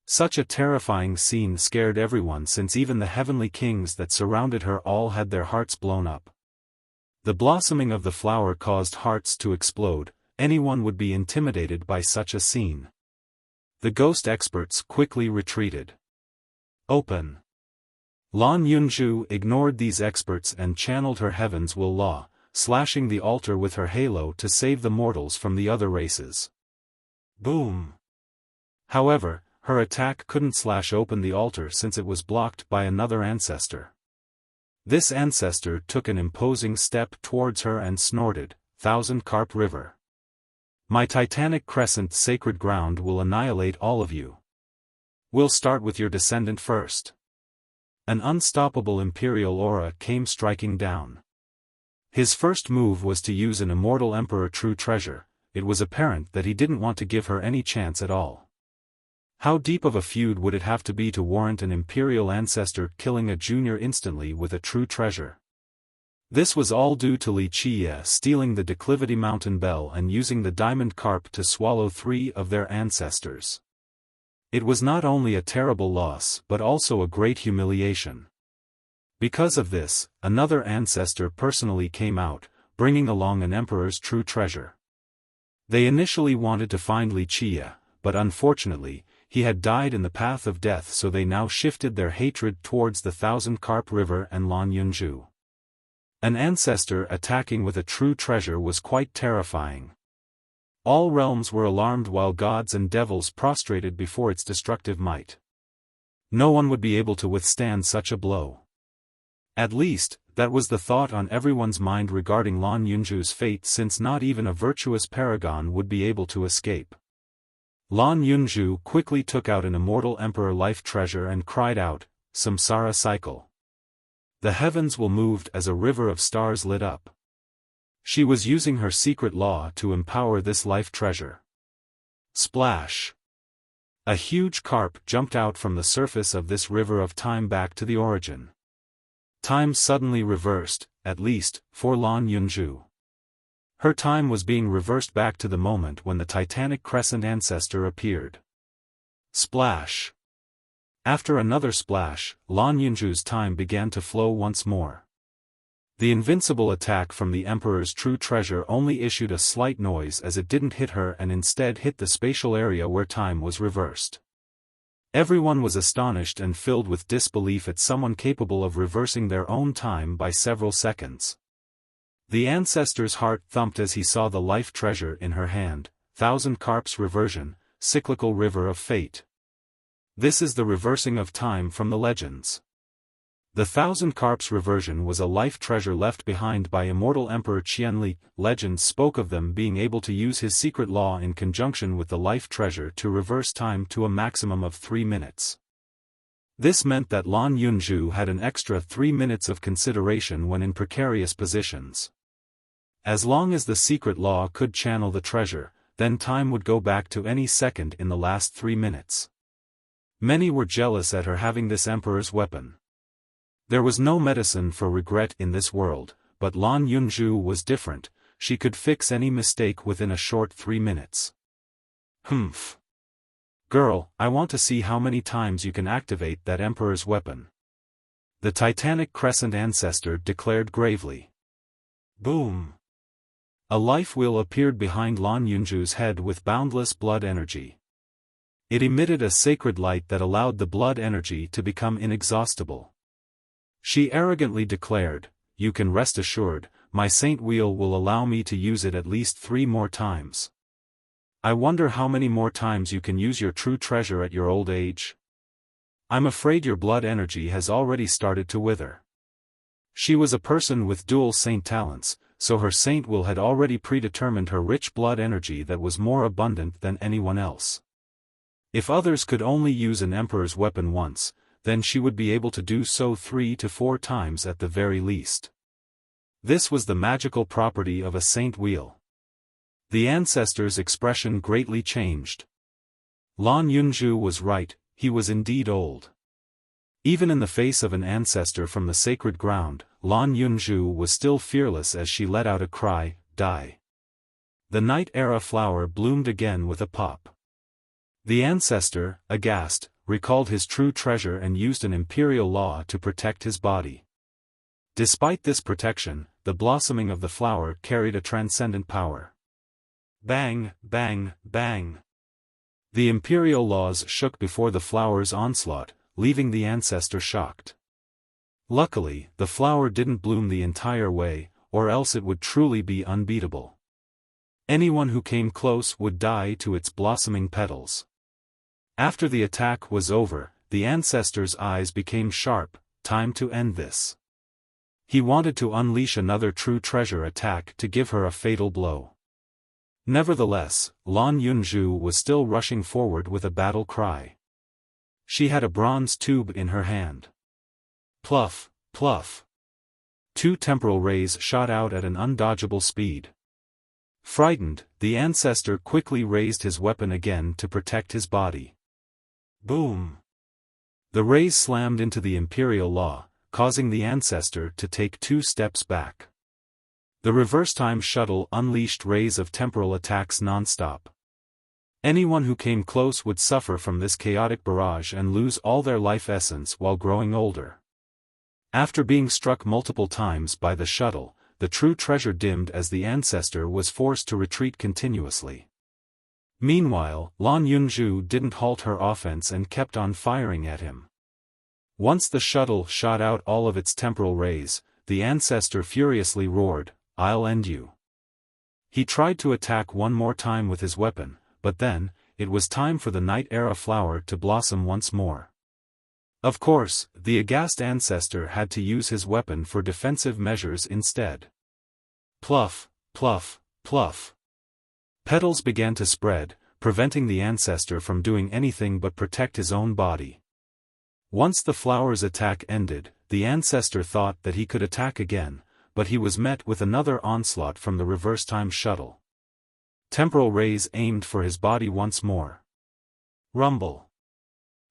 Such a terrifying scene scared everyone since even the heavenly kings that surrounded her all had their hearts blown up. The blossoming of the flower caused hearts to explode. Anyone would be intimidated by such a scene. The ghost experts quickly retreated. Open. Lan Yunju ignored these experts and channeled her heaven's will law, slashing the altar with her halo to save the mortals from the other races. Boom. However, her attack couldn't slash open the altar since it was blocked by another ancestor. This ancestor took an imposing step towards her and snorted, "Thousand Carp River. My titanic crescent sacred ground will annihilate all of you. We'll start with your descendant first." An unstoppable imperial aura came striking down. His first move was to use an immortal emperor true treasure. It was apparent that he didn't want to give her any chance at all. How deep of a feud would it have to be to warrant an imperial ancestor killing a junior instantly with a true treasure? This was all due to Wuxia stealing the Declivity Mountain Bell and using the diamond carp to swallow 3 of their ancestors. It was not only a terrible loss but also a great humiliation. Because of this, another ancestor personally came out, bringing along an emperor's true treasure. They initially wanted to find Wuxia, but unfortunately, he had died in the path of death, so they now shifted their hatred towards the Thousand Carp River and Lan Yunju. An ancestor attacking with a true treasure was quite terrifying. All realms were alarmed while gods and devils prostrated before its destructive might. No one would be able to withstand such a blow. At least, that was the thought on everyone's mind regarding Lan Yunju's fate, since not even a virtuous paragon would be able to escape. Lan Yunju quickly took out an immortal emperor life treasure and cried out, "Samsara cycle." The heavens will moved as a river of stars lit up. She was using her secret law to empower this life treasure. Splash! A huge carp jumped out from the surface of this river of time back to the origin. Time suddenly reversed, at least, for Lan Yunju. Her time was being reversed back to the moment when the titanic crescent ancestor appeared. Splash! After another splash, Lan Yunju's time began to flow once more. The invincible attack from the Emperor's true treasure only issued a slight noise as it didn't hit her and instead hit the spatial area where time was reversed. Everyone was astonished and filled with disbelief at someone capable of reversing their own time by several seconds. The ancestor's heart thumped as he saw the life treasure in her hand, Thousand Carps Reversion, Cyclical River of Fate. This is the reversing of time from the legends. The Thousand Carps Reversion was a life treasure left behind by immortal Emperor Qianli. Legends spoke of them being able to use his secret law in conjunction with the life treasure to reverse time to a maximum of 3 minutes. This meant that Lan Yunju had an extra 3 minutes of consideration when in precarious positions. As long as the secret law could channel the treasure, then time would go back to any second in the last 3 minutes. Many were jealous at her having this emperor's weapon. There was no medicine for regret in this world, but Lan Yunju was different. She could fix any mistake within a short 3 minutes. Humph. Girl, I want to see how many times you can activate that emperor's weapon. The titanic crescent ancestor declared gravely. Boom. A life wheel appeared behind Lan Yunju's head with boundless blood energy. It emitted a sacred light that allowed the blood energy to become inexhaustible. She arrogantly declared, "You can rest assured, my saint wheel will allow me to use it at least 3 more times. I wonder how many more times you can use your true treasure at your old age? I'm afraid your blood energy has already started to wither." She was a person with dual saint talents, so her saint will had already predetermined her rich blood energy that was more abundant than anyone else. If others could only use an emperor's weapon once, then she would be able to do so 3 to 4 times at the very least. This was the magical property of a saint wheel. The ancestor's expression greatly changed. Lan Yunzhu was right, he was indeed old. Even in the face of an ancestor from the sacred ground, Lan Yunzhu was still fearless as she let out a cry, "Die!" The Night Era flower bloomed again with a pop. The ancestor, aghast, recalled his true treasure and used an imperial law to protect his body. Despite this protection, the blossoming of the flower carried a transcendent power. Bang, bang, bang. The imperial laws shook before the flower's onslaught, leaving the ancestor shocked. Luckily, the flower didn't bloom the entire way, or else it would truly be unbeatable. Anyone who came close would die to its blossoming petals. After the attack was over, the ancestor's eyes became sharp. Time to end this. He wanted to unleash another true treasure attack to give her a fatal blow. Nevertheless, Lan Yunzhu was still rushing forward with a battle cry. She had a bronze tube in her hand. Pluff, pluff. 2 temporal rays shot out at an undodgeable speed. Frightened, the ancestor quickly raised his weapon again to protect his body. Boom! The rays slammed into the imperial law, causing the ancestor to take 2 steps back. The reverse time shuttle unleashed rays of temporal attacks non-stop. Anyone who came close would suffer from this chaotic barrage and lose all their life essence while growing older. After being struck multiple times by the shuttle, the true treasure dimmed as the ancestor was forced to retreat continuously. Meanwhile, Lan Yunzhu didn't halt her offense and kept on firing at him. Once the shuttle shot out all of its temporal rays, the ancestor furiously roared, "I'll end you." He tried to attack one more time with his weapon, but then, it was time for the Night Era flower to blossom once more. Of course, the aghast ancestor had to use his weapon for defensive measures instead. Pluff, pluff, pluff. Petals began to spread, preventing the ancestor from doing anything but protect his own body. Once the flower's attack ended, the ancestor thought that he could attack again, but he was met with another onslaught from the reverse time shuttle. Temporal rays aimed for his body once more. Rumble.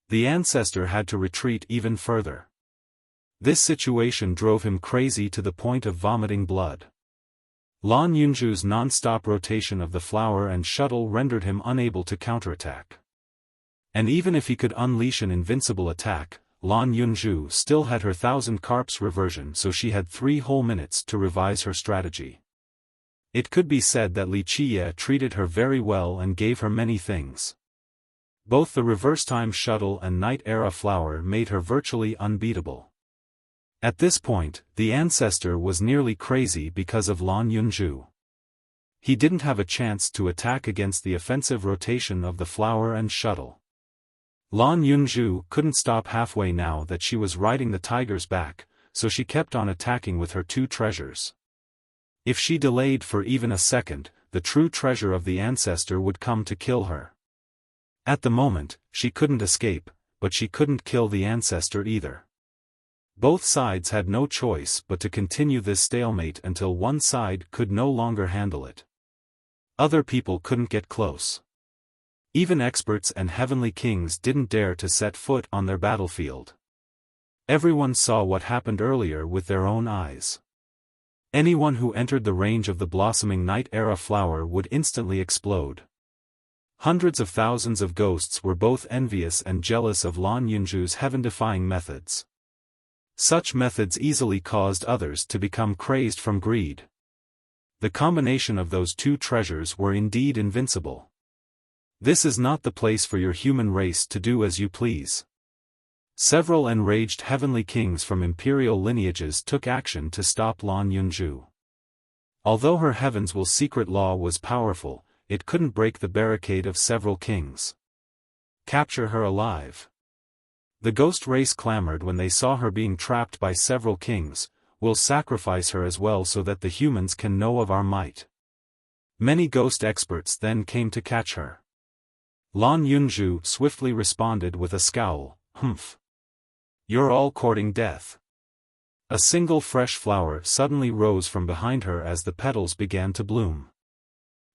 The ancestor had to retreat even further. This situation drove him crazy to the point of vomiting blood. Lan Yunzhu's non-stop rotation of the flower and shuttle rendered him unable to counterattack. And even if he could unleash an invincible attack, Lan Yunzhu still had her 1,000 carps reversion, so she had 3 whole minutes to revise her strategy. It could be said that Wuxia treated her very well and gave her many things. Both the reverse time shuttle and Night Era flower made her virtually unbeatable. At this point, the ancestor was nearly crazy because of Lan Yunzhu. He didn't have a chance to attack against the offensive rotation of the flower and shuttle. Lan Yunzhu couldn't stop halfway now that she was riding the tiger's back, so she kept on attacking with her 2 treasures. If she delayed for even a second, the true treasure of the ancestor would come to kill her. At the moment, she couldn't escape, but she couldn't kill the ancestor either. Both sides had no choice but to continue this stalemate until one side could no longer handle it. Other people couldn't get close. Even experts and heavenly kings didn't dare to set foot on their battlefield. Everyone saw what happened earlier with their own eyes. Anyone who entered the range of the blossoming Night Era flower would instantly explode. Hundreds of thousands of ghosts were both envious and jealous of Lan Yunzhu's heaven-defying methods. Such methods easily caused others to become crazed from greed. The combination of those 2 treasures were indeed invincible. This is not the place for your human race to do as you please. Several enraged heavenly kings from imperial lineages took action to stop Lan Yunju. Although her heaven's will secret law was powerful, it couldn't break the barricade of several kings. Capture her alive. The ghost race clamored when they saw her being trapped by several kings. We'll sacrifice her as well so that the humans can know of our might. Many ghost experts then came to catch her. Lan Yunju swiftly responded with a scowl, "Humph. You're all courting death." A single fresh flower suddenly rose from behind her as the petals began to bloom.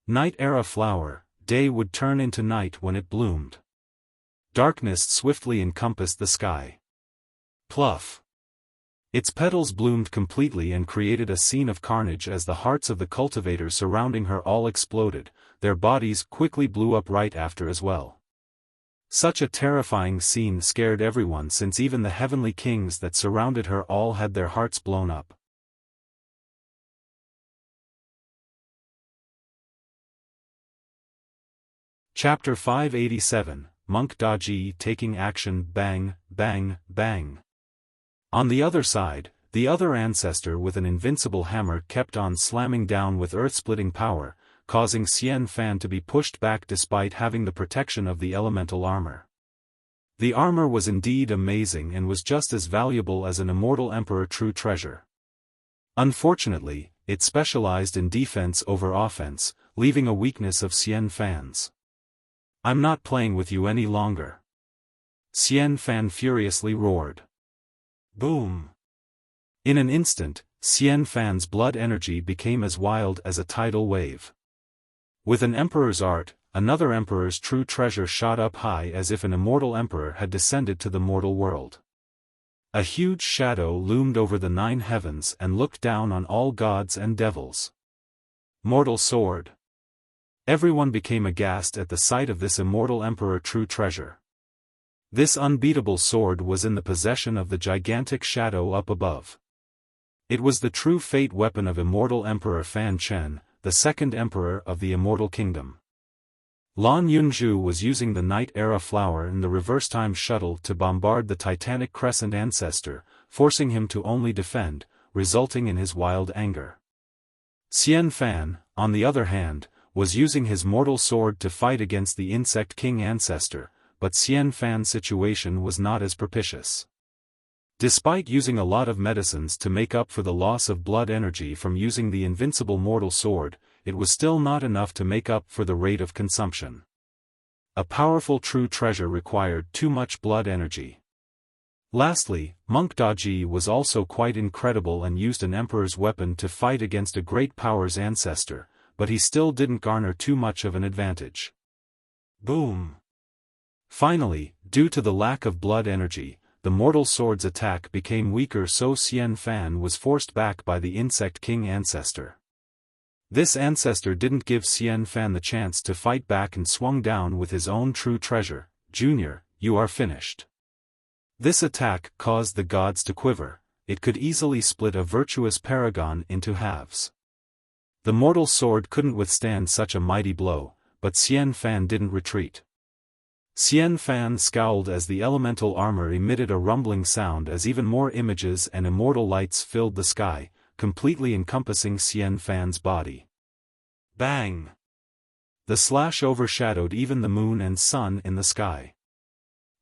Night-era flower, day would turn into night when it bloomed. Darkness swiftly encompassed the sky. Pluff. Its petals bloomed completely and created a scene of carnage as the hearts of the cultivators surrounding her all exploded. Their bodies quickly blew up right after as well. Such a terrifying scene scared everyone since even the heavenly kings that surrounded her all had their hearts blown up. Chapter 587, Monk Daji taking action. Bang, bang, bang. On the other side, the other ancestor with an invincible hammer kept on slamming down with earth-splitting power, causing Xiaofan to be pushed back despite having the protection of the elemental armor. The armor was indeed amazing and was just as valuable as an immortal emperor true treasure. Unfortunately, it specialized in defense over offense, leaving a weakness of Xiaofan's. "I'm not playing with you any longer," Xiaofan furiously roared. Boom! In an instant, Xiaofan's blood energy became as wild as a tidal wave. With an emperor's art, another emperor's true treasure shot up high as if an immortal emperor had descended to the mortal world. A huge shadow loomed over the 9 heavens and looked down on all gods and devils. Mortal sword. Everyone became aghast at the sight of this immortal emperor true treasure. This unbeatable sword was in the possession of the gigantic shadow up above. It was the true fate weapon of immortal Emperor Fan Chen, the second emperor of the Immortal Kingdom. Lan Yunju was using the Night-era flower in the reverse-time shuttle to bombard the Titanic Crescent ancestor, forcing him to only defend, resulting in his wild anger. Xiaofan, on the other hand, was using his mortal sword to fight against the Insect King ancestor, but Xiaofan's situation was not as propitious. Despite using a lot of medicines to make up for the loss of blood energy from using the invincible mortal sword, it was still not enough to make up for the rate of consumption. A powerful true treasure required too much blood energy. Lastly, Monk Daji was also quite incredible and used an emperor's weapon to fight against a great power's ancestor, but he still didn't garner too much of an advantage. Boom! Finally, due to the lack of blood energy, the mortal sword's attack became weaker, so Xiaofan was forced back by the Insect King ancestor. This ancestor didn't give Xiaofan the chance to fight back and swung down with his own true treasure. "Junior, you are finished." This attack caused the gods to quiver. It could easily split a virtuous paragon into halves. The mortal sword couldn't withstand such a mighty blow, but Xiaofan didn't retreat. Xiaofan scowled as the elemental armor emitted a rumbling sound as even more images and immortal lights filled the sky, completely encompassing Xiaofan's body. Bang! The slash overshadowed even the moon and sun in the sky.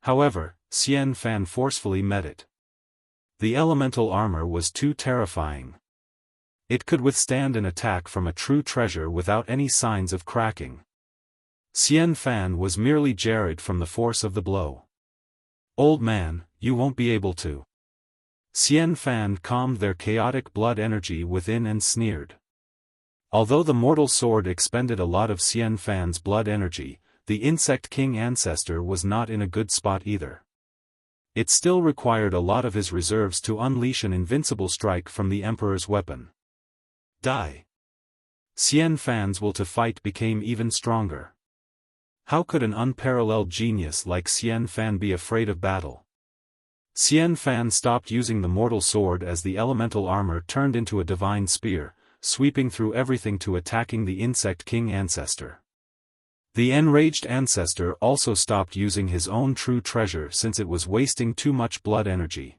However, Xiaofan forcefully met it. The elemental armor was too terrifying. It could withstand an attack from a true treasure without any signs of cracking. Xiaofan was merely jarred from the force of the blow. "Old man, you won't be able to." Xiaofan calmed their chaotic blood energy within and sneered. Although the mortal sword expended a lot of Xiaofan's blood energy, the Insect King ancestor was not in a good spot either. It still required a lot of his reserves to unleash an invincible strike from the Emperor's weapon. Die! Xiaofan's will to fight became even stronger. How could an unparalleled genius like Xiaofan be afraid of battle? Xiaofan stopped using the mortal sword as the elemental armor turned into a divine spear, sweeping through everything to attacking the Insect King ancestor. The enraged ancestor also stopped using his own true treasure since it was wasting too much blood energy.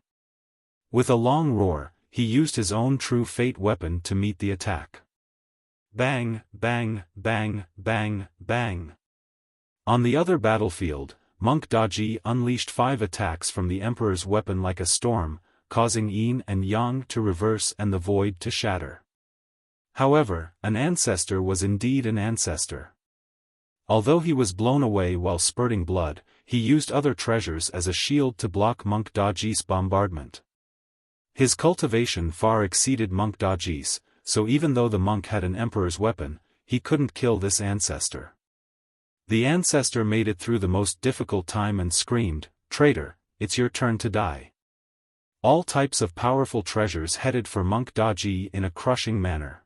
With a long roar, he used his own true fate weapon to meet the attack. Bang, bang, bang, bang, bang. On the other battlefield, Monk Daji unleashed 5 attacks from the Emperor's weapon like a storm, causing yin and yang to reverse and the void to shatter. However, an ancestor was indeed an ancestor. Although he was blown away while spurting blood, he used other treasures as a shield to block Monk Daji's bombardment. His cultivation far exceeded Monk Daji's, so even though the monk had an emperor's weapon, he couldn't kill this ancestor. The ancestor made it through the most difficult time and screamed, "Traitor, it's your turn to die." All types of powerful treasures headed for Monk Daji in a crushing manner.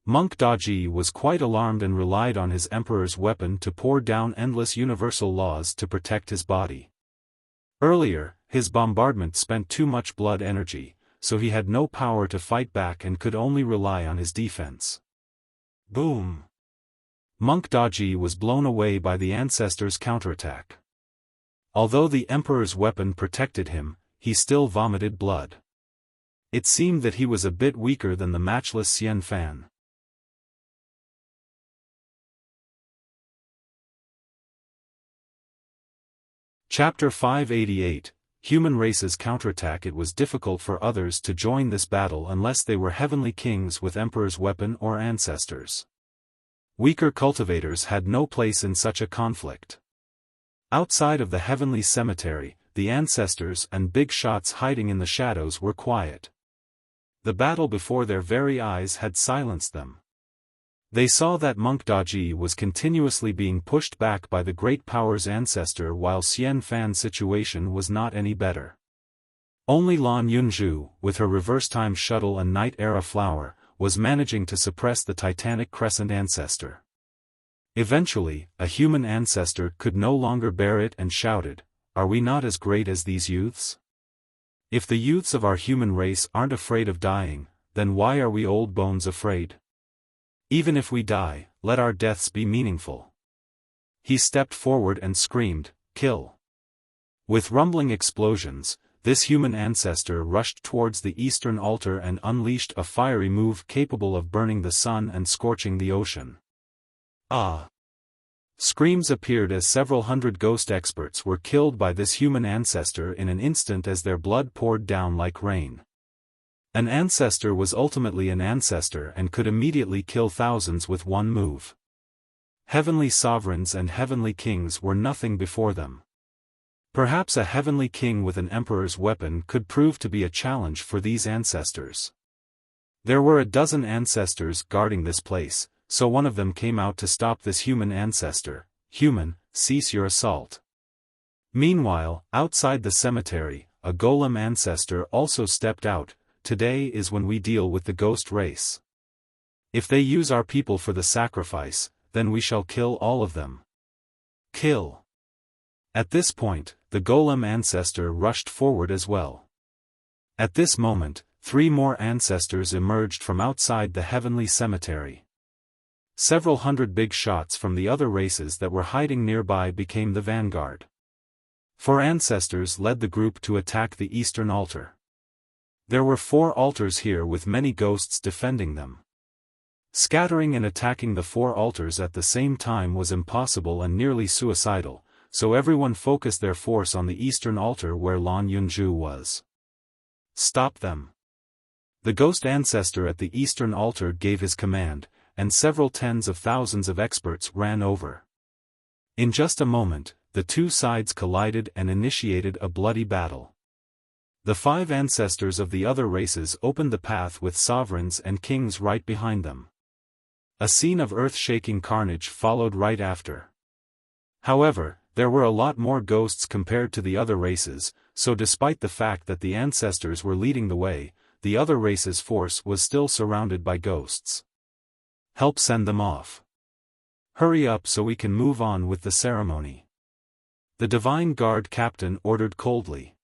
Monk Daji was quite alarmed and relied on his emperor's weapon to pour down endless universal laws to protect his body. Earlier, his bombardment spent too much blood energy, so he had no power to fight back and could only rely on his defense. Boom! Monk Daji was blown away by the ancestor's counterattack. Although the emperor's weapon protected him, he still vomited blood. It seemed that he was a bit weaker than the matchless Xiaofan. Chapter 588, Human Race's Counterattack. It was difficult for others to join this battle unless they were heavenly kings with emperor's weapon or ancestors. Weaker cultivators had no place in such a conflict. Outside of the heavenly cemetery, the ancestors and big shots hiding in the shadows were quiet. The battle before their very eyes had silenced them. They saw that Monk Daji was continuously being pushed back by the great power's ancestor while Xiaofan's situation was not any better. Only Lan Yunzhu, with her reverse-time shuttle and night-era flower, was managing to suppress the titanic crescent ancestor. Eventually, a human ancestor could no longer bear it and shouted, "Are we not as great as these youths? If the youths of our human race aren't afraid of dying, then why are we old bones afraid? Even if we die, let our deaths be meaningful." He stepped forward and screamed, "Kill!" With rumbling explosions, this human ancestor rushed towards the eastern altar and unleashed a fiery move capable of burning the sun and scorching the ocean. Ah! Screams appeared as several hundred ghost experts were killed by this human ancestor in an instant as their blood poured down like rain. An ancestor was ultimately an ancestor and could immediately kill thousands with one move. Heavenly sovereigns and heavenly kings were nothing before them. Perhaps a heavenly king with an emperor's weapon could prove to be a challenge for these ancestors. There were a dozen ancestors guarding this place, so one of them came out to stop this human ancestor. "Human, cease your assault." Meanwhile, outside the cemetery, a golem ancestor also stepped out. "Today is when we deal with the ghost race. If they use our people for the sacrifice, then we shall kill all of them. Kill!" At this point, the golem ancestor rushed forward as well. At this moment, 3 more ancestors emerged from outside the heavenly cemetery. Several hundred big shots from the other races that were hiding nearby became the vanguard. 4 ancestors led the group to attack the eastern altar. There were 4 altars here with many ghosts defending them. Scattering and attacking the 4 altars at the same time was impossible and nearly suicidal, so everyone focused their force on the eastern altar where Lan Yunzhu was. "Stop them!" The ghost ancestor at the eastern altar gave his command, and several tens of thousands of experts ran over. In just a moment, the 2 sides collided and initiated a bloody battle. The 5 ancestors of the other races opened the path with sovereigns and kings right behind them. A scene of earth-shaking carnage followed right after. However, there were a lot more ghosts compared to the other races, so despite the fact that the ancestors were leading the way, the other race's force was still surrounded by ghosts. "Help send them off. Hurry up so we can move on with the ceremony," the Divine Guard captain ordered coldly.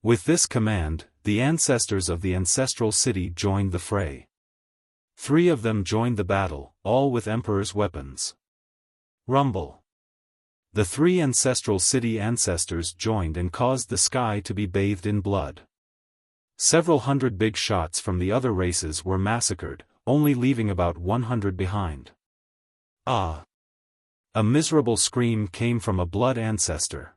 With this command, the ancestors of the ancestral city joined the fray. 3 of them joined the battle, all with emperor's weapons. Rumble. The three ancestral city ancestors joined and caused the sky to be bathed in blood. Several hundred big shots from the other races were massacred, only leaving about 100 behind. Ah! A miserable scream came from a blood ancestor.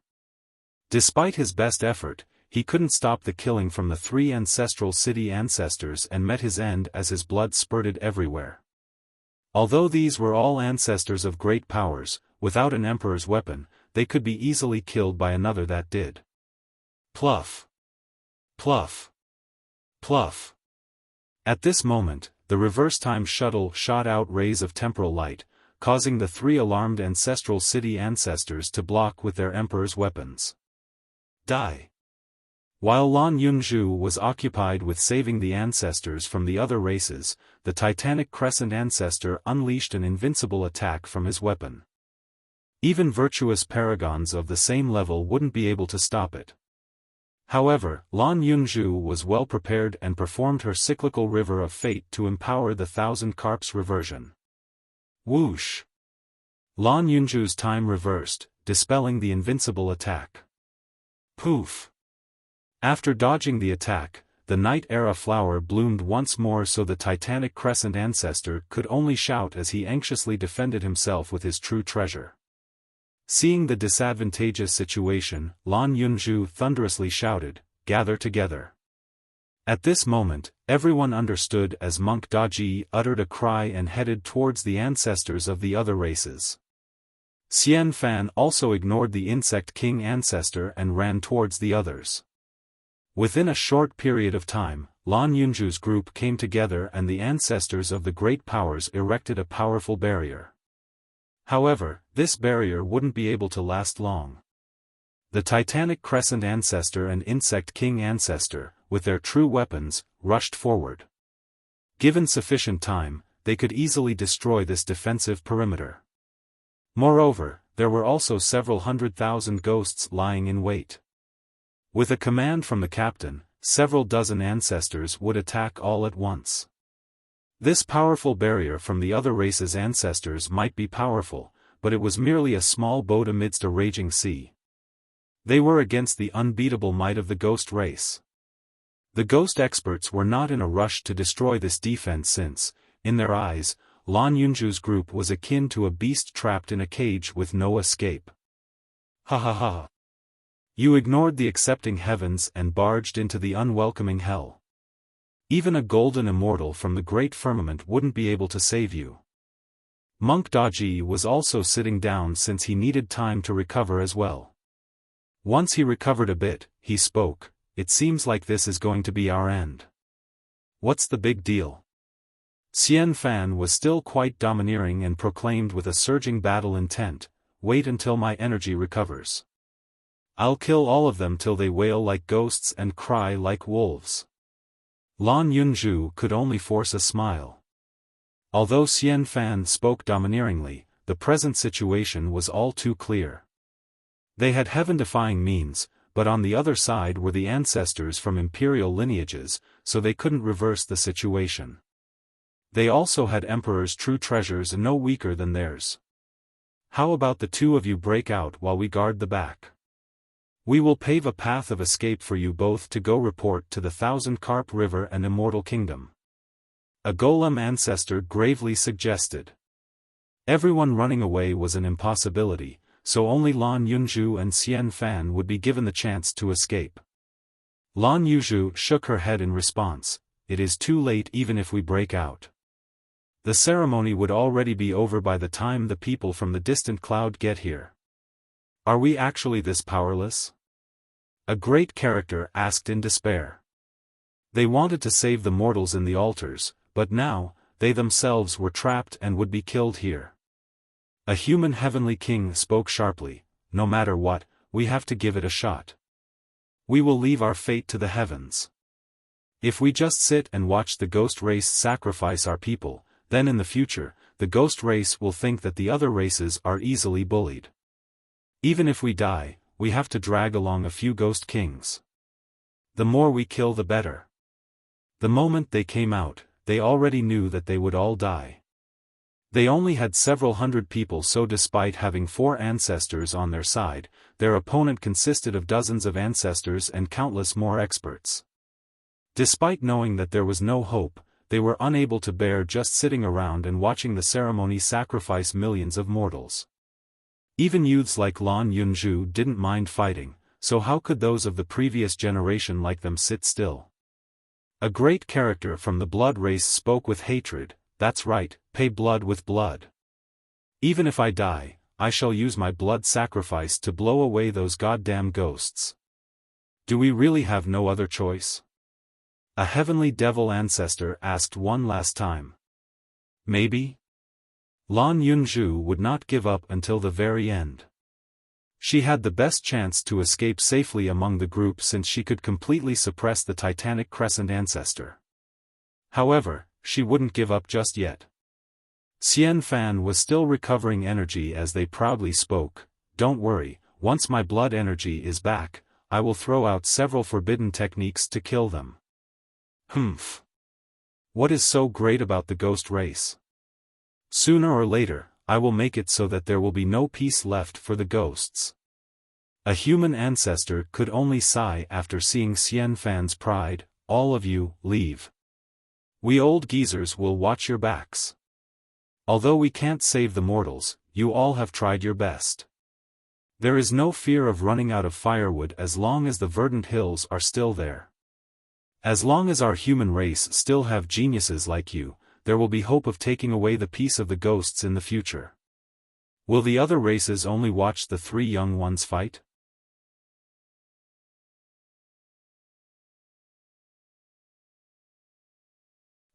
Despite his best effort, he couldn't stop the killing from the three ancestral city ancestors and met his end as his blood spurted everywhere. Although these were all ancestors of great powers, without an emperor's weapon, they could be easily killed by another that did. Pluff! Pluff! Pluff! At this moment, the reverse-time shuttle shot out rays of temporal light, causing the three alarmed ancestral city ancestors to block with their emperor's weapons. Die! While Lan Yunzhu was occupied with saving the ancestors from the other races, the Titanic Crescent ancestor unleashed an invincible attack from his weapon. Even virtuous paragons of the same level wouldn't be able to stop it. However, Lan Yunzhu was well prepared and performed her cyclical river of fate to empower the Thousand Carps reversion. Whoosh! Lan Yunzhu's time reversed, dispelling the invincible attack. Poof! After dodging the attack, the Night Era flower bloomed once more, so the Titanic Crescent ancestor could only shout as he anxiously defended himself with his true treasure. Seeing the disadvantageous situation, Lan Yunzhu thunderously shouted, "Gather together!" At this moment, everyone understood as Monk Daji uttered a cry and headed towards the ancestors of the other races. Xiaofan also ignored the Insect King ancestor and ran towards the others. Within a short period of time, Lan Yunzhu's group came together and the ancestors of the great powers erected a powerful barrier. However, this barrier wouldn't be able to last long. The Titanic Crescent ancestor and Insect King ancestor, with their true weapons, rushed forward. Given sufficient time, they could easily destroy this defensive perimeter. Moreover, there were also several 100,000 ghosts lying in wait. With a command from the captain, several dozen ancestors would attack all at once. This powerful barrier from the other race's ancestors might be powerful, but it was merely a small boat amidst a raging sea. They were against the unbeatable might of the ghost race. The ghost experts were not in a rush to destroy this defense since, in their eyes, Lan Yunzhu's group was akin to a beast trapped in a cage with no escape. Ha ha ha! You ignored the accepting heavens and barged into the unwelcoming hell. Even a golden immortal from the great firmament wouldn't be able to save you. Monk Daji was also sitting down since he needed time to recover as well. Once he recovered a bit, he spoke, "It seems like this is going to be our end. What's the big deal?" Xiaofan was still quite domineering and proclaimed with a surging battle intent, "Wait until my energy recovers. I'll kill all of them till they wail like ghosts and cry like wolves." Lan Yunzhu could only force a smile. Although Xiaofan spoke domineeringly, the present situation was all too clear. They had heaven-defying means, but on the other side were the ancestors from imperial lineages, so they couldn't reverse the situation. They also had Emperor's true treasures no weaker than theirs. How about the two of you break out while we guard the back? We will pave a path of escape for you both to go report to the Thousand Carp River and Immortal Kingdom. A golem ancestor gravely suggested. Everyone running away was an impossibility, so only Lan Yunzhu and Xiaofan would be given the chance to escape. Lan Yunzhu shook her head in response, "It is too late even if we break out. The ceremony would already be over by the time the people from the distant cloud get here. Are we actually this powerless?" A great character asked in despair. They wanted to save the mortals in the altars, but now, they themselves were trapped and would be killed here. A human heavenly king spoke sharply, "No matter what, we have to give it a shot. We will leave our fate to the heavens. If we just sit and watch the ghost race sacrifice our people, then in the future, the ghost race will think that the other races are easily bullied. Even if we die, we have to drag along a few ghost kings. The more we kill the better." The moment they came out, they already knew that they would all die. They only had several hundred people, so despite having 4 ancestors on their side, their opponent consisted of dozens of ancestors and countless more experts. Despite knowing that there was no hope, they were unable to bear just sitting around and watching the ceremony sacrifice millions of mortals. Even youths like Lan Yunzhu didn't mind fighting, so how could those of the previous generation like them sit still? A great character from the blood race spoke with hatred. That's right, pay blood with blood. Even if I die, I shall use my blood sacrifice to blow away those goddamn ghosts. Do we really have no other choice? A heavenly devil ancestor asked one last time. Maybe? Lan Yunzhu would not give up until the very end. She had the best chance to escape safely among the group since she could completely suppress the Titanic Crescent ancestor. However, she wouldn't give up just yet. Xiaofan was still recovering energy as they proudly spoke. Don't worry, once my blood energy is back, I will throw out several forbidden techniques to kill them. Humph. What is so great about the ghost race? Sooner or later, I will make it so that there will be no peace left for the ghosts. A human ancestor could only sigh after seeing Xiaofan's pride. All of you, leave. We old geezers will watch your backs. Although we can't save the mortals, you all have tried your best. There is no fear of running out of firewood as long as the verdant hills are still there. As long as our human race still have geniuses like you, there will be hope of taking away the peace of the ghosts in the future. Will the other races only watch the 3 young ones fight?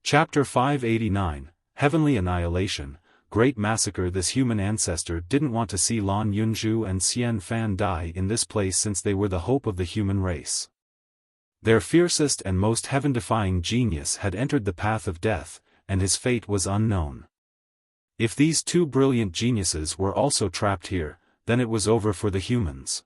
Chapter 589, Heavenly Annihilation, Great Massacre. This human ancestor didn't want to see Lan Yunzhu and Xiaofan die in this place since they were the hope of the human race. Their fiercest and most heaven-defying genius had entered the path of death, and his fate was unknown. If these 2 brilliant geniuses were also trapped here, then it was over for the humans.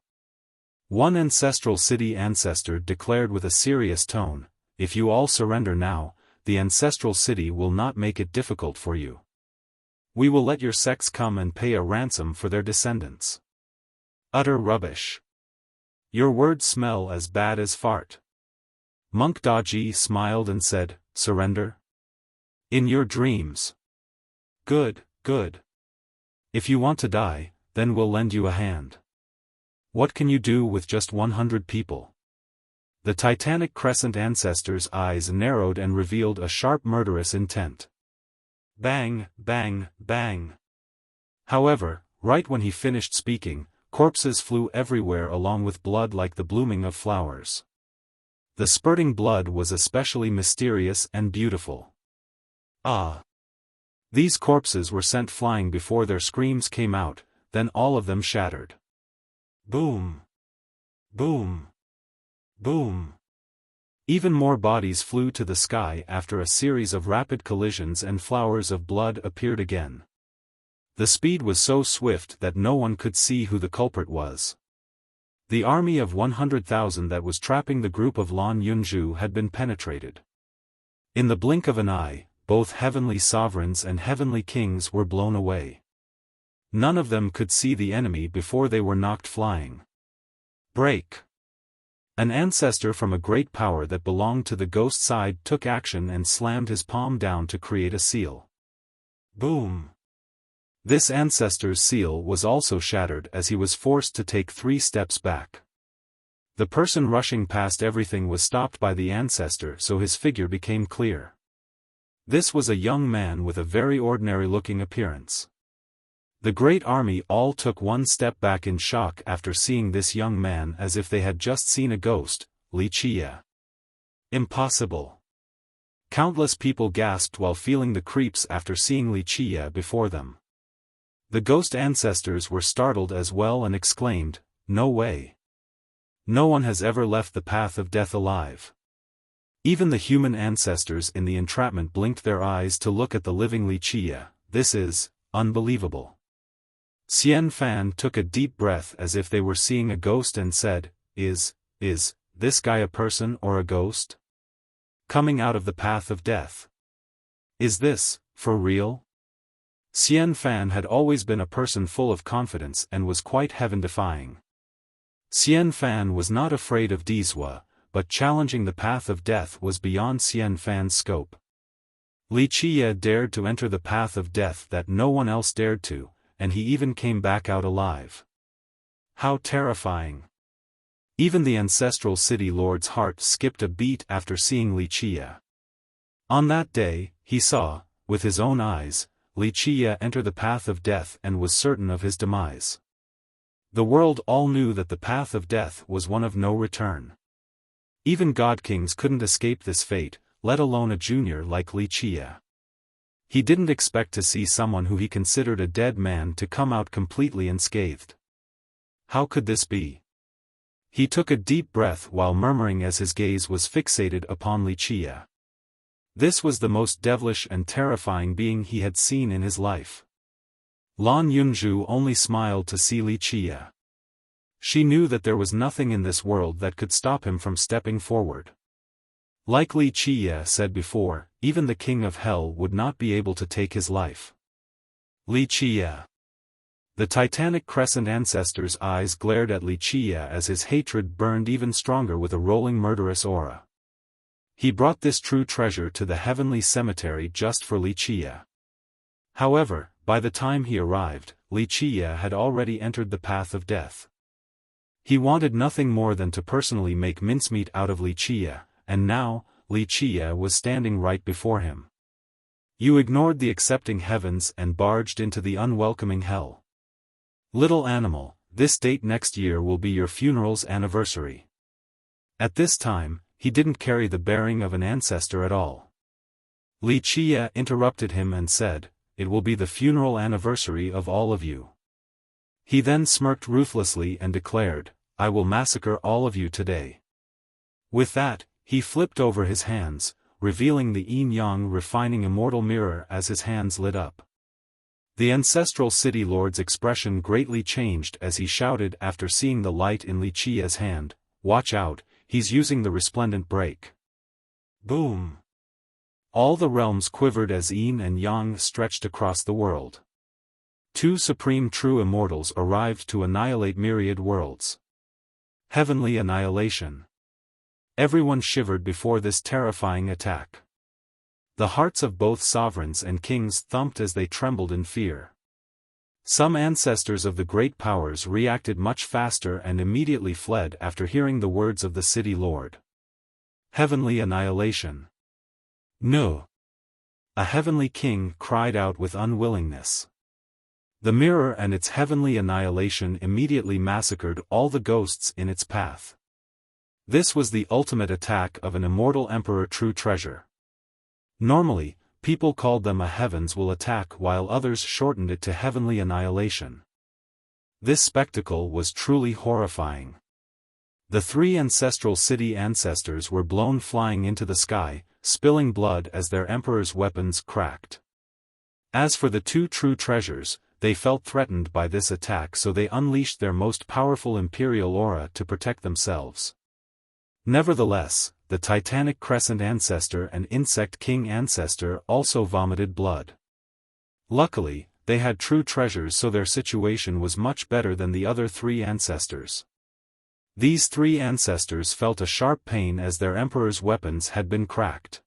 One ancestral city ancestor declared with a serious tone, "If you all surrender now, the ancestral city will not make it difficult for you. We will let your sects come and pay a ransom for their descendants." Utter rubbish. Your words smell as bad as fart. Monk Daji smiled and said, "Surrender? In your dreams. Good, good. If you want to die, then we'll lend you a hand. What can you do with just 100 people? The Titanic Crescent ancestor's eyes narrowed and revealed a sharp murderous intent. Bang, bang, bang. However, right when he finished speaking, corpses flew everywhere along with blood like the blooming of flowers. The spurting blood was especially mysterious and beautiful. Ah! These corpses were sent flying before their screams came out, then all of them shattered. Boom! Boom! Boom! Even more bodies flew to the sky after a series of rapid collisions and flowers of blood appeared again. The speed was so swift that no one could see who the culprit was. The army of 100,000 that was trapping the group of Lan Yunzhu had been penetrated. In the blink of an eye, both heavenly sovereigns and heavenly kings were blown away. None of them could see the enemy before they were knocked flying. Break! An ancestor from a great power that belonged to the ghost side took action and slammed his palm down to create a seal. Boom! This ancestor's seal was also shattered as he was forced to take 3 steps back. The person rushing past everything was stopped by the ancestor, so his figure became clear. This was a young man with a very ordinary-looking appearance. The great army all took 1 step back in shock after seeing this young man, as if they had just seen a ghost. Wuxia. Impossible. Countless people gasped while feeling the creeps after seeing Wuxia before them. The ghost ancestors were startled as well and exclaimed, "No way. No one has ever left the path of death alive." Even the human ancestors in the entrapment blinked their eyes to look at the living Wuxia. This is unbelievable. Xiaofan took a deep breath as if they were seeing a ghost and said, Is this guy a person or a ghost? Coming out of the path of death. Is this, for real? Xiaofan had always been a person full of confidence and was quite heaven-defying. Xiaofan was not afraid of Dizhua, but challenging the path of death was beyond Xiaofan's scope. Wuxia dared to enter the path of death that no one else dared to, and he even came back out alive. How terrifying! Even the ancestral city lord's heart skipped a beat after seeing Wuxia. On that day, he saw, with his own eyes, Wuxia enter the path of death and was certain of his demise. The world all knew that the path of death was one of no return. Even god-kings couldn't escape this fate, let alone a junior like Wuxia. He didn't expect to see someone who he considered a dead man to come out completely unscathed. How could this be? He took a deep breath while murmuring as his gaze was fixated upon Wuxia. This was the most devilish and terrifying being he had seen in his life. Lan Yunzhu only smiled to see Wuxia. She knew that there was nothing in this world that could stop him from stepping forward. Like Wuxia said before, even the king of hell would not be able to take his life. Wuxia. The Titanic Crescent ancestor's eyes glared at Wuxia as his hatred burned even stronger with a rolling murderous aura. He brought this true treasure to the heavenly cemetery just for Wuxia. However, by the time he arrived, Wuxia had already entered the path of death. He wanted nothing more than to personally make mincemeat out of Wuxia, and now, Wuxia was standing right before him. You ignored the accepting heavens and barged into the unwelcoming hell. Little animal, this date next year will be your funeral's anniversary. At this time, he didn't carry the bearing of an ancestor at all. Wuxia interrupted him and said, "It will be the funeral anniversary of all of you." He then smirked ruthlessly and declared, "I will massacre all of you today." With that, he flipped over his hands, revealing the yin-yang refining immortal mirror as his hands lit up. The ancestral city lord's expression greatly changed as he shouted after seeing the light in Wuxia's hand, "Watch out, he's using the resplendent break." Boom! All the realms quivered as yin and yang stretched across the world. Two supreme true immortals arrived to annihilate myriad worlds. Heavenly annihilation. Everyone shivered before this terrifying attack. The hearts of both sovereigns and kings thumped as they trembled in fear. Some ancestors of the great powers reacted much faster and immediately fled after hearing the words of the city lord. Heavenly annihilation. No! A heavenly king cried out with unwillingness. The mirror and its heavenly annihilation immediately massacred all the ghosts in its path. This was the ultimate attack of an immortal emperor true treasure. Normally, people called them a heavens will attack while others shortened it to heavenly annihilation. This spectacle was truly horrifying. The three ancestral city ancestors were blown flying into the sky, spilling blood as their emperor's weapons cracked. As for the two true treasures, they felt threatened by this attack, so they unleashed their most powerful imperial aura to protect themselves. Nevertheless, the Titanic Crescent ancestor and Insect King ancestor also vomited blood. Luckily, they had true treasures, so their situation was much better than the other three ancestors. These three ancestors felt a sharp pain as their emperor's weapons had been cracked.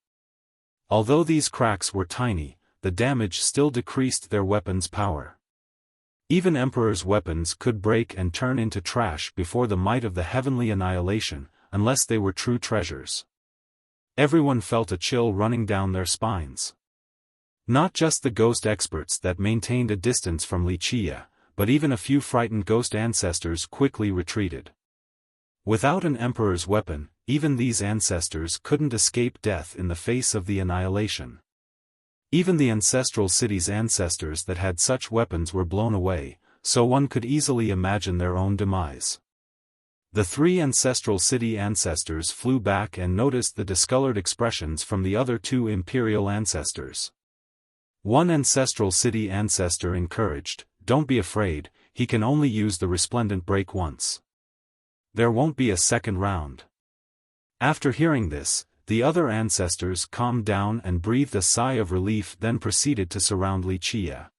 Although these cracks were tiny, the damage still decreased their weapons' power. Even emperor's weapons could break and turn into trash before the might of the heavenly annihilation, unless they were true treasures. Everyone felt a chill running down their spines. Not just the ghost experts that maintained a distance from Wuxia, but even a few frightened ghost ancestors quickly retreated. Without an emperor's weapon, even these ancestors couldn't escape death in the face of the annihilation. Even the ancestral city's ancestors that had such weapons were blown away, so one could easily imagine their own demise. The three ancestral city ancestors flew back and noticed the discolored expressions from the other two imperial ancestors. One ancestral city ancestor encouraged, "Don't be afraid, he can only use the resplendent break once. There won't be a second round." After hearing this, the other ancestors calmed down and breathed a sigh of relief, then proceeded to surround Wuxia.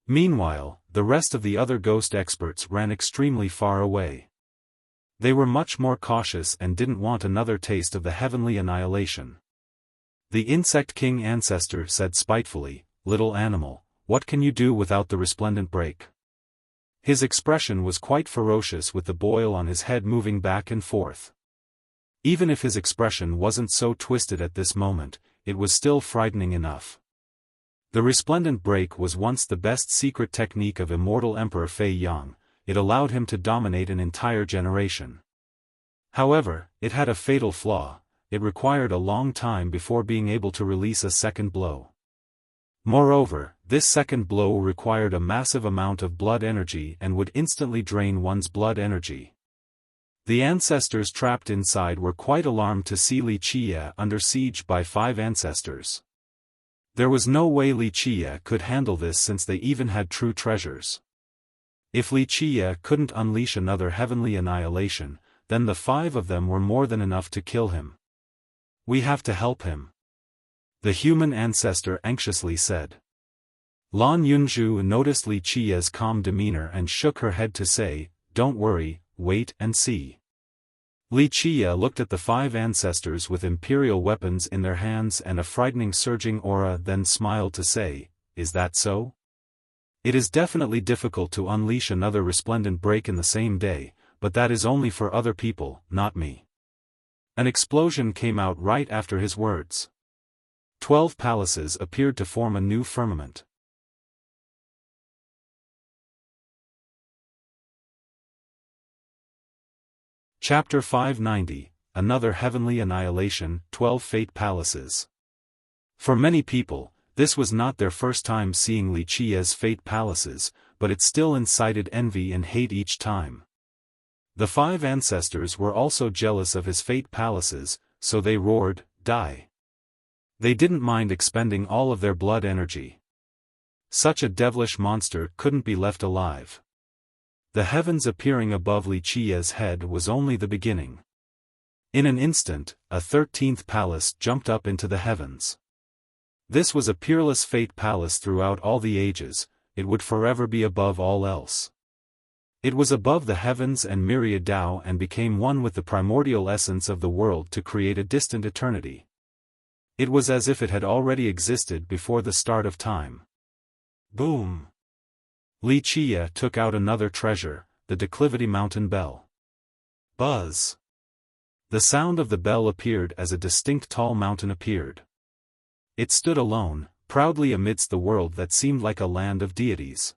Meanwhile, the rest of the other ghost experts ran extremely far away. They were much more cautious and didn't want another taste of the heavenly annihilation. The Insect King ancestor said spitefully, "Little animal, what can you do without the resplendent break?" His expression was quite ferocious, with the boil on his head moving back and forth. Even if his expression wasn't so twisted at this moment, it was still frightening enough. The resplendent break was once the best secret technique of immortal Emperor Fei Yang. It allowed him to dominate an entire generation. However, it had a fatal flaw: it required a long time before being able to release a second blow. Moreover, this second blow required a massive amount of blood energy and would instantly drain one's blood energy. The ancestors trapped inside were quite alarmed to see Wuxia under siege by 5 ancestors. There was no way Wuxia could handle this, since they even had true treasures. If Wuxia couldn't unleash another heavenly annihilation, then the 5 of them were more than enough to kill him. "We have to help him," the human ancestor anxiously said. Lan Yunzhu noticed Wuxia's calm demeanor and shook her head to say, "Don't worry, wait and see." Wuxia looked at the 5 ancestors with imperial weapons in their hands and a frightening surging aura, then smiled to say, "Is that so? It is definitely difficult to unleash another resplendent break in the same day, but that is only for other people, not me." An explosion came out right after his words. 12 palaces appeared to form a new firmament. Chapter 590, Another Heavenly Annihilation, 12 Fate Palaces. For many people, this was not their first time seeing Wuxia's Fate Palaces, but it still incited envy and hate each time. The 5 ancestors were also jealous of his Fate Palaces, so they roared, "Die!" They didn't mind expending all of their blood energy. Such a devilish monster couldn't be left alive. The heavens appearing above Wuxia's head was only the beginning. In an instant, a 13th palace jumped up into the heavens. This was a peerless Fate Palace throughout all the ages. It would forever be above all else. It was above the heavens and myriad Tao and became one with the primordial essence of the world to create a distant eternity. It was as if it had already existed before the start of time. Boom! Wuxia took out another treasure, the Declivity Mountain Bell. Buzz! The sound of the bell appeared as a distinct tall mountain appeared. It stood alone, proudly amidst the world that seemed like a land of deities.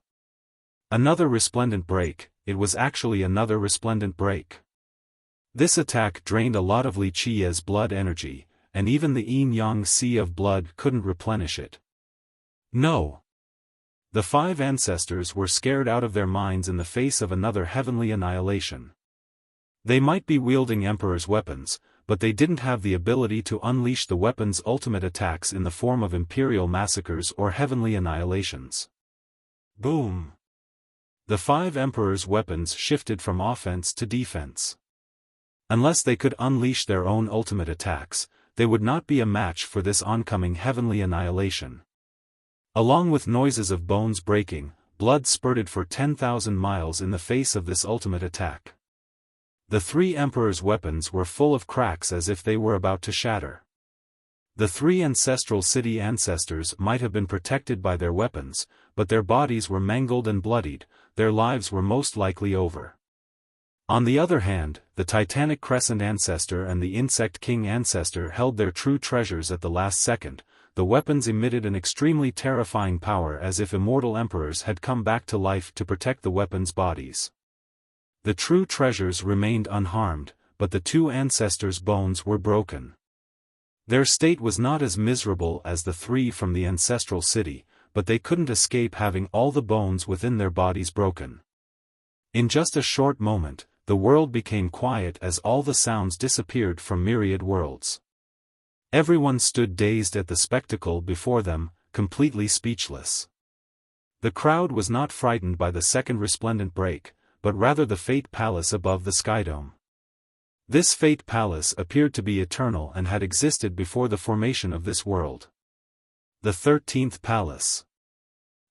Another resplendent break. It was actually another resplendent break. This attack drained a lot of Wuxia's blood energy, and even the yin-yang sea of blood couldn't replenish it. No! The 5 ancestors were scared out of their minds in the face of another heavenly annihilation. They might be wielding Emperor's weapons, but they didn't have the ability to unleash the weapon's ultimate attacks in the form of imperial massacres or heavenly annihilations. Boom! The 5 emperors' weapons shifted from offense to defense. Unless they could unleash their own ultimate attacks, they would not be a match for this oncoming heavenly annihilation. Along with noises of bones breaking, blood spurted for 10,000 miles in the face of this ultimate attack. The 3 emperors' weapons were full of cracks as if they were about to shatter. The 3 ancestral city ancestors might have been protected by their weapons, but their bodies were mangled and bloodied. Their lives were most likely over. On the other hand, the Titanic Crescent ancestor and the Insect King ancestor held their true treasures at the last second. The weapons emitted an extremely terrifying power, as if immortal emperors had come back to life to protect the weapons' bodies. The true treasures remained unharmed, but the 2 ancestors' bones were broken. Their state was not as miserable as the 3 from the ancestral city, but they couldn't escape having all the bones within their bodies broken. In just a short moment, the world became quiet as all the sounds disappeared from myriad worlds. Everyone stood dazed at the spectacle before them, completely speechless. The crowd was not frightened by the second resplendent break, but rather the Fate Palace above the Skydome. This Fate Palace appeared to be eternal and had existed before the formation of this world. The 13th Palace.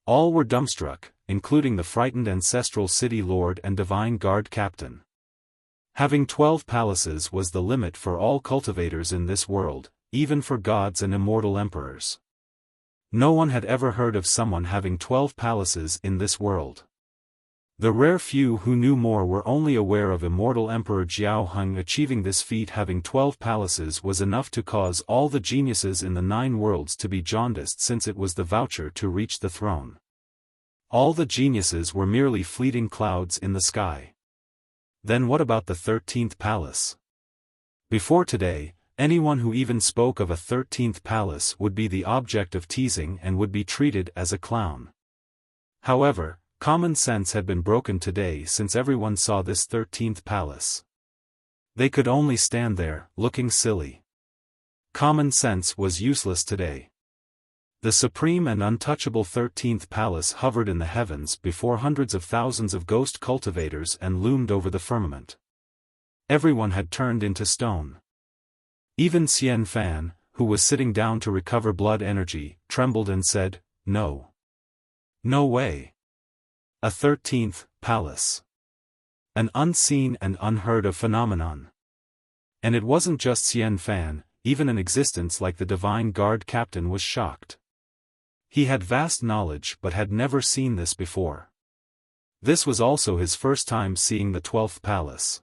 All were dumbstruck, including the frightened ancestral city lord and divine guard captain. Having 12 palaces was the limit for all cultivators in this world, even for gods and immortal emperors. No one had ever heard of someone having 12 palaces in this world. The rare few who knew more were only aware of immortal Emperor Xiaofan achieving this feat. Having 12 palaces was enough to cause all the geniuses in the 9 worlds to be jaundiced, since it was the voucher to reach the throne. All the geniuses were merely fleeting clouds in the sky. Then what about the 13th palace? Before today, anyone who even spoke of a 13th palace would be the object of teasing and would be treated as a clown. However, common sense had been broken today, since everyone saw this 13th palace. They could only stand there, looking silly. Common sense was useless today. The supreme and untouchable 13th palace hovered in the heavens before hundreds of thousands of ghost cultivators and loomed over the firmament. Everyone had turned into stone. Even Xiaofan, who was sitting down to recover blood energy, trembled and said, "No. No way. A 13th palace. An unseen and unheard of phenomenon." And it wasn't just Xiaofan, even an existence like the divine guard captain was shocked. He had vast knowledge but had never seen this before. This was also his first time seeing the 12th palace.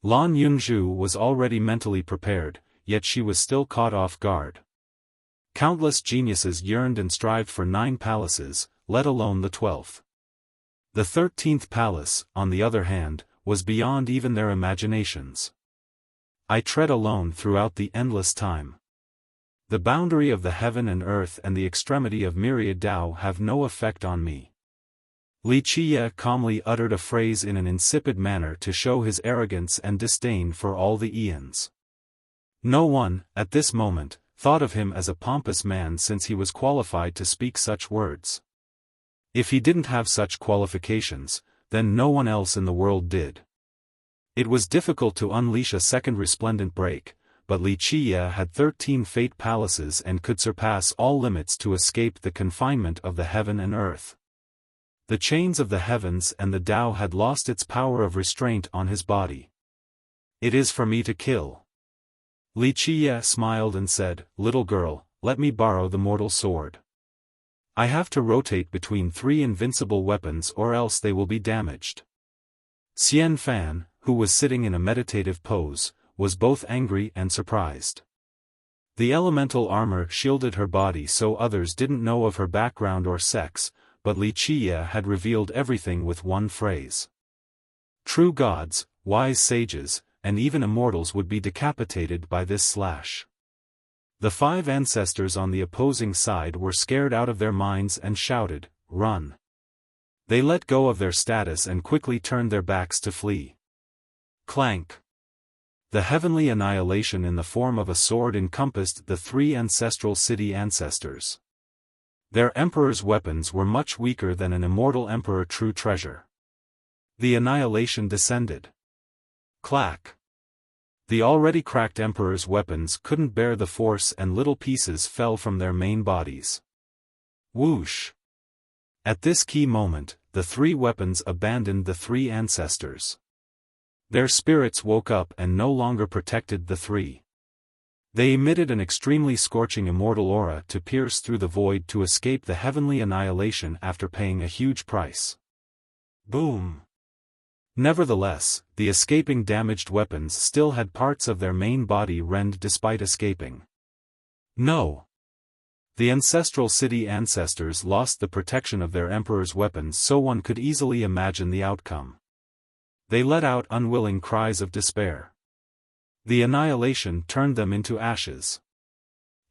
Lan Yunzhu was already mentally prepared, yet she was still caught off guard. Countless geniuses yearned and strived for 9 palaces, let alone the 12th. The 13th palace, on the other hand, was beyond even their imaginations. I tread alone throughout the endless time. The boundary of the heaven and earth and the extremity of myriad Tao have no effect on me. Wuxia calmly uttered a phrase in an insipid manner to show his arrogance and disdain for all the eons. No one, at this moment, thought of him as a pompous man, since he was qualified to speak such words. If he didn't have such qualifications, then no one else in the world did. It was difficult to unleash a second resplendent break, but Wuxia had 13 fate palaces and could surpass all limits to escape the confinement of the heaven and earth. The chains of the heavens and the Tao had lost its power of restraint on his body. "It is for me to kill." Wuxia smiled and said, "Little girl, let me borrow the mortal sword. I have to rotate between 3 invincible weapons or else they will be damaged." Xiaofan, who was sitting in a meditative pose, was both angry and surprised. The elemental armor shielded her body so others didn't know of her background or sex, but Wuxia had revealed everything with one phrase. True gods, wise sages, and even immortals would be decapitated by this slash. The 5 ancestors on the opposing side were scared out of their minds and shouted, "Run!" They let go of their status and quickly turned their backs to flee. Clank! The heavenly annihilation in the form of a sword encompassed the 3 ancestral city ancestors. Their emperor's weapons were much weaker than an immortal emperor true treasure. The annihilation descended. Clack! The already cracked emperor's weapons couldn't bear the force and little pieces fell from their main bodies. Whoosh! At this key moment, the 3 weapons abandoned the 3 ancestors. Their spirits woke up and no longer protected the 3. They emitted an extremely scorching immortal aura to pierce through the void to escape the heavenly annihilation after paying a huge price. Boom! Nevertheless, the escaping damaged weapons still had parts of their main body rend despite escaping. No! The ancestral city ancestors lost the protection of their emperor's weapons, so one could easily imagine the outcome. They let out unwilling cries of despair. The annihilation turned them into ashes.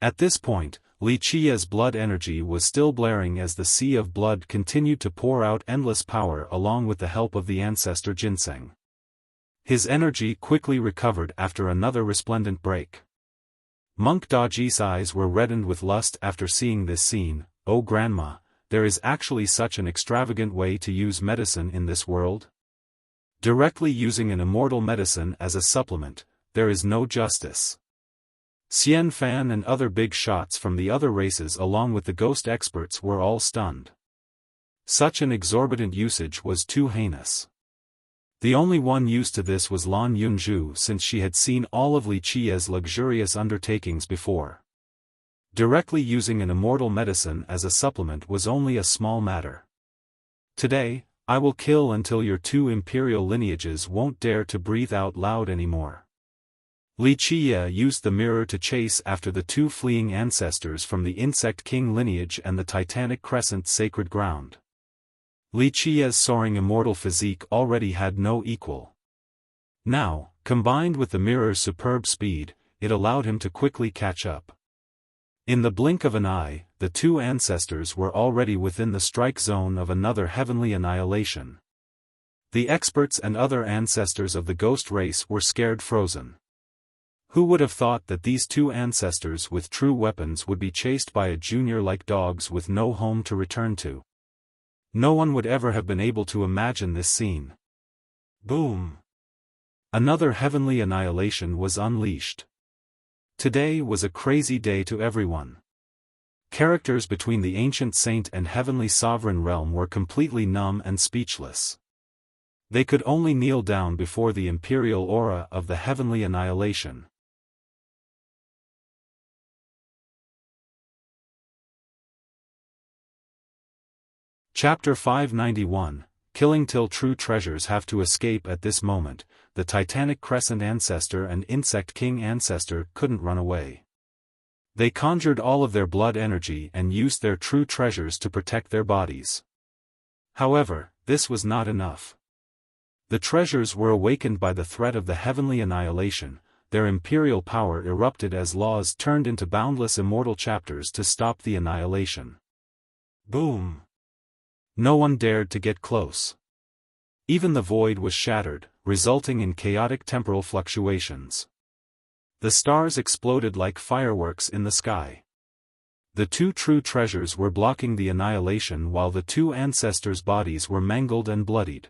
At this point, Wuxia's blood energy was still blaring as the sea of blood continued to pour out endless power along with the help of the ancestor ginseng. His energy quickly recovered after another resplendent break. Monk Daji's eyes were reddened with lust after seeing this scene. "Oh grandma, there is actually such an extravagant way to use medicine in this world? Directly using an immortal medicine as a supplement, there is no justice." Xiaofan and other big shots from the other races along with the ghost experts were all stunned. Such an exorbitant usage was too heinous. The only one used to this was Lan Yunzhu, since she had seen all of Li Qia's luxurious undertakings before. Directly using an immortal medicine as a supplement was only a small matter. Today, I will kill until your 2 imperial lineages won't dare to breathe out loud anymore. Li Qia used the mirror to chase after the 2 fleeing ancestors from the Insect King lineage and the Titanic Crescent sacred ground. Li Qia's soaring immortal physique already had no equal. Now, combined with the mirror's superb speed, it allowed him to quickly catch up. In the blink of an eye, the 2 ancestors were already within the strike zone of another heavenly annihilation. The experts and other ancestors of the ghost race were scared frozen. Who would have thought that these 2 ancestors with true weapons would be chased by a junior like dogs with no home to return to? No one would ever have been able to imagine this scene. Boom! Another heavenly annihilation was unleashed. Today was a crazy day to everyone. Characters between the ancient saint and heavenly sovereign realm were completely numb and speechless. They could only kneel down before the imperial aura of the heavenly annihilation. Chapter 591, Killing till true treasures have to escape. At this moment, the Titanic Crescent ancestor and Insect King ancestor couldn't run away. They conjured all of their blood energy and used their true treasures to protect their bodies. However, this was not enough. The treasures were awakened by the threat of the heavenly annihilation. Their imperial power erupted as laws turned into boundless immortal chapters to stop the annihilation. Boom! No one dared to get close. Even the void was shattered, resulting in chaotic temporal fluctuations. The stars exploded like fireworks in the sky. The 2 true treasures were blocking the annihilation while the 2 ancestors' bodies were mangled and bloodied.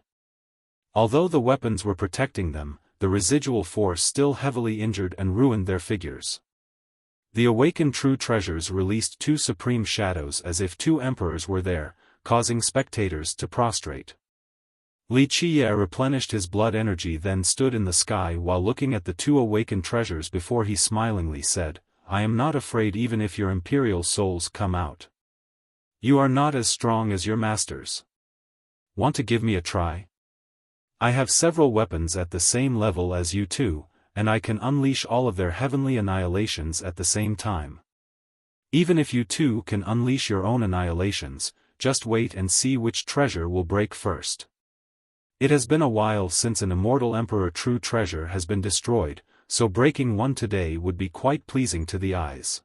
Although the weapons were protecting them, the residual force still heavily injured and ruined their figures. The awakened true treasures released 2 supreme shadows as if 2 emperors were there, causing spectators to prostrate. Li Qia replenished his blood energy, then stood in the sky while looking at the 2 awakened treasures before he smilingly said, "I am not afraid even if your imperial souls come out. You are not as strong as your masters. Want to give me a try? I have several weapons at the same level as you 2, and I can unleash all of their heavenly annihilations at the same time. Even if you 2 can unleash your own annihilations, just wait and see which treasure will break first. It has been a while since an immortal emperor true treasure has been destroyed, so breaking one today would be quite pleasing to the eyes."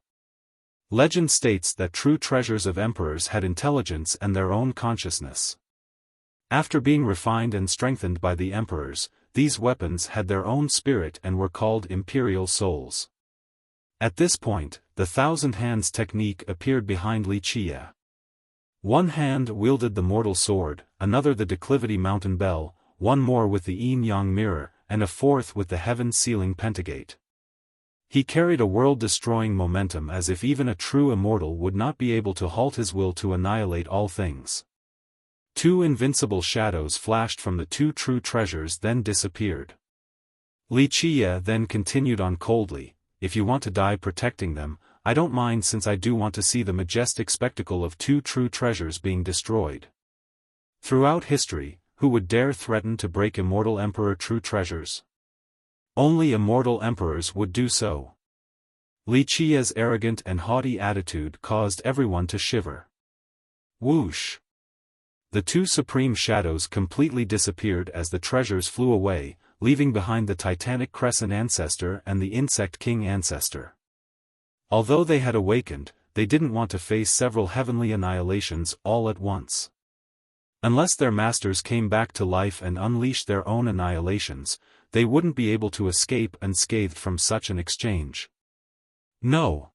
Legend states that true treasures of emperors had intelligence and their own consciousness. After being refined and strengthened by the emperors, these weapons had their own spirit and were called imperial souls. At this point, the thousand hands technique appeared behind Li Qia. One hand wielded the mortal sword, another the declivity mountain bell, one more with the yin-yang mirror, and a fourth with the heaven-sealing pentagate. He carried a world-destroying momentum as if even a true immortal would not be able to halt his will to annihilate all things. 2 invincible shadows flashed from the 2 true treasures then disappeared. Li Qia then continued on coldly, "If you want to die protecting them, I don't mind, since I do want to see the majestic spectacle of 2 true treasures being destroyed." Throughout history, who would dare threaten to break immortal emperor true treasures? Only immortal emperors would do so. Li Qia's arrogant and haughty attitude caused everyone to shiver. Whoosh! The 2 supreme shadows completely disappeared as the treasures flew away, leaving behind the Titanic Crescent ancestor and the Insect King ancestor. Although they had awakened, they didn't want to face several heavenly annihilations all at once. Unless their masters came back to life and unleashed their own annihilations, they wouldn't be able to escape unscathed from such an exchange. No!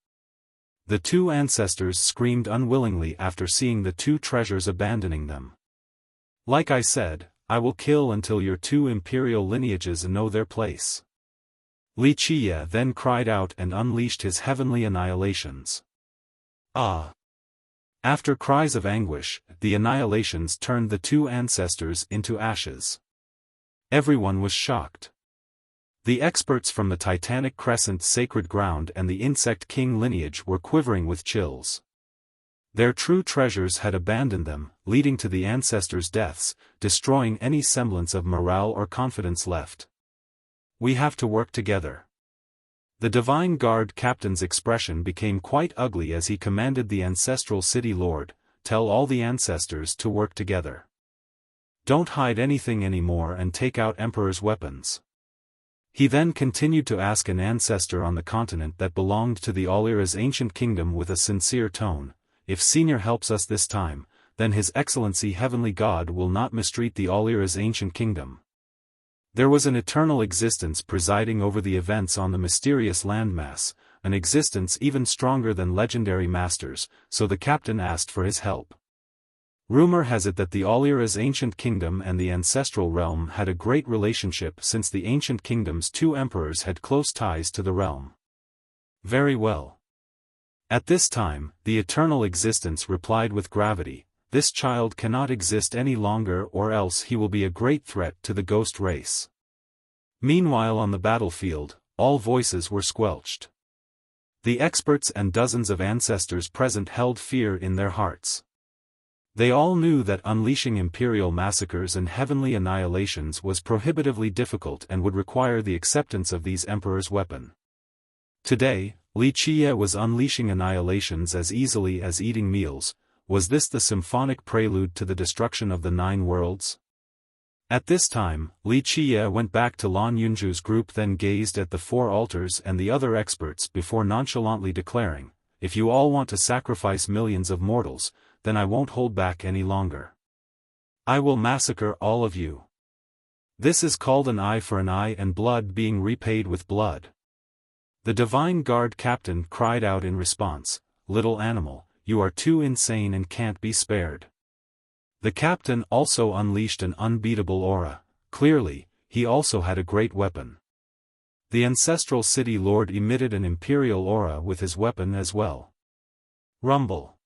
The 2 ancestors screamed unwillingly after seeing the 2 treasures abandoning them. "Like I said, I will kill until your 2 imperial lineages know their place." Li Qia then cried out and unleashed his heavenly annihilations. Ah! After cries of anguish, the annihilations turned the two ancestors into ashes. Everyone was shocked. The experts from the Titanic Crescent sacred ground and the Insect King lineage were quivering with chills. Their true treasures had abandoned them, leading to the ancestors' deaths, destroying any semblance of morale or confidence left. We have to work together. The Divine Guard captain's expression became quite ugly as he commanded the ancestral city lord, "Tell all the ancestors to work together. Don't hide anything anymore and take out Emperor's weapons." He then continued to ask an ancestor on the continent that belonged to the Allira's ancient kingdom with a sincere tone, "If Senior helps us this time, then His Excellency Heavenly God will not mistreat the Allira's ancient kingdom." There was an eternal existence presiding over the events on the mysterious landmass, an existence even stronger than legendary masters, so the captain asked for his help. Rumor has it that the Allira's ancient kingdom and the ancestral realm had a great relationship since the ancient kingdom's two emperors had close ties to the realm. Very well. At this time, the eternal existence replied with gravity, "This child cannot exist any longer or else he will be a great threat to the ghost race." Meanwhile on the battlefield, all voices were squelched. The experts and dozens of ancestors present held fear in their hearts. They all knew that unleashing imperial massacres and heavenly annihilations was prohibitively difficult and would require the acceptance of these emperors' weapon. Today, Wuxia was unleashing annihilations as easily as eating meals. Was this the symphonic prelude to the destruction of the 9 worlds? At this time, Wuxia went back to Lan Yunju's group, then gazed at the 4 altars and the other experts before nonchalantly declaring, "If you all want to sacrifice millions of mortals, then I won't hold back any longer. I will massacre all of you. This is called an eye for an eye and blood being repaid with blood." The Divine Guard captain cried out in response, "Little animal, you are too insane and can't be spared." The captain also unleashed an unbeatable aura. Clearly, he also had a great weapon. The ancestral city lord emitted an imperial aura with his weapon as well. Rumble.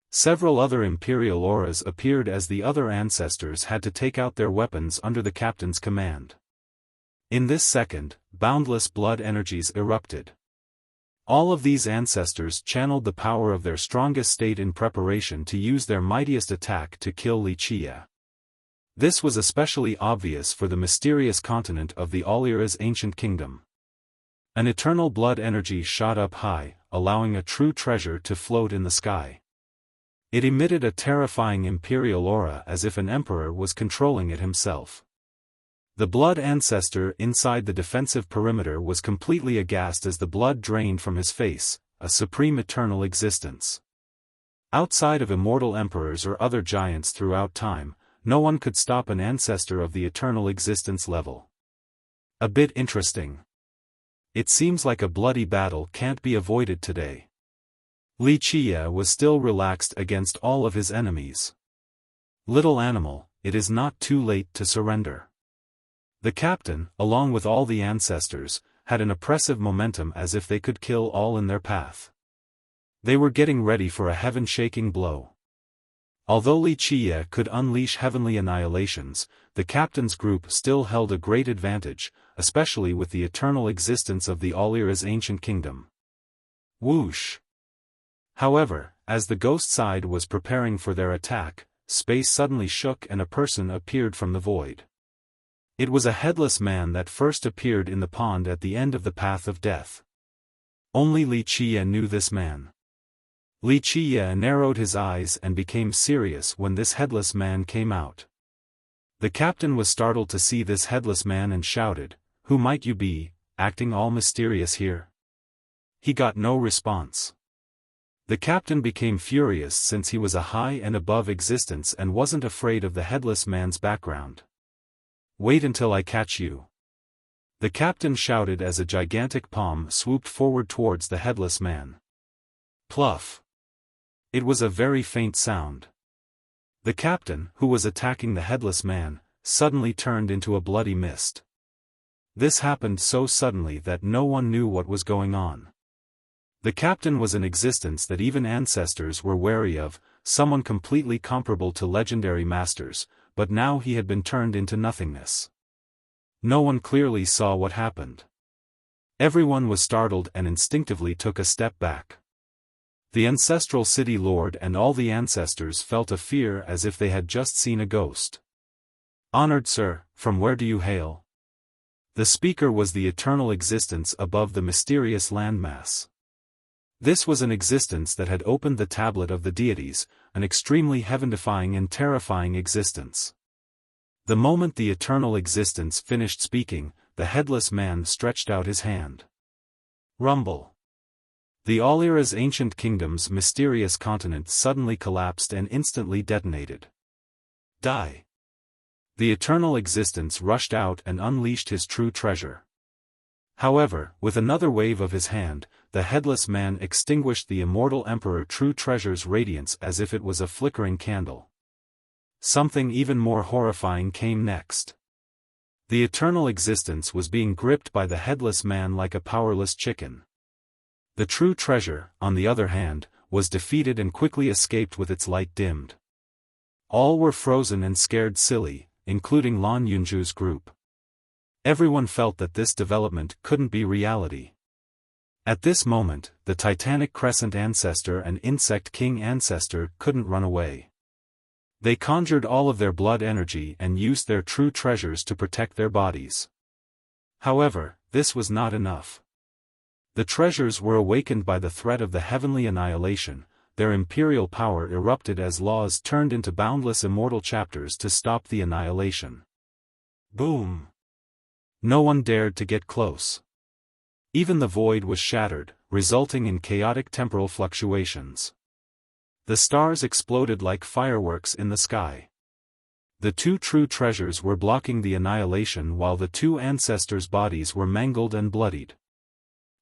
Several other imperial auras appeared as the other ancestors had to take out their weapons under the captain's command. In this second, boundless blood energies erupted. All of these ancestors channeled the power of their strongest state in preparation to use their mightiest attack to kill Wuxia. This was especially obvious for the mysterious continent of the Allira's ancient kingdom. An eternal blood energy shot up high, allowing a true treasure to float in the sky. It emitted a terrifying imperial aura as if an emperor was controlling it himself. The blood ancestor inside the defensive perimeter was completely aghast as the blood drained from his face, a supreme eternal existence. Outside of immortal emperors or other giants throughout time, no one could stop an ancestor of the eternal existence level. A bit interesting. It seems like a bloody battle can't be avoided today. Wuxia was still relaxed against all of his enemies. "Little animal, it is not too late to surrender." The captain, along with all the ancestors, had an oppressive momentum as if they could kill all in their path. They were getting ready for a heaven-shaking blow. Although Wuxia could unleash heavenly annihilations, the captain's group still held a great advantage, especially with the eternal existence of the Allira's ancient kingdom. Whoosh! However, as the ghost side was preparing for their attack, space suddenly shook and a person appeared from the void. It was a headless man that first appeared in the pond at the end of the path of death. Only Wuxia knew this man. Wuxia narrowed his eyes and became serious when this headless man came out. The captain was startled to see this headless man and shouted, "Who might you be, acting all mysterious here?" He got no response. The captain became furious since he was a high and above existence and wasn't afraid of the headless man's background. "Wait until I catch you." The captain shouted as a gigantic palm swooped forward towards the headless man. Pluff! It was a very faint sound. The captain, who was attacking the headless man, suddenly turned into a bloody mist. This happened so suddenly that no one knew what was going on. The captain was an existence that even ancestors were wary of, someone completely comparable to legendary masters, but now he had been turned into nothingness. No one clearly saw what happened. Everyone was startled and instinctively took a step back. The ancestral city lord and all the ancestors felt a fear as if they had just seen a ghost. "Honored sir, from where do you hail?" The speaker was the eternal existence above the mysterious landmass. This was an existence that had opened the tablet of the deities, an extremely heaven-defying and terrifying existence. The moment the eternal existence finished speaking, the headless man stretched out his hand. Rumble. The All-Era's ancient kingdom's mysterious continent suddenly collapsed and instantly detonated. Die. The eternal existence rushed out and unleashed his true treasure. However, with another wave of his hand, the headless man extinguished the immortal emperor true treasure's radiance as if it was a flickering candle. Something even more horrifying came next. The eternal existence was being gripped by the headless man like a powerless chicken. The true treasure, on the other hand, was defeated and quickly escaped with its light dimmed. All were frozen and scared silly, including Lan Yunju's group. Everyone felt that this development couldn't be reality. At this moment, the Titanic Crescent Ancestor and Insect King Ancestor couldn't run away. They conjured all of their blood energy and used their true treasures to protect their bodies. However, this was not enough. The treasures were awakened by the threat of the heavenly annihilation. Their imperial power erupted as laws turned into boundless immortal chapters to stop the annihilation. Boom! No one dared to get close. Even the void was shattered, resulting in chaotic temporal fluctuations. The stars exploded like fireworks in the sky. The two true treasures were blocking the annihilation while the two ancestors' bodies were mangled and bloodied.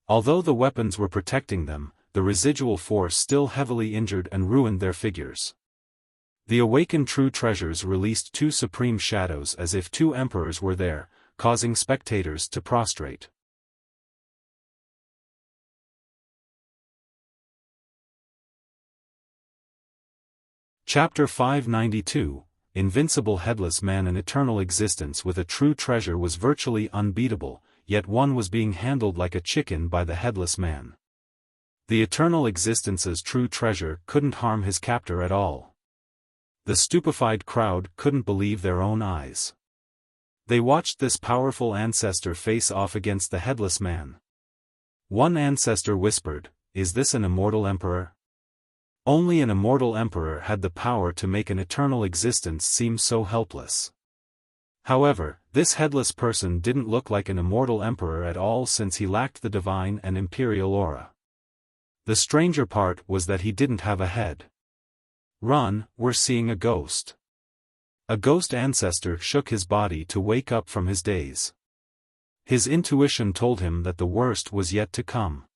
Although the weapons were protecting them, the residual force still heavily injured and ruined their figures. The awakened true treasures released two supreme shadows as if two emperors were there, causing spectators to prostrate. Chapter 592, Invincible Headless Man. An eternal existence with a true treasure was virtually unbeatable, yet one was being handled like a chicken by the headless man. The eternal existence's true treasure couldn't harm his captor at all. The stupefied crowd couldn't believe their own eyes. They watched this powerful ancestor face off against the headless man. One ancestor whispered, "Is this an immortal emperor?" Only an immortal emperor had the power to make an eternal existence seem so helpless. However, this headless person didn't look like an immortal emperor at all since he lacked the divine and imperial aura. The stranger part was that he didn't have a head. "Run, we're seeing a ghost." A ghost ancestor shook his body to wake up from his daze. His intuition told him that the worst was yet to come.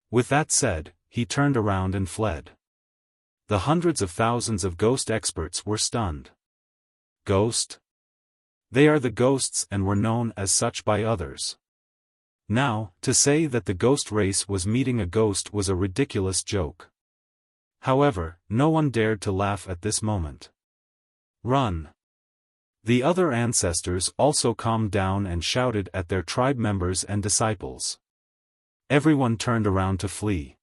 With that said, he turned around and fled. The hundreds of thousands of ghost experts were stunned. Ghost? They are the ghosts and were known as such by others. Now, to say that the ghost race was meeting a ghost was a ridiculous joke. However, no one dared to laugh at this moment. Run! The other ancestors also calmed down and shouted at their tribe members and disciples. Everyone turned around to flee.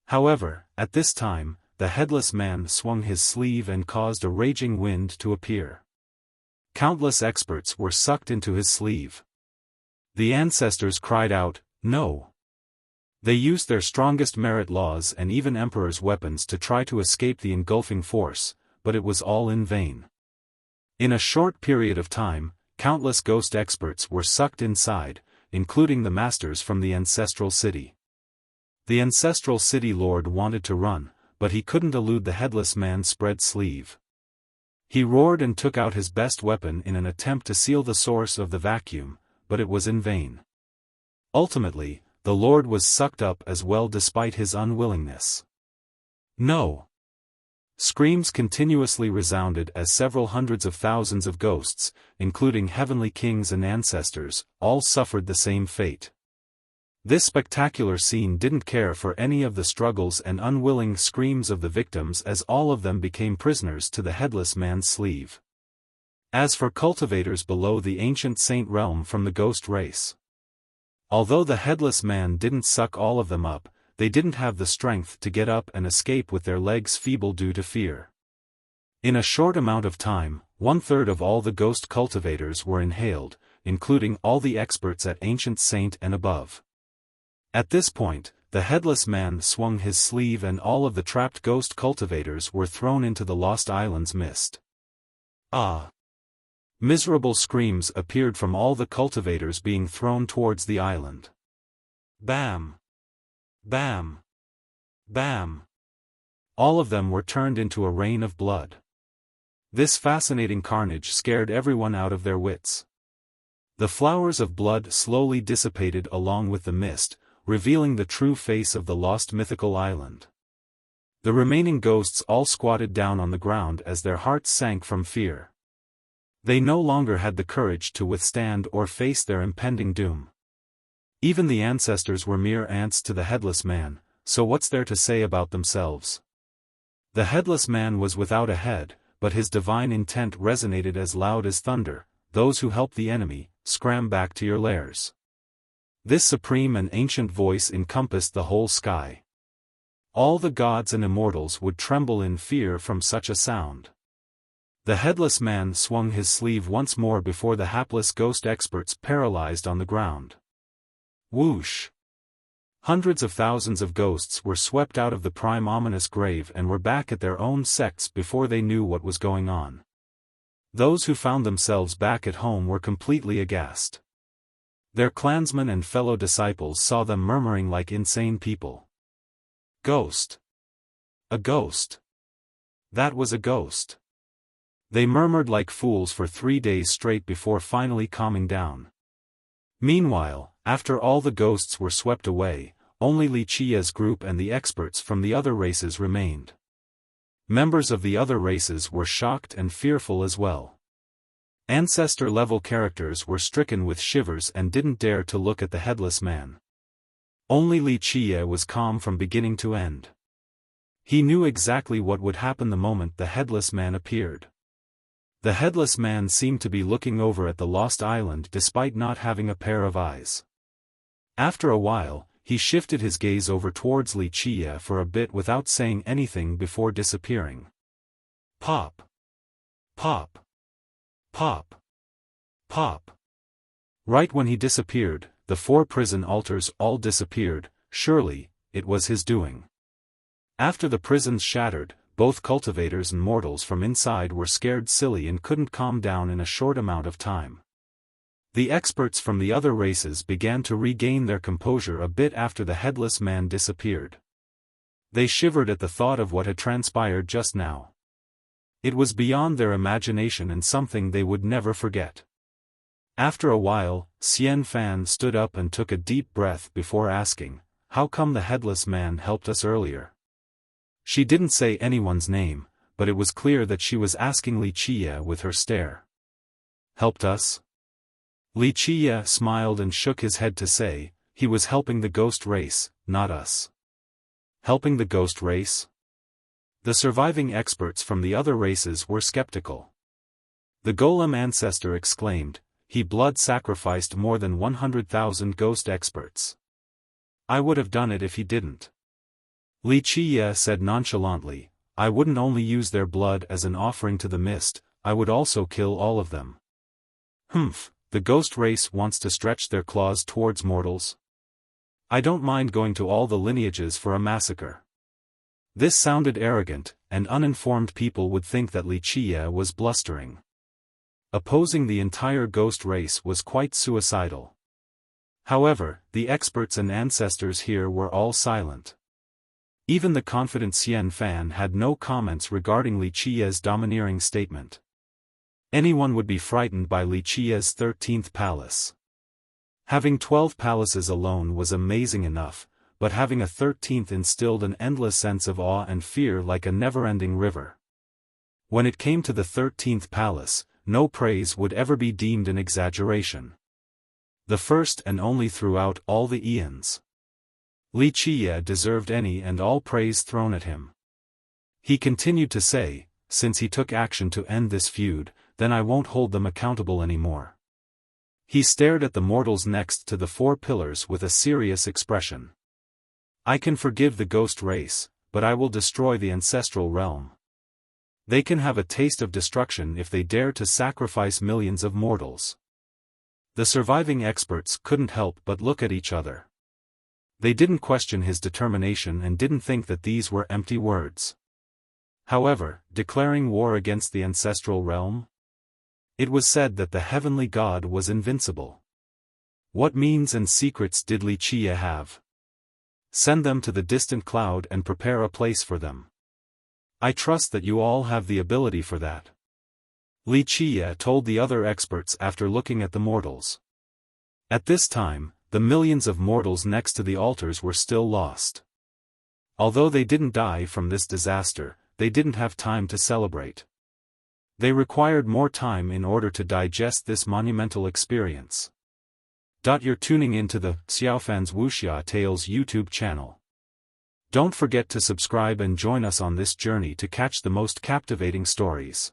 However, at this time, the headless man swung his sleeve and caused a raging wind to appear. Countless experts were sucked into his sleeve. The ancestors cried out, "No!" They used their strongest merit laws and even emperor's weapons to try to escape the engulfing force, but it was all in vain. In a short period of time, countless ghost experts were sucked inside, including the masters from the ancestral city. The ancestral city lord wanted to run, but he couldn't elude the headless man's spread sleeve. He roared and took out his best weapon in an attempt to seal the source of the vacuum, but it was in vain. Ultimately, the lord was sucked up as well despite his unwillingness. No! Screams continuously resounded as several hundreds of thousands of ghosts, including heavenly kings and ancestors, all suffered the same fate. This spectacular scene didn't care for any of the struggles and unwilling screams of the victims, as all of them became prisoners to the headless man's sleeve. As for cultivators below the ancient saint realm from the ghost race, although the headless man didn't suck all of them up, they didn't have the strength to get up and escape with their legs feeble due to fear. In a short amount of time, 1/3 of all the ghost cultivators were inhaled, including all the experts at Ancient Saint and above. At this point, the headless man swung his sleeve and all of the trapped ghost cultivators were thrown into the Lost Island's mist. Ah! Miserable screams appeared from all the cultivators being thrown towards the island. Bam! Bam! Bam! All of them were turned into a rain of blood. This fascinating carnage scared everyone out of their wits. The flowers of blood slowly dissipated along with the mist, revealing the true face of the lost mythical island. The remaining ghosts all squatted down on the ground as their hearts sank from fear. They no longer had the courage to withstand or face their impending doom. Even the ancestors were mere ants to the headless man, so what's there to say about themselves? The headless man was without a head, but his divine intent resonated as loud as thunder. Those who help the enemy, scram back to your lairs. This supreme and ancient voice encompassed the whole sky. All the gods and immortals would tremble in fear from such a sound. The headless man swung his sleeve once more before the hapless ghost experts paralyzed on the ground. Whoosh! Hundreds of thousands of ghosts were swept out of the prime ominous grave and were back at their own sects before they knew what was going on. Those who found themselves back at home were completely aghast. Their clansmen and fellow disciples saw them murmuring like insane people. Ghost! A ghost! That was a ghost! They murmured like fools for 3 days straight before finally calming down. Meanwhile, after all the ghosts were swept away, only Wuxia's group and the experts from the other races remained. Members of the other races were shocked and fearful as well. Ancestor-level characters were stricken with shivers and didn't dare to look at the headless man. Only Wuxia was calm from beginning to end. He knew exactly what would happen the moment the headless man appeared. The headless man seemed to be looking over at the lost island despite not having a pair of eyes. After a while, he shifted his gaze over towards Wuxia for a bit without saying anything before disappearing. Pop! Pop! Pop! Pop! Right when he disappeared, the 4 prison altars all disappeared. Surely, it was his doing. After the prisons shattered, both cultivators and mortals from inside were scared silly and couldn't calm down in a short amount of time. The experts from the other races began to regain their composure a bit after the headless man disappeared. They shivered at the thought of what had transpired just now. It was beyond their imagination and something they would never forget. After a while, Xiaofan stood up and took a deep breath before asking, "How come the headless man helped us earlier?" She didn't say anyone's name, but it was clear that she was asking Wuxia with her stare. "Helped us?" Wuxia smiled and shook his head to say, "He was helping the ghost race, not us." Helping the ghost race? The surviving experts from the other races were skeptical. The golem ancestor exclaimed, "He blood sacrificed more than 100,000 ghost experts. I would have done it if he didn't." Wuxia said nonchalantly, "I wouldn't only use their blood as an offering to the mist, I would also kill all of them." Humph, the ghost race wants to stretch their claws towards mortals? I don't mind going to all the lineages for a massacre. This sounded arrogant, and uninformed people would think that Wuxia was blustering. Opposing the entire ghost race was quite suicidal. However, the experts and ancestors here were all silent. Even the confident Xiaofan had no comments regarding Wuxia's domineering statement. Anyone would be frightened by Wuxia's 13th palace. Having 12 palaces alone was amazing enough, but having a 13th instilled an endless sense of awe and fear like a never-ending river. When it came to the 13th palace, no praise would ever be deemed an exaggeration. The first and only throughout all the eons. Li Qiye deserved any and all praise thrown at him. He continued to say, since he took action to end this feud, then I won't hold them accountable anymore. He stared at the mortals next to the 4 pillars with a serious expression. I can forgive the ghost race, but I will destroy the ancestral realm. They can have a taste of destruction if they dare to sacrifice millions of mortals. The surviving experts couldn't help but look at each other. They didn't question his determination and didn't think that these were empty words. However, declaring war against the ancestral realm? It was said that the heavenly god was invincible. What means and secrets did Li Qiye have? Send them to the distant cloud and prepare a place for them. I trust that you all have the ability for that. Li Qiye told the other experts after looking at the mortals. At this time, the millions of mortals next to the altars were still lost. Although they didn't die from this disaster, they didn't have time to celebrate. They required more time in order to digest this monumental experience. You're tuning into the Xiaofan's Wuxia Tales YouTube channel. Don't forget to subscribe and join us on this journey to catch the most captivating stories.